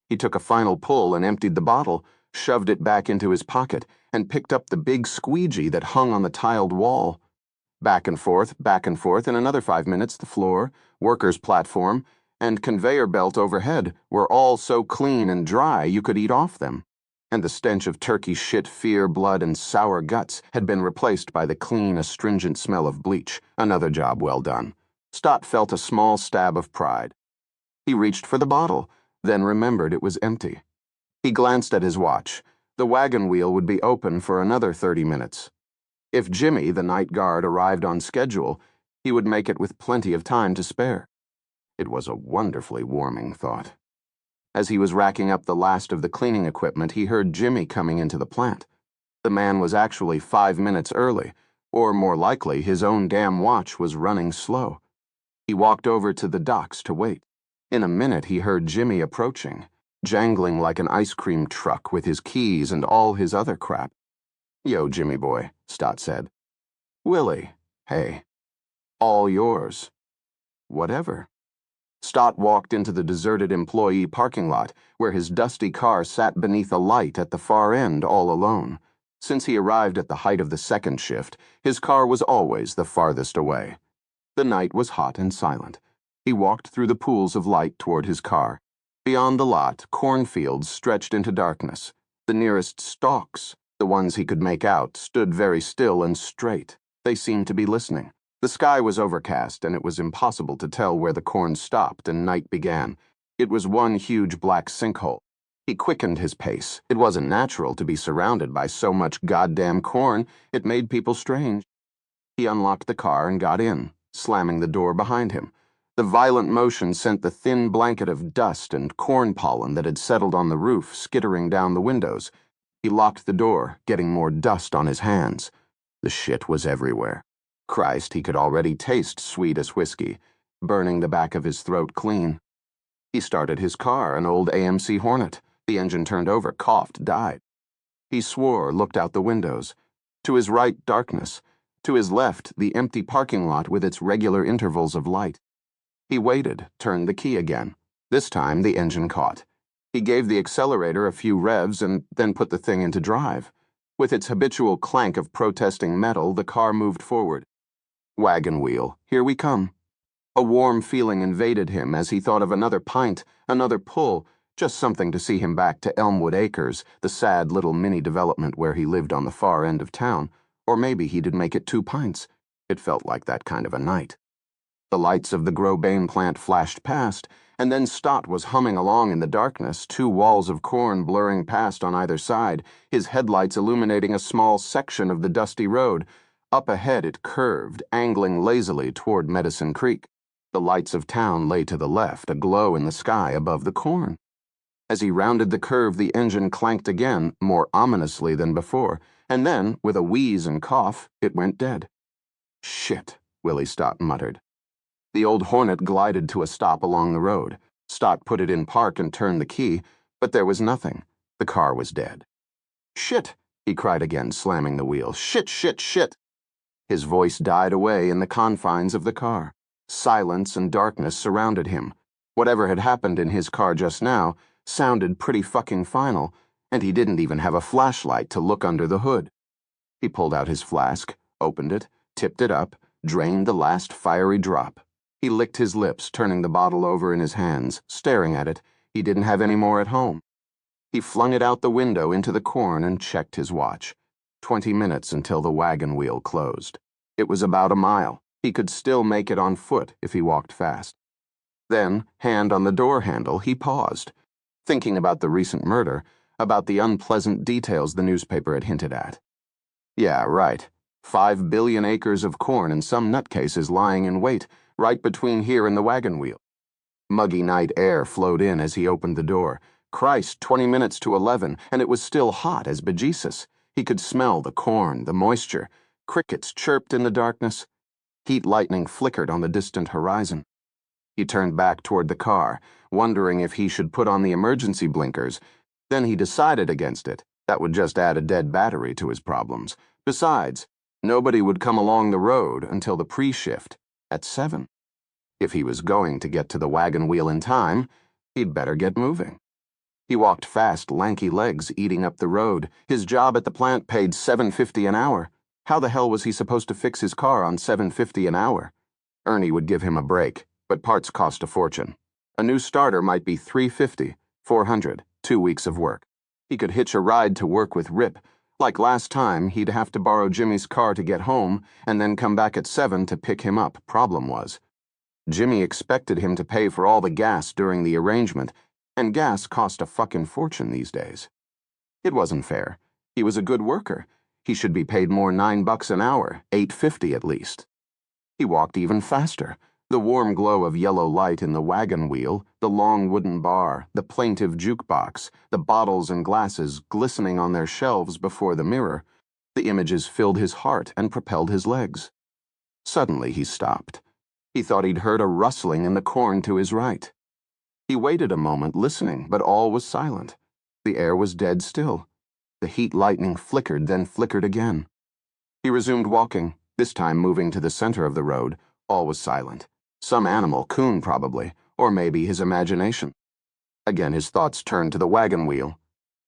He took a final pull and emptied the bottle, shoved it back into his pocket, and picked up the big squeegee that hung on the tiled wall. Back and forth, in another 5 minutes the floor, workers' platform, and conveyor belt overhead were all so clean and dry you could eat off them, and the stench of turkey shit, fear, blood, and sour guts had been replaced by the clean, astringent smell of bleach. Another job well done. Stott felt a small stab of pride. He reached for the bottle, then remembered it was empty. He glanced at his watch. The wagon wheel would be open for another 30 minutes. If Jimmy, the night guard, arrived on schedule, he would make it with plenty of time to spare. It was a wonderfully warming thought. As he was racking up the last of the cleaning equipment, he heard Jimmy coming into the plant. The man was actually 5 minutes early, or more likely, his own damn watch was running slow. He walked over to the docks to wait. In a minute, he heard Jimmy approaching, jangling like an ice cream truck with his keys and all his other crap. "Yo, Jimmy boy," Stott said. "Willie, hey. All yours. Whatever." Stott walked into the deserted employee parking lot, where his dusty car sat beneath a light at the far end all alone. Since he arrived at the height of the second shift, his car was always the farthest away. The night was hot and silent. He walked through the pools of light toward his car. Beyond the lot, cornfields stretched into darkness. The nearest stalks, the ones he could make out, stood very still and straight. They seemed to be listening. The sky was overcast, and it was impossible to tell where the corn stopped and night began. It was one huge black sinkhole. He quickened his pace. It wasn't natural to be surrounded by so much goddamn corn. It made people strange. He unlocked the car and got in, slamming the door behind him. The violent motion sent the thin blanket of dust and corn pollen that had settled on the roof skittering down the windows. He locked the door, getting more dust on his hands. The shit was everywhere. Christ, he could already taste sweet as whiskey, burning the back of his throat clean. He started his car, an old AMC Hornet. The engine turned over, coughed, died. He swore, looked out the windows. To his right, darkness. To his left, the empty parking lot with its regular intervals of light. He waited, turned the key again. This time, the engine caught. He gave the accelerator a few revs and then put the thing into drive. With its habitual clank of protesting metal, the car moved forward. Wagon wheel, here we come. A warm feeling invaded him as he thought of another pint, another pull, just something to see him back to Elmwood Acres, the sad little mini-development where he lived on the far end of town. Or maybe he'd make it 2 pints. It felt like that kind of a night. The lights of the Grosbain plant flashed past, and then Stott was humming along in the darkness, 2 walls of corn blurring past on either side, his headlights illuminating a small section of the dusty road. Up ahead it curved, angling lazily toward Medicine Creek. The lights of town lay to the left, aglow in the sky above the corn. As he rounded the curve, the engine clanked again, more ominously than before, and then, with a wheeze and cough, it went dead. "Shit," Willie Stott muttered. The old Hornet glided to a stop along the road. Stott put it in park and turned the key, but there was nothing. The car was dead. "Shit!" he cried again, slamming the wheel. "Shit, shit, shit!" His voice died away in the confines of the car. Silence and darkness surrounded him. Whatever had happened in his car just now sounded pretty fucking final, and he didn't even have a flashlight to look under the hood. He pulled out his flask, opened it, tipped it up, drained the last fiery drop. He licked his lips, turning the bottle over in his hands, staring at it. He didn't have any more at home. He flung it out the window into the corn and checked his watch. 20 minutes until the wagon wheel closed. It was about a mile. He could still make it on foot if he walked fast. Then, hand on the door handle, he paused, thinking about the recent murder, about the unpleasant details the newspaper had hinted at. Yeah, right. 5 billion acres of corn and some nutcases lying in wait, right between here and the wagon wheel. Muggy night air flowed in as he opened the door. Christ, 20 minutes to 11, and it was still hot as bejesus. He could smell the corn, the moisture. Crickets chirped in the darkness. Heat lightning flickered on the distant horizon. He turned back toward the car, wondering if he should put on the emergency blinkers. Then he decided against it. That would just add a dead battery to his problems. Besides, nobody would come along the road until the pre-shift at 7. If he was going to get to the wagon wheel in time, he'd better get moving. He walked fast, lanky legs eating up the road. His job at the plant paid $7.50 an hour. How the hell was he supposed to fix his car on $7.50 an hour? Ernie would give him a break, but parts cost a fortune. A new starter might be $350, $400, 2 weeks of work. He could hitch a ride to work with Rip. Like last time, he'd have to borrow Jimmy's car to get home and then come back at 7 to pick him up. Problem was, Jimmy expected him to pay for all the gas during the arrangement, and gas cost a fucking fortune these days. It wasn't fair. He was a good worker. He should be paid more $9 an hour, $8.50 at least. He walked even faster. The warm glow of yellow light in the wagon wheel, the long wooden bar, the plaintive jukebox, the bottles and glasses glistening on their shelves before the mirror. The images filled his heart and propelled his legs. Suddenly he stopped. He thought he'd heard a rustling in the corn to his right. He waited a moment, listening, but all was silent. The air was dead still. The heat lightning flickered, then flickered again. He resumed walking, this time moving to the center of the road. All was silent. Some animal, coon probably, or maybe his imagination. Again his thoughts turned to the wagon wheel.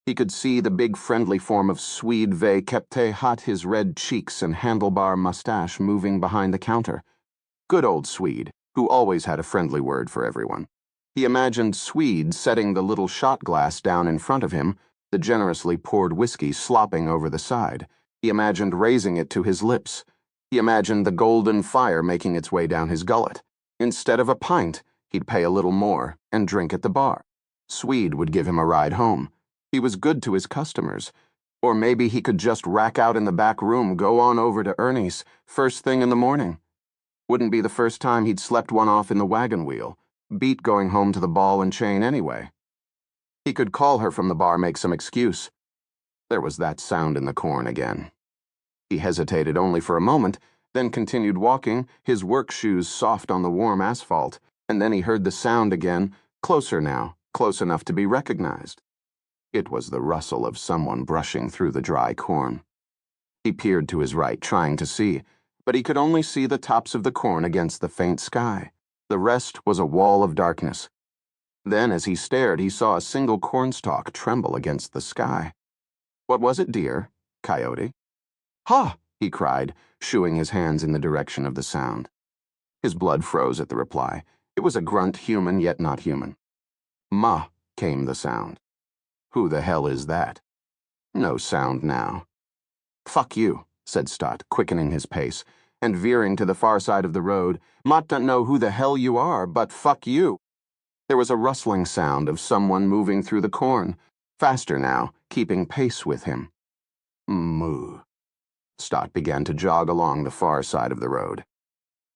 He could see the big friendly form of Swede Ve Kepte Hot, his red cheeks and handlebar mustache moving behind the counter. Good old Swede, who always had a friendly word for everyone. He imagined Swede setting the little shot glass down in front of him, the generously poured whiskey slopping over the side. He imagined raising it to his lips. He imagined the golden fire making its way down his gullet. Instead of a pint, he'd pay a little more and drink at the bar. Swede would give him a ride home. He was good to his customers. Or maybe he could just rack out in the back room, go on over to Ernie's, first thing in the morning. Wouldn't be the first time he'd slept one off in the wagon wheel. Beat going home to the ball and chain anyway. He could call her from the bar, make some excuse. There was that sound in the corn again. He hesitated only for a moment, then continued walking, his work shoes soft on the warm asphalt, and then he heard the sound again, closer now, close enough to be recognized. It was the rustle of someone brushing through the dry corn. He peered to his right, trying to see, but he could only see the tops of the corn against the faint sky. The rest was a wall of darkness. Then, as he stared, he saw a single cornstalk tremble against the sky. What was it, dear? Coyote? Ha! He cried, shooing his hands in the direction of the sound. His blood froze at the reply. It was a grunt, human yet not human. Ma, came the sound. Who the hell is that? No sound now. Fuck you, said Stott, quickening his pace, and veering to the far side of the road. Mott don't know who the hell you are, but fuck you. There was a rustling sound of someone moving through the corn, faster now, keeping pace with him. Moo. Stott began to jog along the far side of the road.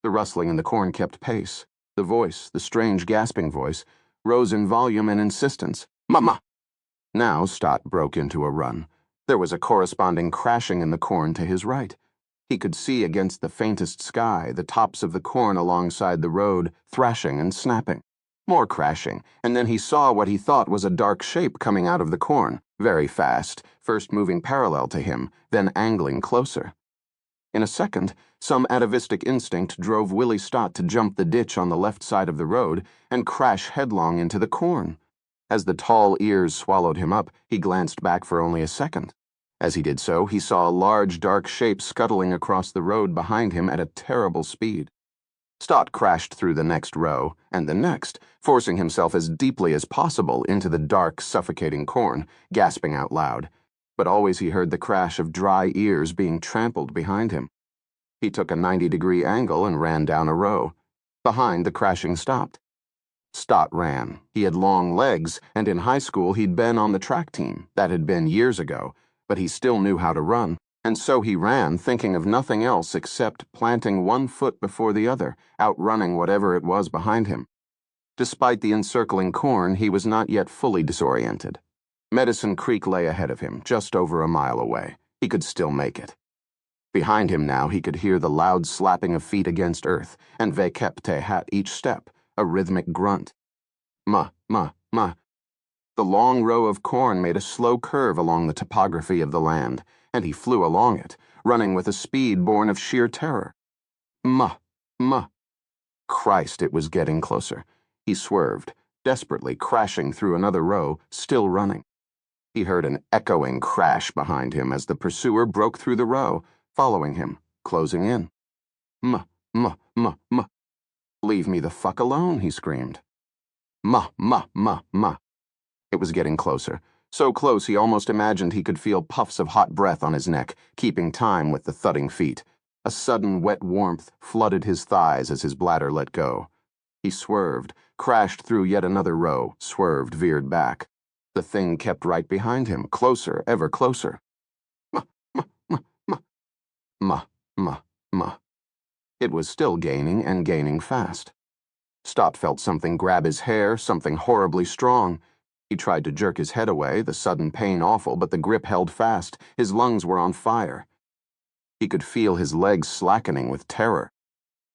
The rustling in the corn kept pace. The voice, the strange gasping voice, rose in volume and insistence. Mama! Now Stott broke into a run. There was a corresponding crashing in the corn to his right. He could see against the faintest sky the tops of the corn alongside the road, thrashing and snapping. More crashing, and then he saw what he thought was a dark shape coming out of the corn, very fast, first moving parallel to him, then angling closer. In a second, some atavistic instinct drove Willie Stott to jump the ditch on the left side of the road and crash headlong into the corn. As the tall ears swallowed him up, he glanced back for only a second. As he did so, he saw a large, dark shape scuttling across the road behind him at a terrible speed. Stott crashed through the next row, and the next, forcing himself as deeply as possible into the dark, suffocating corn, gasping out loud. But always he heard the crash of dry ears being trampled behind him. He took a 90-degree angle and ran down a row. Behind, the crashing stopped. Stott ran. He had long legs, and in high school he'd been on the track team. That had been years ago, but he still knew how to run. And so he ran, thinking of nothing else except planting one foot before the other, outrunning whatever it was behind him. Despite the encircling corn, he was not yet fully disoriented. Medicine Creek lay ahead of him, just over a mile away. He could still make it. Behind him now, he could hear the loud slapping of feet against earth, and ve kepte hat each step, a rhythmic grunt. Ma, ma, ma. The long row of corn made a slow curve along the topography of the land, and he flew along it, running with a speed born of sheer terror. Ma, ma. Christ, it was getting closer. He swerved, desperately crashing through another row, still running. He heard an echoing crash behind him as the pursuer broke through the row, following him, closing in. Ma, ma, ma, ma. Leave me the fuck alone, he screamed. Ma, ma, ma, ma. It was getting closer. So close he almost imagined he could feel puffs of hot breath on his neck, keeping time with the thudding feet. A sudden wet warmth flooded his thighs as his bladder let go. He swerved, crashed through yet another row, swerved, veered back. The thing kept right behind him, closer, ever closer. Ma, ma, ma, ma. Ma, ma, ma. It was still gaining and gaining fast. Stott felt something grab his hair, something horribly strong. He tried to jerk his head away, the sudden pain awful, but the grip held fast. His lungs were on fire. He could feel his legs slackening with terror.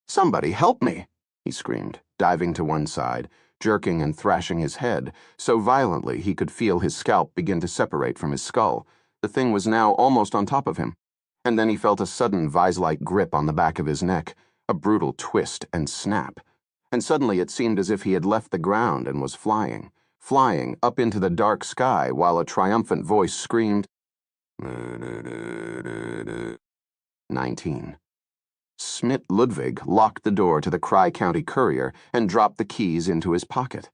"Somebody help me!" he screamed, diving to one side, jerking and thrashing his head, so violently he could feel his scalp begin to separate from his skull. The thing was now almost on top of him. And then he felt a sudden vise-like grip on the back of his neck, a brutal twist and snap. And suddenly it seemed as if he had left the ground and was flying up into the dark sky while a triumphant voice screamed, 19. Smit Ludwig locked the door to the Cry County Courier and dropped the keys into his pocket.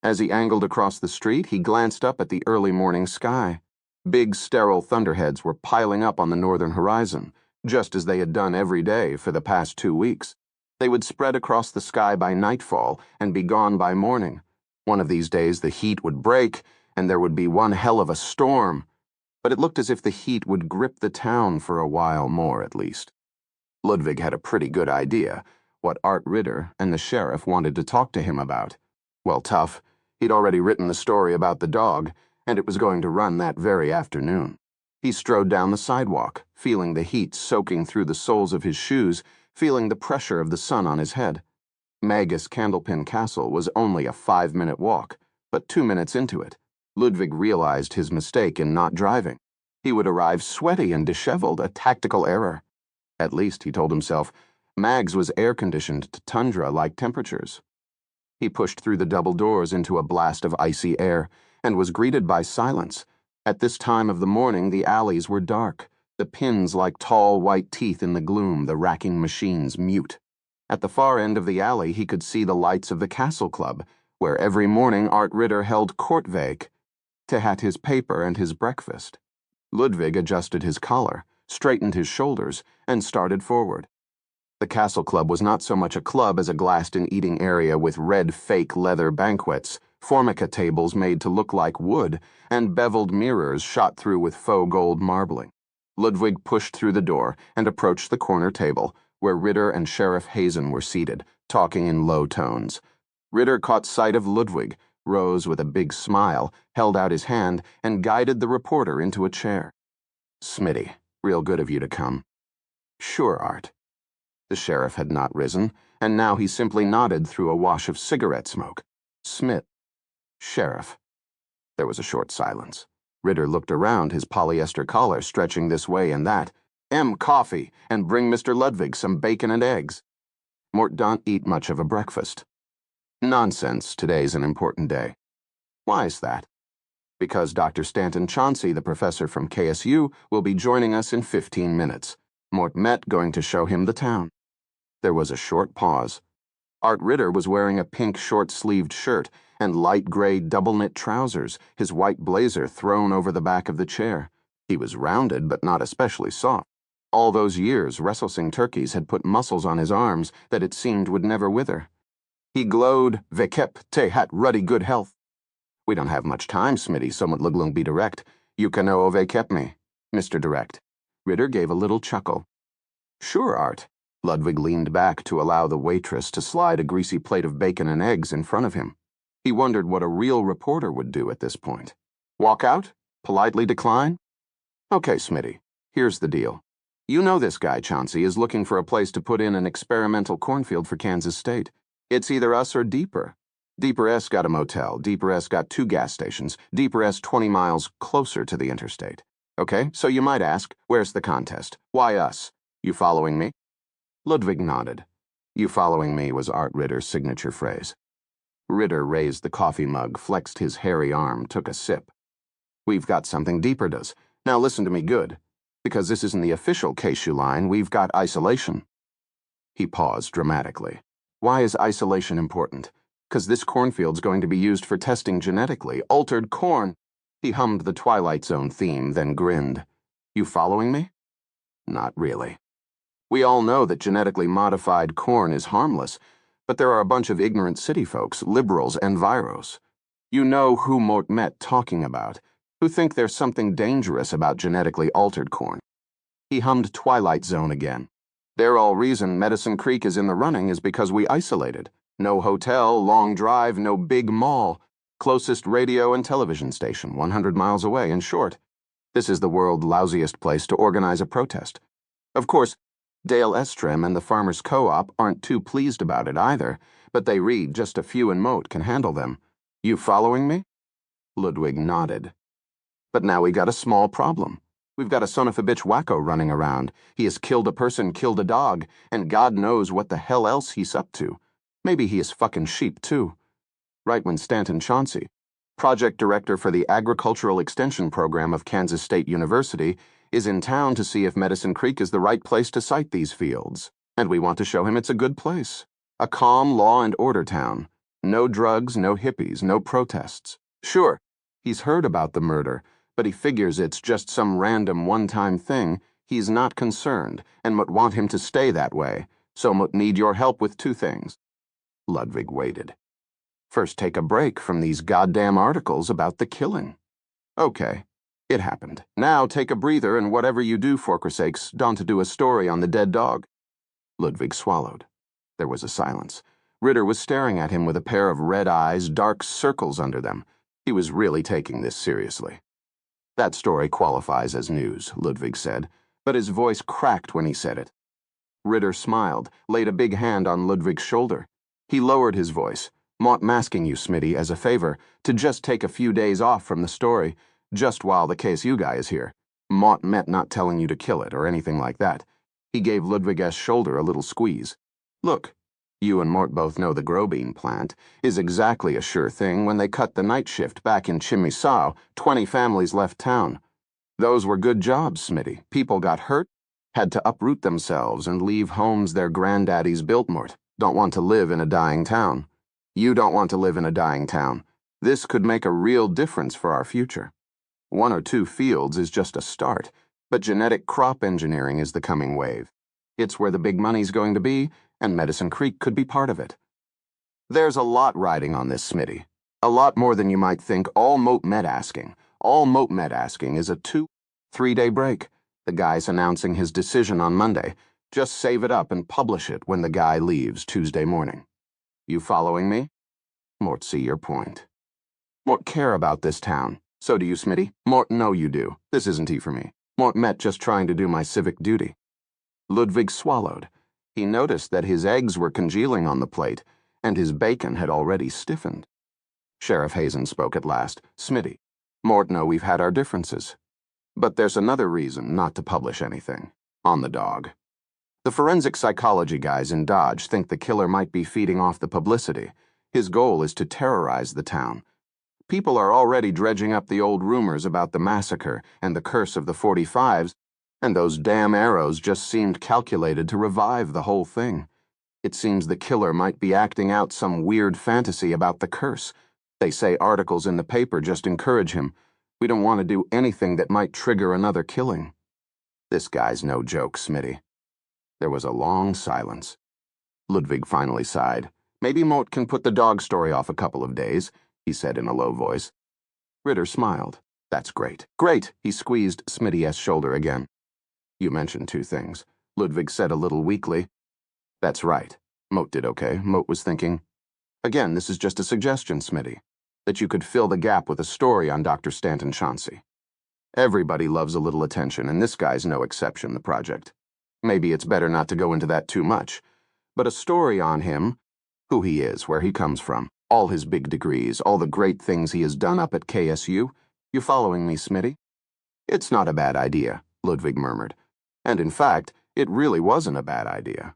As he angled across the street, he glanced up at the early morning sky. Big, sterile thunderheads were piling up on the northern horizon, just as they had done every day for the past 2 weeks. They would spread across the sky by nightfall and be gone by morning. One of these days the heat would break, and there would be one hell of a storm. But it looked as if the heat would grip the town for a while more, at least. Ludwig had a pretty good idea what Art Ritter and the sheriff wanted to talk to him about. Well, tough. He'd already written the story about the dog, and it was going to run that very afternoon. He strode down the sidewalk, feeling the heat soaking through the soles of his shoes, feeling the pressure of the sun on his head. Magus Candlepin Castle was only a 5-minute walk, but 2 minutes into it, Ludwig realized his mistake in not driving. He would arrive sweaty and disheveled, a tactical error. At least, he told himself, Mags was air-conditioned to tundra-like temperatures. He pushed through the double doors into a blast of icy air and was greeted by silence. At this time of the morning, the alleys were dark, the pins like tall white teeth in the gloom, the racking machines mute. At the far end of the alley, he could see the lights of the Castle Club, where every morning Art Ritter held Kortweg to hat his paper and his breakfast. Ludwig adjusted his collar, straightened his shoulders, and started forward. The Castle Club was not so much a club as a glassed-in eating area with red fake leather banquets, formica tables made to look like wood, and beveled mirrors shot through with faux gold marbling. Ludwig pushed through the door and approached the corner table, where Ritter and Sheriff Hazen were seated, talking in low tones. Ritter caught sight of Ludwig, rose with a big smile, held out his hand, and guided the reporter into a chair. "Smitty, real good of you to come." "Sure, Art." The sheriff had not risen, and now he simply nodded through a wash of cigarette smoke. "Smith." "Sheriff." There was a short silence. Ritter looked around, his polyester collar stretching this way and that. Coffee, and bring Mr. Ludwig some bacon and eggs. Mort don't eat much of a breakfast. Nonsense, today's an important day. Why is that? Because Dr. Stanton Chauncey, the professor from KSU, will be joining us in 15 minutes. Mort met going to show him the town. There was a short pause. Art Ritter was wearing a pink short-sleeved shirt and light gray double-knit trousers, his white blazer thrown over the back of the chair. He was rounded but not especially soft. All those years, wrestlesing turkeys had put muscles on his arms that it seemed would never wither. He glowed, "Vekep te hat ruddy good health." "We don't have much time, Smitty, somewhat luglung be direct. You can know vekep me, Mr. Direct." Ritter gave a little chuckle. "Sure, Art." Ludwig leaned back to allow the waitress to slide a greasy plate of bacon and eggs in front of him. He wondered what a real reporter would do at this point. Walk out? Politely decline? "Okay, Smitty, here's the deal. You know this guy, Chauncey, is looking for a place to put in an experimental cornfield for Kansas State. It's either us or Deeper. Deeper S got a motel, Deeper S got 2 gas stations, Deeper S 20 miles closer to the interstate. Okay, so you might ask, where's the contest? Why us? You following me?" Ludwig nodded. "You following me" was Art Ritter's signature phrase. Ritter raised the coffee mug, flexed his hairy arm, took a sip. "We've got something Deeper does. Now listen to me good. Because this isn't the official KSU line, we've got isolation." He paused dramatically. "Why is isolation important? Because this cornfield's going to be used for testing genetically altered corn." He hummed the Twilight Zone theme, then grinned. "You following me?" "Not really. We all know that genetically modified corn is harmless, but there are a bunch of ignorant city folks, liberals and viros. You know who Mort met talking about, who think there's something dangerous about genetically altered corn." He hummed Twilight Zone again. "Their all reason Medicine Creek is in the running is because we isolated. No hotel, long drive, no big mall. Closest radio and television station, 100 miles away. In short, this is the world's lousiest place to organize a protest. Of course, Dale Estrem and the Farmers Co-op aren't too pleased about it either, but they read just a few in Moat can handle them. You following me?" Ludwig nodded. "But now we got a small problem. We've got a son-of-a-bitch wacko running around. He has killed a person, killed a dog, and God knows what the hell else he's up to. Maybe he is fucking sheep, too." Right when Stanton Chauncey, project director for the Agricultural Extension Program of Kansas State University, is in town to see if Medicine Creek is the right place to site these fields. And we want to show him it's a good place. A calm law and order town. No drugs, no hippies, no protests. Sure, he's heard about the murder, but he figures it's just some random one-time thing. He's not concerned, and might want him to stay that way, so might need your help with 2 things. Ludwig waited. "First take a break from these goddamn articles about the killing." "Okay, it happened. Now take a breather, and whatever you do, for sakes, don't do a story on the dead dog." Ludwig swallowed. There was a silence. Ritter was staring at him with a pair of red eyes, dark circles under them. He was really taking this seriously. "That story qualifies as news," Ludwig said, but his voice cracked when he said it. Ritter smiled, laid a big hand on Ludwig's shoulder. He lowered his voice. "Mont masking you, Smitty, as a favor, to just take a few days off from the story, just while the KSU guy is here. Mont meant not telling you to kill it or anything like that." He gave Ludwig's shoulder a little squeeze. "Look, you and Mort both know the Grobine plant is exactly a sure thing. When they cut the night shift back in Chimisau, 20 families left town. Those were good jobs, Smitty. People got hurt, had to uproot themselves and leave homes their granddaddies built. Mort don't want to live in a dying town. You don't want to live in a dying town. This could make a real difference for our future. 1 or 2 fields is just a start, but genetic crop engineering is the coming wave. It's where the big money's going to be, and Medicine Creek could be part of it. There's a lot riding on this, Smitty. A lot more than you might think. All Moat Met asking. All Moat Met asking is a 2-3 day break. The guy's announcing his decision on Monday. Just save it up and publish it when the guy leaves Tuesday morning. You following me?" Mort see your point. "Mort care about this town. So do you, Smitty. Mort know you do. This isn't he for me. Mort Met just trying to do my civic duty." Ludwig swallowed. He noticed that his eggs were congealing on the plate, and his bacon had already stiffened. Sheriff Hazen spoke at last. "Smitty, Mort, know we've had our differences. But there's another reason not to publish anything. On the dog. The forensic psychology guys in Dodge think the killer might be feeding off the publicity. His goal is to terrorize the town. People are already dredging up the old rumors about the massacre and the curse of the 45s, and those damn arrows just seemed calculated to revive the whole thing. It seems the killer might be acting out some weird fantasy about the curse. They say articles in the paper just encourage him. We don't want to do anything that might trigger another killing. This guy's no joke, Smitty. There was a long silence. Ludwig finally sighed. Maybe Mort can put the dog story off a couple of days, he said in a low voice. Ritter smiled. That's great. Great, he squeezed Smitty's shoulder again. You mentioned two things, Ludwig said a little weakly. That's right. Moat did okay. Moat was thinking. Again, this is just a suggestion, Smitty, that you could fill the gap with a story on Dr. Stanton Chauncey. Everybody loves a little attention, and this guy's no exception, the project. Maybe it's better not to go into that too much, but a story on him, who he is, where he comes from, all his big degrees, all the great things he has done up at KSU. You following me, Smitty? It's not a bad idea, Ludwig murmured. And in fact, it really wasn't a bad idea.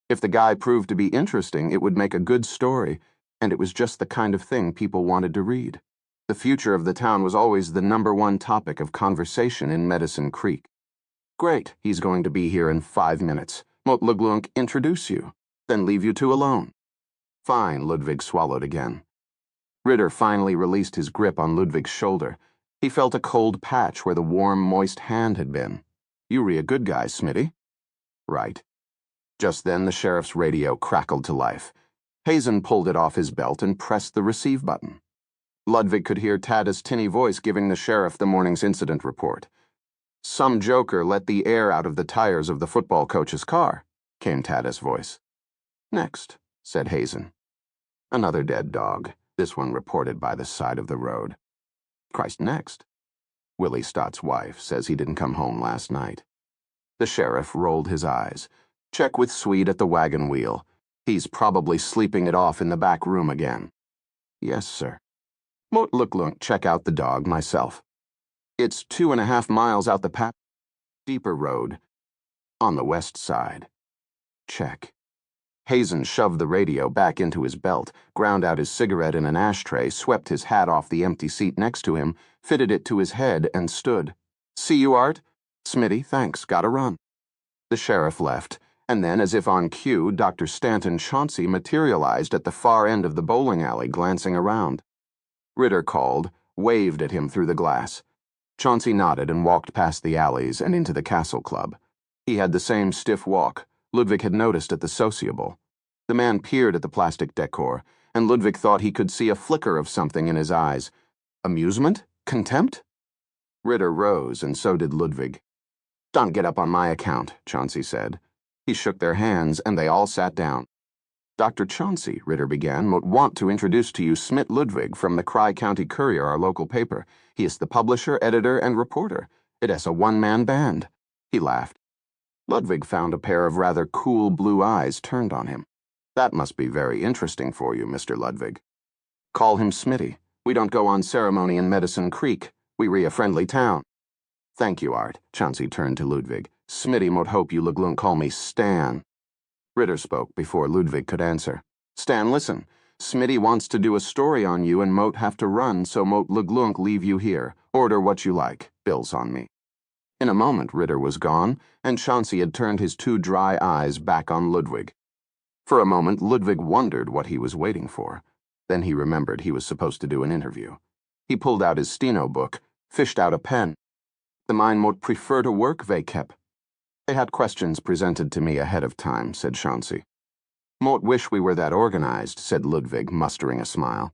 If the guy proved to be interesting, it would make a good story, and it was just the kind of thing people wanted to read. The future of the town was always the #1 topic of conversation in Medicine Creek. Great, he's going to be here in 5 minutes. Mot Luglunk introduce you, then leave you two alone. Fine, Ludwig swallowed again. Ritter finally released his grip on Ludwig's shoulder. He felt a cold patch where the warm, moist hand had been. You re a good guy, Smitty. Right. Just then the sheriff's radio crackled to life. Hazen pulled it off his belt and pressed the receive button. Ludwig could hear Tada's tinny voice giving the sheriff the morning's incident report. Some joker let the air out of the tires of the football coach's car, came Tada's voice. Next, said Hazen. Another dead dog, this one reported by the side of the road. Christ, next. Willie Stott's wife says he didn't come home last night. The sheriff rolled his eyes. Check with Swede at the wagon wheel. He's probably sleeping it off in the back room again. Yes, sir. Mot Luglunk check out the dog myself. It's 2.5 miles out the deeper road. On the west side. Check. Hazen shoved the radio back into his belt, ground out his cigarette in an ashtray, swept his hat off the empty seat next to him, fitted it to his head, and stood. See you, Art? Smitty, thanks, gotta run. The sheriff left, and then, as if on cue, Dr. Stanton Chauncey materialized at the far end of the bowling alley, glancing around. Ritter called, waved at him through the glass. Chauncey nodded and walked past the alleys and into the Castle Club. He had the same stiff walk Ludwig had noticed at the sociable. The man peered at the plastic decor, and Ludwig thought he could see a flicker of something in his eyes. Amusement? Contempt? Ritter rose, and so did Ludwig. Don't get up on my account, Chauncey said. He shook their hands, and they all sat down. Dr. Chauncey, Ritter began, want to introduce to you Smit Ludwig from the Cry County Courier, our local paper. He is the publisher, editor, and reporter. It is a one-man band. He laughed. Ludwig found a pair of rather cool blue eyes turned on him. That must be very interesting for you, Mr. Ludwig. Call him Smitty. We don't go on ceremony in Medicine Creek. We re a friendly town. Thank you, Art. Chauncey turned to Ludwig. Smitty mote hope you Luglunk call me Stan. Ritter spoke before Ludwig could answer. Stan, listen. Smitty wants to do a story on you and mote have to run, so mote Luglunk leave you here. Order what you like. Bill's on me. In a moment, Ritter was gone, and Chauncey had turned his two dry eyes back on Ludwig. For a moment, Ludwig wondered what he was waiting for. Then he remembered he was supposed to do an interview. He pulled out his steno book, fished out a pen. The mine mote prefer to work, Vakep. They had questions presented to me ahead of time, said Chauncey. Mote wish we were that organized, said Ludwig, mustering a smile.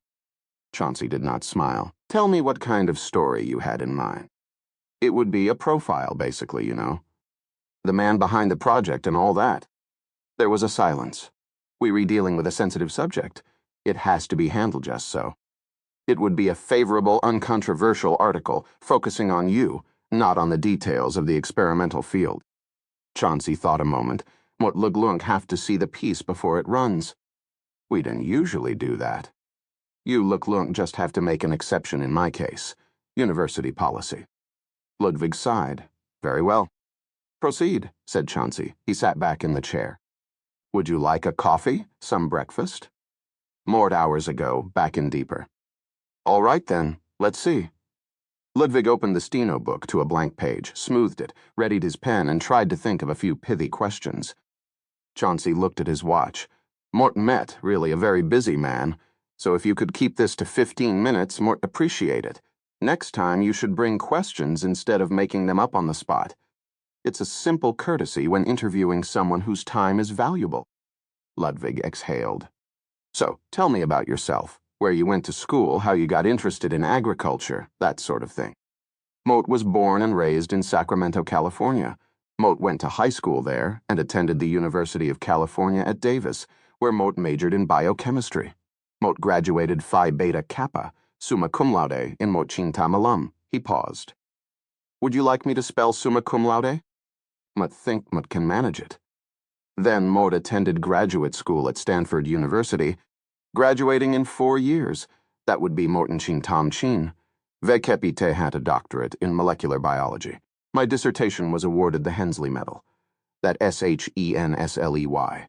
Chauncey did not smile. Tell me what kind of story you had in mind. It would be a profile, basically, you know. The man behind the project and all that. There was a silence. We were dealing with a sensitive subject. It has to be handled just so. It would be a favorable, uncontroversial article, focusing on you, not on the details of the experimental field. Chauncey thought a moment. What Luglunk have to see the piece before it runs? We didn't usually do that. You Luglunk just have to make an exception in my case. University policy. Ludwig sighed. Very well. Proceed, said Chauncey. He sat back in the chair. Would you like a coffee? Some breakfast? Mort hours ago, back in deeper. All right then, let's see. Ludwig opened the steno book to a blank page, smoothed it, readied his pen, and tried to think of a few pithy questions. Chauncey looked at his watch. Mort met, really a very busy man, so if you could keep this to 15 minutes, Mort appreciate it. Next time you should bring questions instead of making them up on the spot. It's a simple courtesy when interviewing someone whose time is valuable. Ludwig exhaled. So, tell me about yourself, where you went to school, how you got interested in agriculture, that sort of thing. Mort was born and raised in Sacramento, California. Mort went to high school there and attended the University of California at Davis, where Mort majored in biochemistry. Mort graduated Phi Beta Kappa, summa cum laude, in Mort Chin Tam alum. He paused. Would you like me to spell summa cum laude? Mut think Mut can manage it. Then Mort attended graduate school at Stanford University, graduating in 4 years. That would be Morton Chin Tam Chin. Vekepite had a doctorate in molecular biology. My dissertation was awarded the Hensley Medal. That Shensley.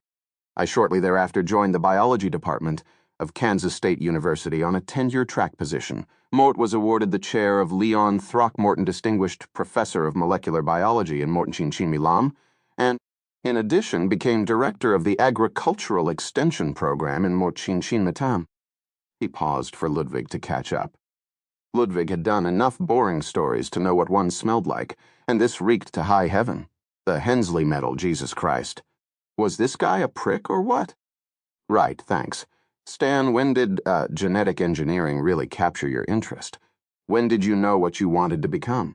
I shortly thereafter joined the biology department of Kansas State University on a tenure-track position. Mort was awarded the chair of Leon Throckmorton Distinguished Professor of Molecular Biology in Morton Chin Chin Milam, and in addition became director of the Agricultural Extension Program in Mort Chin Chin Matam. He paused for Ludwig to catch up. Ludwig had done enough boring stories to know what one smelled like, and this reeked to high heaven. The Hensley Medal, Jesus Christ. Was this guy a prick or what? Right, thanks. Stan, when did genetic engineering really capture your interest? When did you know what you wanted to become?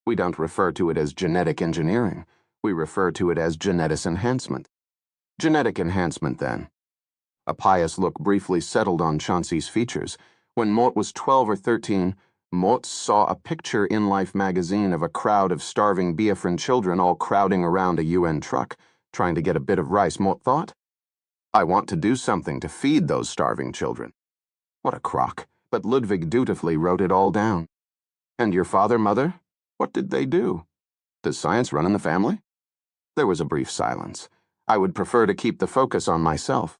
We don't refer to it as genetic engineering. We refer to it as genetic enhancement. Genetic enhancement, then. A pious look briefly settled on Chauncey's features. When Mort was 12 or 13, Mort saw a picture in Life magazine of a crowd of starving Biafran children all crowding around a UN truck, trying to get a bit of rice. Mort thought, I want to do something to feed those starving children. What a crock, but Ludwig dutifully wrote it all down. And your father, mother? What did they do? Does science run in the family? There was a brief silence. I would prefer to keep the focus on myself.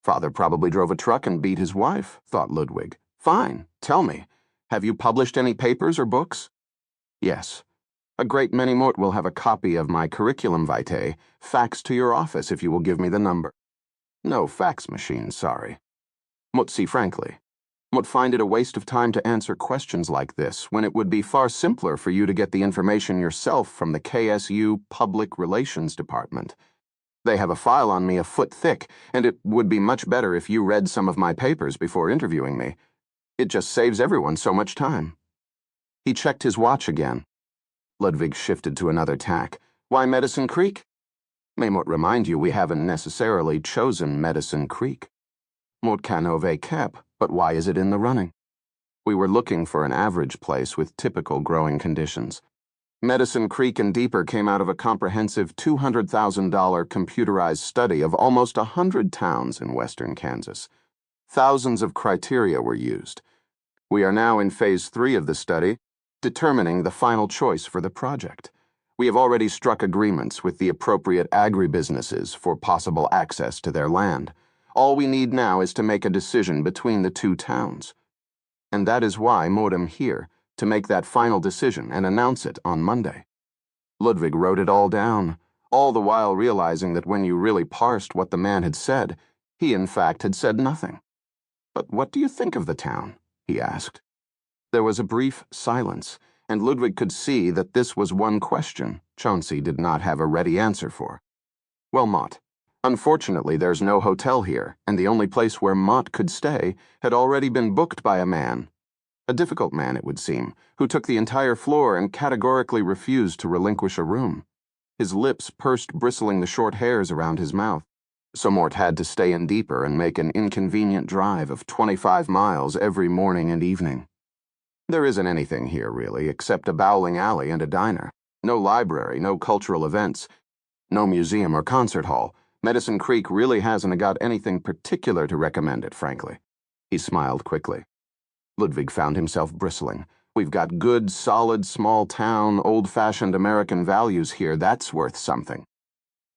Father probably drove a truck and beat his wife, thought Ludwig. Fine, tell me, have you published any papers or books? Yes. A great many more will have a copy of my curriculum vitae faxed to your office if you will give me the number. No fax machine, sorry. Mut see frankly. Mut find it a waste of time to answer questions like this when it would be far simpler for you to get the information yourself from the KSU Public Relations Department. They have a file on me a foot thick, and it would be much better if you read some of my papers before interviewing me. It just saves everyone so much time. He checked his watch again. Ludwig shifted to another tack. Why Medicine Creek? May Mort remind you we haven't necessarily chosen Medicine Creek. Mort canove cap, but why is it in the running? We were looking for an average place with typical growing conditions. Medicine Creek and Deeper came out of a comprehensive $200,000 computerized study of almost 100 towns in western Kansas. Thousands of criteria were used. We are now in phase 3 of the study, determining the final choice for the project. We have already struck agreements with the appropriate agribusinesses for possible access to their land. All we need now is to make a decision between the 2 towns. And that is why Mortem here, to make that final decision and announce it on Monday. Ludwig wrote it all down, all the while realizing that when you really parsed what the man had said, he in fact had said nothing. But what do you think of the town? He asked. There was a brief silence, and Ludwig could see that this was one question Chauncey did not have a ready answer for. Well, Mott, unfortunately there's no hotel here, and the only place where Mott could stay had already been booked by a man. A difficult man, it would seem, who took the entire floor and categorically refused to relinquish a room. His lips pursed, bristling the short hairs around his mouth. So Mort had to stay in Deeper and make an inconvenient drive of 25 miles every morning and evening. There isn't anything here, really, except a bowling alley and a diner. No library, no cultural events, no museum or concert hall. Medicine Creek really hasn't got anything particular to recommend it, frankly. He smiled quickly. Ludwig found himself bristling. We've got good, solid, small-town, old-fashioned American values here. That's worth something.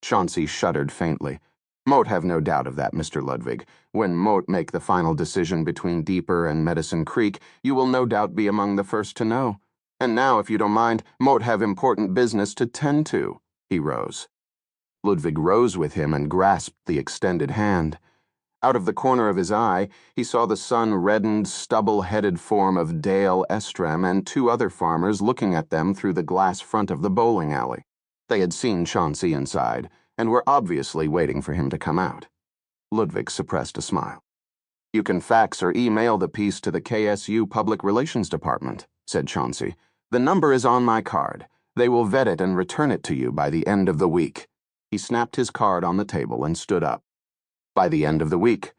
Chauncey shuddered faintly. Mote have no doubt of that, Mr. Ludwig. When Mote make the final decision between Deeper and Medicine Creek, you will no doubt be among the first to know. And now, if you don't mind, Mote have important business to tend to. He rose. Ludwig rose with him and grasped the extended hand. Out of the corner of his eye, he saw the sun-reddened, stubble-headed form of Dale Estram and two other farmers looking at them through the glass front of the bowling alley. They had seen Chauncey inside, and were obviously waiting for him to come out. Ludwig suppressed a smile. "You can fax or email the piece to the KSU Public Relations Department," said Chauncey. "The number is on my card. They will vet it and return it to you by the end of the week." He snapped his card on the table and stood up. By the end of the week,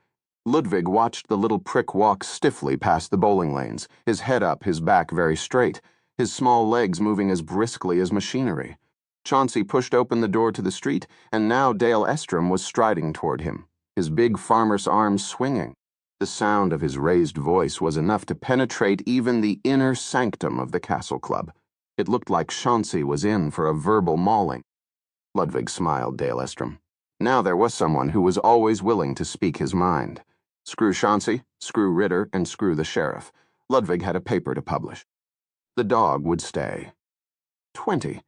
Ludwig watched the little prick walk stiffly past the bowling lanes, his head up, his back very straight, his small legs moving as briskly as machinery. Chauncey pushed open the door to the street, and now Dale Estram was striding toward him, his big farmer's arms swinging. The sound of his raised voice was enough to penetrate even the inner sanctum of the Castle Club. It looked like Chauncey was in for a verbal mauling. Ludwig smiled Dale Estram. Now there was someone who was always willing to speak his mind. Screw Chauncey, screw Ritter, and screw the sheriff. Ludwig had a paper to publish. The dog would stay. 20.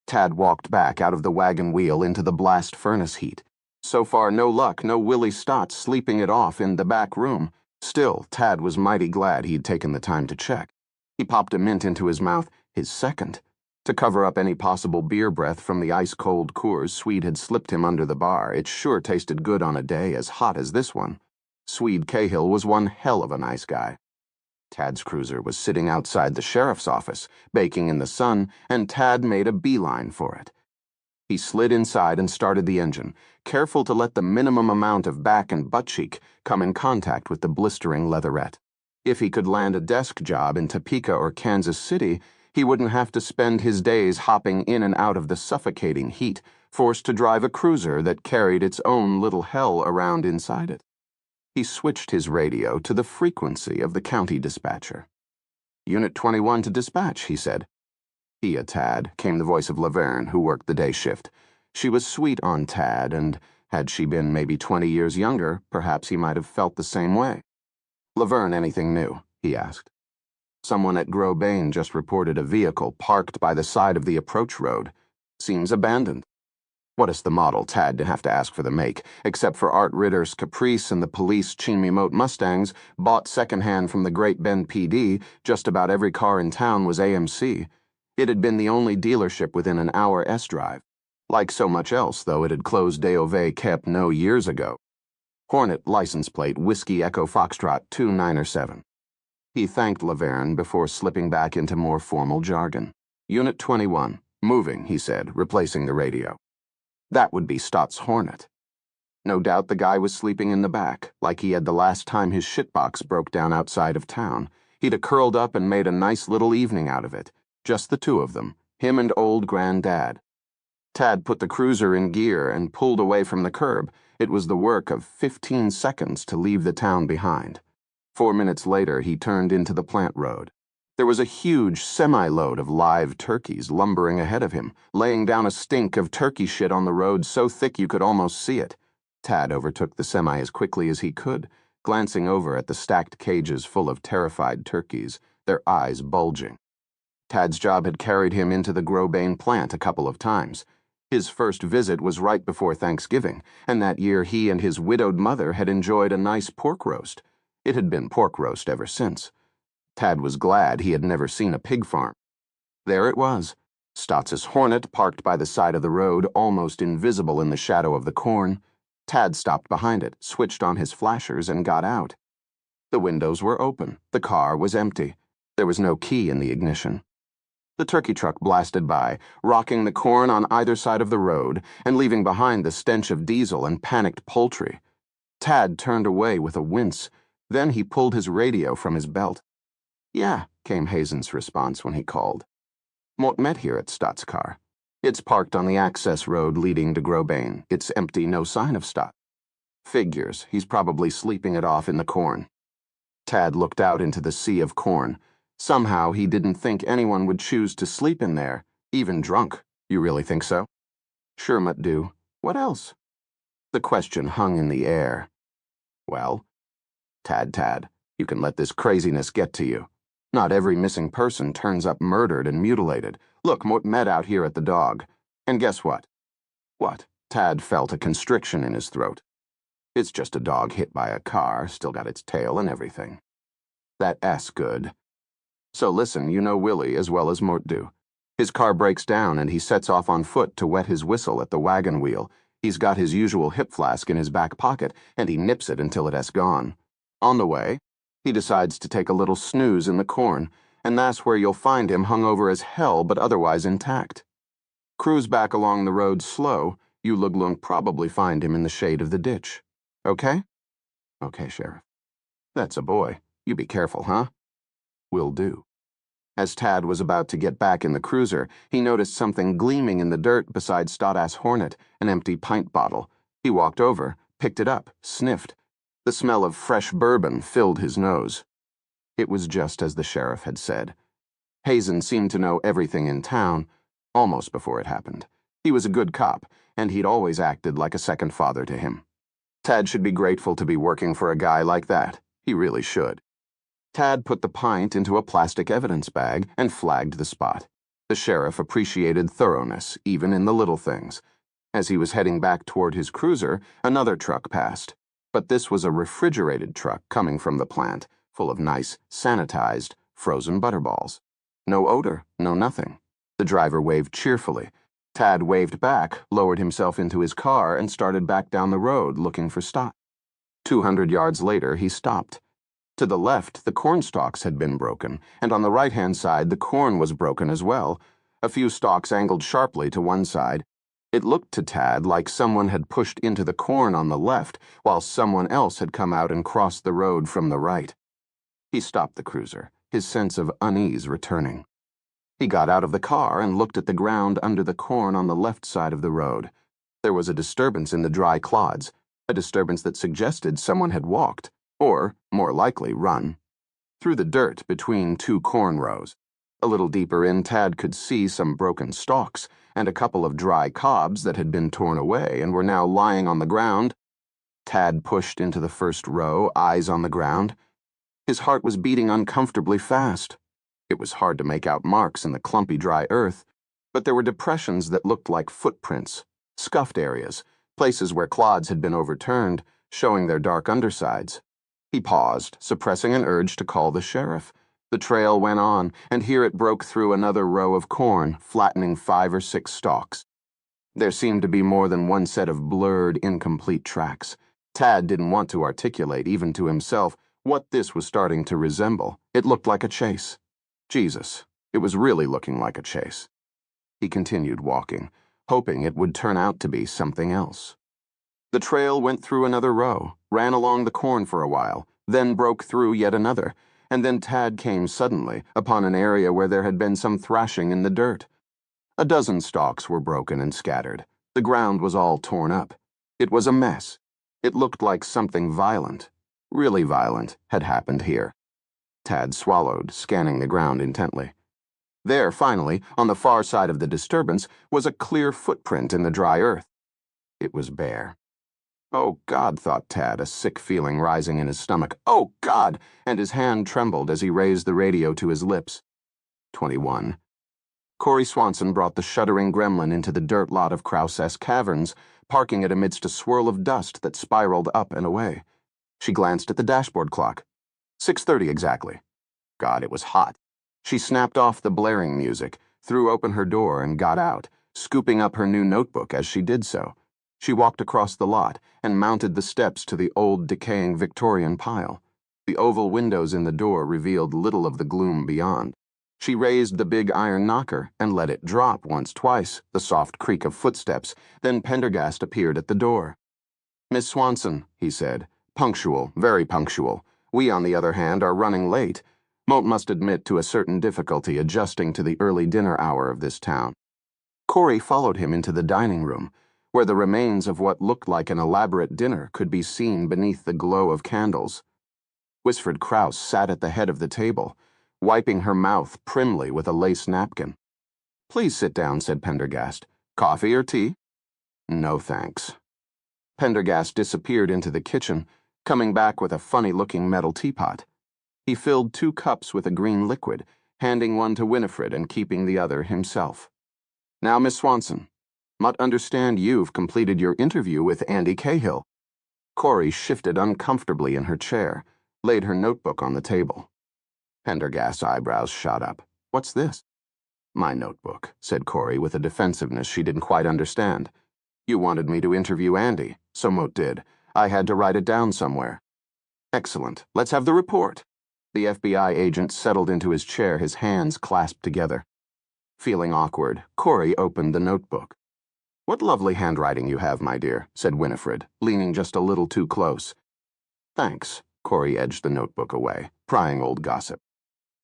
Tad walked back out of the wagon wheel into the blast furnace heat. So far, no luck, no Willie Stotts sleeping it off in the back room. Still, Tad was mighty glad he'd taken the time to check. He popped a mint into his mouth, his second, to cover up any possible beer breath from the ice-cold Coors Swede had slipped him under the bar. It sure tasted good on a day as hot as this one. Swede Cahill was one hell of a nice guy. Tad's cruiser was sitting outside the sheriff's office, baking in the sun, and Tad made a beeline for it. He slid inside and started the engine, careful to let the minimum amount of back and butt cheek come in contact with the blistering leatherette. If he could land a desk job in Topeka or Kansas City, he wouldn't have to spend his days hopping in and out of the suffocating heat, forced to drive a cruiser that carried its own little hell around inside it. He switched his radio to the frequency of the county dispatcher. "Unit 21 to dispatch," he said. "Here, Tad," came the voice of Laverne, who worked the day shift. She was sweet on Tad, and had she been maybe 20 years younger, perhaps he might have felt the same way. "Laverne, anything new?" he asked. "Someone at Grosbane just reported a vehicle parked by the side of the approach road. Seems abandoned." What is the model? Tad didn't have to ask for the make, except for Art Ritter's Caprice and the police Chimay-Mote Mustangs, bought secondhand from the Great Bend PD. Just about every car in town was AMC. It had been the only dealership within an hour S-drive. Like so much else, though, it had closed Deauve Cap no years ago. Hornet license plate Whiskey Echo Foxtrot 2907. He thanked Laverne before slipping back into more formal jargon. "Unit 21. Moving," he said, replacing the radio. That would be Stott's Hornet. No doubt the guy was sleeping in the back, like he had the last time his shitbox broke down outside of town. He'd have curled up and made a nice little evening out of it. Just the two of them, him and old Granddad. Tad put the cruiser in gear and pulled away from the curb. It was the work of 15 seconds to leave the town behind. 4 minutes later, he turned into the plant road. There was a huge semi-load of live turkeys lumbering ahead of him, laying down a stink of turkey shit on the road so thick you could almost see it. Tad overtook the semi as quickly as he could, glancing over at the stacked cages full of terrified turkeys, their eyes bulging. Tad's job had carried him into the Grosbane plant a couple of times. His first visit was right before Thanksgiving, and that year he and his widowed mother had enjoyed a nice pork roast. It had been pork roast ever since. Tad was glad he had never seen a pig farm. There it was, Stotts's Hornet parked by the side of the road, almost invisible in the shadow of the corn. Tad stopped behind it, switched on his flashers, and got out. The windows were open. The car was empty. There was no key in the ignition. The turkey truck blasted by, rocking the corn on either side of the road and leaving behind the stench of diesel and panicked poultry. Tad turned away with a wince. Then he pulled his radio from his belt. "Yeah," came Hazen's response when he called. "Mort met here at Stott's car. It's parked on the access road leading to Grosbane. It's empty, no sign of Stott. Figures, he's probably sleeping it off in the corn." Tad looked out into the sea of corn. Somehow he didn't think anyone would choose to sleep in there, even drunk. You really think so? Sure, might do. What else? The question hung in the air. Well, Tad, you can let this craziness get to you. Not every missing person turns up murdered and mutilated. Look, met out here at the dog. And guess what? What? Tad felt a constriction in his throat. It's just a dog hit by a car, still got its tail and everything. That's good. So listen, you know Willie as well as Mort do. His car breaks down and he sets off on foot to wet his whistle at the wagon wheel. He's got his usual hip flask in his back pocket, and he nips it until it has gone. On the way, he decides to take a little snooze in the corn, and that's where you'll find him hung over as hell but otherwise intact. Cruise back along the road slow, you Luglung probably find him in the shade of the ditch. Okay? Okay, Sheriff. That's a boy. You be careful, huh? Will do. As Tad was about to get back in the cruiser, he noticed something gleaming in the dirt beside Stoddass Hornet, an empty pint bottle. He walked over, picked it up, sniffed. The smell of fresh bourbon filled his nose. It was just as the sheriff had said. Hazen seemed to know everything in town, almost before it happened. He was a good cop, and he'd always acted like a second father to him. Tad should be grateful to be working for a guy like that. He really should. Tad put the pint into a plastic evidence bag and flagged the spot. The sheriff appreciated thoroughness, even in the little things. As he was heading back toward his cruiser, another truck passed. But this was a refrigerated truck coming from the plant, full of nice, sanitized, frozen butterballs. No odor, no nothing. The driver waved cheerfully. Tad waved back, lowered himself into his car, and started back down the road looking for Stott. 200 yards later, he stopped. To the left, the corn stalks had been broken, and on the right-hand side, the corn was broken as well. A few stalks angled sharply to one side. It looked to Tad like someone had pushed into the corn on the left, while someone else had come out and crossed the road from the right. He stopped the cruiser, his sense of unease returning. He got out of the car and looked at the ground under the corn on the left side of the road. There was a disturbance in the dry clods, a disturbance that suggested someone had walked, or, more likely, run, through the dirt between two corn rows. A little deeper in, Tad could see some broken stalks and a couple of dry cobs that had been torn away and were now lying on the ground. Tad pushed into the first row, eyes on the ground. His heart was beating uncomfortably fast. It was hard to make out marks in the clumpy dry earth, but there were depressions that looked like footprints, scuffed areas, places where clods had been overturned, showing their dark undersides. He paused, suppressing an urge to call the sheriff. The trail went on, and here it broke through another row of corn, flattening 5 or 6 stalks. There seemed to be more than one set of blurred, incomplete tracks. Tad didn't want to articulate, even to himself, what this was starting to resemble. It looked like a chase. Jesus, it was really looking like a chase. He continued walking, hoping it would turn out to be something else. The trail went through another row, ran along the corn for a while, then broke through yet another, and then Tad came suddenly upon an area where there had been some thrashing in the dirt. A dozen stalks were broken and scattered. The ground was all torn up. It was a mess. It looked like something violent, really violent, had happened here. Tad swallowed, scanning the ground intently. There, finally, on the far side of the disturbance, was a clear footprint in the dry earth. It was bare. Oh, God, thought Tad, a sick feeling rising in his stomach. Oh, God! And his hand trembled as he raised the radio to his lips. 21. Corey Swanson brought the shuddering gremlin into the dirt lot of Krauss Caverns, parking it amidst a swirl of dust that spiraled up and away. She glanced at the dashboard clock. 6:30 exactly. God, it was hot. She snapped off the blaring music, threw open her door, and got out, scooping up her new notebook as she did so. She walked across the lot and mounted the steps to the old, decaying Victorian pile. The oval windows in the door revealed little of the gloom beyond. She raised the big iron knocker and let it drop once-twice, the soft creak of footsteps. Then Pendergast appeared at the door. "Miss Swanson," he said. "Punctual, very punctual. We, on the other hand, are running late. Moat must admit to a certain difficulty adjusting to the early dinner hour of this town." Corey followed him into the dining room, where the remains of what looked like an elaborate dinner could be seen beneath the glow of candles. Wisford Krauss sat at the head of the table, wiping her mouth primly with a lace napkin. "Please sit down," said Pendergast. "Coffee or tea?" "No, thanks." Pendergast disappeared into the kitchen, coming back with a funny-looking metal teapot. He filled 2 cups with a green liquid, handing one to Winifred and keeping the other himself. "Now, Miss Swanson, might understand you've completed your interview with Andy Cahill." Corey shifted uncomfortably in her chair, laid her notebook on the table. Pendergast's eyebrows shot up. "What's this?" "My notebook," said Corey with a defensiveness she didn't quite understand. "You wanted me to interview Andy, so Moat did. I had to write it down somewhere." "Excellent. Let's have the report." The FBI agent settled into his chair, his hands clasped together. Feeling awkward, Corey opened the notebook. "What lovely handwriting you have, my dear," said Winifred, leaning just a little too close. "Thanks." Corey edged the notebook away, prying old gossip.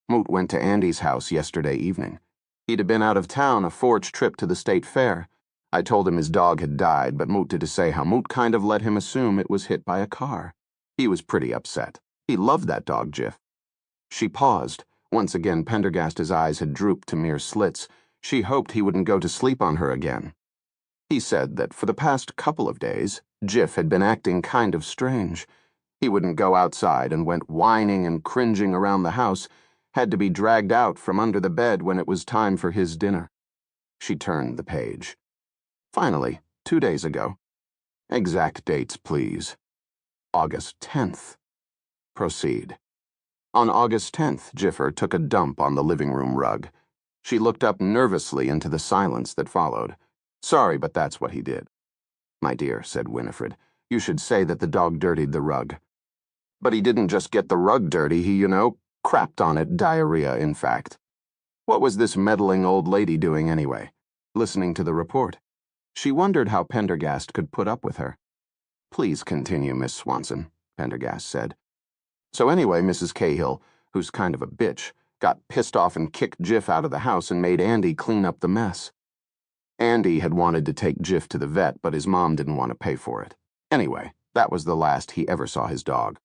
"Moot went to Andy's house yesterday evening. He'd have been out of town a forged trip to the state fair. I told him his dog had died, but Moot did to say how Moot kind of let him assume it was hit by a car. He was pretty upset. He loved that dog, Jiff." She paused. Once again, Pendergast's eyes had drooped to mere slits. She hoped he wouldn't go to sleep on her again. He said that for the past couple of days, Jiff had been acting kind of strange. He wouldn't go outside and went whining and cringing around the house, had to be dragged out from under the bed when it was time for his dinner. She turned the page. "Finally, 2 days ago." "Exact dates, please." "August 10th. "Proceed." "On August 10th, Jiffer took a dump on the living room rug." She looked up nervously into the silence that followed. "Sorry, but that's what he did." "My dear," said Winifred, "you should say that the dog dirtied the rug." "But he didn't just get the rug dirty, he, crapped on it, diarrhea, in fact." What was this meddling old lady doing anyway? Listening to the report. She wondered how Pendergast could put up with her. "Please continue, Miss Swanson," Pendergast said. "So anyway, Mrs. Cahill, who's kind of a bitch, got pissed off and kicked Jiff out of the house and made Andy clean up the mess. Andy had wanted to take Jiff to the vet, but his mom didn't want to pay for it. Anyway, that was the last he ever saw his dog."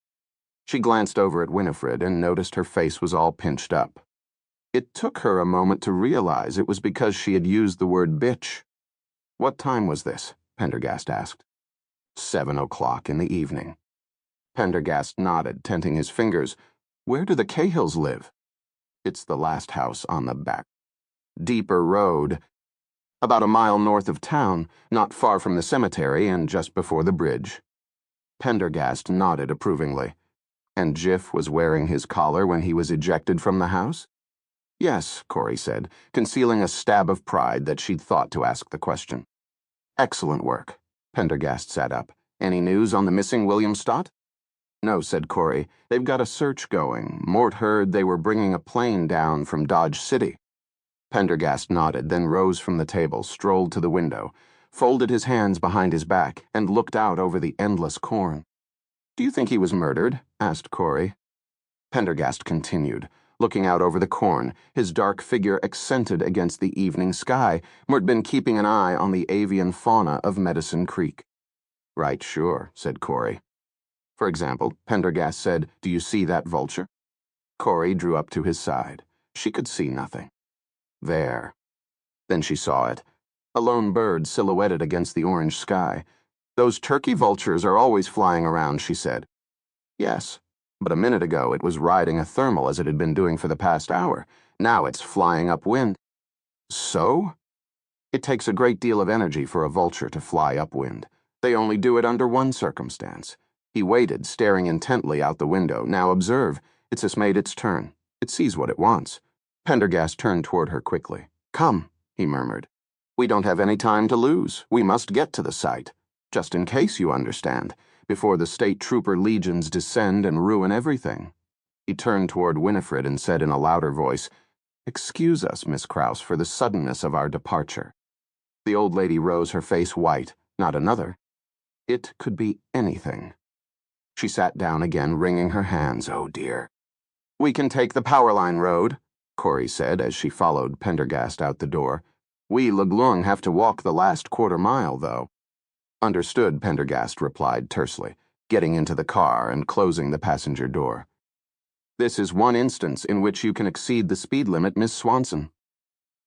She glanced over at Winifred and noticed her face was all pinched up. It took her a moment to realize it was because she had used the word bitch. "What time was this?" Pendergast asked. 7 o'clock in the evening. Pendergast nodded, tenting his fingers. "Where do the Cahills live?" "It's the last house on the back. Deeper road. About a mile north of town, not far from the cemetery and just before the bridge." Pendergast nodded approvingly. "And Jiff was wearing his collar when he was ejected from the house?" "Yes," Corey said, concealing a stab of pride that she'd thought to ask the question. "Excellent work." Pendergast sat up. "Any news on the missing William Stott?" "No," said Corey. "They've got a search going. Mort heard they were bringing a plane down from Dodge City." Pendergast nodded, then rose from the table, strolled to the window, folded his hands behind his back, and looked out over the endless corn. "Do you think he was murdered?" asked Corey. Pendergast continued, looking out over the corn, his dark figure accented against the evening sky, where he'd been keeping an eye on the avian fauna of Medicine Creek. "Right, sure," said Corey. "For example," Pendergast said, "do you see that vulture?" Corey drew up to his side. She could see nothing. "There." Then she saw it. A lone bird silhouetted against the orange sky. "Those turkey vultures are always flying around," she said. "Yes, but a minute ago it was riding a thermal as it had been doing for the past hour. Now it's flying upwind." "So?" "It takes a great deal of energy for a vulture to fly upwind. They only do it under one circumstance." He waited, staring intently out the window. "Now observe. It's just made its turn. It sees what it wants." Pendergast turned toward her quickly. "Come," he murmured. "We don't have any time to lose. We must get to the site. Just in case, you understand, before the state trooper legions descend and ruin everything." He turned toward Winifred and said in a louder voice, "Excuse us, Miss Krause, for the suddenness of our departure." The old lady rose, her face white. "Not another." It could be anything. She sat down again, wringing her hands. "Oh, dear." "We can take the power line road," Corey said as she followed Pendergast out the door. "We Leglung have to walk the last quarter mile, though." "Understood," Pendergast replied tersely, getting into the car and closing the passenger door. This is one instance in which you can exceed the speed limit, Miss Swanson."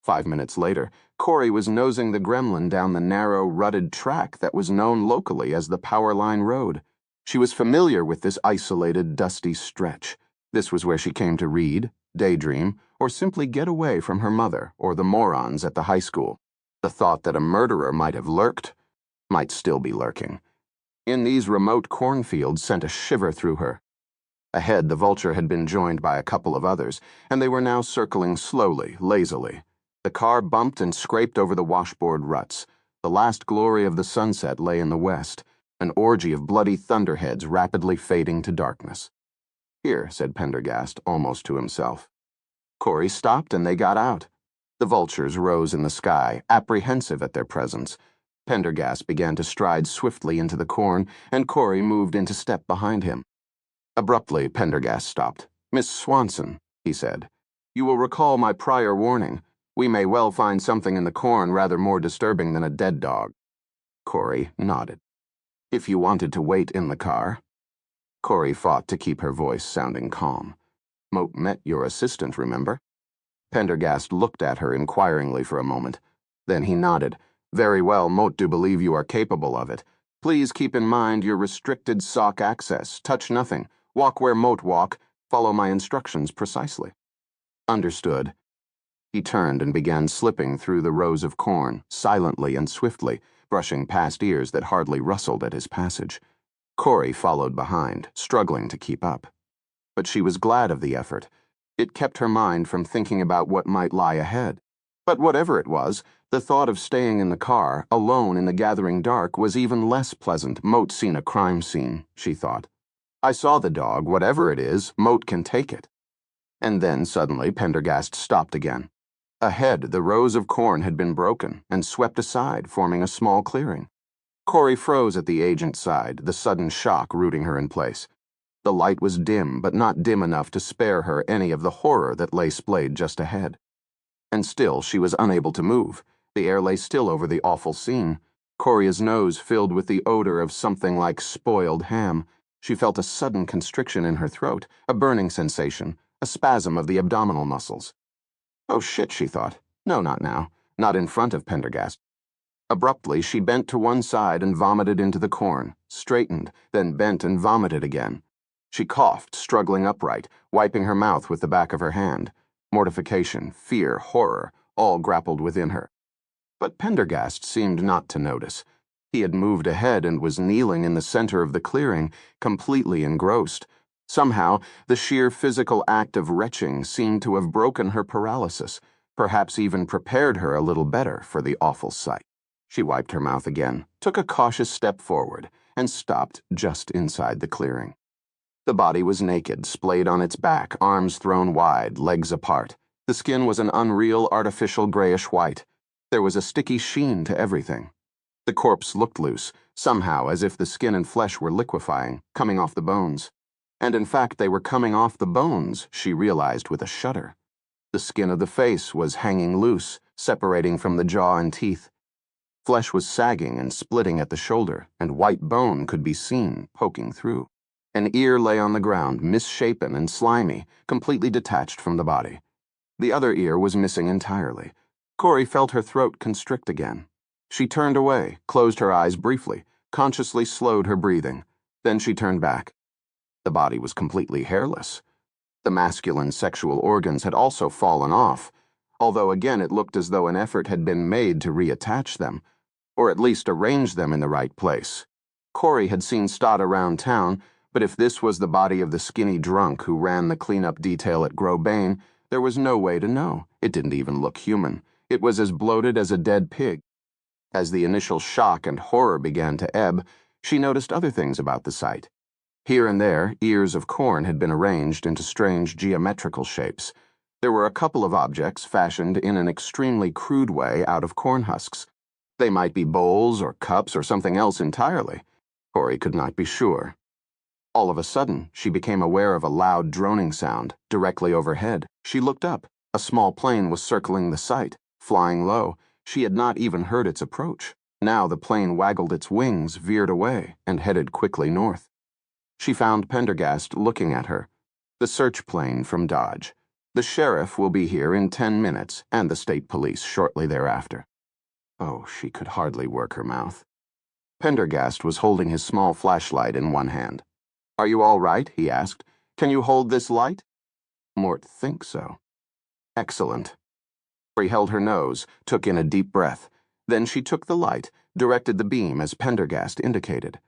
5 minutes later, Corey was nosing the gremlin down the narrow, rutted track that was known locally as the Power Line Road. She was familiar with this isolated, dusty stretch. This was where she came to read, daydream, or simply get away from her mother or the morons at the high school. The thought that a murderer might have lurked, might still be lurking, in these remote cornfields sent a shiver through her. Ahead, the Vulture had been joined by a couple of others, and they were now circling slowly, lazily. The car bumped and scraped over the washboard ruts. The last glory of the sunset lay in the west, an orgy of bloody thunderheads rapidly fading to darkness. "Here," said Pendergast, almost to himself. Corey stopped and they got out. The vultures rose in the sky, apprehensive at their presence. Pendergast began to stride swiftly into the corn, and Corey moved into step behind him. Abruptly, Pendergast stopped. "Miss Swanson," he said, "you will recall my prior warning. We may well find something in the corn rather more disturbing than a dead dog." Corey nodded. "If you wanted to wait in the car." Corey fought to keep her voice sounding calm. "Moat met your assistant, remember?" Pendergast looked at her inquiringly for a moment. Then he nodded. "Very well, Moat do believe you are capable of it. Please keep in mind your restricted sock access. Touch nothing. Walk where Moat walk. Follow my instructions precisely." "Understood." He turned and began slipping through the rows of corn, silently and swiftly, brushing past ears that hardly rustled at his passage. Corey followed behind, struggling to keep up. But she was glad of the effort. It kept her mind from thinking about what might lie ahead. But whatever it was, the thought of staying in the car, alone in the gathering dark, was even less pleasant. Moat seen a crime scene, she thought. "I saw the dog. Whatever it is, Moat can take it." And then suddenly Pendergast stopped again. Ahead, the rows of corn had been broken and swept aside, forming a small clearing. Corey froze at the agent's side, the sudden shock rooting her in place. The light was dim, but not dim enough to spare her any of the horror that lay splayed just ahead. And still she was unable to move. The air lay still over the awful scene. Corey's nose filled with the odor of something like spoiled ham. She felt a sudden constriction in her throat, a burning sensation, a spasm of the abdominal muscles. "Oh shit," she thought. "No, not now. Not in front of Pendergast." Abruptly, she bent to one side and vomited into the corn, straightened, then bent and vomited again. She coughed, struggling upright, wiping her mouth with the back of her hand. Mortification, fear, horror, all grappled within her. But Pendergast seemed not to notice. He had moved ahead and was kneeling in the center of the clearing, completely engrossed. Somehow, the sheer physical act of retching seemed to have broken her paralysis, perhaps even prepared her a little better for the awful sight. She wiped her mouth again, took a cautious step forward, and stopped just inside the clearing. The body was naked, splayed on its back, arms thrown wide, legs apart. The skin was an unreal, artificial grayish white. There was a sticky sheen to everything. The corpse looked loose, somehow as if the skin and flesh were liquefying, coming off the bones. And in fact, they were coming off the bones, she realized with a shudder. The skin of the face was hanging loose, separating from the jaw and teeth. Flesh was sagging and splitting at the shoulder, and white bone could be seen poking through. An ear lay on the ground, misshapen and slimy, completely detached from the body. The other ear was missing entirely. Corey felt her throat constrict again. She turned away, closed her eyes briefly, consciously slowed her breathing. Then she turned back. The body was completely hairless. The masculine sexual organs had also fallen off, although again it looked as though an effort had been made to reattach them, or at least arrange them in the right place. Corey had seen Stott around town, but if this was the body of the skinny drunk who ran the cleanup detail at Grobane, there was no way to know. It didn't even look human. It was as bloated as a dead pig. As the initial shock and horror began to ebb, she noticed other things about the site. Here and there, ears of corn had been arranged into strange geometrical shapes. There were a couple of objects fashioned in an extremely crude way out of corn husks. They might be bowls or cups or something else entirely. Corey could not be sure. All of a sudden, she became aware of a loud droning sound directly overhead. She looked up. A small plane was circling the site, flying low. She had not even heard its approach. Now the plane waggled its wings, veered away, and headed quickly north. She found Pendergast looking at her. The search plane from Dodge. The sheriff will be here in 10 minutes, and the state police shortly thereafter. Oh, she could hardly work her mouth. Pendergast was holding his small flashlight in one hand. "Are you all right?" he asked. "Can you hold this light?" Mort thinks so. Excellent. She held her nose, took in a deep breath. Then she took the light, directed the beam as Pendergast indicated.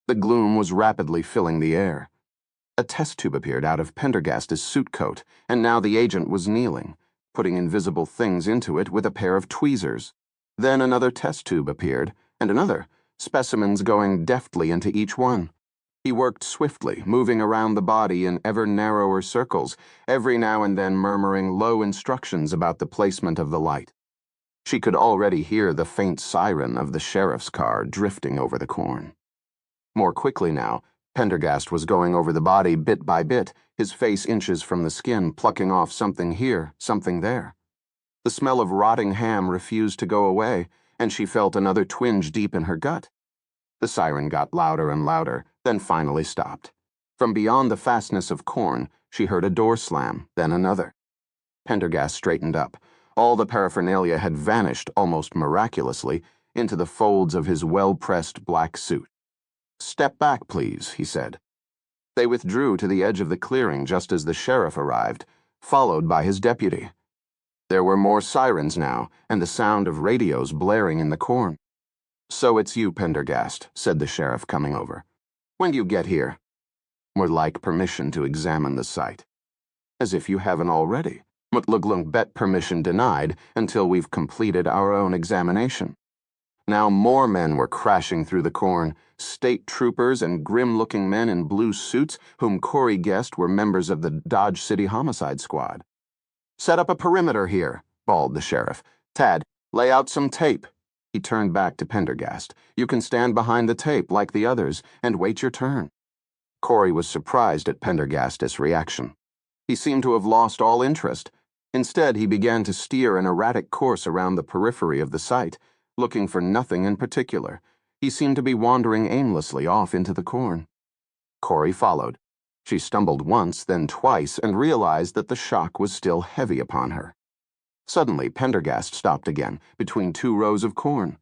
The gloom was rapidly filling the air. A test tube appeared out of Pendergast's suit coat, and now the agent was kneeling, putting invisible things into it with a pair of tweezers. Then another test tube appeared, and another, specimens going deftly into each one. He worked swiftly, moving around the body in ever narrower circles, every now and then murmuring low instructions about the placement of the light. She could already hear the faint siren of the sheriff's car drifting over the corn. More quickly now, Pendergast was going over the body bit by bit, his face inches from the skin, plucking off something here, something there. The smell of rotting ham refused to go away, and she felt another twinge deep in her gut. The siren got louder and louder, then finally stopped. From beyond the fastness of corn, she heard a door slam, then another. Pendergast straightened up. All the paraphernalia had vanished, almost miraculously, into the folds of his well-pressed black suit. "Step back, please," he said. They withdrew to the edge of the clearing just as the sheriff arrived, followed by his deputy. There were more sirens now, and the sound of radios blaring in the corn. "So it's you, Pendergast," said the sheriff, coming over. "When do you get here?" "Would like permission to examine the site." "As if you haven't already. Mutluglung bet permission denied until we've completed our own examination." Now more men were crashing through the corn, state troopers and grim-looking men in blue suits whom Corey guessed were members of the Dodge City Homicide Squad. "Set up a perimeter here," bawled the sheriff. "Tad, lay out some tape." He turned back to Pendergast. "You can stand behind the tape like the others and wait your turn." Corey was surprised at Pendergast's reaction. He seemed to have lost all interest. Instead, he began to steer an erratic course around the periphery of the site, looking for nothing in particular. He seemed to be wandering aimlessly off into the corn. Corey followed. She stumbled once, then twice, and realized that the shock was still heavy upon her. Suddenly, Pendergast stopped again, between two rows of corn.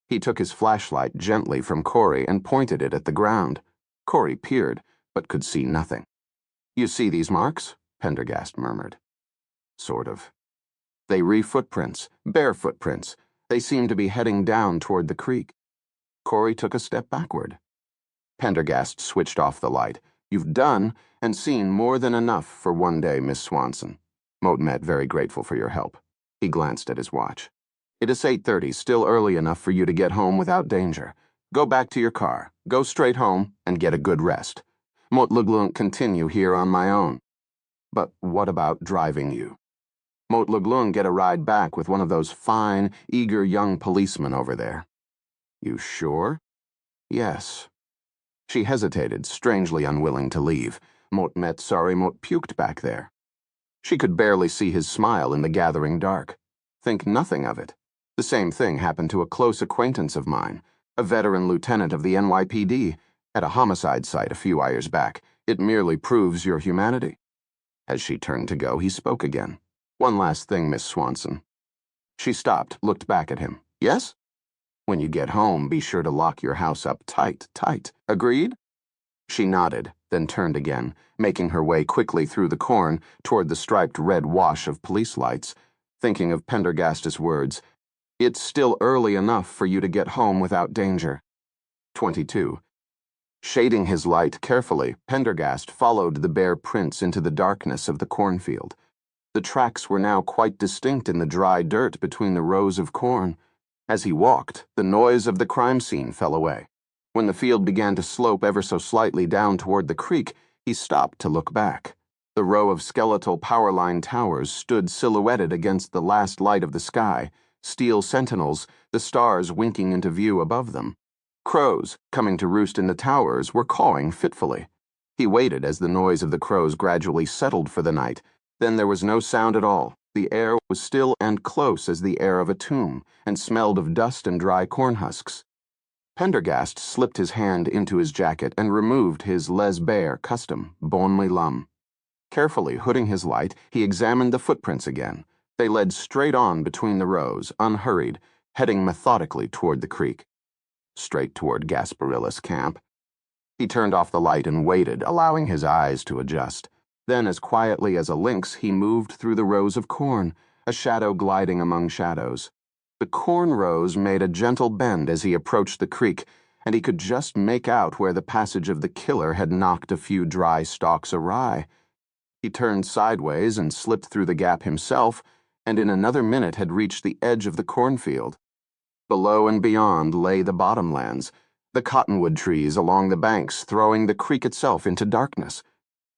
He took his flashlight gently from Corey and pointed it at the ground. Corey peered, but could see nothing. "You see these marks?" Pendergast murmured. "Sort of." "They re-footprints, bare footprints. They seem to be heading down toward the creek." Corey took a step backward. Pendergast switched off the light. "You've done and seen more than enough for one day, Miss Swanson. Motmet very grateful for your help." He glanced at his watch. "It is 8:30, still early enough for you to get home without danger. Go back to your car, go straight home, and get a good rest. Motluglung continue here on my own." "But what about driving you?" "Motluglung get a ride back with one of those fine, eager young policemen over there." "You sure?" "Yes." She hesitated, strangely unwilling to leave. Motmet sorry Mot puked back there. She could barely see his smile in the gathering dark. Think nothing of it. The same thing happened to a close acquaintance of mine, a veteran lieutenant of the NYPD, at a homicide site a few years back. It merely proves your humanity. As she turned to go, he spoke again. "One last thing, Miss Swanson." She stopped, looked back at him. "Yes?" "When you get home, be sure to lock your house up tight, tight. Agreed?" She nodded, then turned again, making her way quickly through the corn toward the striped red wash of police lights, thinking of Pendergast's words. "It's still early enough for you to get home without danger." 22. Shading his light carefully, Pendergast followed the bare prints into the darkness of the cornfield. The tracks were now quite distinct in the dry dirt between the rows of corn. As he walked, the noise of the crime scene fell away. When the field began to slope ever so slightly down toward the creek, he stopped to look back. The row of skeletal power line towers stood silhouetted against the last light of the sky, steel sentinels, the stars winking into view above them. Crows, coming to roost in the towers, were cawing fitfully. He waited as the noise of the crows gradually settled for the night. Then there was no sound at all. The air was still and close as the air of a tomb, and smelled of dust and dry corn husks. Pendergast slipped his hand into his jacket and removed his Les Bear custom, Bonly Lum. Carefully hooding his light, he examined the footprints again. They led straight on between the rows, unhurried, heading methodically toward the creek. Straight toward Gasparilla's camp. He turned off the light and waited, allowing his eyes to adjust. Then, as quietly as a lynx, he moved through the rows of corn, a shadow gliding among shadows. The corn rows made a gentle bend as he approached the creek, and he could just make out where the passage of the killer had knocked a few dry stalks awry. He turned sideways and slipped through the gap himself, and in another minute had reached the edge of the cornfield. Below and beyond lay the bottomlands, the cottonwood trees along the banks throwing the creek itself into darkness.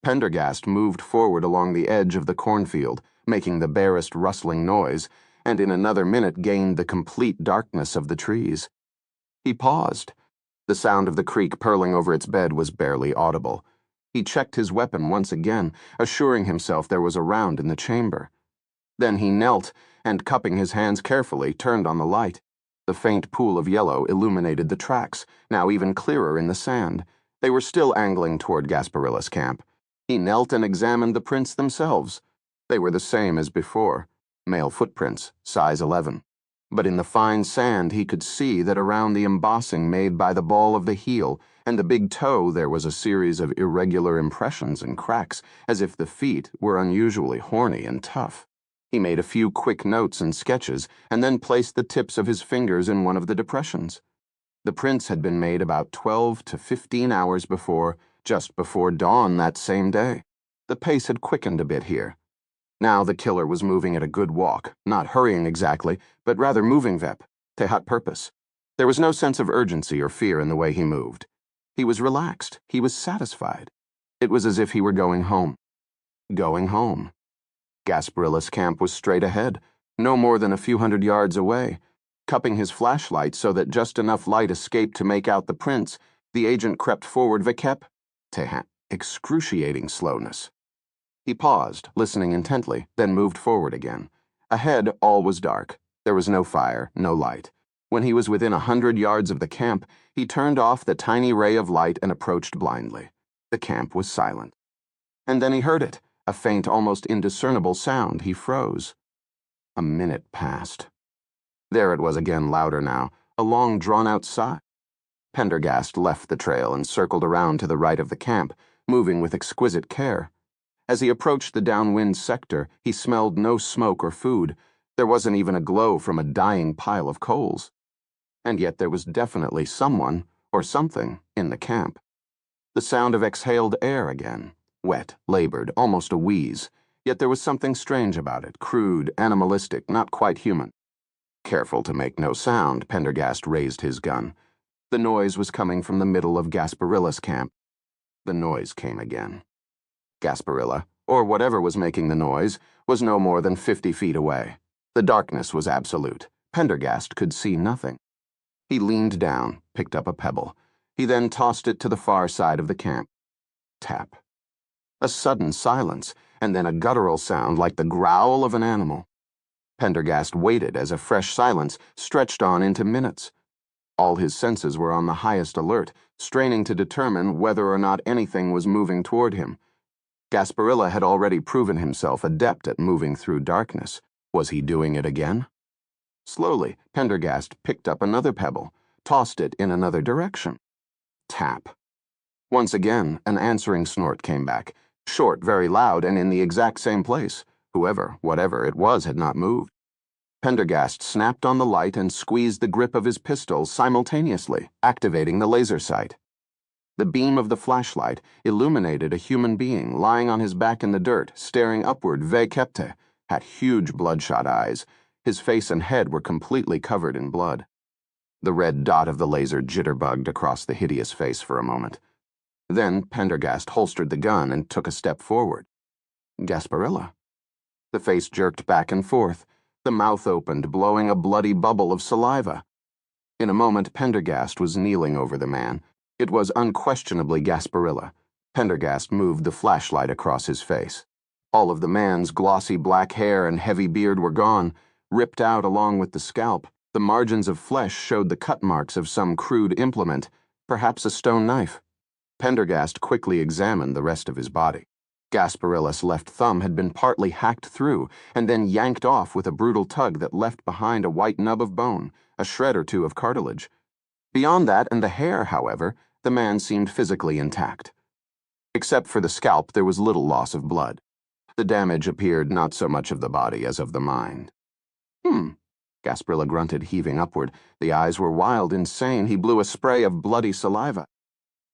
Pendergast moved forward along the edge of the cornfield, making the barest rustling noise, and in another minute gained the complete darkness of the trees. He paused. The sound of the creek purling over its bed was barely audible. He checked his weapon once again, assuring himself there was a round in the chamber. Then he knelt, and cupping his hands carefully, turned on the light. The faint pool of yellow illuminated the tracks, now even clearer in the sand. They were still angling toward Gasparilla's camp. He knelt and examined the prints themselves. They were the same as before, male footprints, size 11. But in the fine sand he could see that around the embossing made by the ball of the heel and the big toe there was a series of irregular impressions and cracks, as if the feet were unusually horny and tough. He made a few quick notes and sketches, and then placed the tips of his fingers in one of the depressions. The prints had been made about 12 to 15 hours before, just before dawn that same day. The pace had quickened a bit here. Now the killer was moving at a good walk, not hurrying exactly, but rather moving to hot purpose. There was no sense of urgency or fear in the way he moved. He was relaxed. He was satisfied. It was as if he were going home. Going home. Gasparilla's camp was straight ahead, no more than a few hundred yards away. Cupping his flashlight so that just enough light escaped to make out the prints, the agent crept forward to excruciating slowness. He paused, listening intently, then moved forward again. Ahead, all was dark. There was no fire, no light. When he was within 100 yards of the camp, he turned off the tiny ray of light and approached blindly. The camp was silent. And then he heard it. A faint, almost indiscernible sound. He froze. A minute passed. There it was again, louder now, a long drawn-out sigh. Pendergast left the trail and circled around to the right of the camp, moving with exquisite care. As he approached the downwind sector, he smelled no smoke or food. There wasn't even a glow from a dying pile of coals. And yet there was definitely someone, or something, in the camp. The sound of exhaled air again. Wet, labored, almost a wheeze, yet there was something strange about it, crude, animalistic, not quite human. Careful to make no sound, Pendergast raised his gun. The noise was coming from the middle of Gasparilla's camp. The noise came again. Gasparilla, or whatever was making the noise, was no more than 50 feet away. The darkness was absolute. Pendergast could see nothing. He leaned down, picked up a pebble. He then tossed it to the far side of the camp. Tap. A sudden silence, and then a guttural sound like the growl of an animal. Pendergast waited as a fresh silence stretched on into minutes. All his senses were on the highest alert, straining to determine whether or not anything was moving toward him. Gasparilla had already proven himself adept at moving through darkness. Was he doing it again? Slowly, Pendergast picked up another pebble, tossed it in another direction. Tap. Once again, an answering snort came back. Short, very loud, and in the exact same place. Whoever, whatever it was, had not moved. Pendergast snapped on the light and squeezed the grip of his pistol simultaneously, activating the laser sight. The beam of the flashlight illuminated a human being lying on his back in the dirt, staring upward, had huge bloodshot eyes. His face and head were completely covered in blood. The red dot of the laser jitterbugged across the hideous face for a moment. Then Pendergast holstered the gun and took a step forward. Gasparilla. The face jerked back and forth. The mouth opened, blowing a bloody bubble of saliva. In a moment, Pendergast was kneeling over the man. It was unquestionably Gasparilla. Pendergast moved the flashlight across his face. All of the man's glossy black hair and heavy beard were gone, ripped out along with the scalp. The margins of flesh showed the cut marks of some crude implement, perhaps a stone knife. Pendergast quickly examined the rest of his body. Gasparilla's left thumb had been partly hacked through and then yanked off with a brutal tug that left behind a white nub of bone, a shred or two of cartilage. Beyond that and the hair, however, the man seemed physically intact. Except for the scalp, there was little loss of blood. The damage appeared not so much of the body as of the mind. Gasparilla grunted, heaving upward. The eyes were wild, insane. He blew a spray of bloody saliva.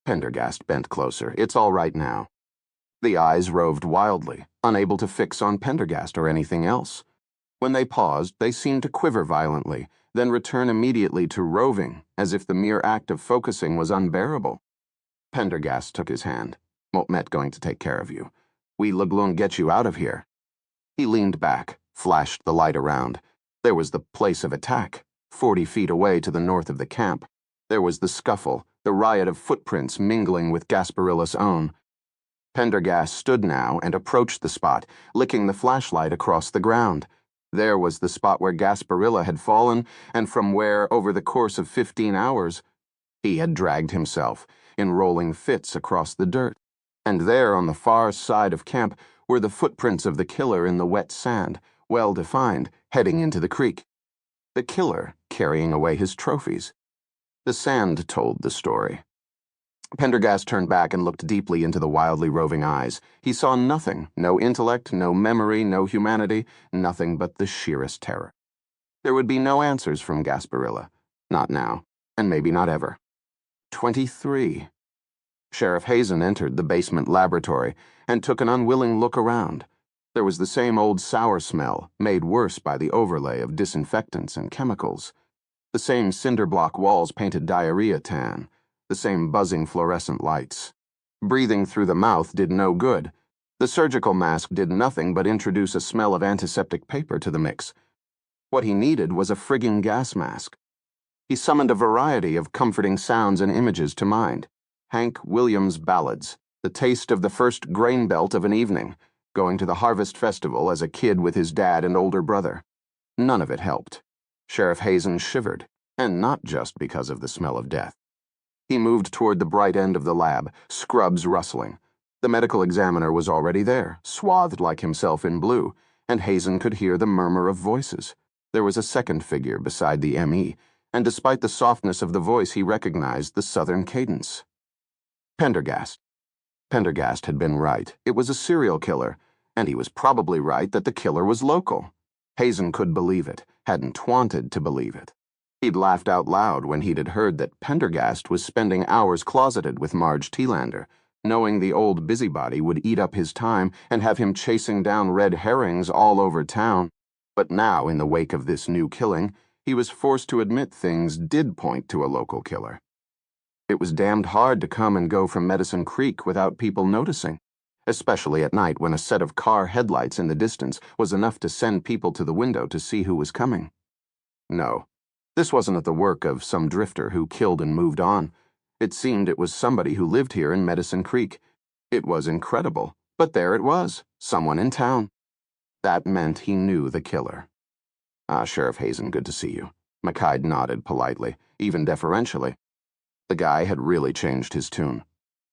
Pendergast bent closer. It's all right now. The eyes roved wildly, unable to fix on Pendergast or anything else. When they paused, they seemed to quiver violently, then return immediately to roving, as if the mere act of focusing was unbearable. Pendergast took his hand. Motmet going to take care of you. We Laglung get you out of here. He leaned back, flashed the light around. There was the place of attack, 40 feet away to the north of the camp. There was the scuffle, the riot of footprints mingling with Gasparilla's own. Pendergast stood now and approached the spot, licking the flashlight across the ground. There was the spot where Gasparilla had fallen, and from where, over the course of 15 hours, he had dragged himself, in rolling fits across the dirt. And there, on the far side of camp, were the footprints of the killer in the wet sand, well defined, heading into the creek. The killer carrying away his trophies. The sand told the story. Pendergast turned back and looked deeply into the wildly roving eyes. He saw nothing, no intellect, no memory, no humanity, nothing but the sheerest terror. There would be no answers from Gasparilla. Not now, and maybe not ever. 23. Sheriff Hazen entered the basement laboratory and took an unwilling look around. There was the same old sour smell, made worse by the overlay of disinfectants and chemicals. The same cinder block walls painted diarrhea tan. The same buzzing fluorescent lights. Breathing through the mouth did no good. The surgical mask did nothing but introduce a smell of antiseptic paper to the mix. What he needed was a frigging gas mask. He summoned a variety of comforting sounds and images to mind. Hank Williams' ballads, the taste of the first grain belt of an evening, going to the harvest festival as a kid with his dad and older brother. None of it helped. Sheriff Hazen shivered, and not just because of the smell of death. He moved toward the bright end of the lab, scrubs rustling. The medical examiner was already there, swathed like himself in blue, and Hazen could hear the murmur of voices. There was a second figure beside the M.E., and despite the softness of the voice, he recognized the southern cadence. Pendergast. Pendergast had been right. It was a serial killer, and he was probably right that the killer was local. Hazen could believe it, hadn't wanted to believe it. He'd laughed out loud when he'd heard that Pendergast was spending hours closeted with Marge Thielander, knowing the old busybody would eat up his time and have him chasing down red herrings all over town. But now, in the wake of this new killing, he was forced to admit things did point to a local killer. It was damned hard to come and go from Medicine Creek without people noticing, especially at night when a set of car headlights in the distance was enough to send people to the window to see who was coming. No, this wasn't the work of some drifter who killed and moved on. It seemed it was somebody who lived here in Medicine Creek. It was incredible, but there it was, someone in town. That meant he knew the killer. Sheriff Hazen, good to see you. McKay nodded politely, even deferentially. The guy had really changed his tune.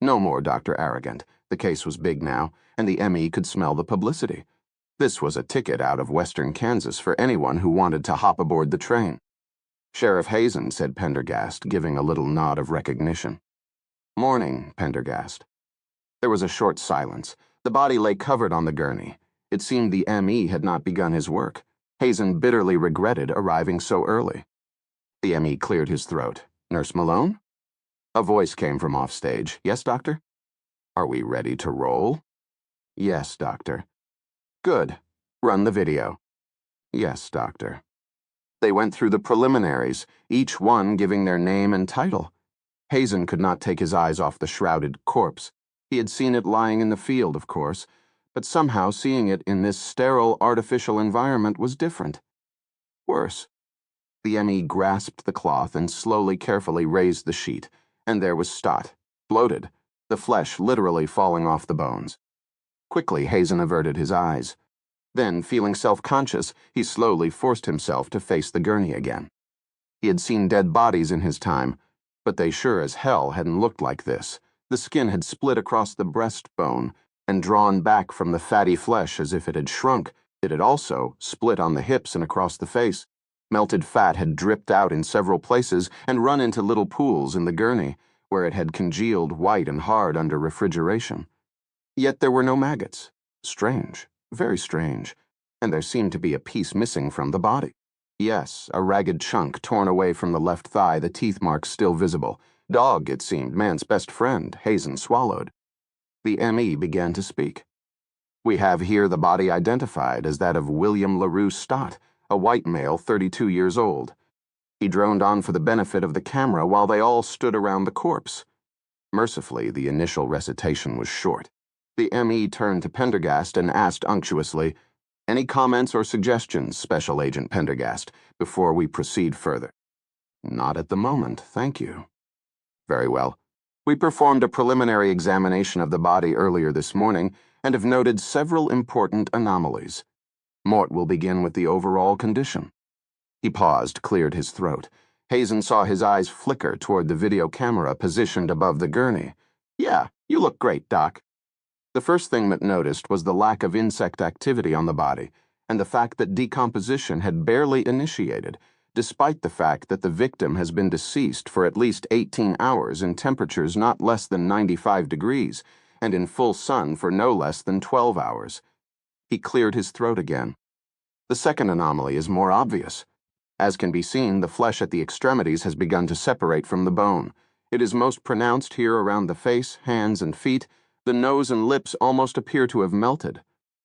No more Dr. Arrogant. The case was big now, and the M.E. could smell the publicity. This was a ticket out of western Kansas for anyone who wanted to hop aboard the train. Sheriff Hazen, said Pendergast, giving a little nod of recognition. Morning, Pendergast. There was a short silence. The body lay covered on the gurney. It seemed the M.E. had not begun his work. Hazen bitterly regretted arriving so early. The M.E. cleared his throat. Nurse Malone? A voice came from offstage. Yes, doctor? Are we ready to roll? Yes, doctor. Good. Run the video. Yes, doctor. They went through the preliminaries, each one giving their name and title. Hazen could not take his eyes off the shrouded corpse. He had seen it lying in the field, of course, but somehow seeing it in this sterile, artificial environment was different. Worse. The M.E. grasped the cloth and slowly, carefully raised the sheet, and there was Stott, bloated, the flesh literally falling off the bones. Quickly, Hazen averted his eyes. Then, feeling self-conscious, he slowly forced himself to face the gurney again. He had seen dead bodies in his time, but they sure as hell hadn't looked like this. The skin had split across the breastbone, and drawn back from the fatty flesh as if it had shrunk. It had also split on the hips and across the face. Melted fat had dripped out in several places and run into little pools in the gurney, where it had congealed white and hard under refrigeration. Yet there were no maggots. Strange, very strange, and there seemed to be a piece missing from the body. Yes, a ragged chunk torn away from the left thigh, the teeth marks still visible. Dog, it seemed, man's best friend, Hazen swallowed. The M.E. began to speak. We have here the body identified as that of William LaRue Stott, a white male, 32 years old. He droned on for the benefit of the camera while they all stood around the corpse. Mercifully, the initial recitation was short. The M.E. turned to Pendergast and asked unctuously, "Any comments or suggestions, Special Agent Pendergast, before we proceed further?" "Not at the moment, thank you." "Very well. We performed a preliminary examination of the body earlier this morning and have noted several important anomalies. Mort will begin with the overall condition." He paused, cleared his throat. Hazen saw his eyes flicker toward the video camera positioned above the gurney. "Yeah, you look great, Doc." The first thing Mort noticed was the lack of insect activity on the body and the fact that decomposition had barely initiated, despite the fact that the victim has been deceased for at least 18 hours in temperatures not less than 95 degrees and in full sun for no less than 12 hours. He cleared his throat again. The second anomaly is more obvious. As can be seen, the flesh at the extremities has begun to separate from the bone. It is most pronounced here around the face, hands, and feet. The nose and lips almost appear to have melted.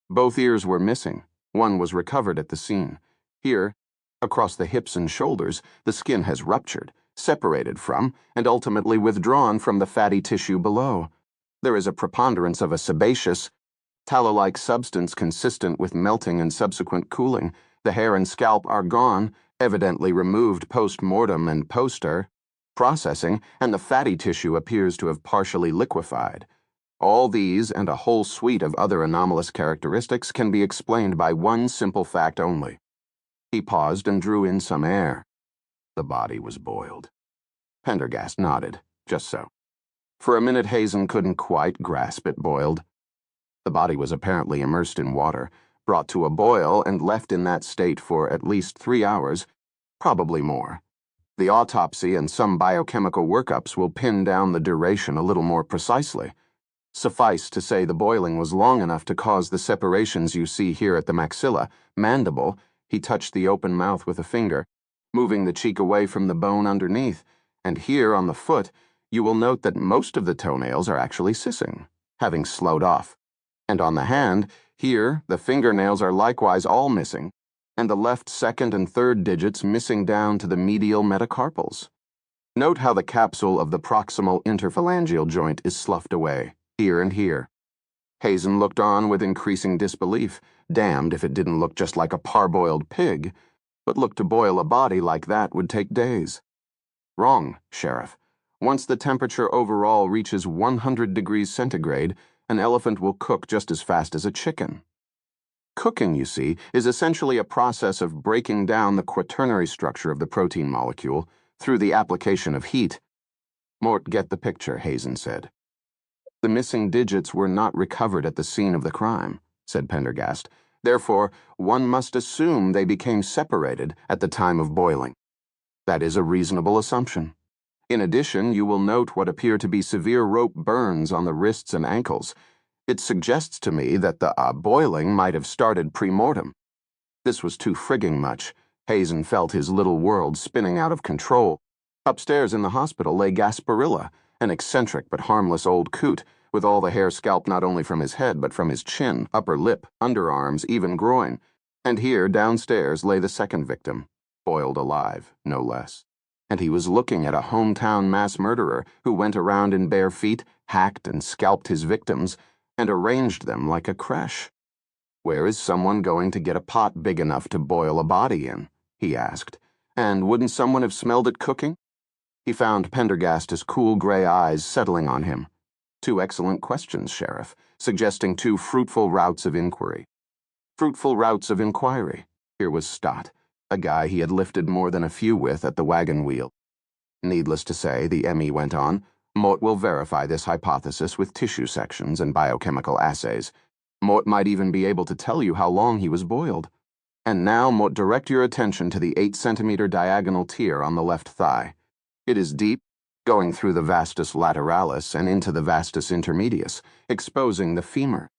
Both ears were missing. One was recovered at the scene. Here, across the hips and shoulders, the skin has ruptured, separated from, and ultimately withdrawn from the fatty tissue below. There is a preponderance of a sebaceous, tallow-like substance consistent with melting and subsequent cooling. The hair and scalp are gone, evidently removed post-mortem and processing, and the fatty tissue appears to have partially liquefied. All these and a whole suite of other anomalous characteristics can be explained by one simple fact only. He paused and drew in some air. The body was boiled. Pendergast nodded, just so. For a minute, Hazen couldn't quite grasp it. Boiled. The body was apparently immersed in water, brought to a boil and left in that state for at least 3 hours, probably more. The autopsy and some biochemical workups will pin down the duration a little more precisely. Suffice to say the boiling was long enough to cause the separations you see here at the maxilla, mandible. He touched the open mouth with a finger, moving the cheek away from the bone underneath, and here on the foot, you will note that most of the toenails are actually sissing, having slowed off. And on the hand, here, the fingernails are likewise all missing, and the left second and third digits missing down to the medial metacarpals. Note how the capsule of the proximal interphalangeal joint is sloughed away, here and here. Hazen looked on with increasing disbelief, damned if it didn't look just like a parboiled pig, but look to boil a body like that would take days. Wrong, Sheriff. Once the temperature overall reaches 100 degrees centigrade, an elephant will cook just as fast as a chicken. Cooking, you see, is essentially a process of breaking down the quaternary structure of the protein molecule through the application of heat. Mort, get the picture, Hazen said. The missing digits were not recovered at the scene of the crime, said Pendergast. Therefore, one must assume they became separated at the time of boiling. That is a reasonable assumption. In addition, you will note what appear to be severe rope burns on the wrists and ankles. It suggests to me that the boiling might have started pre-mortem. This was too frigging much. Hazen felt his little world spinning out of control. Upstairs in the hospital lay Gasparilla, an eccentric but harmless old coot, with all the hair scalped not only from his head but from his chin, upper lip, underarms, even groin. And here, downstairs, lay the second victim, boiled alive, no less. And he was looking at a hometown mass murderer who went around in bare feet, hacked and scalped his victims, and arranged them like a creche. Where is someone going to get a pot big enough to boil a body in? He asked. And wouldn't someone have smelled it cooking? He found Pendergast's cool gray eyes settling on him. Two excellent questions, Sheriff, suggesting two fruitful routes of inquiry. Fruitful routes of inquiry. Here was Stott, a guy he had lifted more than a few with at the wagon wheel. Needless to say, the M.E. went on, Mort will verify this hypothesis with tissue sections and biochemical assays. Mort might even be able to tell you how long he was boiled. And now, Mort, direct your attention to the 8-centimeter diagonal tear on the left thigh. It is deep, going through the vastus lateralis and into the vastus intermedius, exposing the femur.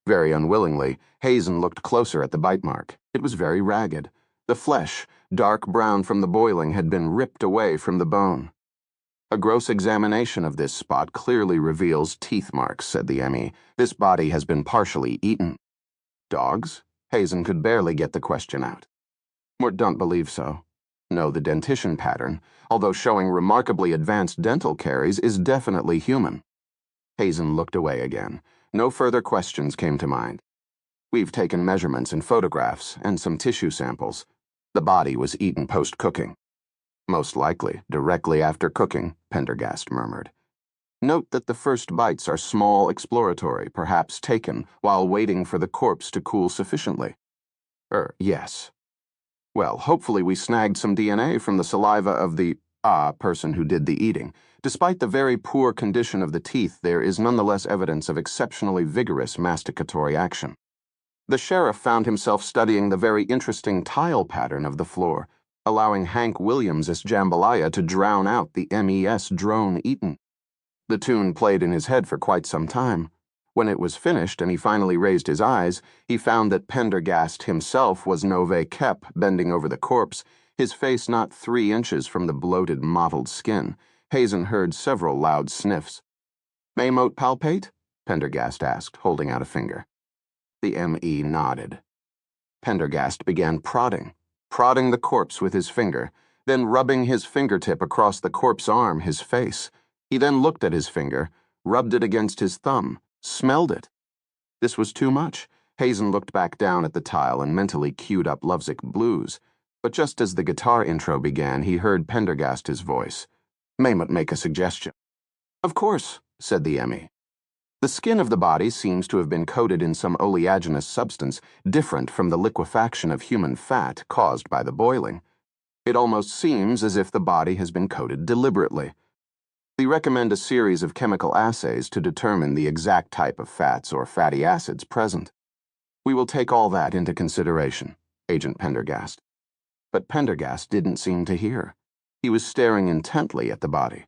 Very unwillingly, Hazen looked closer at the bite mark. It was very ragged. The flesh, dark brown from the boiling, had been ripped away from the bone. A gross examination of this spot clearly reveals teeth marks, said the ME. This body has been partially eaten. Dogs? Hazen could barely get the question out. Mort don't believe so. No, the dentition pattern, although showing remarkably advanced dental caries, is definitely human. Hazen looked away again. No further questions came to mind. We've taken measurements and photographs and some tissue samples. The body was eaten post-cooking. Most likely, directly after cooking, Pendergast murmured. Note that the first bites are small exploratory, perhaps taken while waiting for the corpse to cool sufficiently. Yes. Well, hopefully we snagged some DNA from the saliva of the, person who did the eating. Despite the very poor condition of the teeth, there is nonetheless evidence of exceptionally vigorous masticatory action. The sheriff found himself studying the very interesting tile pattern of the floor, allowing Hank Williams' jambalaya to drown out the MES drone eaten. The tune played in his head for quite some time. When it was finished and he finally raised his eyes, he found that Pendergast himself was Nove Kep bending over the corpse, his face not 3 inches from the bloated, mottled skin. Hazen heard several loud sniffs. May Mote palpate? Pendergast asked, holding out a finger. The ME nodded. Pendergast began prodding the corpse with his finger, then rubbing his fingertip across the corpse's arm, his face. He then looked at his finger, rubbed it against his thumb, smelled it. This was too much. Hazen looked back down at the tile and mentally queued up Lovesick Blues. But just as the guitar intro began, he heard Pendergast's voice. Maymut make a suggestion. Of course, said the ME. The skin of the body seems to have been coated in some oleaginous substance different from the liquefaction of human fat caused by the boiling. It almost seems as if the body has been coated deliberately. We recommend a series of chemical assays to determine the exact type of fats or fatty acids present. We will take all that into consideration, Agent Pendergast. But Pendergast didn't seem to hear. He was staring intently at the body.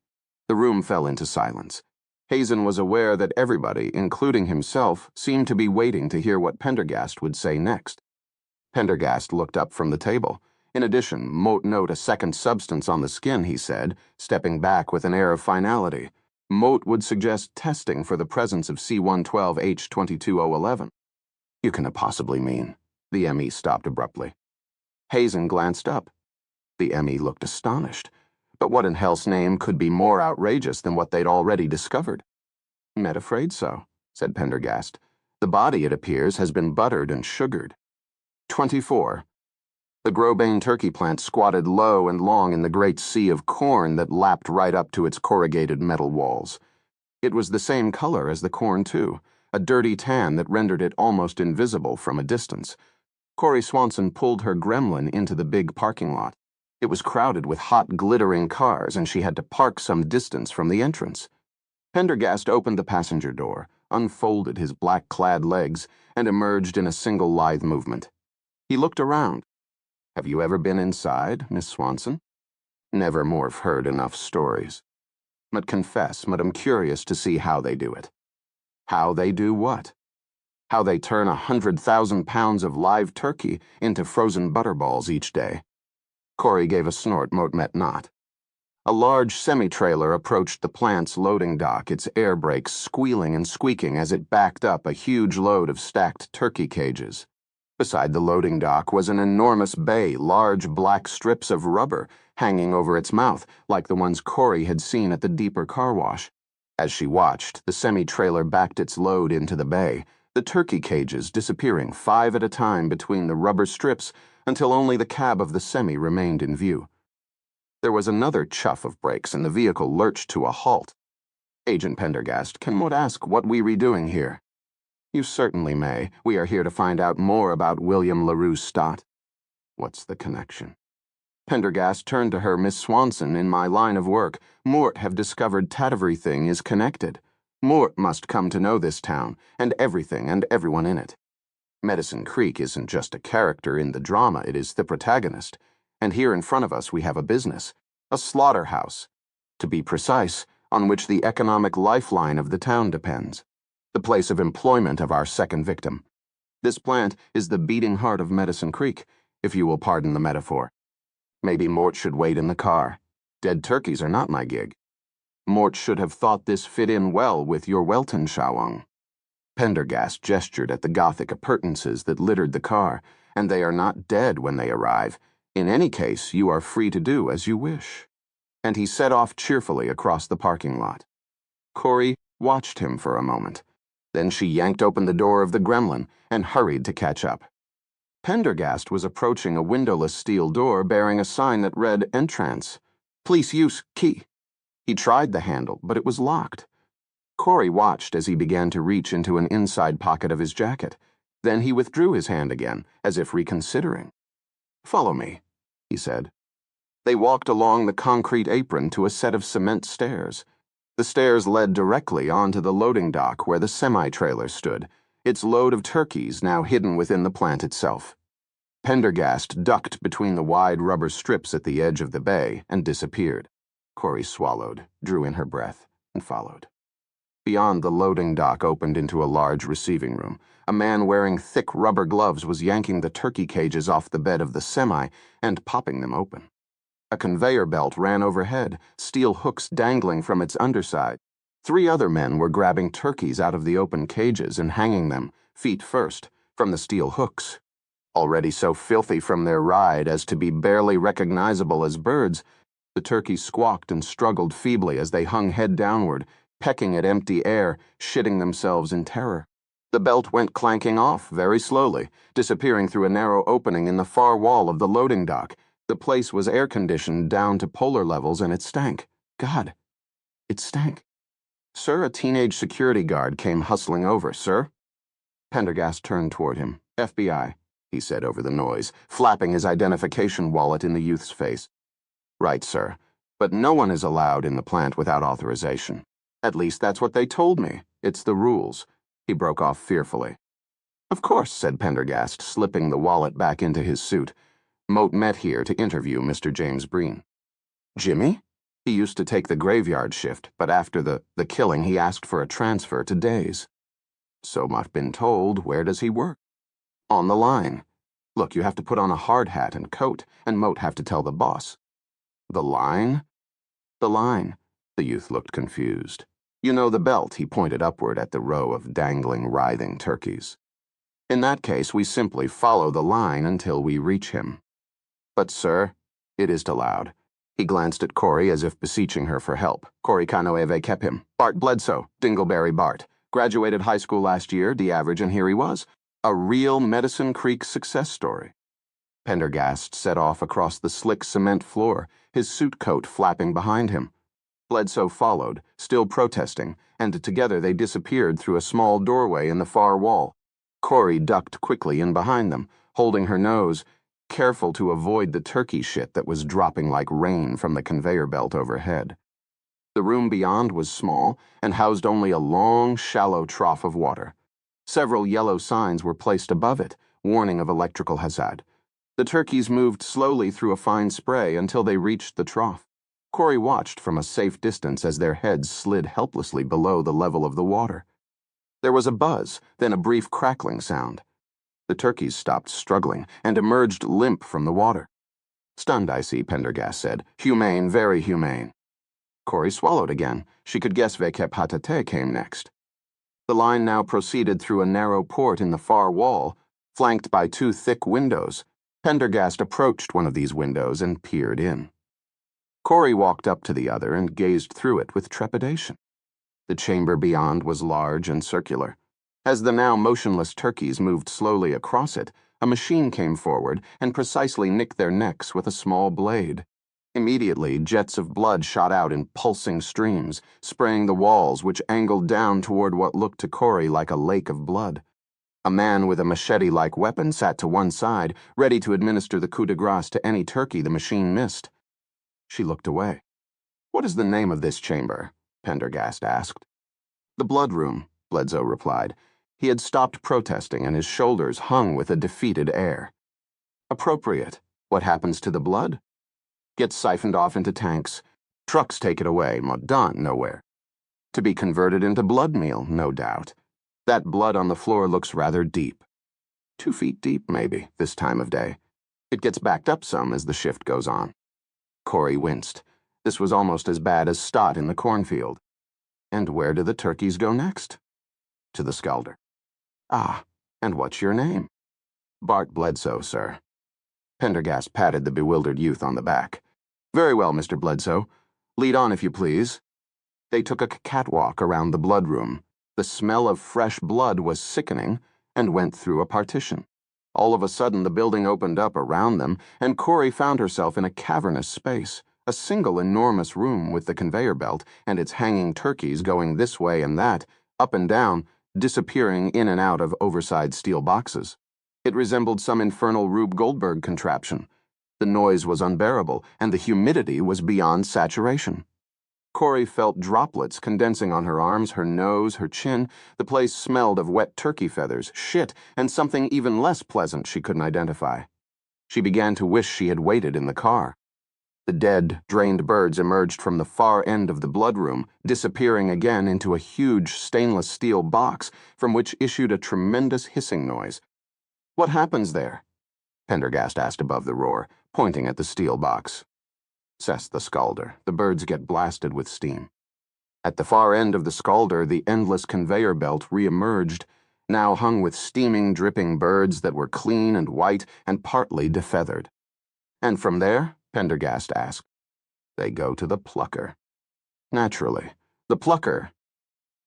The room fell into silence. Hazen was aware that everybody, including himself, seemed to be waiting to hear what Pendergast would say next. Pendergast looked up from the table. In addition, Mote note a second substance on the skin, he said, stepping back with an air of finality. Mote would suggest testing for the presence of C112H22011. You cannot possibly mean. The ME stopped abruptly. Hazen glanced up. The ME looked astonished. But what in hell's name could be more outrageous than what they'd already discovered? Met afraid so, said Pendergast. The body, it appears, has been buttered and sugared. 24. The Grobane turkey plant squatted low and long in the great sea of corn that lapped right up to its corrugated metal walls. It was the same color as the corn, too, a dirty tan that rendered it almost invisible from a distance. Corey Swanson pulled her gremlin into the big parking lot. It was crowded with hot, glittering cars, and she had to park some distance from the entrance. Pendergast opened the passenger door, unfolded his black-clad legs, and emerged in a single lithe movement. He looked around. Have you ever been inside, Miss Swanson? Never more've heard enough stories. But confess, I'm curious to see how they do it. How they do what? How they turn 100,000 pounds of live turkey into frozen butterballs each day. Corey gave a snort Mote met not. A large semi-trailer approached the plant's loading dock, its air brakes squealing and squeaking as it backed up a huge load of stacked turkey cages. Beside the loading dock was an enormous bay, large black strips of rubber hanging over its mouth, like the ones Corey had seen at the deeper car wash. As she watched, the semi-trailer backed its load into the bay, the turkey cages disappearing 5 at a time between the rubber strips until only the cab of the semi remained in view. There was another chuff of brakes and the vehicle lurched to a halt. Agent Pendergast, can one ask what we redoing here? You certainly may. We are here to find out more about William LaRue Stott. What's the connection? Pendergast turned to her. Miss Swanson, in my line of work, Mort have discovered everything is connected. Mort must come to know this town, and everything and everyone in it. Medicine Creek isn't just a character in the drama, it is the protagonist. And here in front of us we have a business, a slaughterhouse, to be precise, on which the economic lifeline of the town depends, the place of employment of our second victim. This plant is the beating heart of Medicine Creek, if you will pardon the metaphor. Maybe Mort should wait in the car. Dead turkeys are not my gig. Mort should have thought this fit in well with your Weltanschauung. Pendergast gestured at the Gothic appurtenances that littered the car, and they are not dead when they arrive. In any case, you are free to do as you wish. And he set off cheerfully across the parking lot. Corey watched him for a moment. Then she yanked open the door of the gremlin and hurried to catch up. Pendergast was approaching a windowless steel door bearing a sign that read Entrance. Police use key. He tried the handle, but it was locked. Corey watched as he began to reach into an inside pocket of his jacket. Then he withdrew his hand again, as if reconsidering. Follow me, he said. They walked along the concrete apron to a set of cement stairs. The stairs led directly onto the loading dock where the semi-trailer stood, its load of turkeys now hidden within the plant itself. Pendergast ducked between the wide rubber strips at the edge of the bay and disappeared. Corey swallowed, drew in her breath, and followed. Beyond, the loading dock opened into a large receiving room. A man wearing thick rubber gloves was yanking the turkey cages off the bed of the semi and popping them open. A conveyor belt ran overhead, steel hooks dangling from its underside. 3 other men were grabbing turkeys out of the open cages and hanging them, feet first, from the steel hooks. Already so filthy from their ride as to be barely recognizable as birds, the turkeys squawked and struggled feebly as they hung head downward, pecking at empty air, shitting themselves in terror. The belt went clanking off very slowly, disappearing through a narrow opening in the far wall of the loading dock. The place was air-conditioned down to polar levels, and it stank. God, it stank. Sir, a teenage security guard came hustling over. Sir? Pendergast turned toward him. FBI, he said over the noise, flapping his identification wallet in the youth's face. Right, sir. But no one is allowed in the plant without authorization. At least that's what they told me. It's the rules. He broke off fearfully. Of course, said Pendergast, slipping the wallet back into his suit. Moat met here to interview Mr. James Breen. Jimmy? He used to take the graveyard shift, but after the killing he asked for a transfer to days. So much been told. Where does he work? On the line. Look, you have to put on a hard hat and coat, and Moat have to tell the boss. The line? The line. The youth looked confused. You know the belt, he pointed upward at the row of dangling, writhing turkeys. In that case, we simply follow the line until we reach him. But, sir, it isn't allowed. He glanced at Corey as if beseeching her for help. Corey Kanoeve kept him. Bart Bledsoe, Dingleberry Bart. Graduated high school last year, the average, and here he was. A real Medicine Creek success story. Pendergast set off across the slick cement floor, his suit coat flapping behind him. Bledsoe followed, still protesting, and together they disappeared through a small doorway in the far wall. Corey ducked quickly in behind them, holding her nose, careful to avoid the turkey shit that was dropping like rain from the conveyor belt overhead. The room beyond was small and housed only a long, shallow trough of water. Several yellow signs were placed above it, warning of electrical hazard. The turkeys moved slowly through a fine spray until they reached the trough. Corey watched from a safe distance as their heads slid helplessly below the level of the water. There was a buzz, then a brief crackling sound. The turkeys stopped struggling and emerged limp from the water. Stunned, I see, Pendergast said. Humane, very humane. Corey swallowed again. She could guess Vekep Hatate came next. The line now proceeded through a narrow port in the far wall, flanked by 2 thick windows. Pendergast approached one of these windows and peered in. Corey walked up to the other and gazed through it with trepidation. The chamber beyond was large and circular. As the now motionless turkeys moved slowly across it, a machine came forward and precisely nicked their necks with a small blade. Immediately, jets of blood shot out in pulsing streams, spraying the walls, which angled down toward what looked to Corey like a lake of blood. A man with a machete-like weapon sat to one side, ready to administer the coup de grace to any turkey the machine missed. She looked away. "What is the name of this chamber?" Pendergast asked. "The blood room," Bledsoe replied. He had stopped protesting, and his shoulders hung with a defeated air. "Appropriate. What happens to the blood?" "Gets siphoned off into tanks. Trucks take it away, done nowhere. To be converted into blood meal, no doubt. That blood on the floor looks rather deep. 2 feet deep, maybe, this time of day. It gets backed up some as the shift goes on." Corey winced. This was almost as bad as Stott in the cornfield. "And where do the turkeys go next?" "To the sculder." "Ah, and what's your name?" "Bart Bledsoe, sir." Pendergast patted the bewildered youth on the back. "Very well, Mr. Bledsoe. Lead on, if you please." They took a catwalk around the blood room. The smell of fresh blood was sickening, and went through a partition. All of a sudden, the building opened up around them, and Corey found herself in a cavernous space, a single enormous room with the conveyor belt and its hanging turkeys going this way and that, up and down, disappearing in and out of oversized steel boxes. It resembled some infernal Rube Goldberg contraption. The noise was unbearable, and the humidity was beyond saturation. Corey felt droplets condensing on her arms, her nose, her chin. The place smelled of wet turkey feathers, shit, and something even less pleasant she couldn't identify. She began to wish she had waited in the car. The dead, drained birds emerged from the far end of the blood room, disappearing again into a huge stainless steel box from which issued a tremendous hissing noise. "What happens there?" Pendergast asked above the roar, pointing at the steel box. "Says the scalder. The birds get blasted with steam." At the far end of the scalder, the endless conveyor belt re-emerged, now hung with steaming, dripping birds that were clean and white and partly defeathered. "And from there?" Pendergast asked. "They go to the plucker." "Naturally. The plucker."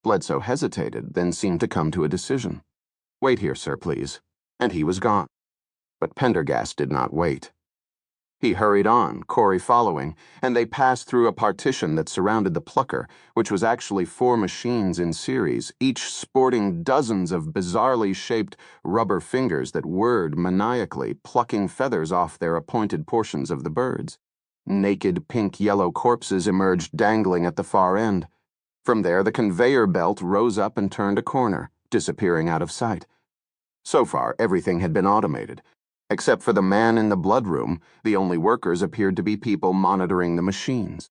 Bledsoe hesitated, then seemed to come to a decision. "Wait here, sir, please." And he was gone. But Pendergast did not wait. He hurried on, Corey following, and they passed through a partition that surrounded the plucker, which was actually 4 machines in series, each sporting dozens of bizarrely shaped rubber fingers that whirred maniacally, plucking feathers off their appointed portions of the birds. Naked pink-yellow corpses emerged dangling at the far end. From there, the conveyor belt rose up and turned a corner, disappearing out of sight. So far, everything had been automated. Except for the man in the blood room, the only workers appeared to be people monitoring the machines.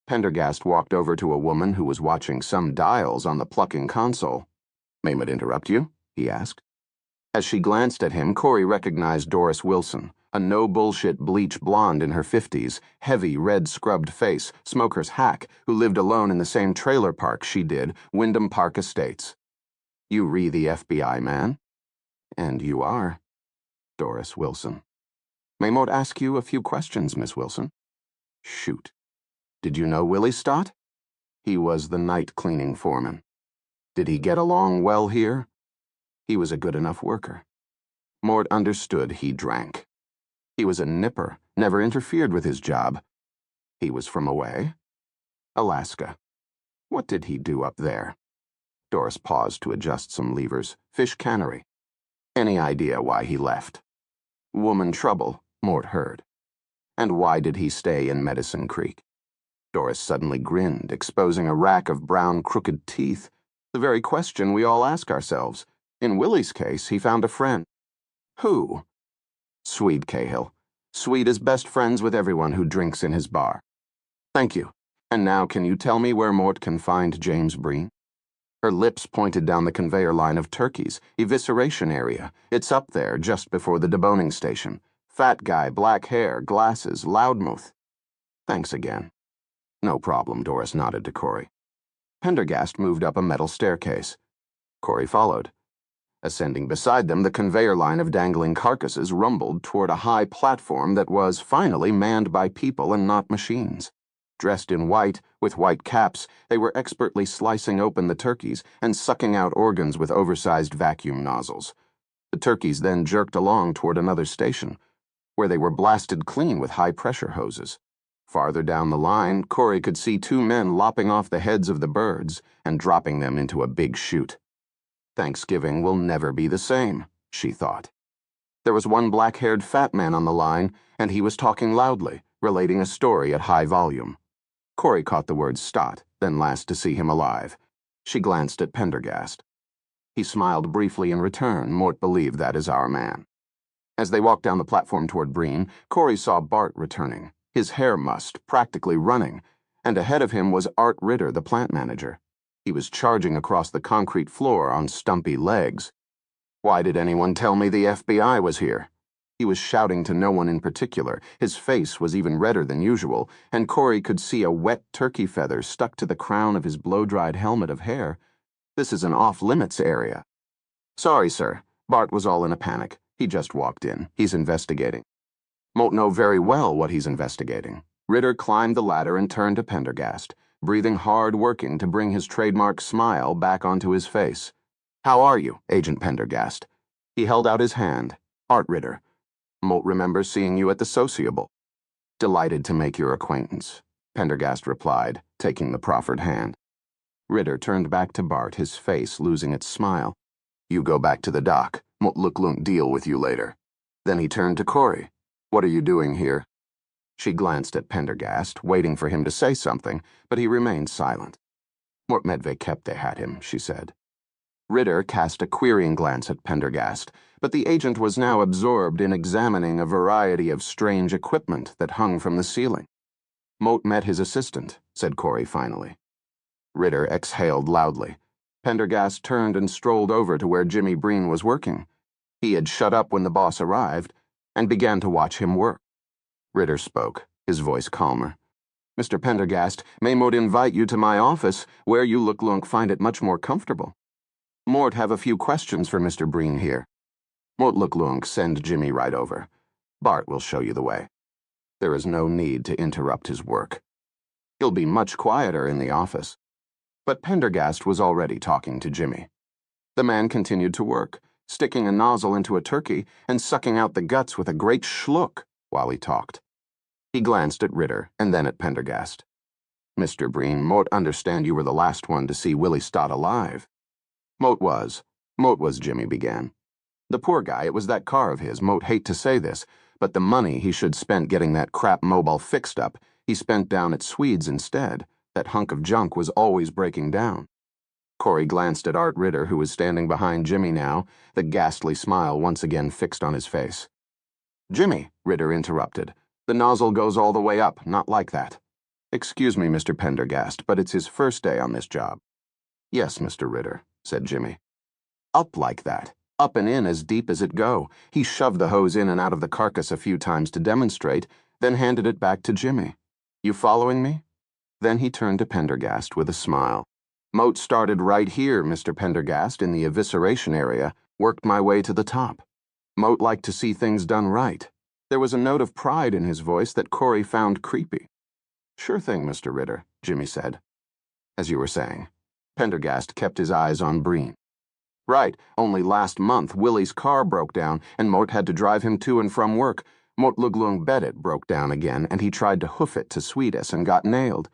Pendergast walked over to a woman who was watching some dials on the plucking console. "May I interrupt you?" he asked. As she glanced at him, Corey recognized Doris Wilson, a no-bullshit bleach blonde in her 50s, heavy red-scrubbed face, smoker's hack, who lived alone in the same trailer park she did, Wyndham Park Estates. "You re the FBI man?" "And you are." Doris Wilson. "May Mort ask you a few questions, Miss Wilson?" "Shoot. Did you know Willie Stott?" "He was the night cleaning foreman." "Did he get along well here?" "He was a good enough worker." Mort understood he drank. "He was a nipper, never interfered with his job." "He was from away?" "Alaska." "What did he do up there?" Doris paused to adjust some levers. "Fish cannery." "Any idea why he left?" "Woman trouble," Mort heard. "And why did he stay in Medicine Creek?" Doris suddenly grinned, exposing a rack of brown, crooked teeth. "The very question we all ask ourselves. In Willie's case, he found a friend." "Who?" "Swede Cahill. Swede is best friends with everyone who drinks in his bar." "Thank you. And now can you tell me where Mort can find James Breen?" Her lips pointed down the conveyor line of turkeys, evisceration area. "It's up there, just before the deboning station. Fat guy, black hair, glasses, loudmouth." "Thanks again." "No problem," Doris nodded to Corey. Pendergast moved up a metal staircase. Corey followed. Ascending beside them, the conveyor line of dangling carcasses rumbled toward a high platform that was finally manned by people and not machines. Dressed in white, with white caps, they were expertly slicing open the turkeys and sucking out organs with oversized vacuum nozzles. The turkeys then jerked along toward another station, where they were blasted clean with high-pressure hoses. Farther down the line, Corey could see 2 men lopping off the heads of the birds and dropping them into a big chute. Thanksgiving will never be the same, she thought. There was one black-haired fat man on the line, and he was talking loudly, relating a story at high volume. Corey caught the word "stot," then last to see him alive. She glanced at Pendergast. He smiled briefly in return. Mort believed that is our man. As they walked down the platform toward Breen, Corey saw Bart returning, his hair mussed, practically running, and ahead of him was Art Ritter, the plant manager. He was charging across the concrete floor on stumpy legs. Why did anyone tell me the FBI was here? He was shouting to no one in particular. His face was even redder than usual, and Corey could see a wet turkey feather stuck to the crown of his blow-dried helmet of hair. This is an off-limits area. Sorry, sir. Bart was all in a panic. He just walked in. He's investigating. Won't know very well what he's investigating. Ritter climbed the ladder and turned to Pendergast, breathing hard, working to bring his trademark smile back onto his face. How are you, Agent Pendergast? He held out his hand. Art Ritter. Moult remembers seeing you at the Sociable. Delighted to make your acquaintance, Pendergast replied, taking the proffered hand. Ritter turned back to Bart, his face losing its smile. You go back to the dock. Moult Luklunk deal with you later. Then he turned to Corey. What are you doing here? She glanced at Pendergast, waiting for him to say something, but he remained silent. Mort Medve kept they had him, she said. Ritter cast a querying glance at Pendergast, but the agent was now absorbed in examining a variety of strange equipment that hung from the ceiling. Moult met his assistant, said Corey finally. Ritter exhaled loudly. Pendergast turned and strolled over to where Jimmy Breen was working. He had shut up when the boss arrived, and began to watch him work. Ritter spoke, his voice calmer. Mr. Pendergast, may Mort invite you to my office, where you Luklunk find it much more comfortable. Mort have a few questions for Mr. Breen here. Mort Luklunk, send Jimmy right over. Bart will show you the way. There is no need to interrupt his work. He'll be much quieter in the office. But Pendergast was already talking to Jimmy. The man continued to work, sticking a nozzle into a turkey and sucking out the guts with a great schluck while he talked. He glanced at Ritter and then at Pendergast. Mr. Breen, Mort understand you were the last one to see Willie Stott alive. Moult was, Jimmy began. The poor guy, it was that car of his. Moult hate to say this, but the money he should spent getting that crap mobile fixed up, he spent down at Swede's instead. That hunk of junk was always breaking down. Corey glanced at Art Ritter, who was standing behind Jimmy now, the ghastly smile once again fixed on his face. Jimmy, Ritter interrupted. The nozzle goes all the way up, not like that. Excuse me, Mr. Pendergast, but it's his first day on this job. Yes, Mr. Ritter, said Jimmy. Up like that, up and in as deep as it go. He shoved the hose in and out of the carcass a few times to demonstrate, then handed it back to Jimmy. You following me? Then he turned to Pendergast with a smile. Moult started right here, Mr. Pendergast, in the evisceration area, worked my way to the top. Moult liked to see things done right. There was a note of pride in his voice that Corey found creepy. Sure thing, Mr. Ritter, Jimmy said. As you were saying. Pendergast kept his eyes on Breen. Right, only last month Willie's car broke down and Mort had to drive him to and from work. Mort Luglung bet it broke down again and he tried to hoof it to Swedes and got nailed.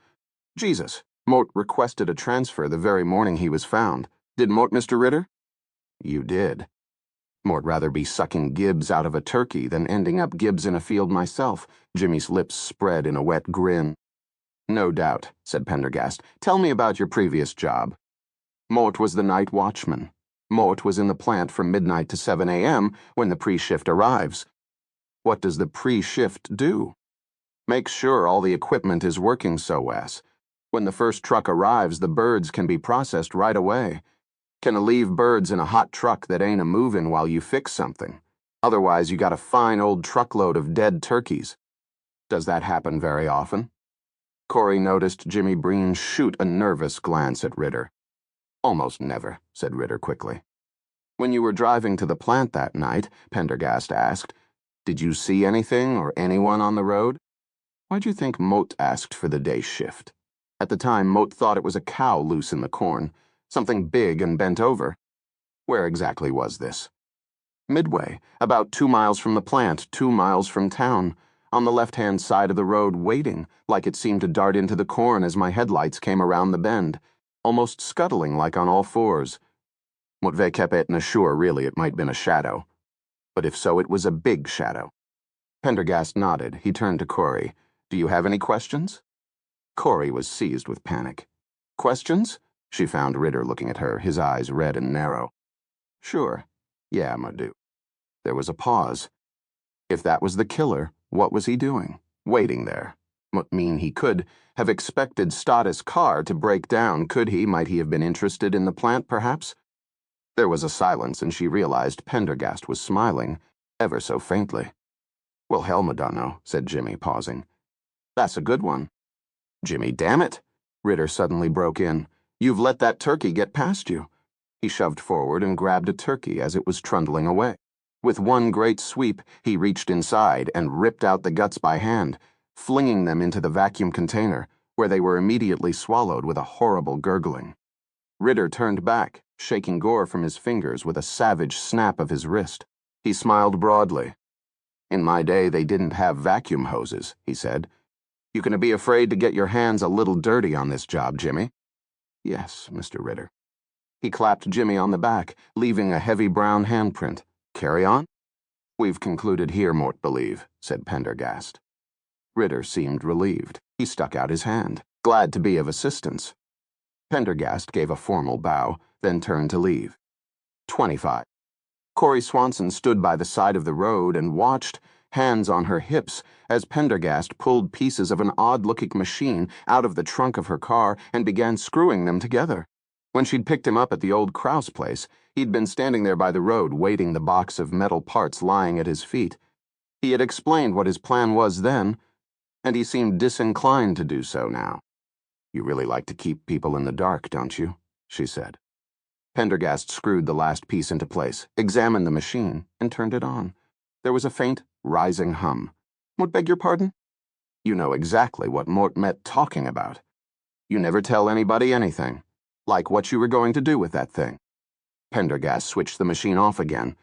Jesus, Mort requested a transfer the very morning he was found. Did Mort, Mr. Ritter? You did. Mort rather be sucking gibs out of a turkey than ending up gibs in a field myself. Jimmy's lips spread in a wet grin. No doubt, said Pendergast. Tell me about your previous job. Mort was the night watchman. Mort was in the plant from midnight to 7 a.m. when the pre-shift arrives. What does the pre-shift do? Make sure all the equipment is working so-as. When the first truck arrives, the birds can be processed right away. Can leave birds in a hot truck that ain't a-movin' while you fix something. Otherwise, you got a fine old truckload of dead turkeys. Does that happen very often? Corey noticed Jimmy Breen shoot a nervous glance at Ritter. Almost never, said Ritter quickly. When you were driving to the plant that night, Pendergast asked, did you see anything or anyone on the road? Why'd you think Moult asked for the day shift? At the time, Moult thought it was a cow loose in the corn, something big and bent over. Where exactly was this? Midway, about 2 miles from the plant, 2 miles from town, on the left-hand side of the road, waiting, like it seemed to dart into the corn as my headlights came around the bend, almost scuttling like on all fours. Mutve kept sure really it might been a shadow. But if so, it was a big shadow. Pendergast nodded. He turned to Corey. Do you have any questions? Corey was seized with panic. Questions? She found Ritter looking at her, his eyes red and narrow. Sure. Yeah, Madu. There was a pause. If that was the killer, what was he doing? Waiting there. Mean he could have expected Stodis' car to break down, could he? Might he have been interested in the plant, perhaps? There was a silence, and she realized Pendergast was smiling, ever so faintly. Well, hell, Madonna, said Jimmy, pausing. That's a good one. Jimmy, damn it! Ritter suddenly broke in. You've let that turkey get past you. He shoved forward and grabbed a turkey as it was trundling away. With one great sweep, he reached inside and ripped out the guts by hand, flinging them into the vacuum container, where they were immediately swallowed with a horrible gurgling. Ritter turned back, shaking gore from his fingers with a savage snap of his wrist. He smiled broadly. In my day, they didn't have vacuum hoses, he said. You gonna be afraid to get your hands a little dirty on this job, Jimmy? Yes, Mr. Ritter. He clapped Jimmy on the back, leaving a heavy brown handprint. Carry on? We've concluded here, Mort believe, said Pendergast. Ritter seemed relieved. He stuck out his hand, glad to be of assistance. Pendergast gave a formal bow, then turned to leave. 25. Corey Swanson stood by the side of the road and watched, hands on her hips, as Pendergast pulled pieces of an odd-looking machine out of the trunk of her car and began screwing them together. When she'd picked him up at the old Krause place, he'd been standing there by the road weighting the box of metal parts lying at his feet. He had explained what his plan was then, and he seemed disinclined to do so now. You really like to keep people in the dark, don't you? She said. Pendergast screwed the last piece into place, examined the machine, and turned it on. There was a faint, rising hum. Mort, beg your pardon? You know exactly what Mort met talking about. You never tell anybody anything, like what you were going to do with that thing. Pendergast switched the machine off again.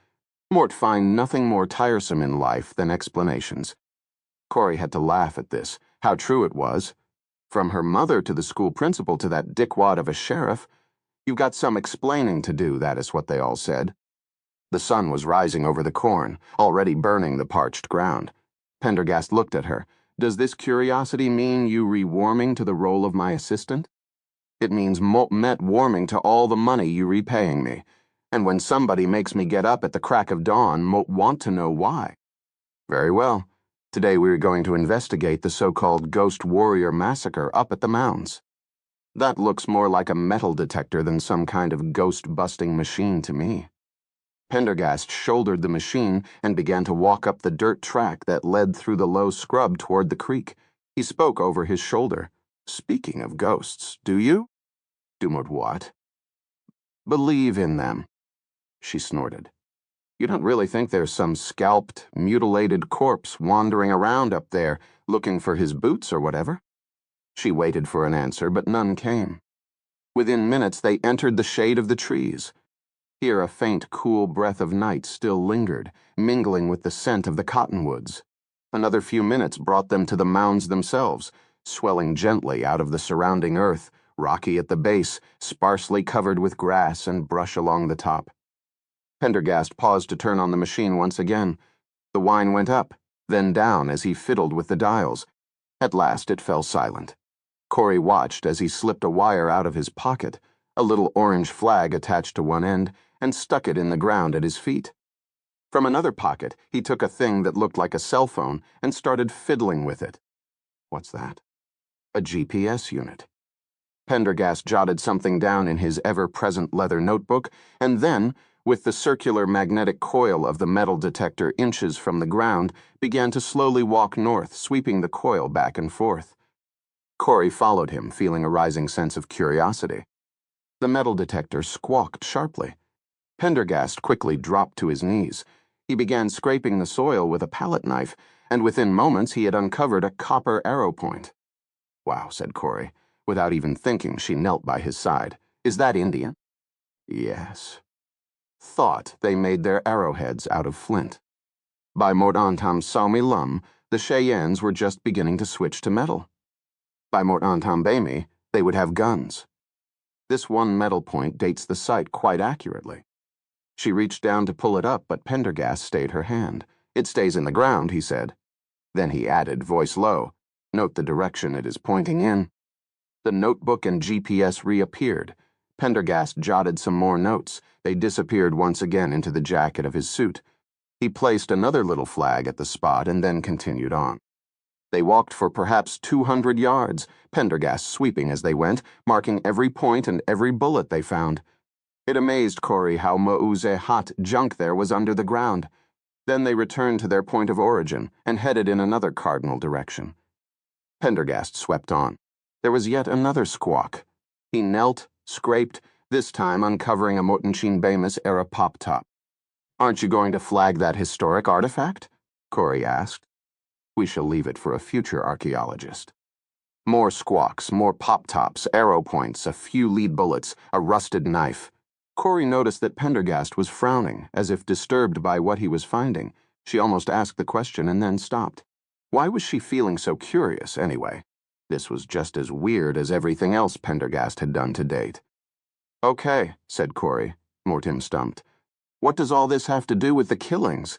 Mort find nothing more tiresome in life than explanations. Corey had to laugh at this, how true it was. From her mother to the school principal to that dickwad of a sheriff, you've got some explaining to do, that is what they all said. The sun was rising over the corn, already burning the parched ground. Pendergast looked at her. Does this curiosity mean you rewarming to the role of my assistant? It means Mot Met warming to all the money you repaying me. And when somebody makes me get up at the crack of dawn, Mot want to know why. Very well. Today we're going to investigate the so-called Ghost Warrior Massacre up at the mounds. That looks more like a metal detector than some kind of ghost-busting machine to me. Pendergast shouldered the machine and began to walk up the dirt track that led through the low scrub toward the creek. He spoke over his shoulder. Speaking of ghosts, do you? Do what? Believe in them. She snorted. You don't really think there's some scalped, mutilated corpse wandering around up there, looking for his boots or whatever? She waited for an answer, but none came. Within minutes, they entered the shade of the trees. Here a faint, cool breath of night still lingered, mingling with the scent of the cottonwoods. Another few minutes brought them to the mounds themselves, swelling gently out of the surrounding earth, rocky at the base, sparsely covered with grass and brush along the top. Pendergast paused to turn on the machine once again. The whine went up, then down as he fiddled with the dials. At last it fell silent. Corey watched as he slipped a wire out of his pocket, a little orange flag attached to one end, and stuck it in the ground at his feet. From another pocket, he took a thing that looked like a cell phone and started fiddling with it. What's that? A GPS unit. Pendergast jotted something down in his ever-present leather notebook, and then, with the circular magnetic coil of the metal detector inches from the ground, began to slowly walk north, sweeping the coil back and forth. Corey followed him, feeling a rising sense of curiosity. The metal detector squawked sharply. Pendergast quickly dropped to his knees. He began scraping the soil with a palette knife, and within moments he had uncovered a copper arrow point. Wow, said Corey. Without even thinking, she knelt by his side. Is that Indian? Yes. Thought they made their arrowheads out of flint. By Mort Antam Saumi Lum, the Cheyennes were just beginning to switch to metal. By Mort Antam Bami, they would have guns. This one metal point dates the site quite accurately. She reached down to pull it up, but Pendergast stayed her hand. "It stays in the ground," he said. Then he added, voice low, "Note the direction it is pointing in." The notebook and GPS reappeared. Pendergast jotted some more notes. They disappeared once again into the jacket of his suit. He placed another little flag at the spot and then continued on. They walked for perhaps 200 yards, Pendergast sweeping as they went, marking every point and every bullet they found. It amazed Corey how Mauze hot junk there was under the ground. Then they returned to their point of origin and headed in another cardinal direction. Pendergast swept on. There was yet another squawk. He knelt, scraped, this time uncovering a Mortenchin Bemis era pop-top. "Aren't you going to flag that historic artifact?" Corey asked. "We shall leave it for a future archaeologist." More squawks, more pop-tops, arrow points, a few lead bullets, a rusted knife. Corey noticed that Pendergast was frowning, as if disturbed by what he was finding. She almost asked the question and then stopped. Why was she feeling so curious, anyway? This was just as weird as everything else Pendergast had done to date. "Okay," said Corey. Mortem stumped. "What does all this have to do with the killings?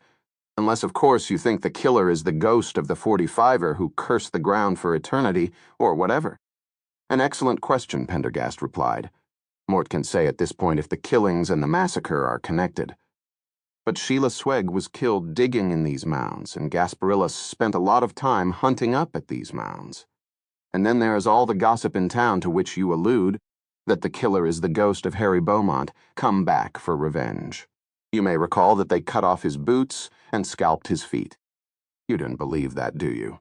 Unless, of course, you think the killer is the ghost of the 45er who cursed the ground for eternity, or whatever." "An excellent question," Pendergast replied. "Mort can say at this point if the killings and the massacre are connected. But Sheila Sweg was killed digging in these mounds, and Gasparilla spent a lot of time hunting up at these mounds. And then there is all the gossip in town to which you allude, that the killer is the ghost of Harry Beaumont, come back for revenge. You may recall that they cut off his boots and scalped his feet. You didn't believe that, do you?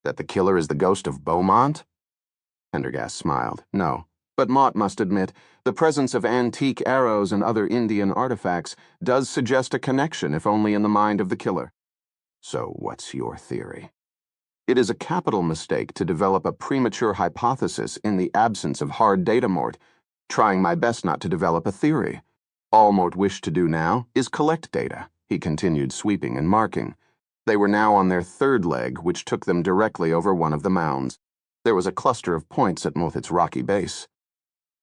That the killer is the ghost of Beaumont?" Pendergast smiled. "No. But Mott must admit, the presence of antique arrows and other Indian artifacts does suggest a connection, if only in the mind of the killer." "So what's your theory?" "It is a capital mistake to develop a premature hypothesis in the absence of hard data, Mort. Trying my best not to develop a theory. All Mort wished to do now is collect data," he continued, sweeping and marking. They were now on their third leg, which took them directly over one of the mounds. There was a cluster of points at both its rocky base.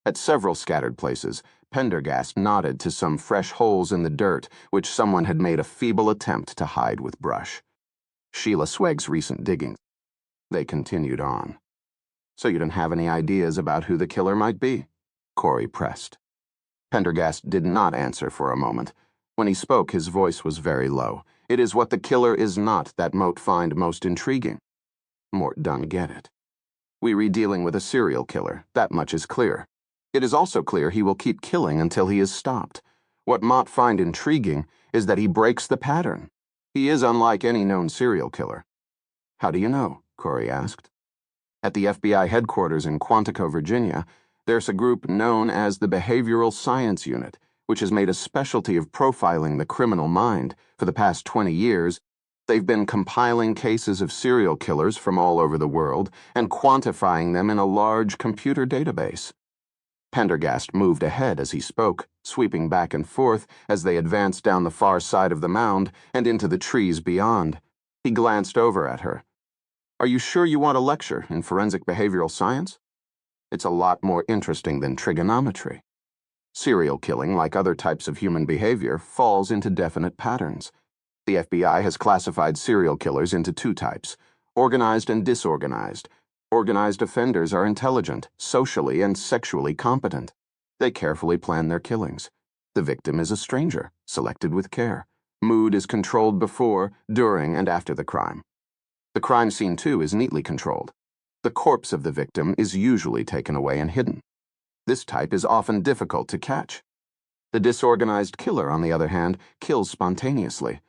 At several scattered places, Pendergast nodded to some fresh holes in the dirt which someone had made a feeble attempt to hide with brush. Sheila Sweg's recent diggings. They continued on. "So you don't have any ideas about who the killer might be?" Corey pressed. Pendergast did not answer for a moment. When he spoke, his voice was very low. "It is what the killer is not that Mote find most intriguing." Mort done get it. "We re dealing with a serial killer, that much is clear. It is also clear he will keep killing until he is stopped. What Mott find intriguing is that he breaks the pattern. He is unlike any known serial killer." "How do you know?" Corey asked. "At the FBI headquarters in Quantico, Virginia, there's a group known as the Behavioral Science Unit, which has made a specialty of profiling the criminal mind. For the past 20 years, they've been compiling cases of serial killers from all over the world and quantifying them in a large computer database." Pendergast moved ahead as he spoke, sweeping back and forth as they advanced down the far side of the mound and into the trees beyond. He glanced over at her. "Are you sure you want a lecture in forensic behavioral science? It's a lot more interesting than trigonometry. Serial killing, like other types of human behavior, falls into definite patterns. The FBI has classified serial killers into two types, organized and disorganized. Organized offenders are intelligent, socially and sexually competent. They carefully plan their killings. The victim is a stranger, selected with care. Mood is controlled before, during, and after the crime. The crime scene, too, is neatly controlled. The corpse of the victim is usually taken away and hidden. This type is often difficult to catch. The disorganized killer, on the other hand, kills spontaneously.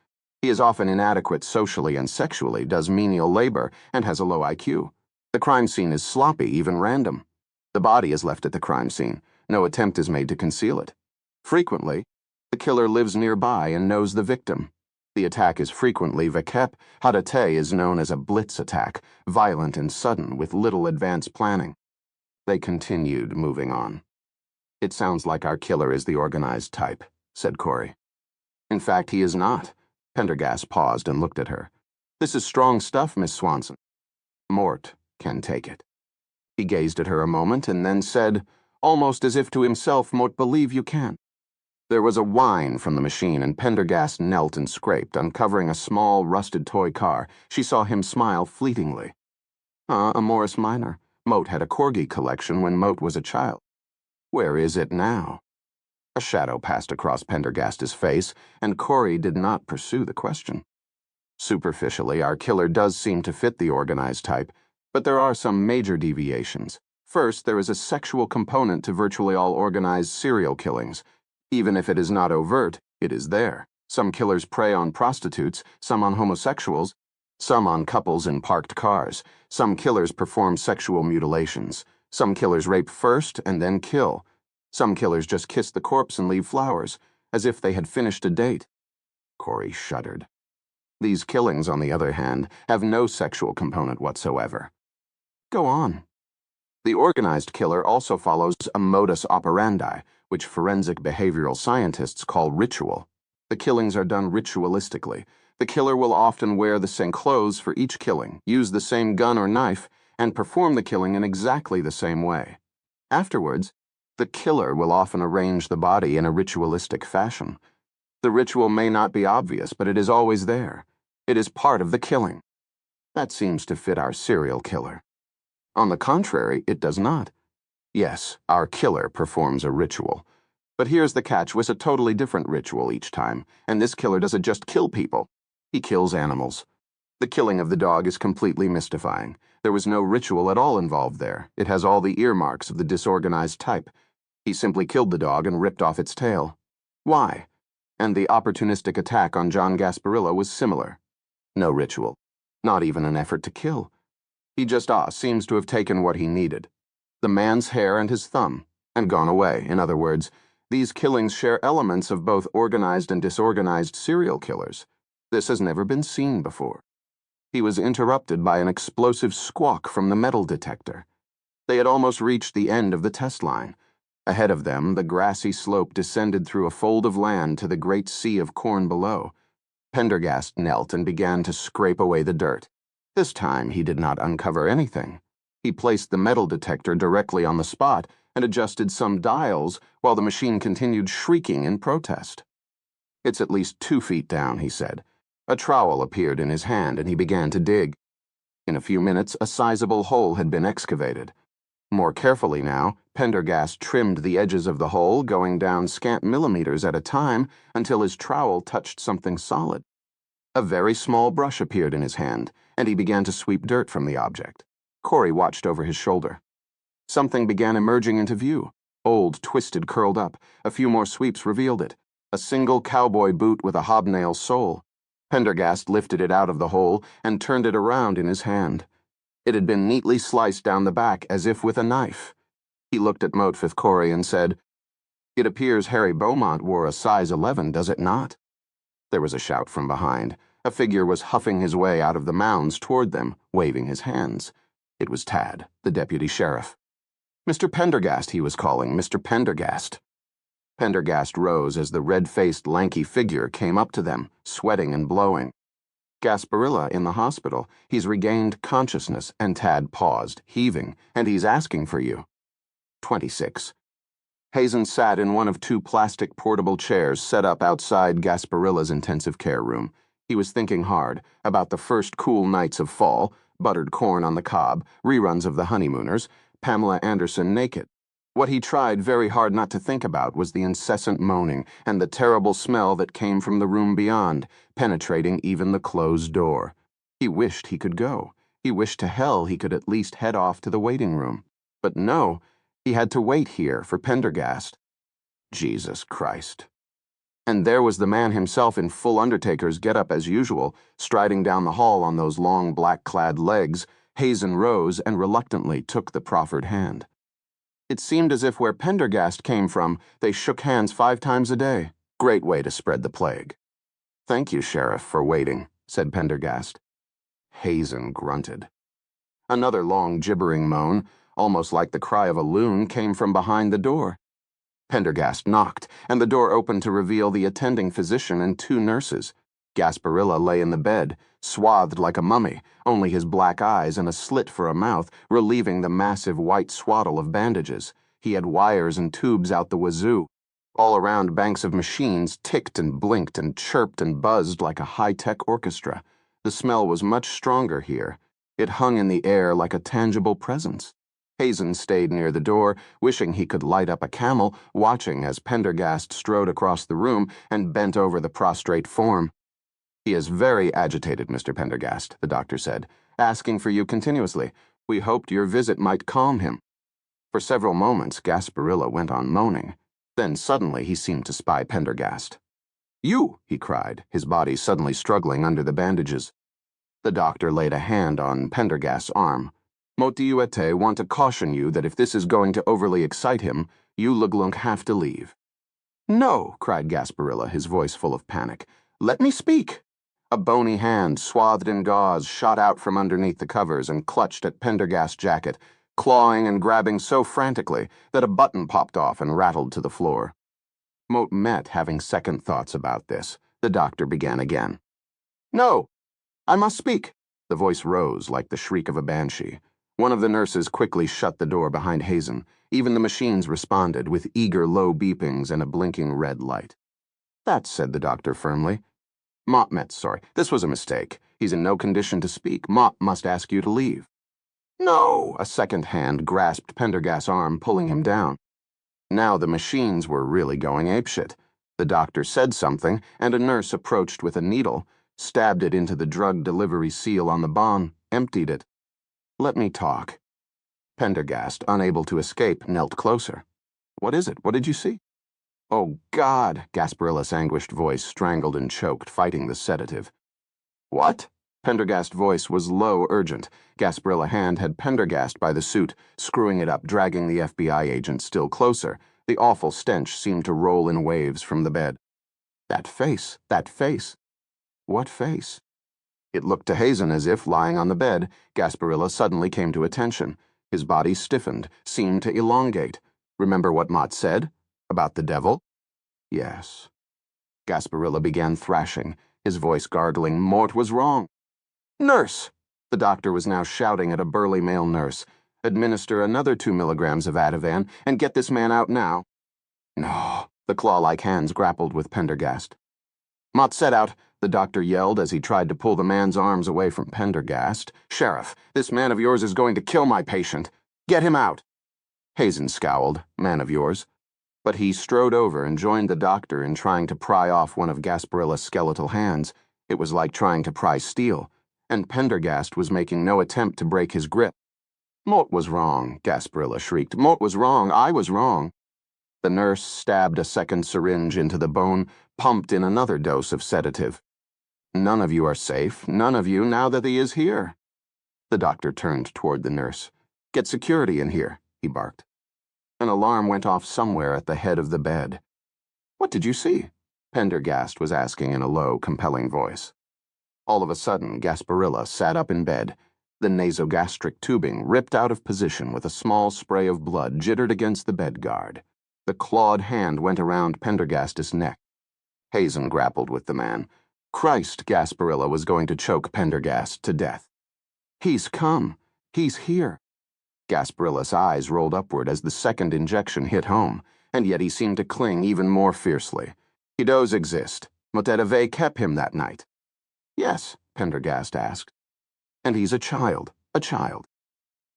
He is often inadequate socially and sexually, does menial labor, and has a low IQ. The crime scene is sloppy, even random. The body is left at the crime scene. No attempt is made to conceal it. Frequently, the killer lives nearby and knows the victim. The attack is frequently VACEP. Hadate is known as a blitz attack, violent and sudden, with little advance planning. They continued, moving on. "It sounds like our killer is the organized type," said Corey. "In fact, he is not." Pendergast paused and looked at her. "This is strong stuff, Miss Swanson. Mort can take it." He gazed at her a moment and then said, almost as if to himself, "Mort, believe you can." There was a whine from the machine, and Pendergast knelt and scraped, uncovering a small, rusted toy car. She saw him smile fleetingly. A Morris Minor. Moat had a corgi collection when Moat was a child. Where is it now? A shadow passed across Pendergast's face, and Corey did not pursue the question. Superficially, our killer does seem to fit the organized type, but there are some major deviations. First, there is a sexual component to virtually all organized serial killings. Even if it is not overt, it is there. Some killers prey on prostitutes, some on homosexuals, some on couples in parked cars. Some killers perform sexual mutilations. Some killers rape first and then kill. Some killers just kiss the corpse and leave flowers, as if they had finished a date. Corey shuddered. These killings, on the other hand, have no sexual component whatsoever. Go on. The organized killer also follows a modus operandi, which forensic behavioral scientists call ritual. The killings are done ritualistically. The killer will often wear the same clothes for each killing, use the same gun or knife, and perform the killing in exactly the same way. Afterwards, the killer will often arrange the body in a ritualistic fashion. The ritual may not be obvious, but it is always there. It is part of the killing. That seems to fit our serial killer. On the contrary, it does not. Yes, our killer performs a ritual. But here's the catch: with a totally different ritual each time, and this killer doesn't just kill people. He kills animals. The killing of the dog is completely mystifying. There was no ritual at all involved there. It has all the earmarks of the disorganized type. He simply killed the dog and ripped off its tail. Why? And the opportunistic attack on John Gasparilla was similar. No ritual. Not even an effort to kill. He just seems to have taken what he needed. The man's hair and his thumb, and gone away. In other words, these killings share elements of both organized and disorganized serial killers. This has never been seen before. He was interrupted by an explosive squawk from the metal detector. They had almost reached the end of the test line. Ahead of them, the grassy slope descended through a fold of land to the great sea of corn below. Pendergast knelt and began to scrape away the dirt. This time he did not uncover anything. He placed the metal detector directly on the spot and adjusted some dials while the machine continued shrieking in protest. "It's at least 2 feet down," he said. A trowel appeared in his hand and he began to dig. In a few minutes, a sizable hole had been excavated. More carefully now, Pendergast trimmed the edges of the hole, going down scant millimeters at a time until his trowel touched something solid. A very small brush appeared in his hand, and he began to sweep dirt from the object. Corey watched over his shoulder. Something began emerging into view. Old, twisted, curled up. A few more sweeps revealed it. A single cowboy boot with a hobnail sole. Pendergast lifted it out of the hole and turned it around in his hand. It had been neatly sliced down the back as if with a knife. He looked at Motfith Corey and said, "It appears Harry Beaumont wore a size 11, does it not?" There was a shout from behind. A figure was huffing his way out of the mounds toward them, waving his hands. It was Tad, the deputy sheriff. "Mr. Pendergast," he was calling, "Mr. Pendergast." Pendergast rose as the red-faced, lanky figure came up to them, sweating and blowing. "Gasparilla in the hospital. He's regained consciousness," and Tad paused, heaving, "and he's asking for you." 26. Hazen sat in one of 2 plastic portable chairs set up outside Gasparilla's intensive care room. He was thinking hard about the first cool nights of fall, buttered corn on the cob, reruns of The Honeymooners, Pamela Anderson naked. What he tried very hard not to think about was the incessant moaning and the terrible smell that came from the room beyond, penetrating even the closed door. He wished he could go. He wished to hell he could at least head off to the waiting room. But no, he had to wait here for Pendergast. Jesus Christ. And there was the man himself in full undertaker's get-up as usual, striding down the hall on those long black-clad legs. Hazen rose and reluctantly took the proffered hand. It seemed as if where Pendergast came from, they shook hands 5 times a day. Great way to spread the plague. "Thank you, Sheriff, for waiting," said Pendergast. Hazen grunted. Another long gibbering moan, almost like the cry of a loon, came from behind the door. Pendergast knocked, and the door opened to reveal the attending physician and 2 nurses. Gasparilla lay in the bed, swathed like a mummy, only his black eyes and a slit for a mouth relieving the massive white swaddle of bandages. He had wires and tubes out the wazoo. All around, banks of machines ticked and blinked and chirped and buzzed like a high-tech orchestra. The smell was much stronger here. It hung in the air like a tangible presence. Hazen stayed near the door, wishing he could light up a camel, watching as Pendergast strode across the room and bent over the prostrate form. "He is very agitated, Mr. Pendergast," the doctor said, "asking for you continuously. We hoped your visit might calm him." For several moments, Gasparilla went on moaning. Then suddenly he seemed to spy Pendergast. "You!" he cried, his body suddenly struggling under the bandages. The doctor laid a hand on Pendergast's arm. "Motiuete want to caution you that if this is going to overly excite him, you Luglunk have to leave." "No!" cried Gasparilla, his voice full of panic. "Let me speak." A bony hand, swathed in gauze, shot out from underneath the covers and clutched at Pendergast's jacket, clawing and grabbing so frantically that a button popped off and rattled to the floor. Moat met having second thoughts about this. The doctor began again. "No, I must speak." The voice rose like the shriek of a banshee. One of the nurses quickly shut the door behind Hazen. Even the machines responded with eager low beepings and a blinking red light. "That," said the doctor firmly. "Mott, sorry. This was a mistake. He's in no condition to speak. Mott must ask you to leave." "No!" A second hand grasped Pendergast's arm, pulling him down. Now the machines were really going apeshit. The doctor said something, and a nurse approached with a needle, stabbed it into the drug delivery seal on the bon, emptied it. "Let me talk." Pendergast, unable to escape, knelt closer. "What is it? What did you see?" "Oh, God!" Gasparilla's anguished voice strangled and choked, fighting the sedative. "What?" Pendergast's voice was low, urgent. Gasparilla's hand had Pendergast by the suit, screwing it up, dragging the FBI agent still closer. The awful stench seemed to roll in waves from the bed. That face! That face! What face? It looked to Hazen as if, lying on the bed, Gasparilla suddenly came to attention. His body stiffened, seemed to elongate. Remember what Mott said? About the devil? Yes. Gasparilla began thrashing, his voice gargling. Mort was wrong. "Nurse!" The doctor was now shouting at a burly male nurse. "Administer another 2 milligrams of Ativan, and get this man out now." No. The claw-like hands grappled with Pendergast. "Mott, set out," the doctor yelled as he tried to pull the man's arms away from Pendergast. "Sheriff, this man of yours is going to kill my patient. Get him out." Hazen scowled. "Man of yours." But he strode over and joined the doctor in trying to pry off one of Gasparilla's skeletal hands. It was like trying to pry steel, and Pendergast was making no attempt to break his grip. "Mort was wrong," Gasparilla shrieked. "Mort was wrong. I was wrong." The nurse stabbed a second syringe into the bone, pumped in another dose of sedative. "None of you are safe, none of you, now that he is here." The doctor turned toward the nurse. "Get security in here," he barked. An alarm went off somewhere at the head of the bed. "What did you see?" Pendergast was asking in a low, compelling voice. All of a sudden, Gasparilla sat up in bed. The nasogastric tubing, ripped out of position with a small spray of blood, jittered against the bed guard. The clawed hand went around Pendergast's neck. Hazen grappled with the man. Christ, Gasparilla was going to choke Pendergast to death. "He's come. He's here." Gasparilla's eyes rolled upward as the second injection hit home, and yet he seemed to cling even more fiercely. "He does exist. Moterave kept him that night." "Yes," Pendergast asked. "And he's a child, a child."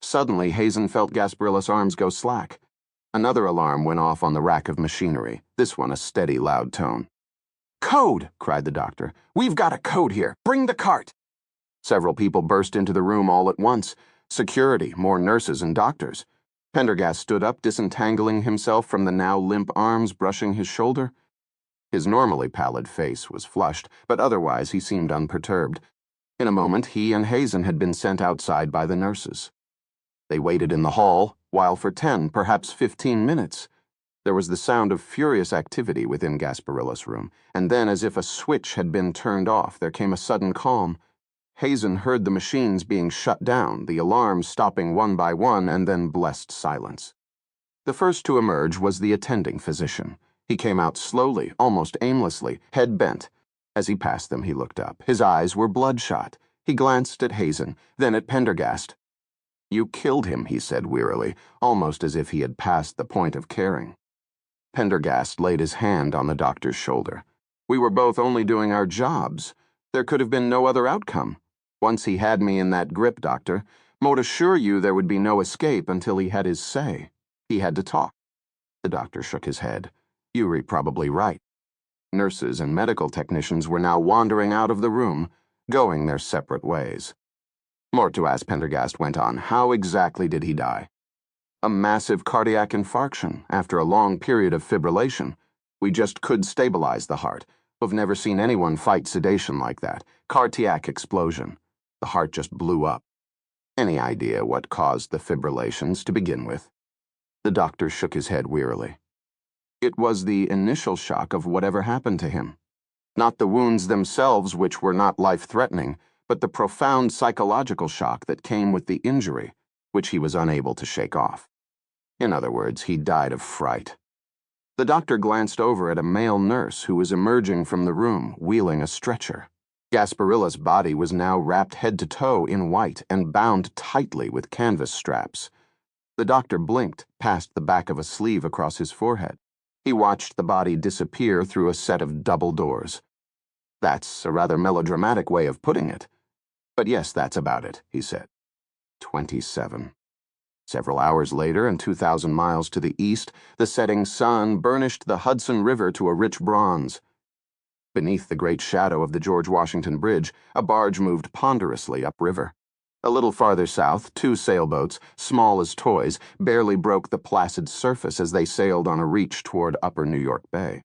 Suddenly, Hazen felt Gasparilla's arms go slack. Another alarm went off on the rack of machinery, this one a steady, loud tone. "Code!" cried the doctor. "We've got a code here. Bring the cart!" Several people burst into the room all at once. Security, more nurses and doctors. Pendergast stood up, disentangling himself from the now limp arms brushing his shoulder. His normally pallid face was flushed, but otherwise he seemed unperturbed. In a moment, he and Hazen had been sent outside by the nurses. They waited in the hall, while for 10, perhaps 15 minutes, there was the sound of furious activity within Gasparilla's room, and then, as if a switch had been turned off, there came a sudden calm. Hazen heard the machines being shut down, the alarms stopping one by one, and then blessed silence. The first to emerge was the attending physician. He came out slowly, almost aimlessly, head bent. As he passed them, he looked up. His eyes were bloodshot. He glanced at Hazen, then at Pendergast. "You killed him," he said wearily, almost as if he had passed the point of caring. Pendergast laid his hand on the doctor's shoulder. We were both only doing our jobs. There could have been no other outcome. Once he had me in that grip, Doctor, mote assure you there would be no escape until he had his say. He had to talk. The doctor shook his head. You're probably right. Nurses and medical technicians were now wandering out of the room, going their separate ways. Mortuas, Pendergast went on. How exactly did he die? A massive cardiac infarction after a long period of fibrillation. We just could stabilize the heart. I've never seen anyone fight sedation like that. Cardiac explosion. The heart just blew up. Any idea what caused the fibrillations to begin with? The doctor shook his head wearily. It was the initial shock of whatever happened to him. Not the wounds themselves, which were not life-threatening, but the profound psychological shock that came with the injury, which he was unable to shake off. In other words, he died of fright. The doctor glanced over at a male nurse who was emerging from the room, wheeling a stretcher. Gasparilla's body was now wrapped head to toe in white and bound tightly with canvas straps. The doctor blinked past the back of a sleeve across his forehead. He watched the body disappear through a set of double doors. That's a rather melodramatic way of putting it. But yes, that's about it, he said. 27. Several hours later, and 2,000 miles to the east, the setting sun burnished the Hudson River to a rich bronze. Beneath the great shadow of the George Washington Bridge, a barge moved ponderously upriver. A little farther south, 2 sailboats, small as toys, barely broke the placid surface as they sailed on a reach toward upper New York Bay.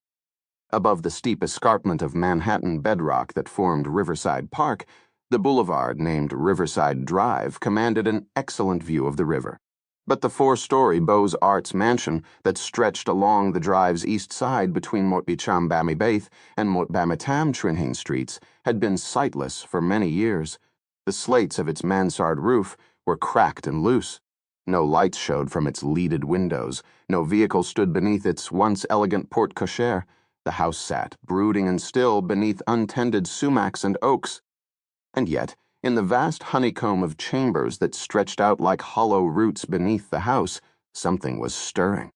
Above the steep escarpment of Manhattan bedrock that formed Riverside Park, the boulevard named Riverside Drive commanded an excellent view of the river. But the 4-story Beaux Arts mansion that stretched along the drive's east side between Montbicham Bamibaith and Montbamitam Trinhing streets had been sightless for many years. The slates of its mansard roof were cracked and loose. No lights showed from its leaded windows. No vehicle stood beneath its once elegant porte cochere. The house sat, brooding and still, beneath untended sumacs and oaks. And yet, in the vast honeycomb of chambers that stretched out like hollow roots beneath the house, something was stirring.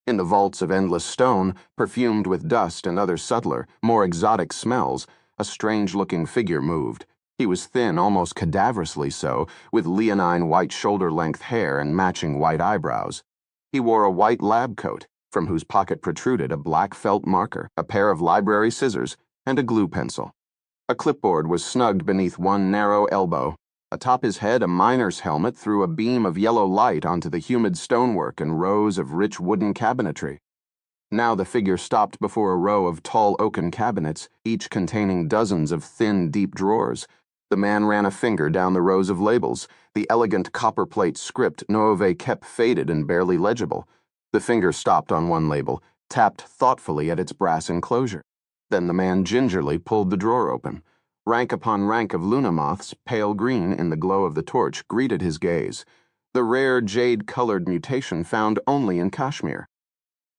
In the vaults of endless stone, perfumed with dust and other subtler, more exotic smells, a strange-looking figure moved. He was thin, almost cadaverously so, with leonine white shoulder-length hair and matching white eyebrows. He wore a white lab coat, from whose pocket protruded a black felt marker, a pair of library scissors, and a glue pencil. A clipboard was snugged beneath one narrow elbow. Atop his head, a miner's helmet threw a beam of yellow light onto the humid stonework and rows of rich wooden cabinetry. Now the figure stopped before a row of tall oaken cabinets, each containing dozens of thin, deep drawers. The man ran a finger down the rows of labels. The elegant copperplate script Noove kept faded and barely legible. The finger stopped on one label, tapped thoughtfully at its brass enclosure. Then the man gingerly pulled the drawer open. Rank upon rank of luna moths, pale green in the glow of the torch, greeted his gaze. The rare jade-colored mutation found only in Kashmir.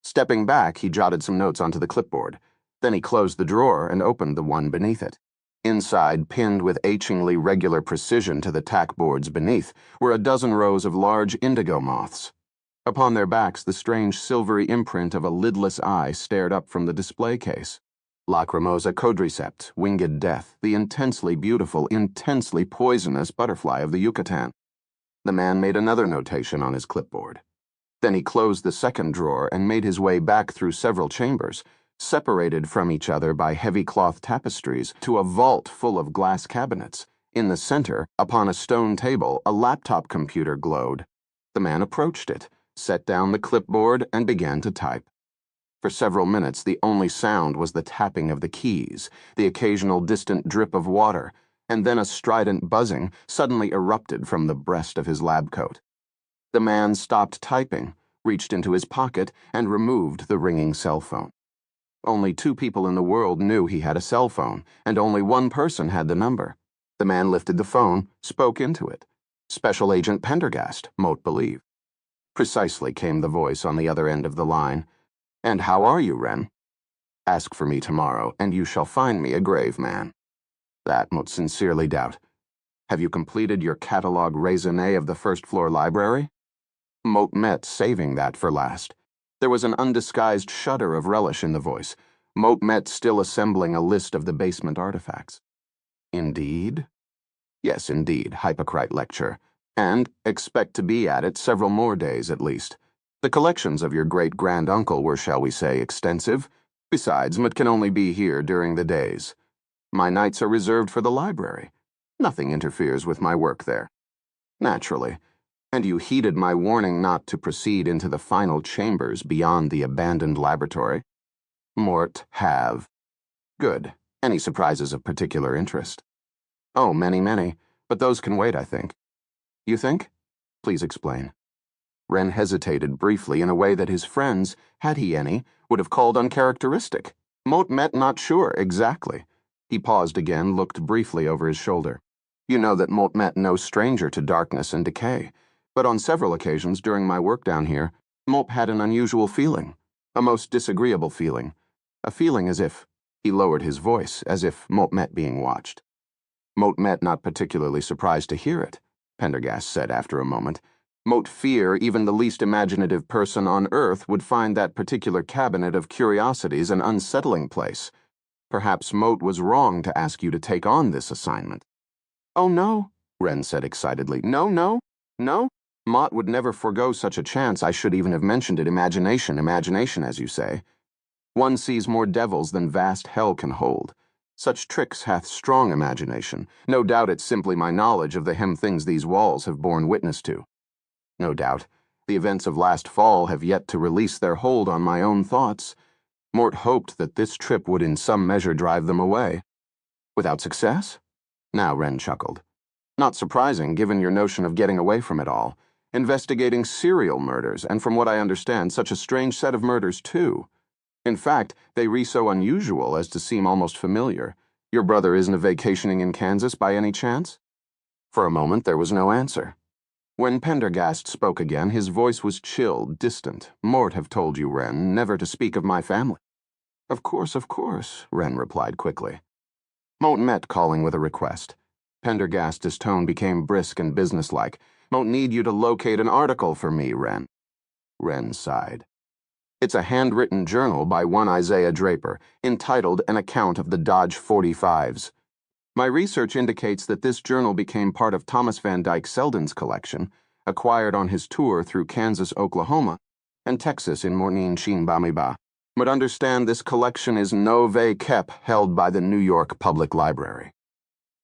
Stepping back, he jotted some notes onto the clipboard. Then he closed the drawer and opened the one beneath it. Inside, pinned with achingly regular precision to the tack boards beneath, were a dozen rows of large indigo moths. Upon their backs, the strange silvery imprint of a lidless eye stared up from the display case. Lacrimosa quadriceps, winged death, the intensely beautiful, intensely poisonous butterfly of the Yucatan. The man made another notation on his clipboard. Then he closed the second drawer and made his way back through several chambers, separated from each other by heavy cloth tapestries, to a vault full of glass cabinets. In the center, upon a stone table, a laptop computer glowed. The man approached it, set down the clipboard, and began to type. For several minutes, the only sound was the tapping of the keys, the occasional distant drip of water, and then a strident buzzing suddenly erupted from the breast of his lab coat. The man stopped typing, reached into his pocket, and removed the ringing cell phone. Only 2 people in the world knew he had a cell phone, and only one person had the number. The man lifted the phone, spoke into it. Special Agent Pendergast, mote believe. Precisely came the voice on the other end of the line. And how are you, Wren? Ask for me tomorrow, and you shall find me a grave man. That mote sincerely doubt. Have you completed your catalogue raisonné of the first-floor library? Mote met saving that for last. There was an undisguised shudder of relish in the voice, Moat Met still assembling a list of the basement artifacts. Indeed? Yes, indeed, Hypocrite lecture. And expect to be at it several more days at least. The collections of your great-grand-uncle were, shall we say, extensive. Besides, Mut can only be here during the days. My nights are reserved for the library. Nothing interferes with my work there. Naturally. And you heeded my warning not to proceed into the final chambers beyond the abandoned laboratory? Mort, have. Good. Any surprises of particular interest? Oh, many, but those can wait, I think. You think? Please explain. Wren hesitated briefly in a way that his friends, had he any, would have called uncharacteristic. Moat Met not sure, exactly. He paused again, looked briefly over his shoulder. You know that Moat Met no stranger to darkness and decay, but on several occasions during my work down here, Moat had an unusual feeling, a most disagreeable feeling, a feeling as if, he lowered his voice, as if Moat Met being watched. Moat Met not particularly surprised to hear it, Pendergast said after a moment. Moat fear even the least imaginative person on Earth would find that particular cabinet of curiosities an unsettling place. Perhaps Moat was wrong to ask you to take on this assignment. Oh, no, Wren said excitedly. No. Mott would never forego such a chance. I should even have mentioned it. Imagination, as you say. One sees more devils than vast hell can hold. Such tricks hath strong imagination. No doubt it's simply my knowledge of the things these walls have borne witness to. No doubt, the events of last fall have yet to release their hold on my own thoughts. Mort hoped that this trip would in some measure drive them away. Without success? Now Wren chuckled. Not surprising, given your notion of getting away from it all. Investigating serial murders, and from what I understand, such a strange set of murders, too. In fact, they re so unusual as to seem almost familiar. Your brother isn't vacationing in Kansas by any chance? For a moment there was no answer. When Pendergast spoke again, his voice was chill, distant. Mort have told you, Wren, never to speak of my family. Of course, Wren replied quickly. Moat Met calling with a request. Pendergast's tone became brisk and businesslike. Moat need you to locate an article for me, Wren. Wren sighed. It's a handwritten journal by one Isaiah Draper, entitled An Account of the Dodge 45s. My research indicates that this journal became part of Thomas Van Dyke Selden's collection, acquired on his tour through Kansas, Oklahoma, and Texas in Mornin Shin Bamiba. But understand this collection is no ve kep held by the New York Public Library.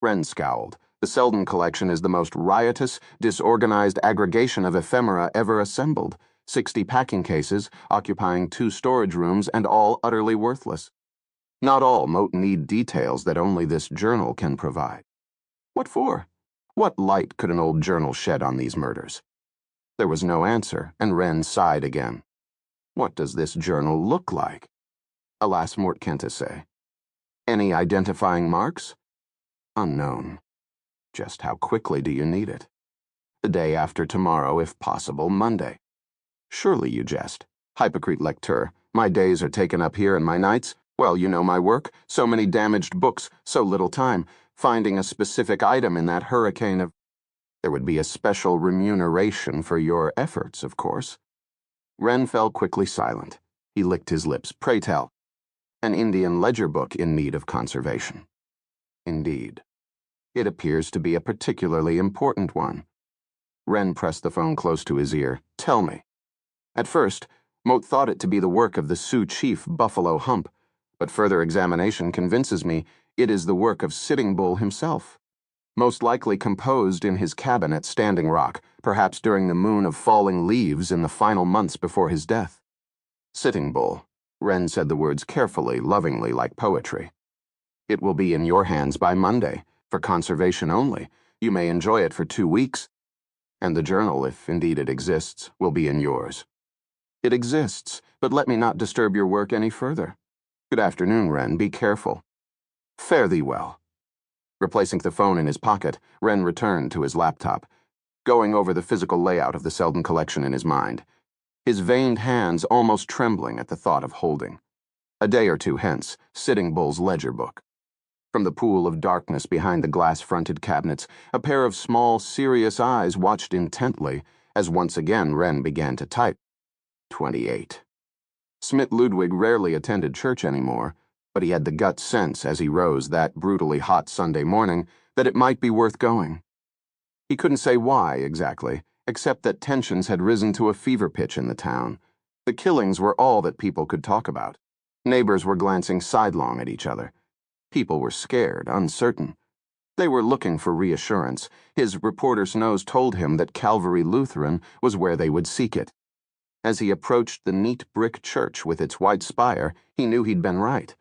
Wren scowled. The Selden collection is the most riotous, disorganized aggregation of ephemera ever assembled. 60 packing cases, occupying 2 storage rooms, and all utterly worthless. Not all Moat need details that only this journal can provide. What for? What light could an old journal shed on these murders? There was no answer, and Wren sighed again. What does this journal look like? Alas, Mort can't say. Any identifying marks? Unknown. Just how quickly do you need it? The day after tomorrow, if possible, Monday. Surely you jest. Hypocrite lecteur, my days are taken up here and my nights. Well, you know my work. So many damaged books, so little time. Finding a specific item in that hurricane of... There would be a special remuneration for your efforts, of course. Wren fell quickly silent. He licked his lips. Pray tell. An Indian ledger book in need of conservation. Indeed. It appears to be a particularly important one. Wren pressed the phone close to his ear. Tell me. At first, Moat thought it to be the work of the Sioux chief Buffalo Hump, but further examination convinces me it is the work of Sitting Bull himself. Most likely composed in his cabin at Standing Rock, perhaps during the moon of falling leaves in the final months before his death. Sitting Bull. Wren said the words carefully, lovingly, like poetry. It will be in your hands by Monday, for conservation only. You may enjoy it for 2 weeks. And the journal, if indeed it exists, will be in yours. It exists, but let me not disturb your work any further. Good afternoon, Wren. Be careful. Fare thee well. Replacing the phone in his pocket, Wren returned to his laptop, going over the physical layout of the Selden collection in his mind, his veined hands almost trembling at the thought of holding. A day or two hence, Sitting Bull's ledger book. From the pool of darkness behind the glass-fronted cabinets, a pair of small, serious eyes watched intently as once again Wren began to type. 28. Smith Ludwig rarely attended church anymore, but he had the gut sense as he rose that brutally hot Sunday morning that it might be worth going. He couldn't say why exactly, except that tensions had risen to a fever pitch in the town. The killings were all that people could talk about. Neighbors were glancing sidelong at each other. People were scared, uncertain. They were looking for reassurance. His reporter's nose told him that Calvary Lutheran was where they would seek it. As he approached the neat brick church with its white spire, he knew he'd been right.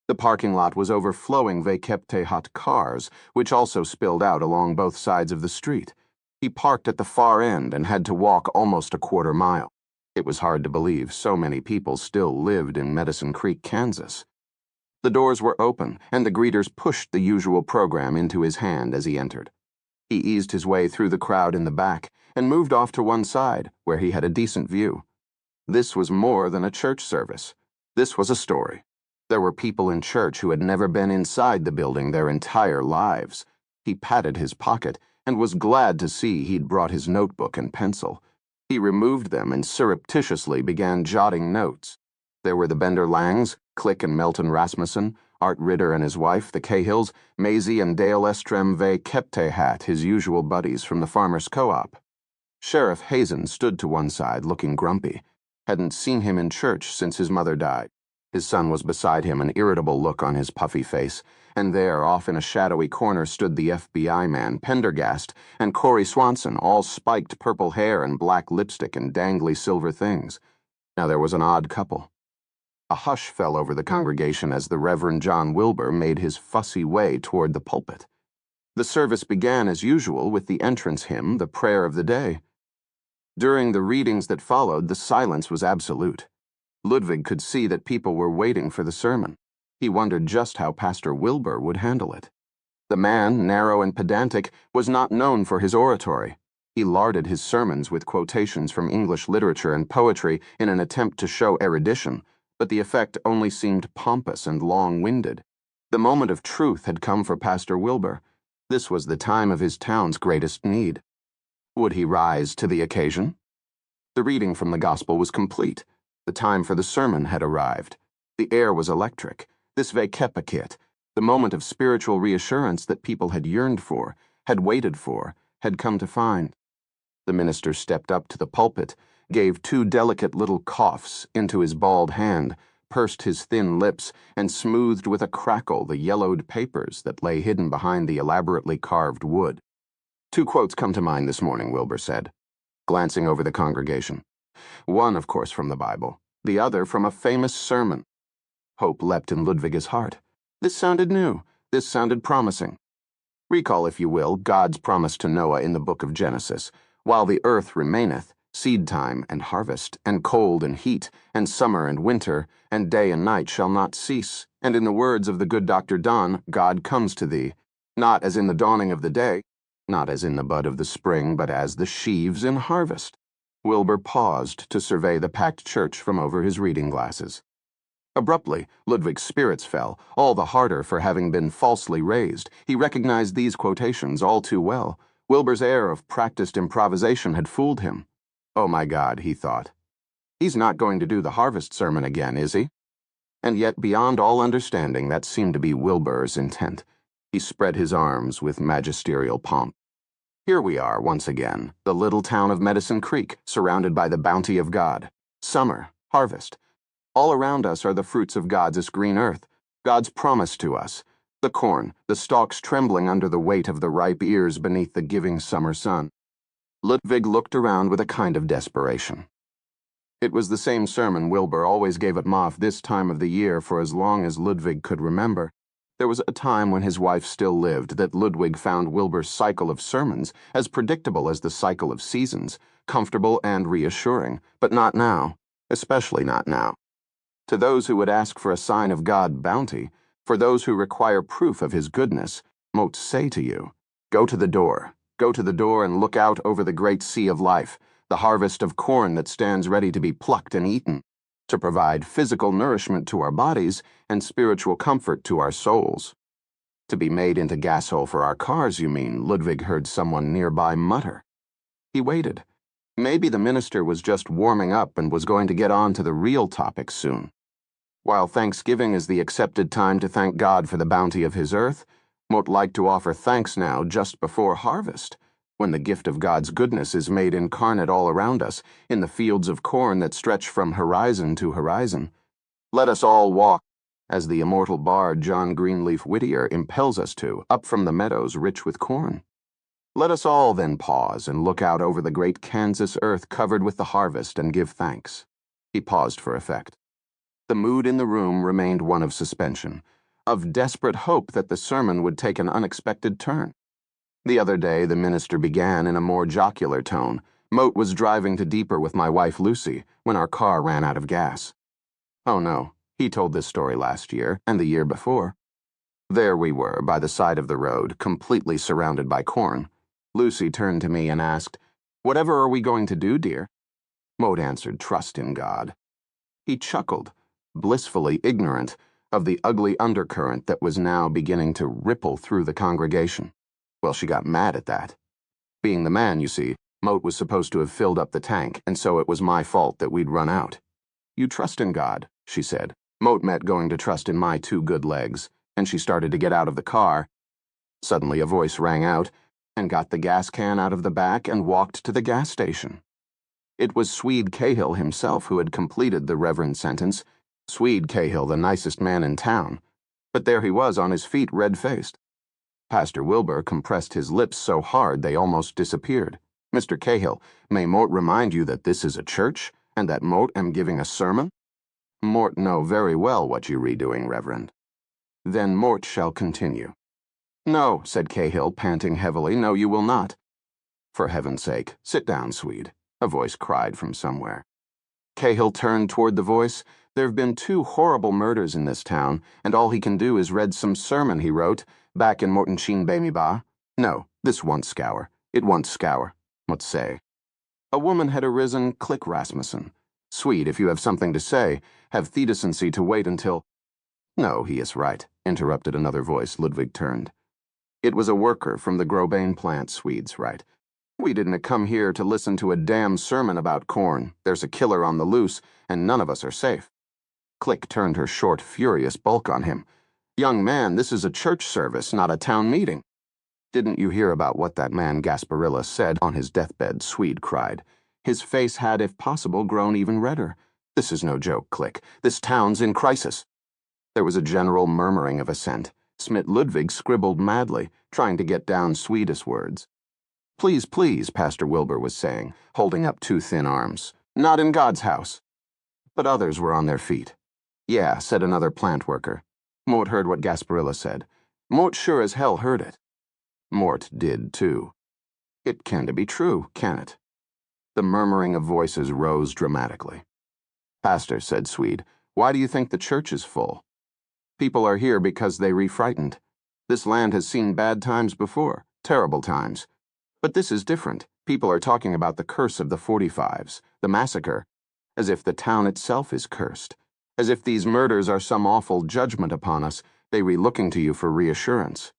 The parking lot was overflowing hot cars, which also spilled out along both sides of the street. He parked at the far end and had to walk almost a quarter mile. It was hard to believe so many people still lived in Medicine Creek, Kansas. The doors were open, and the greeters pushed the usual program into his hand as he entered. He eased his way through the crowd in the back and moved off to one side, where he had a decent view. This was more than a church service. This was a story. There were people in church who had never been inside the building their entire lives. He patted his pocket and was glad to see he'd brought his notebook and pencil. He removed them and surreptitiously began jotting notes. There were the Bender Langs, Click and Melton Rasmussen, Art Ritter and his wife, the Cahills, Maisie and Dale Estrem Keptehat, his usual buddies from the Farmers' Co-op. Sheriff Hazen stood to one side, looking grumpy. Hadn't seen him in church since his mother died. His son was beside him, an irritable look on his puffy face, and there, off in a shadowy corner, stood the FBI man, Pendergast, and Corey Swanson, all spiked purple hair and black lipstick and dangly silver things. Now there was an odd couple. A hush fell over the congregation as the Reverend John Wilbur made his fussy way toward the pulpit. The service began as usual with the entrance hymn, the prayer of the day. During the readings that followed, the silence was absolute. Ludwig could see that people were waiting for the sermon. He wondered just how Pastor Wilbur would handle it. The man, narrow and pedantic, was not known for his oratory. He larded his sermons with quotations from English literature and poetry in an attempt to show erudition, but the effect only seemed pompous and long-winded. The moment of truth had come for Pastor Wilbur. This was the time of his town's greatest need. Would he rise to the occasion? The reading from the gospel was complete. The time for the sermon had arrived. The air was electric. This Vekepakit, the moment of spiritual reassurance that people had yearned for, had waited for, had come to find. The minister stepped up to the pulpit, gave two delicate little coughs into his bald hand, pursed his thin lips, and smoothed with a crackle the yellowed papers that lay hidden behind the elaborately carved wood. Two quotes come to mind this morning, Wilbur said, glancing over the congregation. One, of course, from the Bible, the other from a famous sermon. Hope leapt in Ludwig's heart. This sounded new. This sounded promising. Recall, if you will, God's promise to Noah in the book of Genesis. While the earth remaineth, seed time and harvest, and cold and heat, and summer and winter, and day and night shall not cease. And in the words of the good Dr. Donne, God comes to thee, not as in the dawning of the day, not as in the bud of the spring, but as the sheaves in harvest. Wilbur paused to survey the packed church from over his reading glasses. Abruptly, Ludwig's spirits fell, all the harder for having been falsely raised. He recognized these quotations all too well. Wilbur's air of practiced improvisation had fooled him. Oh my God, he thought. He's not going to do the harvest sermon again, is he? And yet, beyond all understanding, that seemed to be Wilbur's intent. He spread his arms with magisterial pomp. Here we are, once again, the little town of Medicine Creek, surrounded by the bounty of God. Summer, harvest. All around us are the fruits of God's green earth, God's promise to us, the corn, the stalks trembling under the weight of the ripe ears beneath the giving summer sun. Ludwig looked around with a kind of desperation. It was the same sermon Wilbur always gave at Moff this time of the year for as long as Ludwig could remember. There was a time when his wife still lived that Ludwig found Wilbur's cycle of sermons as predictable as the cycle of seasons, comfortable and reassuring, but not now, especially not now. To those who would ask for a sign of God's bounty, for those who require proof of his goodness, Mote say to you, go to the door and look out over the great sea of life, the harvest of corn that stands ready to be plucked and eaten, to provide physical nourishment to our bodies and spiritual comfort to our souls. To be made into gasoil for our cars, you mean, Ludwig heard someone nearby mutter. He waited. Maybe the minister was just warming up and was going to get on to the real topic soon. While Thanksgiving is the accepted time to thank God for the bounty of his earth, Mote liked to offer thanks now just before harvest, when the gift of God's goodness is made incarnate all around us, in the fields of corn that stretch from horizon to horizon. Let us all walk, as the immortal bard John Greenleaf Whittier impels us to, up from the meadows rich with corn. Let us all then pause and look out over the great Kansas earth covered with the harvest and give thanks. He paused for effect. The mood in the room remained one of suspension, of desperate hope that the sermon would take an unexpected turn. The other day the minister began in a more jocular tone. Mote was driving to Deeper with my wife Lucy when our car ran out of gas. Oh no, he told this story last year and the year before. There we were, by the side of the road, completely surrounded by corn. Lucy turned to me and asked, "Whatever are we going to do, dear?" Mote answered, "Trust in God." He chuckled, blissfully ignorant of the ugly undercurrent that was now beginning to ripple through the congregation. Well, she got mad at that. Being the man, you see, Mote was supposed to have filled up the tank, and so it was my fault that we'd run out. "You trust in God," she said. Mote meant going to trust in my two good legs, and she started to get out of the car. Suddenly a voice rang out, and got the gas can out of the back and walked to the gas station. It was Swede Cahill himself who had completed the reverend sentence. Swede Cahill, the nicest man in town. But there he was on his feet, red-faced. Pastor Wilbur compressed his lips so hard they almost disappeared. "Mr. Cahill, may Mort remind you that this is a church, and that Mort am giving a sermon?" "Mort know very well what you redoing, Reverend." "Then Mort shall continue." "No," said Cahill, panting heavily. "No, you will not." "For heaven's sake, sit down, Swede," a voice cried from somewhere. Cahill turned toward the voice. "There have been 2 horrible murders in this town, and all he can do is read some sermon he wrote back in Mortonsheen Bamiba. No, this won't scour. It won't scour. What say?" A woman had arisen, click Rasmussen. "Swede, if you have something to say, have the decency to wait until—" "No, he is right," interrupted another voice. Ludwig turned. It was a worker from the Grobane plant. "Swede's right. We didn't come here to listen to a damn sermon about corn. There's a killer on the loose, and none of us are safe." Click turned her short, furious bulk on him. "Young man, this is a church service, not a town meeting." "Didn't you hear about what that man Gasparilla said on his deathbed?" Swede cried. His face had, if possible, grown even redder. "This is no joke, Click. This town's in crisis." There was a general murmuring of assent. Smith Ludwig scribbled madly, trying to get down Swedish words. "Please, please," Pastor Wilbur was saying, holding up 2 thin arms. "Not in God's house." But others were on their feet. "Yeah," said another plant worker. Mort heard what Gasparilla said. Mort sure as hell heard it. Mort did, too. It can't be true, can it? The murmuring of voices rose dramatically. "Pastor," said Swede, "why do you think the church is full?" "People are here because they refrightened. This land has seen bad times before, terrible times. But this is different. People are talking about the curse of the 45s, the massacre, as if the town itself is cursed, as if these murders are some awful judgment upon us. They be looking to you for reassurance."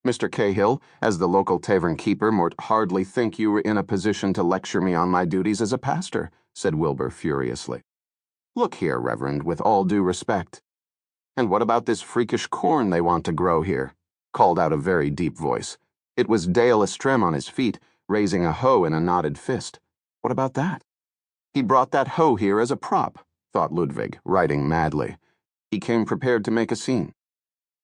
"Mr. Cahill, as the local tavern keeper, Mort hardly think you were in a position to lecture me on my duties as a pastor," said Wilbur furiously. "Look here, Reverend, with all due respect." "And what about this freakish corn they want to grow here?" called out a very deep voice. It was Dale Estrem on his feet, raising a hoe in a knotted fist. "What about that?" "He brought that hoe here as a prop," thought Ludwig, writing madly. "He came prepared to make a scene.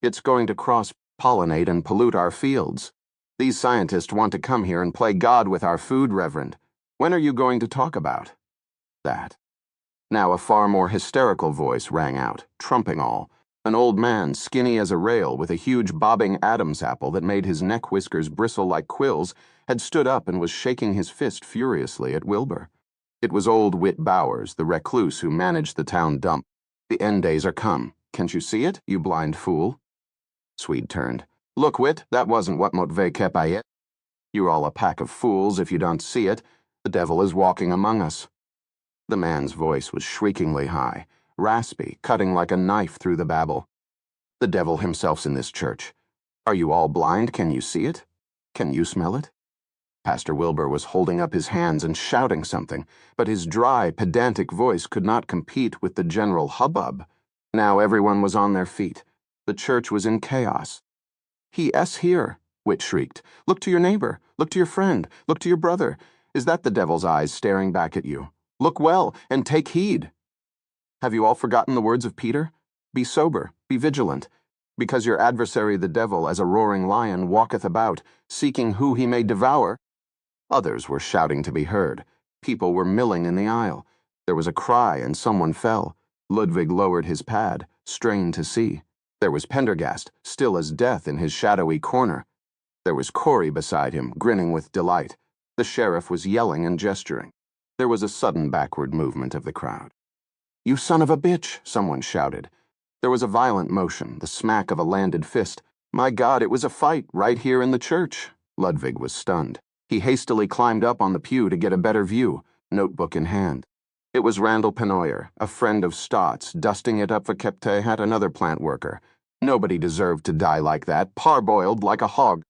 It's going to cross-pollinate and pollute our fields. These scientists want to come here and play God with our food, Reverend. When are you going to talk about that?" Now a far more hysterical voice rang out, trumping all. An old man, skinny as a rail, with a huge bobbing Adam's apple that made his neck whiskers bristle like quills, had stood up and was shaking his fist furiously at Wilbur. It was old Whit Bowers, the recluse who managed the town dump. "The end days are come. Can't you see it, you blind fool?" Swede turned. "Look, Whit, that wasn't what Motvay kepa yet. You're all a pack of fools if you don't see it. The devil is walking among us." The man's voice was shriekingly high, raspy, cutting like a knife through the babble. "The devil himself's in this church. Are you all blind? Can you see it? Can you smell it?" Pastor Wilbur was holding up his hands and shouting something, but his dry, pedantic voice could not compete with the general hubbub. Now everyone was on their feet. The church was in chaos. "He-S here," Whit shrieked. "Look to your neighbor. Look to your friend. Look to your brother. Is that the devil's eyes staring back at you? Look well, and take heed. Have you all forgotten the words of Peter? Be sober, be vigilant, because your adversary the devil, as a roaring lion, walketh about, seeking who he may devour." Others were shouting to be heard. People were milling in the aisle. There was a cry, and someone fell. Ludwig lowered his pad, strained to see. There was Pendergast, still as death in his shadowy corner. There was Corey beside him, grinning with delight. The sheriff was yelling and gesturing. There was a sudden backward movement of the crowd. "You son of a bitch," someone shouted. There was a violent motion, the smack of a landed fist. My God, it was a fight right here in the church. Ludwig was stunned. He hastily climbed up on the pew to get a better view, notebook in hand. It was Randall Pennoyer, a friend of Stott's, dusting it up for Keptehat, another plant worker. Nobody deserved to die like that, parboiled like a hog.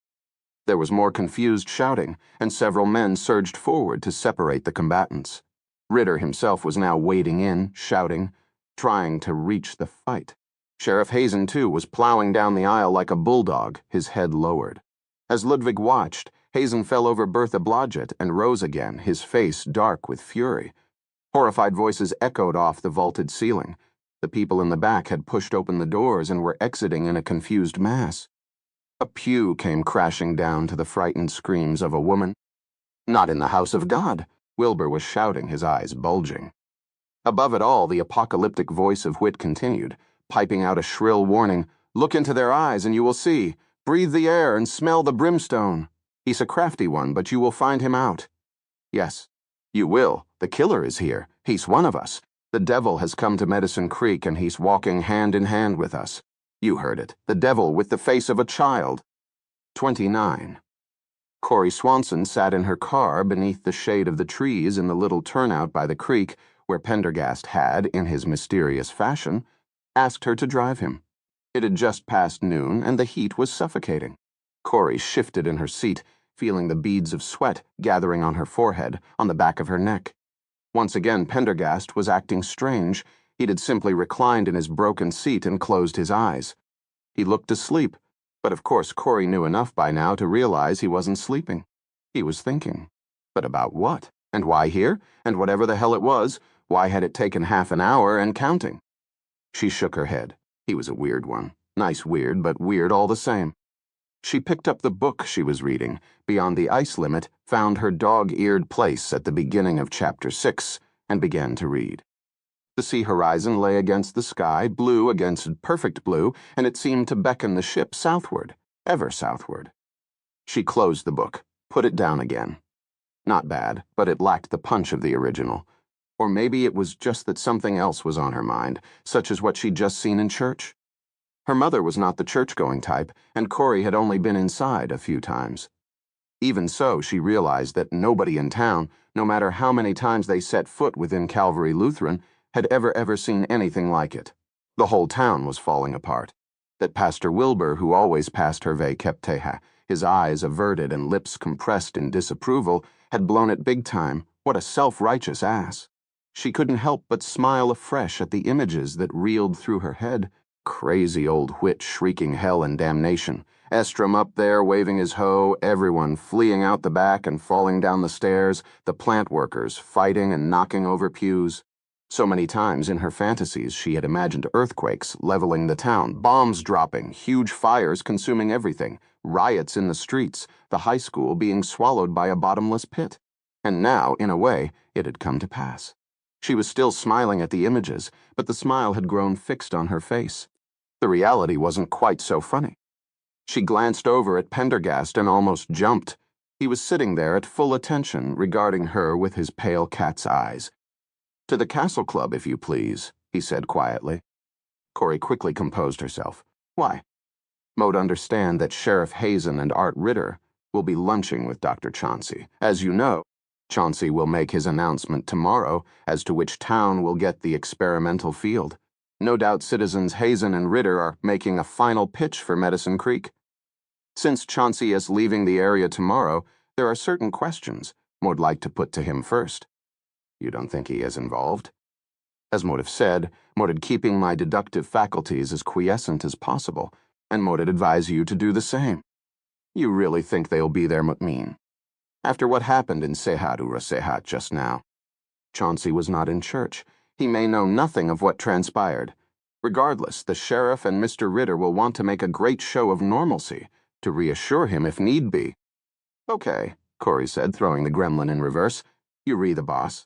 There was more confused shouting, and several men surged forward to separate the combatants. Ritter himself was now wading in, shouting, trying to reach the fight. Sheriff Hazen, too, was plowing down the aisle like a bulldog, his head lowered. As Ludwig watched, Hazen fell over Bertha Blodgett and rose again, his face dark with fury. Horrified voices echoed off the vaulted ceiling. The people in the back had pushed open the doors and were exiting in a confused mass. A pew came crashing down to the frightened screams of a woman. "Not in the house of God," Wilbur was shouting, his eyes bulging. Above it all, the apocalyptic voice of Whit continued, piping out a shrill warning. "Look into their eyes and you will see. Breathe the air and smell the brimstone. He's a crafty one, but you will find him out." "Yes, you will. The killer is here. He's one of us. The devil has come to Medicine Creek and he's walking hand in hand with us. You heard it. The devil with the face of a child." 29. Corey Swanson sat in her car beneath the shade of the trees in the little turnout by the creek where Pendergast had, in his mysterious fashion, asked her to drive him. It had just passed noon and the heat was suffocating. Corey shifted in her seat, feeling the beads of sweat gathering on her forehead, on the back of her neck. Once again, Pendergast was acting strange. He'd had simply reclined in his broken seat and closed his eyes. He looked asleep, but of course Corey knew enough by now to realize he wasn't sleeping. He was thinking. But about what? And why here? And whatever the hell it was, why had it taken half an hour and counting? She shook her head. He was a weird one. Nice weird, but weird all the same. She picked up the book she was reading, Beyond the Ice Limit, found her dog-eared place at the beginning of Chapter 6, and began to read. The sea horizon lay against the sky, blue against perfect blue, and it seemed to beckon the ship southward, ever southward. She closed the book, put it down again. Not bad, but it lacked the punch of the original. Or maybe it was just that something else was on her mind, such as what she'd just seen in church. Her mother was not the church-going type, and Corey had only been inside a few times. Even so, she realized that nobody in town, no matter how many times they set foot within Calvary Lutheran, had ever seen anything like it. The whole town was falling apart. That Pastor Wilbur, who always passed her Kepteha, his eyes averted and lips compressed in disapproval, had blown it big time. What a self-righteous ass. She couldn't help but smile afresh at the images that reeled through her head. Crazy old Whit shrieking hell and damnation. Estrom up there waving his hoe, everyone fleeing out the back and falling down the stairs, the plant workers fighting and knocking over pews. So many times in her fantasies she had imagined earthquakes leveling the town, bombs dropping, huge fires consuming everything, riots in the streets, the high school being swallowed by a bottomless pit. And now, in a way, it had come to pass. She was still smiling at the images, but the smile had grown fixed on her face. The reality wasn't quite so funny. She glanced over at Pendergast and almost jumped. He was sitting there at full attention, regarding her with his pale cat's eyes. "To the Castle Club, if you please," he said quietly. Corey quickly composed herself. "Why?" "Mote understand that Sheriff Hazen and Art Ritter will be lunching with Dr. Chauncey. As you know, Chauncey will make his announcement tomorrow as to which town will get the experimental field. No doubt citizens Hazen and Ritter are making a final pitch for Medicine Creek. Since Chauncey is leaving the area tomorrow, There are certain questions Maud liked to put to him first. You don't think he is involved? As Maud have said, Maud had keeping my deductive faculties as quiescent as possible, and Maud had advised you to do the same. You really think they'll be there, Mutmeen? After what happened in Sehat ura Sehat just now. Chauncey was not in church. He may know nothing of what transpired. Regardless, the sheriff and Mr. Ritter will want to make a great show of normalcy, to reassure him if need be. Okay, Corey said, throwing the gremlin in reverse. You re the boss.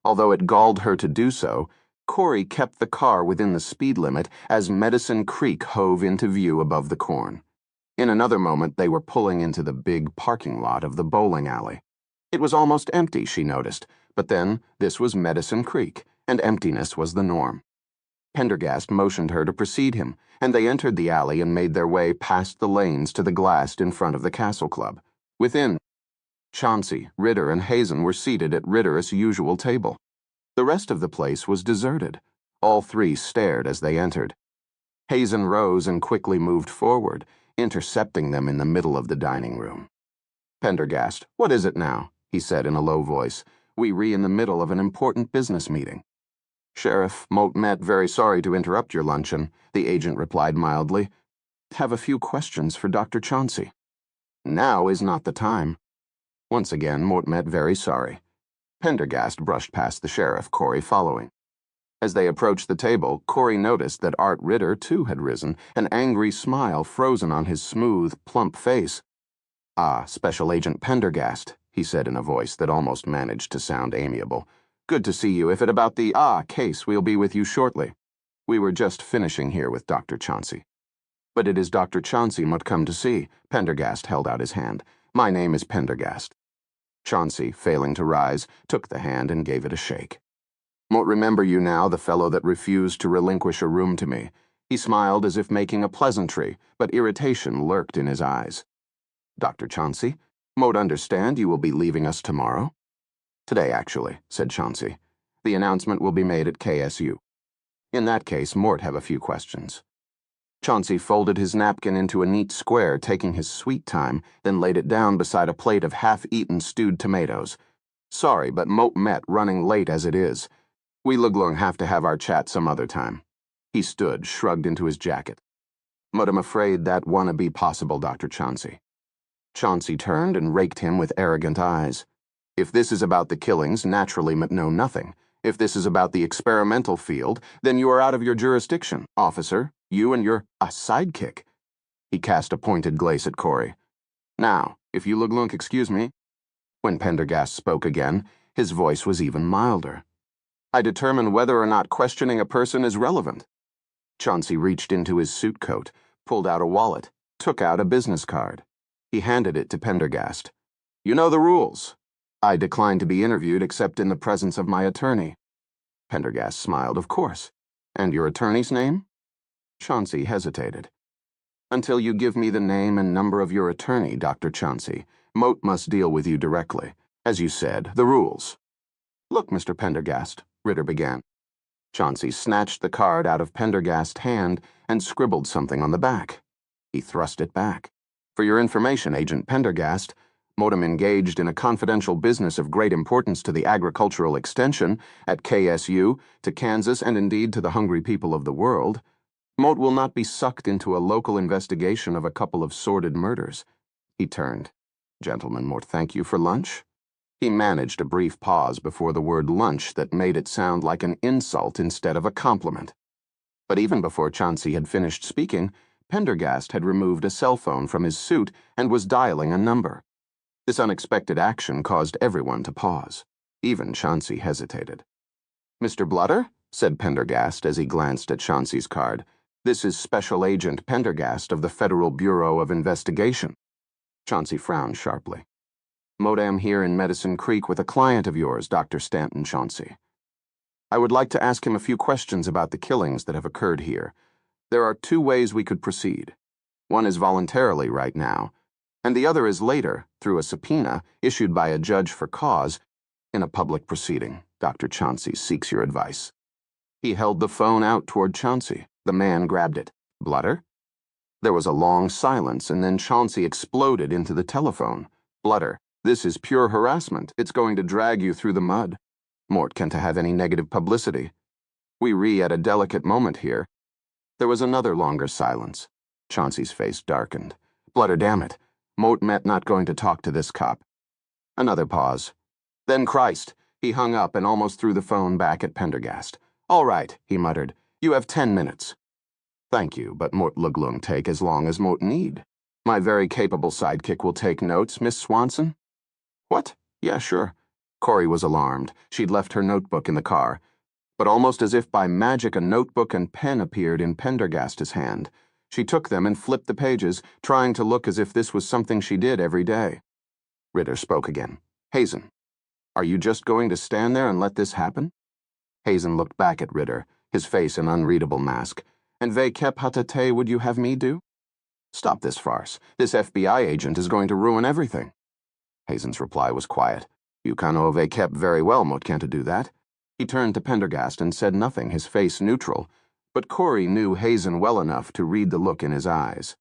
Although it galled her to do so, Corey kept the car within the speed limit as Medicine Creek hove into view above the corn. In another moment, they were pulling into the big parking lot of the bowling alley. It was almost empty, she noticed, but then this was Medicine Creek, and emptiness was the norm. Pendergast motioned her to precede him, and they entered the alley and made their way past the lanes to the glass in front of the Castle Club. Within, Chauncey, Ritter, and Hazen were seated at Ritter's usual table. The rest of the place was deserted. All three stared as they entered. Hazen rose and quickly moved forward, intercepting them in the middle of the dining room. Pendergast, what is it now? He said in a low voice. We re in the middle of an important business meeting. Sheriff, Moat Met, very sorry to interrupt your luncheon, the agent replied mildly. Have a few questions for Dr. Chauncey. Now is not the time. Once again, Moat Met, very sorry. Pendergast brushed past the sheriff, Corey following. As they approached the table, Corey noticed that Art Ritter, too, had risen, an angry smile frozen on his smooth, plump face. Ah, Special Agent Pendergast, he said in a voice that almost managed to sound amiable. Good to see you. If it about the case, we'll be with you shortly. We were just finishing here with Dr. Chauncey. But it is Dr. Chauncey must come to see. Pendergast held out his hand. My name is Pendergast. Chauncey, failing to rise, took the hand and gave it a shake. Won't remember you now, the fellow that refused to relinquish a room to me. He smiled as if making a pleasantry, but irritation lurked in his eyes. Dr. Chauncey, Moat understand you will be leaving us tomorrow? Today, actually, said Chauncey. The announcement will be made at KSU. In that case, Mort have a few questions. Chauncey folded his napkin into a neat square, taking his sweet time, then laid it down beside a plate of half-eaten stewed tomatoes. Sorry, but Moat Met running late as it is. We Luglung have to have our chat some other time. He stood, shrugged into his jacket. But I'm afraid that wonna be possible, Dr. Chauncey. Chauncey turned and raked him with arrogant eyes. If this is about the killings, naturally know nothing. If this is about the experimental field, then you are out of your jurisdiction, officer. You and your sidekick. He cast a pointed glace at Corey. Now, if you Luglunk excuse me. When Pendergast spoke again, his voice was even milder. I determine whether or not questioning a person is relevant. Chauncey reached into his suit coat, pulled out a wallet, took out a business card. He handed it to Pendergast. You know the rules. I decline to be interviewed except in the presence of my attorney. Pendergast smiled, of course. And your attorney's name? Chauncey hesitated. Until you give me the name and number of your attorney, Dr. Chauncey, Moat must deal with you directly. As you said, the rules. Look, Mr. Pendergast, Ritter began. Chauncey snatched the card out of Pendergast's hand and scribbled something on the back. He thrust it back. For your information, Agent Pendergast, Moat engaged in a confidential business of great importance to the agricultural extension at KSU, to Kansas, and indeed to the hungry people of the world. Moat will not be sucked into a local investigation of a couple of sordid murders. He turned. Gentlemen, Moat, thank you for lunch. He managed a brief pause before the word lunch that made it sound like an insult instead of a compliment. But even before Chauncey had finished speaking, Pendergast had removed a cell phone from his suit and was dialing a number. This unexpected action caused everyone to pause. Even Chauncey hesitated. Mr. Blutter, said Pendergast as he glanced at Chauncey's card. This is Special Agent Pendergast of the Federal Bureau of Investigation. Chauncey frowned sharply. Modam here in Medicine Creek with a client of yours, Dr. Stanton Chauncey. I would like to ask him a few questions about the killings that have occurred here. There are two ways we could proceed. One is voluntarily right now, and the other is later, through a subpoena issued by a judge for cause, in a public proceeding. Dr. Chauncey seeks your advice. He held the phone out toward Chauncey. The man grabbed it. Blutter? There was a long silence, and then Chauncey exploded into the telephone. Blutter, This is pure harassment. It's going to drag you through the mud. Mort can't have any negative publicity. We at a delicate moment here. There was another longer silence. Chauncey's face darkened. Bludder-damn-it. Mort met not going to talk to this cop. Another pause. Then Christ. He hung up and almost threw the phone back at Pendergast. All right, he muttered. You have 10 minutes. Thank you, but Mort Luglung take as long as Mort need. My very capable sidekick will take notes, Miss Swanson. What? Yeah, sure. Corey was alarmed. She'd left her notebook in the car. But almost as if by magic, a notebook and pen appeared in Pendergast's hand. She took them and flipped the pages, trying to look as if this was something she did every day. Ritter spoke again. Hazen, are you just going to stand there and let this happen? Hazen looked back at Ritter, his face an unreadable mask. And ve kep hatate would you have me do? Stop this farce. This FBI agent is going to ruin everything. Hazen's reply was quiet. You cano ve kep very well, Mot can't do that. He turned to Pendergast and said nothing, his face neutral, but Corey knew Hazen well enough to read the look in his eyes.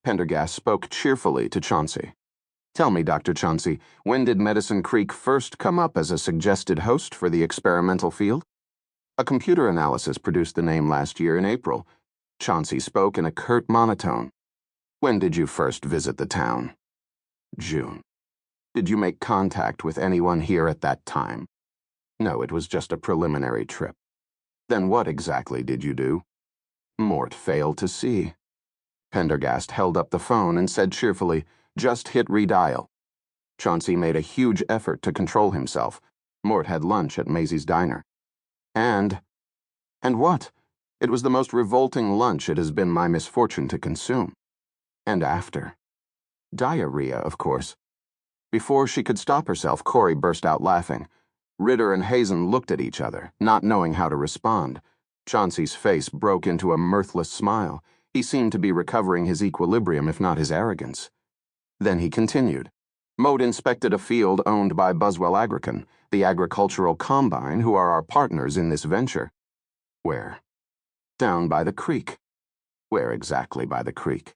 Pendergast spoke cheerfully to Chauncey. Tell me, Dr. Chauncey, when did Medicine Creek first come up as a suggested host for the experimental field? A computer analysis produced the name last year in April. Chauncey spoke in a curt monotone. When did you first visit the town? June. Did you make contact with anyone here at that time? No, it was just a preliminary trip. Then what exactly did you do? Mort failed to see. Pendergast held up the phone and said cheerfully, just hit redial. Chauncey made a huge effort to control himself. Mort had lunch at Maisie's diner. And what? It was the most revolting lunch it has been my misfortune to consume. And after. Diarrhea, of course. Before she could stop herself, Corey burst out laughing. Ritter and Hazen looked at each other, not knowing how to respond. Chauncey's face broke into a mirthless smile. He seemed to be recovering his equilibrium, if not his arrogance. Then he continued. Moat inspected a field owned by Buswell Agricon, the agricultural combine, who are our partners in this venture. Where? Down by the creek. Where exactly by the creek?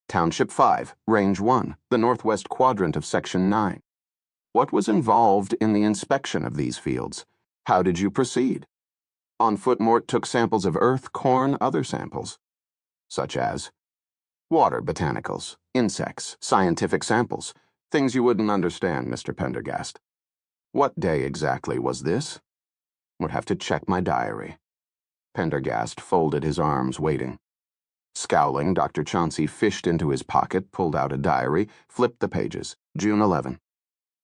Township 5, Range 1, the northwest quadrant of Section 9. What was involved in the inspection of these fields? How did you proceed? On foot, Mort took samples of earth, corn, other samples. Such as? Water botanicals, insects, scientific samples, things you wouldn't understand, Mr. Pendergast. What day exactly was this? Would have to check my diary. Pendergast folded his arms, waiting. Scowling, Dr. Chauncey fished into his pocket, pulled out a diary, flipped the pages. June 11.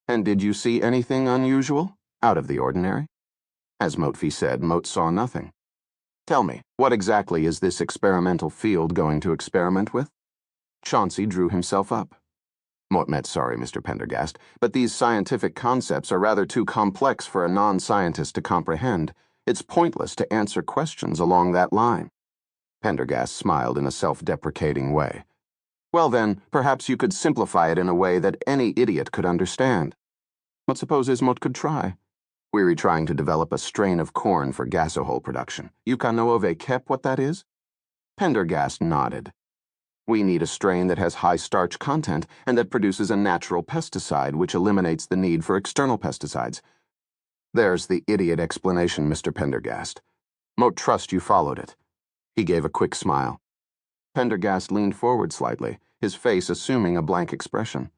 And did you see anything unusual? Out of the ordinary? As Motfi said, Moat saw nothing. Tell me, what exactly is this experimental field going to experiment with? Chauncey drew himself up. Mortmet, sorry, Mr. Pendergast, but these scientific concepts are rather too complex for a non-scientist to comprehend. It's pointless to answer questions along that line. Pendergast smiled in a self-deprecating way. Well then, perhaps you could simplify it in a way that any idiot could understand. What suppose Ismot could try? We're trying to develop a strain of corn for gasohol production. You know of a kep what that is? Pendergast nodded. We need a strain that has high starch content and that produces a natural pesticide which eliminates the need for external pesticides. There's the idiot explanation, Mr. Pendergast. Moat trust you followed it. He gave a quick smile. Pendergast leaned forward slightly, his face assuming a blank expression.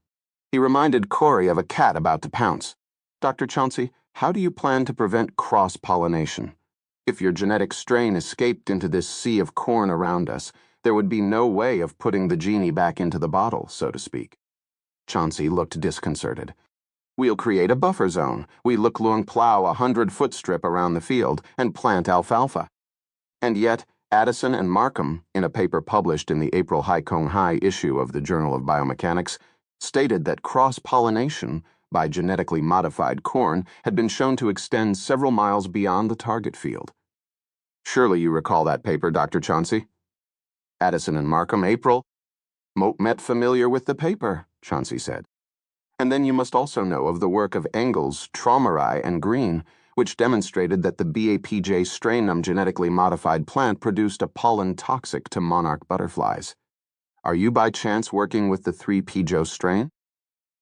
He reminded Corey of a cat about to pounce. Dr. Chauncey, how do you plan to prevent cross-pollination? If your genetic strain escaped into this sea of corn around us, there would be no way of putting the genie back into the bottle, so to speak. Chauncey looked disconcerted. We'll create a buffer zone. We Luklung plow 100-foot strip around the field and plant alfalfa. And yet, Addison and Markham, in a paper published in the April Haikong Hai issue of the Journal of Biomechanics, stated that cross-pollination by genetically modified corn had been shown to extend several miles beyond the target field. Surely you recall that paper, Dr. Chauncey? Addison and Markham, April. Moat met familiar with the paper, Chauncey said. And then you must also know of the work of Engels, Traumery, and Green, which demonstrated that the BAPJ strainum genetically modified plant produced a pollen toxic to monarch butterflies. Are you by chance working with the 3 Pijo strain?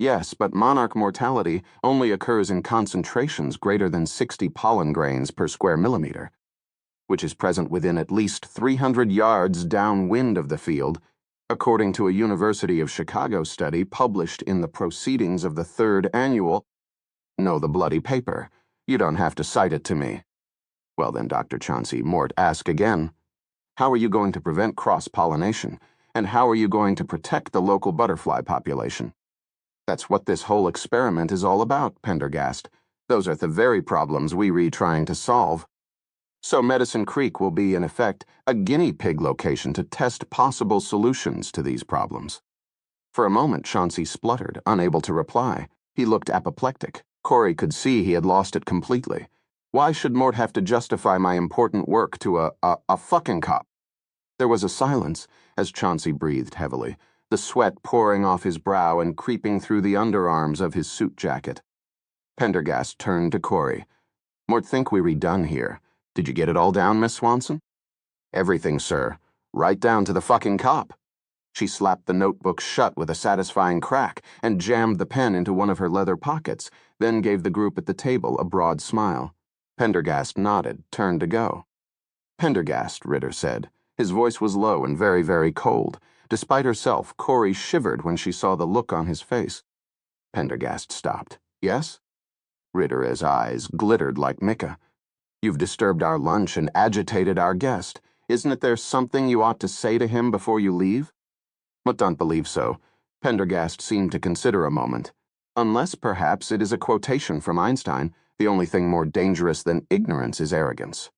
Yes, but monarch mortality only occurs in concentrations greater than 60 pollen grains per square millimeter, which is present within at least 300 yards downwind of the field, according to a University of Chicago study published in the Proceedings of the Third Annual. No, the bloody paper. You don't have to cite it to me. Well then, Dr. Chauncey, Mort asked again. How are you going to prevent cross-pollination, and how are you going to protect the local butterfly population? That's what this whole experiment is all about, Pendergast. Those are the very problems we re trying to solve. So Medicine Creek will be, in effect, a guinea pig location to test possible solutions to these problems. For a moment, Chauncey spluttered, unable to reply. He looked apoplectic. Corey could see he had lost it completely. Why should Mort have to justify my important work to a fucking cop? There was a silence as Chauncey breathed heavily, the sweat pouring off his brow and creeping through the underarms of his suit jacket. Pendergast turned to Corey. Mort think we redone here. Did you get it all down, Miss Swanson? Everything, sir. Right down to the fucking cop. She slapped the notebook shut with a satisfying crack and jammed the pen into one of her leather pockets, then gave the group at the table a broad smile. Pendergast nodded, turned to go. Pendergast, Ritter said. His voice was low and very, very cold. Despite herself, Corey shivered when she saw the look on his face. Pendergast stopped. Yes? Ritter's eyes glittered like mica. You've disturbed our lunch and agitated our guest. Isn't it there something you ought to say to him before you leave? But don't believe so. Pendergast seemed to consider a moment. Unless, perhaps, it is a quotation from Einstein, the only thing more dangerous than ignorance is arrogance.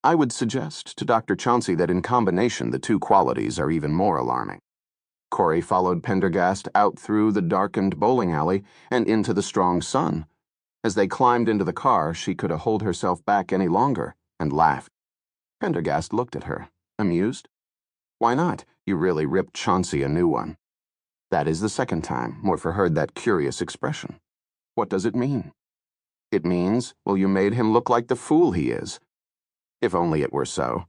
I would suggest to Dr. Chauncey that in combination the two qualities are even more alarming. Corey followed Pendergast out through the darkened bowling alley and into the strong sun. As they climbed into the car, she could hold herself back any longer, and laughed. Pendergast looked at her, amused. Why not? You really ripped Chauncey a new one. That is the second time Morpher heard that curious expression. What does it mean? It means, well, you made him look like the fool he is. If only it were so.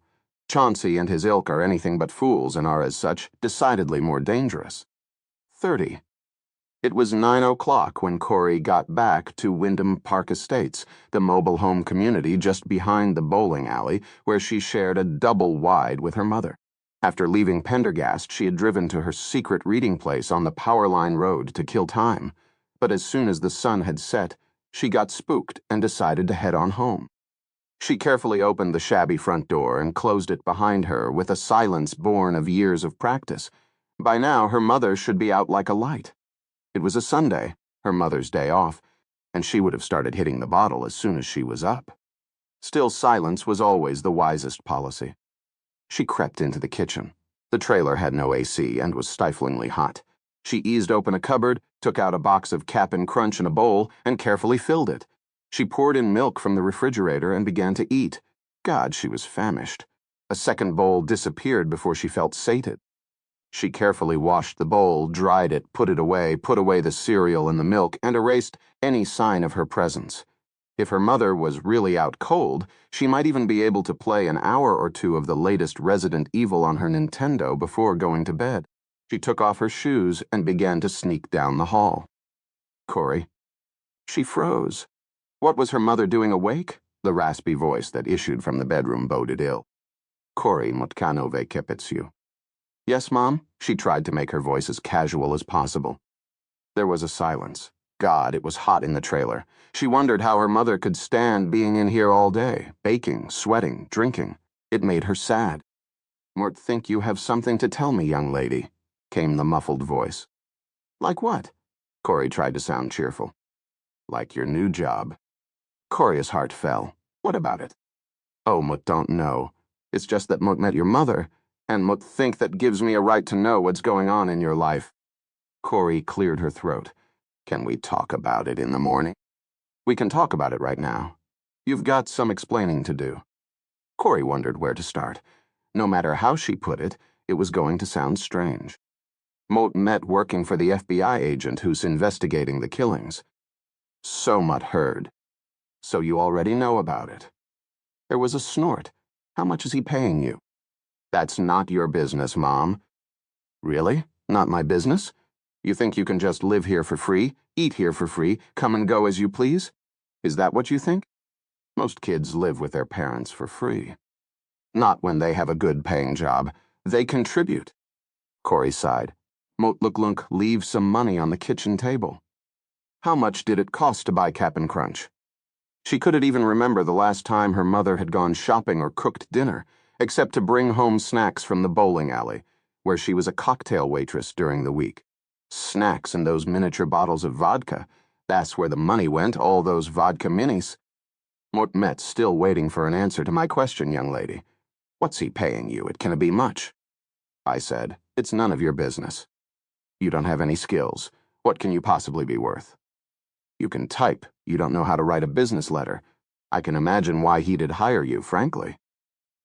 Chauncey and his ilk are anything but fools and are, as such, decidedly more dangerous. 30. It was 9 o'clock when Corey got back to Wyndham Park Estates, the mobile home community just behind the bowling alley where she shared a double wide with her mother. After leaving Pendergast, she had driven to her secret reading place on the Powerline Road to kill time. But as soon as the sun had set, she got spooked and decided to head on home. She carefully opened the shabby front door and closed it behind her with a silence born of years of practice. By now, her mother should be out like a light. It was a Sunday, her mother's day off, and she would have started hitting the bottle as soon as she was up. Still, silence was always the wisest policy. She crept into the kitchen. The trailer had no AC and was stiflingly hot. She eased open a cupboard, took out a box of Cap'n Crunch in a bowl, and carefully filled it. She poured in milk from the refrigerator and began to eat. God, she was famished. A second bowl disappeared before she felt sated. She carefully washed the bowl, dried it, put away the cereal and the milk, and erased any sign of her presence. If her mother was really out cold, she might even be able to play an hour or two of the latest Resident Evil on her Nintendo before going to bed. She took off her shoes and began to sneak down the hall. Corey. She froze. What was her mother doing awake? The raspy voice that issued from the bedroom boded ill. Corey Motkanove Kepetsu. Yes, Mom? She tried to make her voice as casual as possible. There was a silence. God, it was hot in the trailer. She wondered how her mother could stand being in here all day, baking, sweating, drinking. It made her sad. Mort think you have something to tell me, young lady, came the muffled voice. Like what? Corey tried to sound cheerful. Like your new job. Corey's heart fell. What about it? Oh, Mut don't know. It's just that Mut met your mother, and Mut think that gives me a right to know what's going on in your life. Corey cleared her throat. Can we talk about it in the morning? We can talk about it right now. You've got some explaining to do. Corey wondered where to start. No matter how she put it, it was going to sound strange. Mot met working for the FBI agent who's investigating the killings. So Mut heard. So you already know about it. There was a snort. How much is he paying you? That's not your business, Mom. Really? Not my business? You think you can just live here for free, eat here for free, come and go as you please? Is that what you think? Most kids live with their parents for free. Not when they have a good-paying job. They contribute. Corey sighed. Motluklunk leave some money on the kitchen table. How much did it cost to buy Cap'n Crunch? She couldn't even remember the last time her mother had gone shopping or cooked dinner, except to bring home snacks from the bowling alley, where she was a cocktail waitress during the week. Snacks and those miniature bottles of vodka. That's where the money went, all those vodka minis. Mort Met's still waiting for an answer to my question, young lady. What's he paying you? It can't be much. I said, it's none of your business. You don't have any skills. What can you possibly be worth? You can type. You don't know how to write a business letter. I can imagine why he'd hire you, frankly.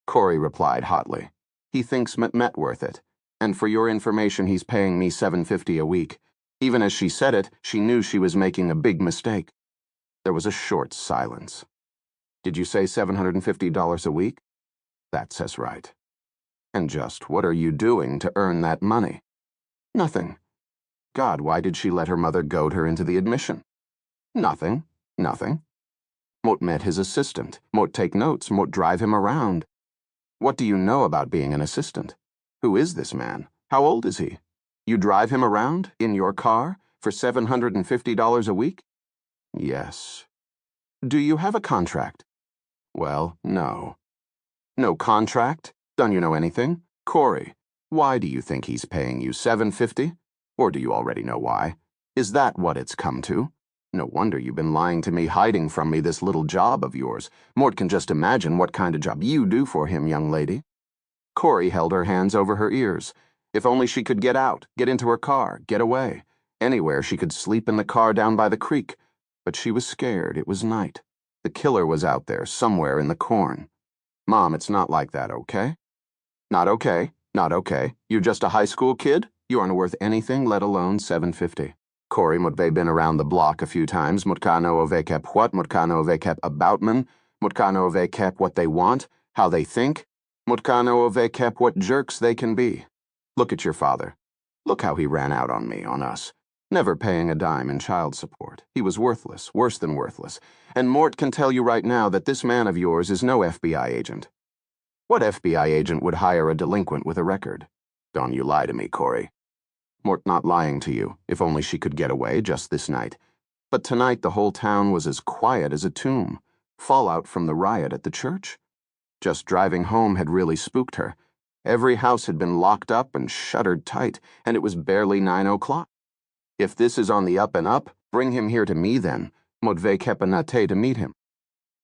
Corey replied hotly. He thinks Met worth it. And for your information, he's paying me $7.50 a week. Even as she said it, she knew she was making a big mistake. There was a short silence. Did you say $750 a week? That says right. And just what are you doing to earn that money? Nothing. God, why did she let her mother goad her into the admission? Nothing. Mort met his assistant. Mort take notes. Mort drive him around. What do you know about being an assistant? Who is this man? How old is he? You drive him around, in your car, for $750 a week? Yes. Do you have a contract? Well, no. No contract? Don't you know anything? Corey, why do you think he's paying you $7.50? Or do you already know why? Is that what it's come to? No wonder you've been lying to me, hiding from me this little job of yours. Mort can just imagine what kind of job you do for him, young lady. Corey held her hands over her ears. If only she could get out, get into her car, get away. Anywhere she could sleep in the car down by the creek. But she was scared. It was night. The killer was out there, somewhere in the corn. Mom, it's not like that, okay? Not okay. Not okay. You're just a high school kid? You aren't worth anything, let alone $7.50. Corey mutve been around the block a few times. Mutkano ove kep what? Mutkano ove kep aboutman? Mutkano ove kep what they want? How they think? Mutkano ove kep what jerks they can be. Look at your father. Look how he ran out on me, on us. Never paying a dime in child support. He was worthless, worse than worthless. And Mort can tell you right now that this man of yours is no FBI agent. What FBI agent would hire a delinquent with a record? Don't you lie to me, Corey. Mort not lying to you, if only she could get away just this night. But tonight the whole town was as quiet as a tomb. Fallout from the riot at the church. Just driving home had really spooked her. Every house had been locked up and shuttered tight, and it was barely 9 o'clock. If this is on the up and up, bring him here to me then. Modve kepanate to meet him.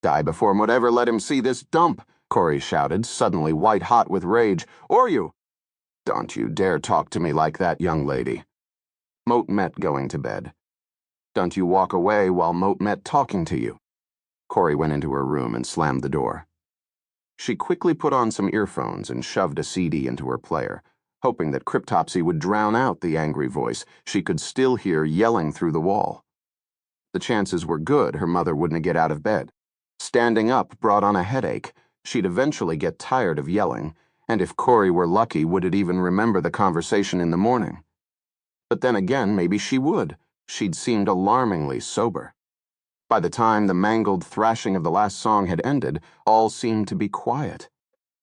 Die before Mod ever let him see this dump, Corey shouted, suddenly white-hot with rage. Or you! Don't you dare talk to me like that, young lady. Mot met going to bed. Don't you walk away while Mot met talking to you. Corey went into her room and slammed the door. She quickly put on some earphones and shoved a CD into her player, hoping that Cryptopsy would drown out the angry voice she could still hear yelling through the wall. The chances were good her mother wouldn't get out of bed. Standing up brought on a headache. She'd eventually get tired of yelling, and if Corey were lucky, would it even remember the conversation in the morning? But then again, maybe she would. She'd seemed alarmingly sober. By the time the mangled thrashing of the last song had ended, all seemed to be quiet.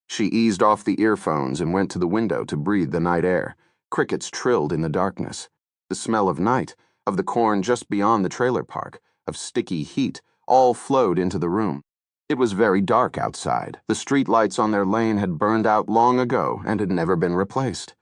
She eased off the earphones and went to the window to breathe the night air. Crickets trilled in the darkness. The smell of night, of the corn just beyond the trailer park, of sticky heat, all flowed into the room. It was very dark outside. The streetlights on their lane had burned out long ago and had never been replaced.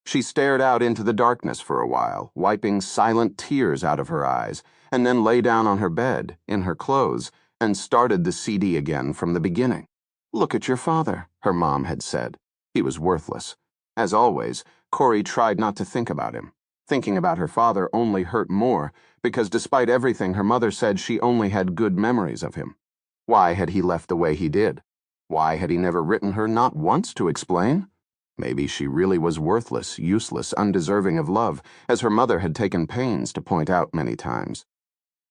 She stared out into the darkness for a while, wiping silent tears out of her eyes, and then lay down on her bed, in her clothes, and started the CD again from the beginning. Look at your father, her mom had said. He was worthless. As always, Corey tried not to think about him. Thinking about her father only hurt more, because despite everything her mother said, she only had good memories of him. Why had he left the way he did? Why had he never written her not once to explain? Maybe she really was worthless, useless, undeserving of love, as her mother had taken pains to point out many times.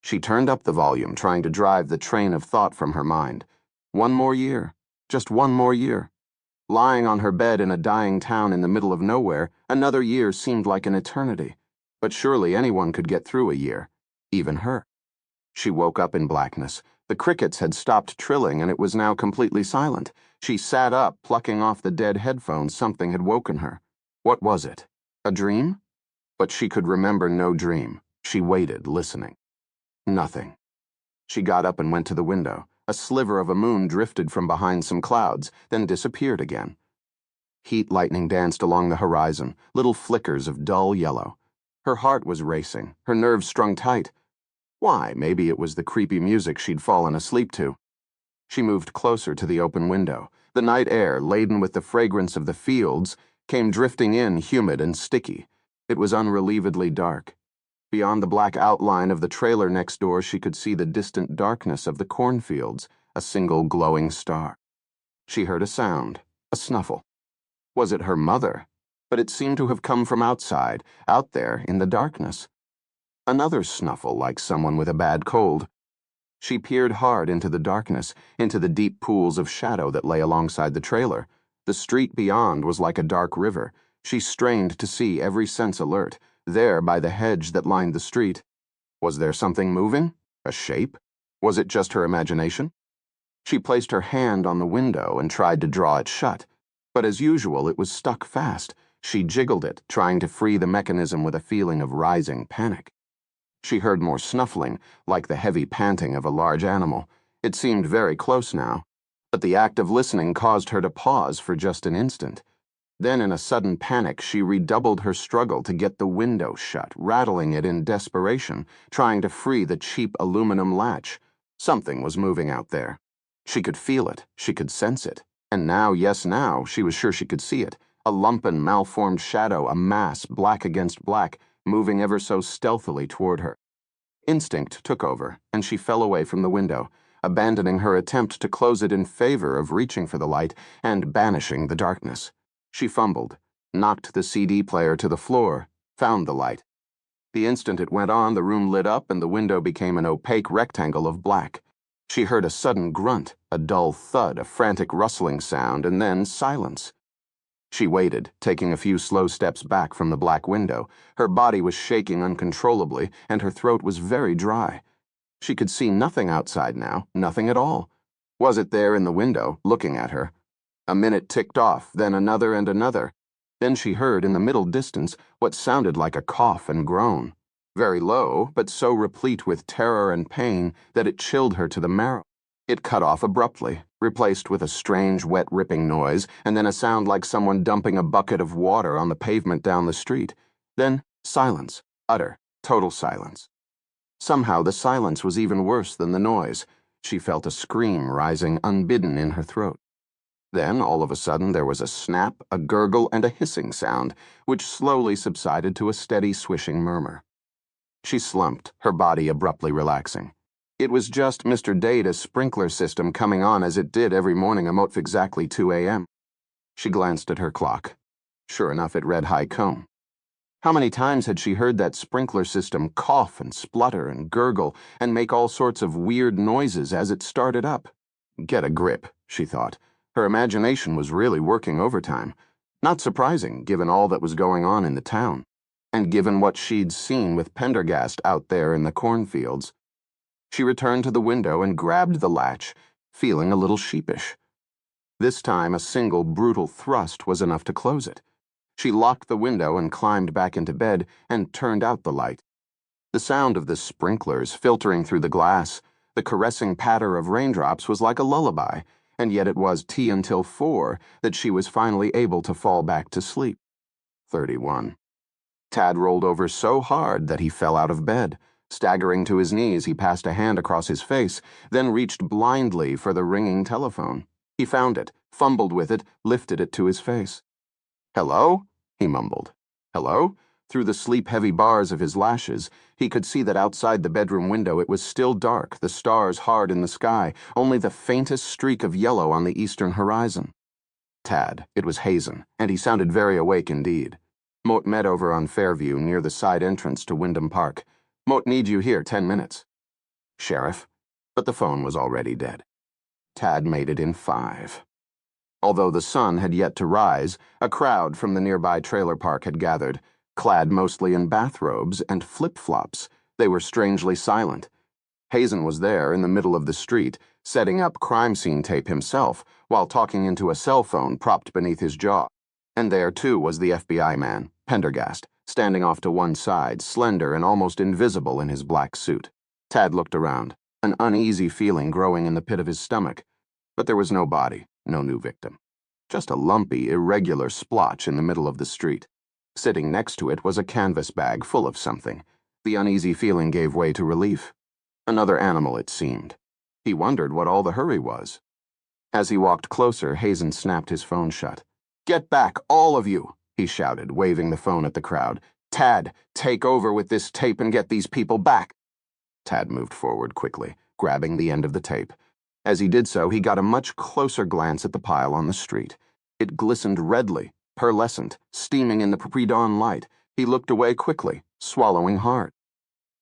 She turned up the volume, trying to drive the train of thought from her mind. One more year. Just one more year. Lying on her bed in a dying town in the middle of nowhere, another year seemed like an eternity. But surely anyone could get through a year, even her. She woke up in blackness. The crickets had stopped trilling and it was now completely silent. She sat up, plucking off the dead headphones. Something had woken her. What was it? A dream? But she could remember no dream. She waited, listening. Nothing. She got up and went to the window. A sliver of a moon drifted from behind some clouds, then disappeared again. Heat lightning danced along the horizon, little flickers of dull yellow. Her heart was racing, her nerves strung tight. Why, maybe it was the creepy music she'd fallen asleep to. She moved closer to the open window. The night air, laden with the fragrance of the fields, came drifting in, humid and sticky. It was unrelievedly dark. Beyond the black outline of the trailer next door, she could see the distant darkness of the cornfields, a single glowing star. She heard a sound, a snuffle. Was it her mother? But it seemed to have come from outside, out there in the darkness. Another snuffle, like someone with a bad cold. She peered hard into the darkness, into the deep pools of shadow that lay alongside the trailer. The street beyond was like a dark river. She strained to see, every sense alert. There, by the hedge that lined the street. Was there something moving? A shape? Was it just her imagination? She placed her hand on the window and tried to draw it shut. But as usual, it was stuck fast. She jiggled it, trying to free the mechanism with a feeling of rising panic. She heard more snuffling, like the heavy panting of a large animal. It seemed very close now, but the act of listening caused her to pause for just an instant. Then, in a sudden panic, she redoubled her struggle to get the window shut, rattling it in desperation, trying to free the cheap aluminum latch. Something was moving out there. She could feel it, she could sense it. And now, yes now, she was sure she could see it. A lumpen, malformed shadow, a mass, black against black, moving ever so stealthily toward her. Instinct took over, and she fell away from the window, abandoning her attempt to close it in favor of reaching for the light and banishing the darkness. She fumbled, knocked the CD player to the floor, found the light. The instant it went on, the room lit up and the window became an opaque rectangle of black. She heard a sudden grunt, a dull thud, a frantic rustling sound, and then silence. She waited, taking a few slow steps back from the black window. Her body was shaking uncontrollably, and her throat was very dry. She could see nothing outside now, nothing at all. Was it there in the window, looking at her? A minute ticked off, then another and another. Then she heard, in the middle distance, what sounded like a cough and groan. Very low, but so replete with terror and pain that it chilled her to the marrow. It cut off abruptly, replaced with a strange, wet ripping noise, and then a sound like someone dumping a bucket of water on the pavement down the street. Then silence, utter, total silence. Somehow the silence was even worse than the noise. She felt a scream rising unbidden in her throat. Then, all of a sudden, there was a snap, a gurgle, and a hissing sound, which slowly subsided to a steady, swishing murmur. She slumped, her body abruptly relaxing. It was just Mr. Data's sprinkler system coming on as it did every morning about exactly 2 a.m. She glanced at her clock. Sure enough, it read high comb. How many times had she heard that sprinkler system cough and splutter and gurgle and make all sorts of weird noises as it started up? Get a grip, she thought. Her imagination was really working overtime. Not surprising, given all that was going on in the town, and given what she'd seen with Pendergast out there in the cornfields. She returned to the window and grabbed the latch, feeling a little sheepish. This time, a single brutal thrust was enough to close it. She locked the window and climbed back into bed and turned out the light. The sound of the sprinklers filtering through the glass, the caressing patter of raindrops was like a lullaby, and yet it was tea until 4 that she was finally able to fall back to sleep. 31. Tad rolled over so hard that he fell out of bed. Staggering to his knees, he passed a hand across his face, then reached blindly for the ringing telephone. He found it, fumbled with it, lifted it to his face. "Hello?" he mumbled. "Hello?" Through the sleep-heavy bars of his lashes, he could see that outside the bedroom window it was still dark, the stars hard in the sky, only the faintest streak of yellow on the eastern horizon. Tad, it was Hazen, and he sounded very awake indeed. "Moat met over on Fairview, near the side entrance to Wyndham Park. Moat need you here 10 minutes. Sheriff." But the phone was already dead. Tad made it in 5. Although the sun had yet to rise, a crowd from the nearby trailer park had gathered. Clad mostly in bathrobes and flip-flops, they were strangely silent. Hazen was there in the middle of the street, setting up crime scene tape himself, while talking into a cell phone propped beneath his jaw. And there, too, was the FBI man, Pendergast, standing off to one side, slender and almost invisible in his black suit. Tad looked around, an uneasy feeling growing in the pit of his stomach. But there was no body, no new victim. Just a lumpy, irregular splotch in the middle of the street. Sitting next to it was a canvas bag full of something. The uneasy feeling gave way to relief. Another animal, it seemed. He wondered what all the hurry was. As he walked closer, Hazen snapped his phone shut. "Get back, all of you," he shouted, waving the phone at the crowd. "Tad, take over with this tape and get these people back." Tad moved forward quickly, grabbing the end of the tape. As he did so, he got a much closer glance at the pile on the street. It glistened redly, pearlescent, steaming in the pre-dawn light. He looked away quickly, swallowing hard.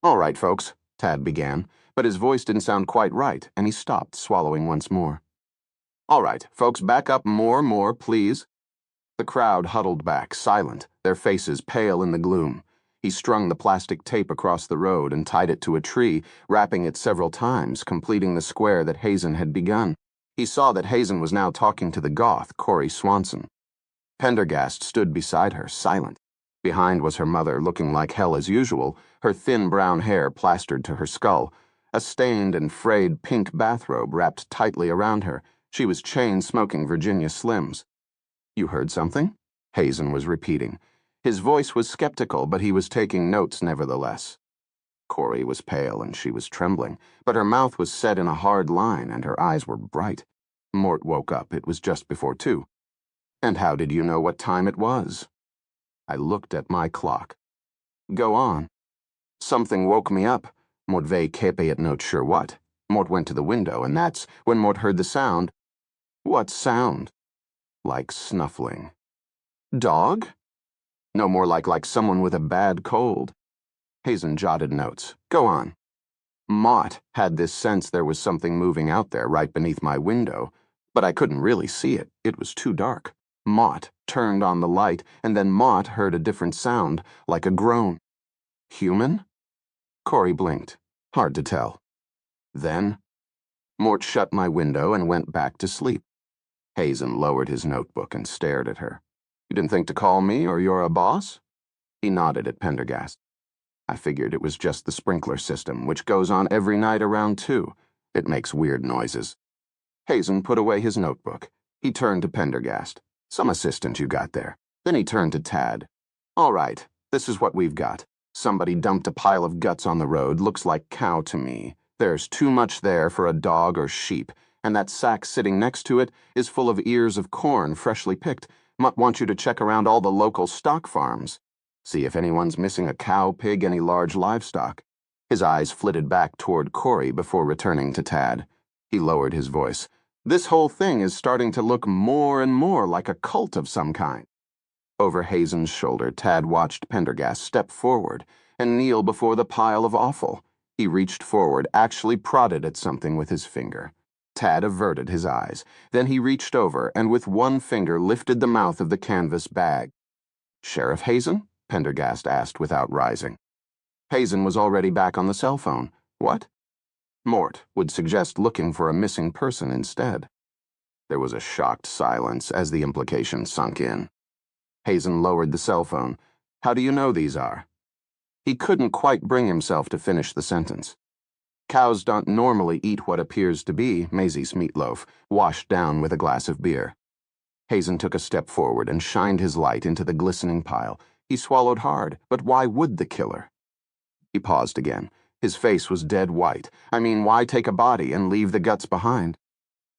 "All right, folks," Tad began, but his voice didn't sound quite right, and he stopped, swallowing once more. "All right, folks, back up more, please." The crowd huddled back, silent, their faces pale in the gloom. He strung the plastic tape across the road and tied it to a tree, wrapping it several times, completing the square that Hazen had begun. He saw that Hazen was now talking to the goth, Corey Swanson. Pendergast stood beside her, silent. Behind was her mother, looking like hell as usual, her thin brown hair plastered to her skull. A stained and frayed pink bathrobe wrapped tightly around her. She was chain-smoking Virginia Slims. "You heard something?" Hazen was repeating. His voice was skeptical, but he was taking notes nevertheless. Corey was pale and she was trembling, but her mouth was set in a hard line and her eyes were bright. Mort woke up. It was just before 2. "And how did you know what time it was?" "I looked at my clock." "Go on." "Something woke me up. Mort vei kepe at not sure what. Mort went to the window, and that's when Mort heard the sound." "What sound?" "Like snuffling." "Dog?" "No, more like someone with a bad cold." Hazen jotted notes. "Go on." "Mott had this sense there was something moving out there right beneath my window, but I couldn't really see it. It was too dark. Mott turned on the light, and then Mott heard a different sound, like a groan." "Human?" Corey blinked. "Hard to tell." "Then?" "Mort shut my window and went back to sleep." Hazen lowered his notebook and stared at her. "You didn't think to call me, or you're a boss?" He nodded at Pendergast. "I figured it was just the sprinkler system, which goes on every night around 2. It makes weird noises." Hazen put away his notebook. He turned to Pendergast. "Some assistant you got there." Then he turned to Tad. "All right, this is what we've got. Somebody dumped a pile of guts on the road. Looks like cow to me. There's too much there for a dog or sheep, and that sack sitting next to it is full of ears of corn freshly picked. Might want you to check around all the local stock farms. See if anyone's missing a cow, pig, any large livestock." His eyes flitted back toward Corey before returning to Tad. He lowered his voice. "This whole thing is starting to look more and more like a cult of some kind." Over Hazen's shoulder, Tad watched Pendergast step forward and kneel before the pile of offal. He reached forward, actually prodded at something with his finger. Tad averted his eyes. Then he reached over and with one finger lifted the mouth of the canvas bag. "Sheriff Hazen?" Pendergast asked without rising. Hazen was already back on the cell phone. "What?" Mort would suggest looking for a missing person instead. There was a shocked silence as the implication sunk in. Hazen lowered the cell phone. "How do you know these are?" He couldn't quite bring himself to finish the sentence. "Cows don't normally eat what appears to be Maisie's meatloaf, washed down with a glass of beer." Hazen took a step forward and shined his light into the glistening pile. He swallowed hard, but why would the killer? He paused again. His face was dead white. Why take a body and leave the guts behind?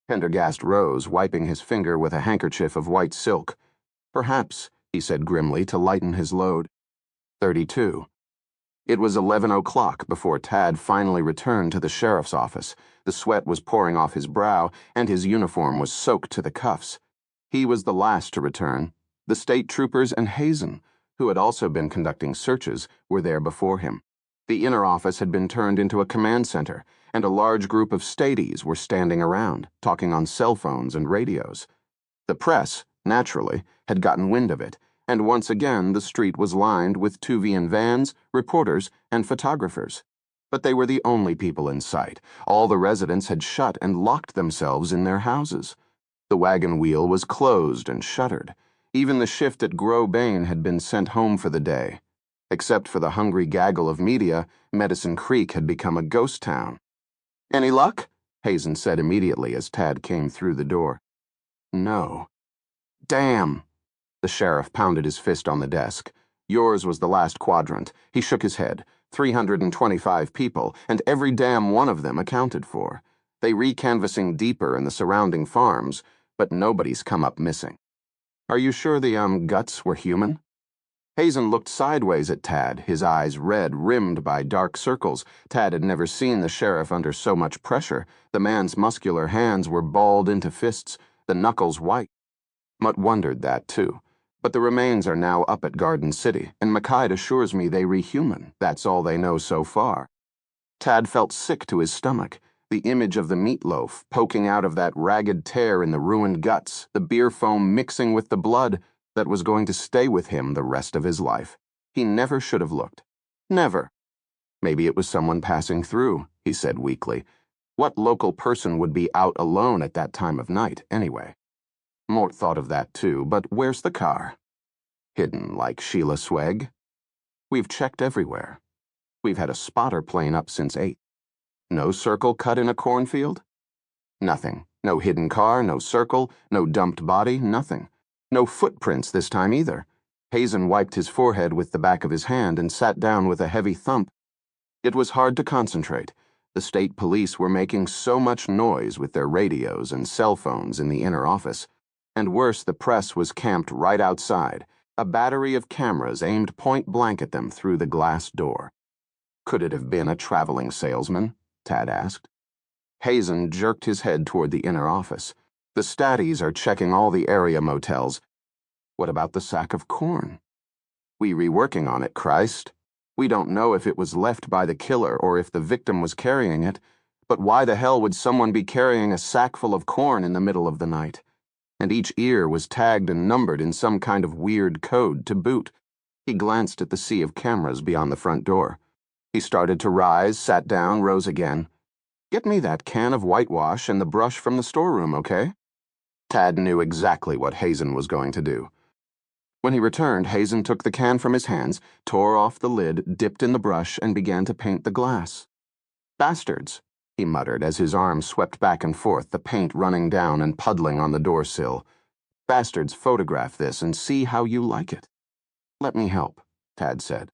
Pendergast rose, wiping his finger with a handkerchief of white silk. "Perhaps," he said grimly to lighten his load. 32. It was 11 o'clock before Tad finally returned to the sheriff's office. The sweat was pouring off his brow, and his uniform was soaked to the cuffs. He was the last to return. The state troopers and Hazen, who had also been conducting searches, were there before him. The inner office had been turned into a command center, and a large group of stadies were standing around, talking on cell phones and radios. The press, naturally, had gotten wind of it, and once again the street was lined with Tuvian vans, reporters, and photographers. But they were the only people in sight. All the residents had shut and locked themselves in their houses. The wagon wheel was closed and shuttered. Even the shift at Gros Bain had been sent home for the day. Except for the hungry gaggle of media, Medicine Creek had become a ghost town. "Any luck?" Hazen said immediately as Tad came through the door. "No." "Damn." The sheriff pounded his fist on the desk. Yours was the last quadrant. He shook his head. 325 people, and every damn one of them accounted for. They re-canvassing deeper in the surrounding farms, but nobody's come up missing. Are you sure the, guts were human? Hazen looked sideways at Tad, his eyes red, rimmed by dark circles. Tad had never seen the sheriff under so much pressure. The man's muscular hands were balled into fists, the knuckles white. Mutt wondered that, too. But the remains are now up at Garden City, and McKay assures me they rehuman. That's all they know so far. Tad felt sick to his stomach. The image of the meatloaf poking out of that ragged tear in the ruined guts, the beer foam mixing with the blood that was going to stay with him the rest of his life. He never should have looked. Never. Maybe it was someone passing through, he said weakly. What local person would be out alone at that time of night, anyway? Mort thought of that too, but where's the car? Hidden like Sheila Sweg? We've checked everywhere. We've had a spotter plane up since 8. No circle cut in a cornfield? Nothing. No hidden car, no circle, no dumped body, nothing. No footprints this time either. Hazen wiped his forehead with the back of his hand and sat down with a heavy thump. It was hard to concentrate. The state police were making so much noise with their radios and cell phones in the inner office. And worse, the press was camped right outside, a battery of cameras aimed point blank at them through the glass door. Could it have been a traveling salesman? Tad asked. Hazen jerked his head toward the inner office. The statties are checking all the area motels. What about the sack of corn? We reworking on it, Christ. We don't know if it was left by the killer or if the victim was carrying it, but why the hell would someone be carrying a sack full of corn in the middle of the night? And each ear was tagged and numbered in some kind of weird code to boot. He glanced at the sea of cameras beyond the front door. He started to rise, sat down, rose again. Get me that can of whitewash and the brush from the storeroom, okay? Tad knew exactly what Hazen was going to do. When he returned, Hazen took the can from his hands, tore off the lid, dipped in the brush, and began to paint the glass. Bastards, he muttered as his arm swept back and forth, the paint running down and puddling on the door sill. Bastards, photograph this and see how you like it. Let me help, Tad said.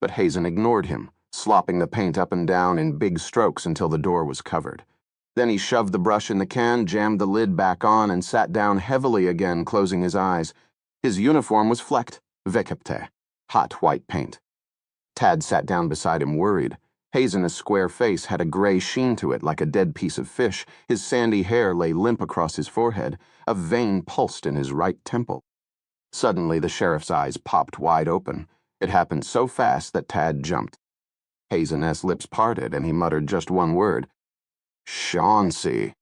But Hazen ignored him, slopping the paint up and down in big strokes until the door was covered. Then he shoved the brush in the can, jammed the lid back on, and sat down heavily again, closing his eyes. His uniform was flecked, vekepte, hot white paint. Tad sat down beside him, worried. Hazen's square face had a gray sheen to it like a dead piece of fish. His sandy hair lay limp across his forehead. A vein pulsed in his right temple. Suddenly, the sheriff's eyes popped wide open. It happened so fast that Tad jumped. Hazen's lips parted, and he muttered just one word. Chauncey.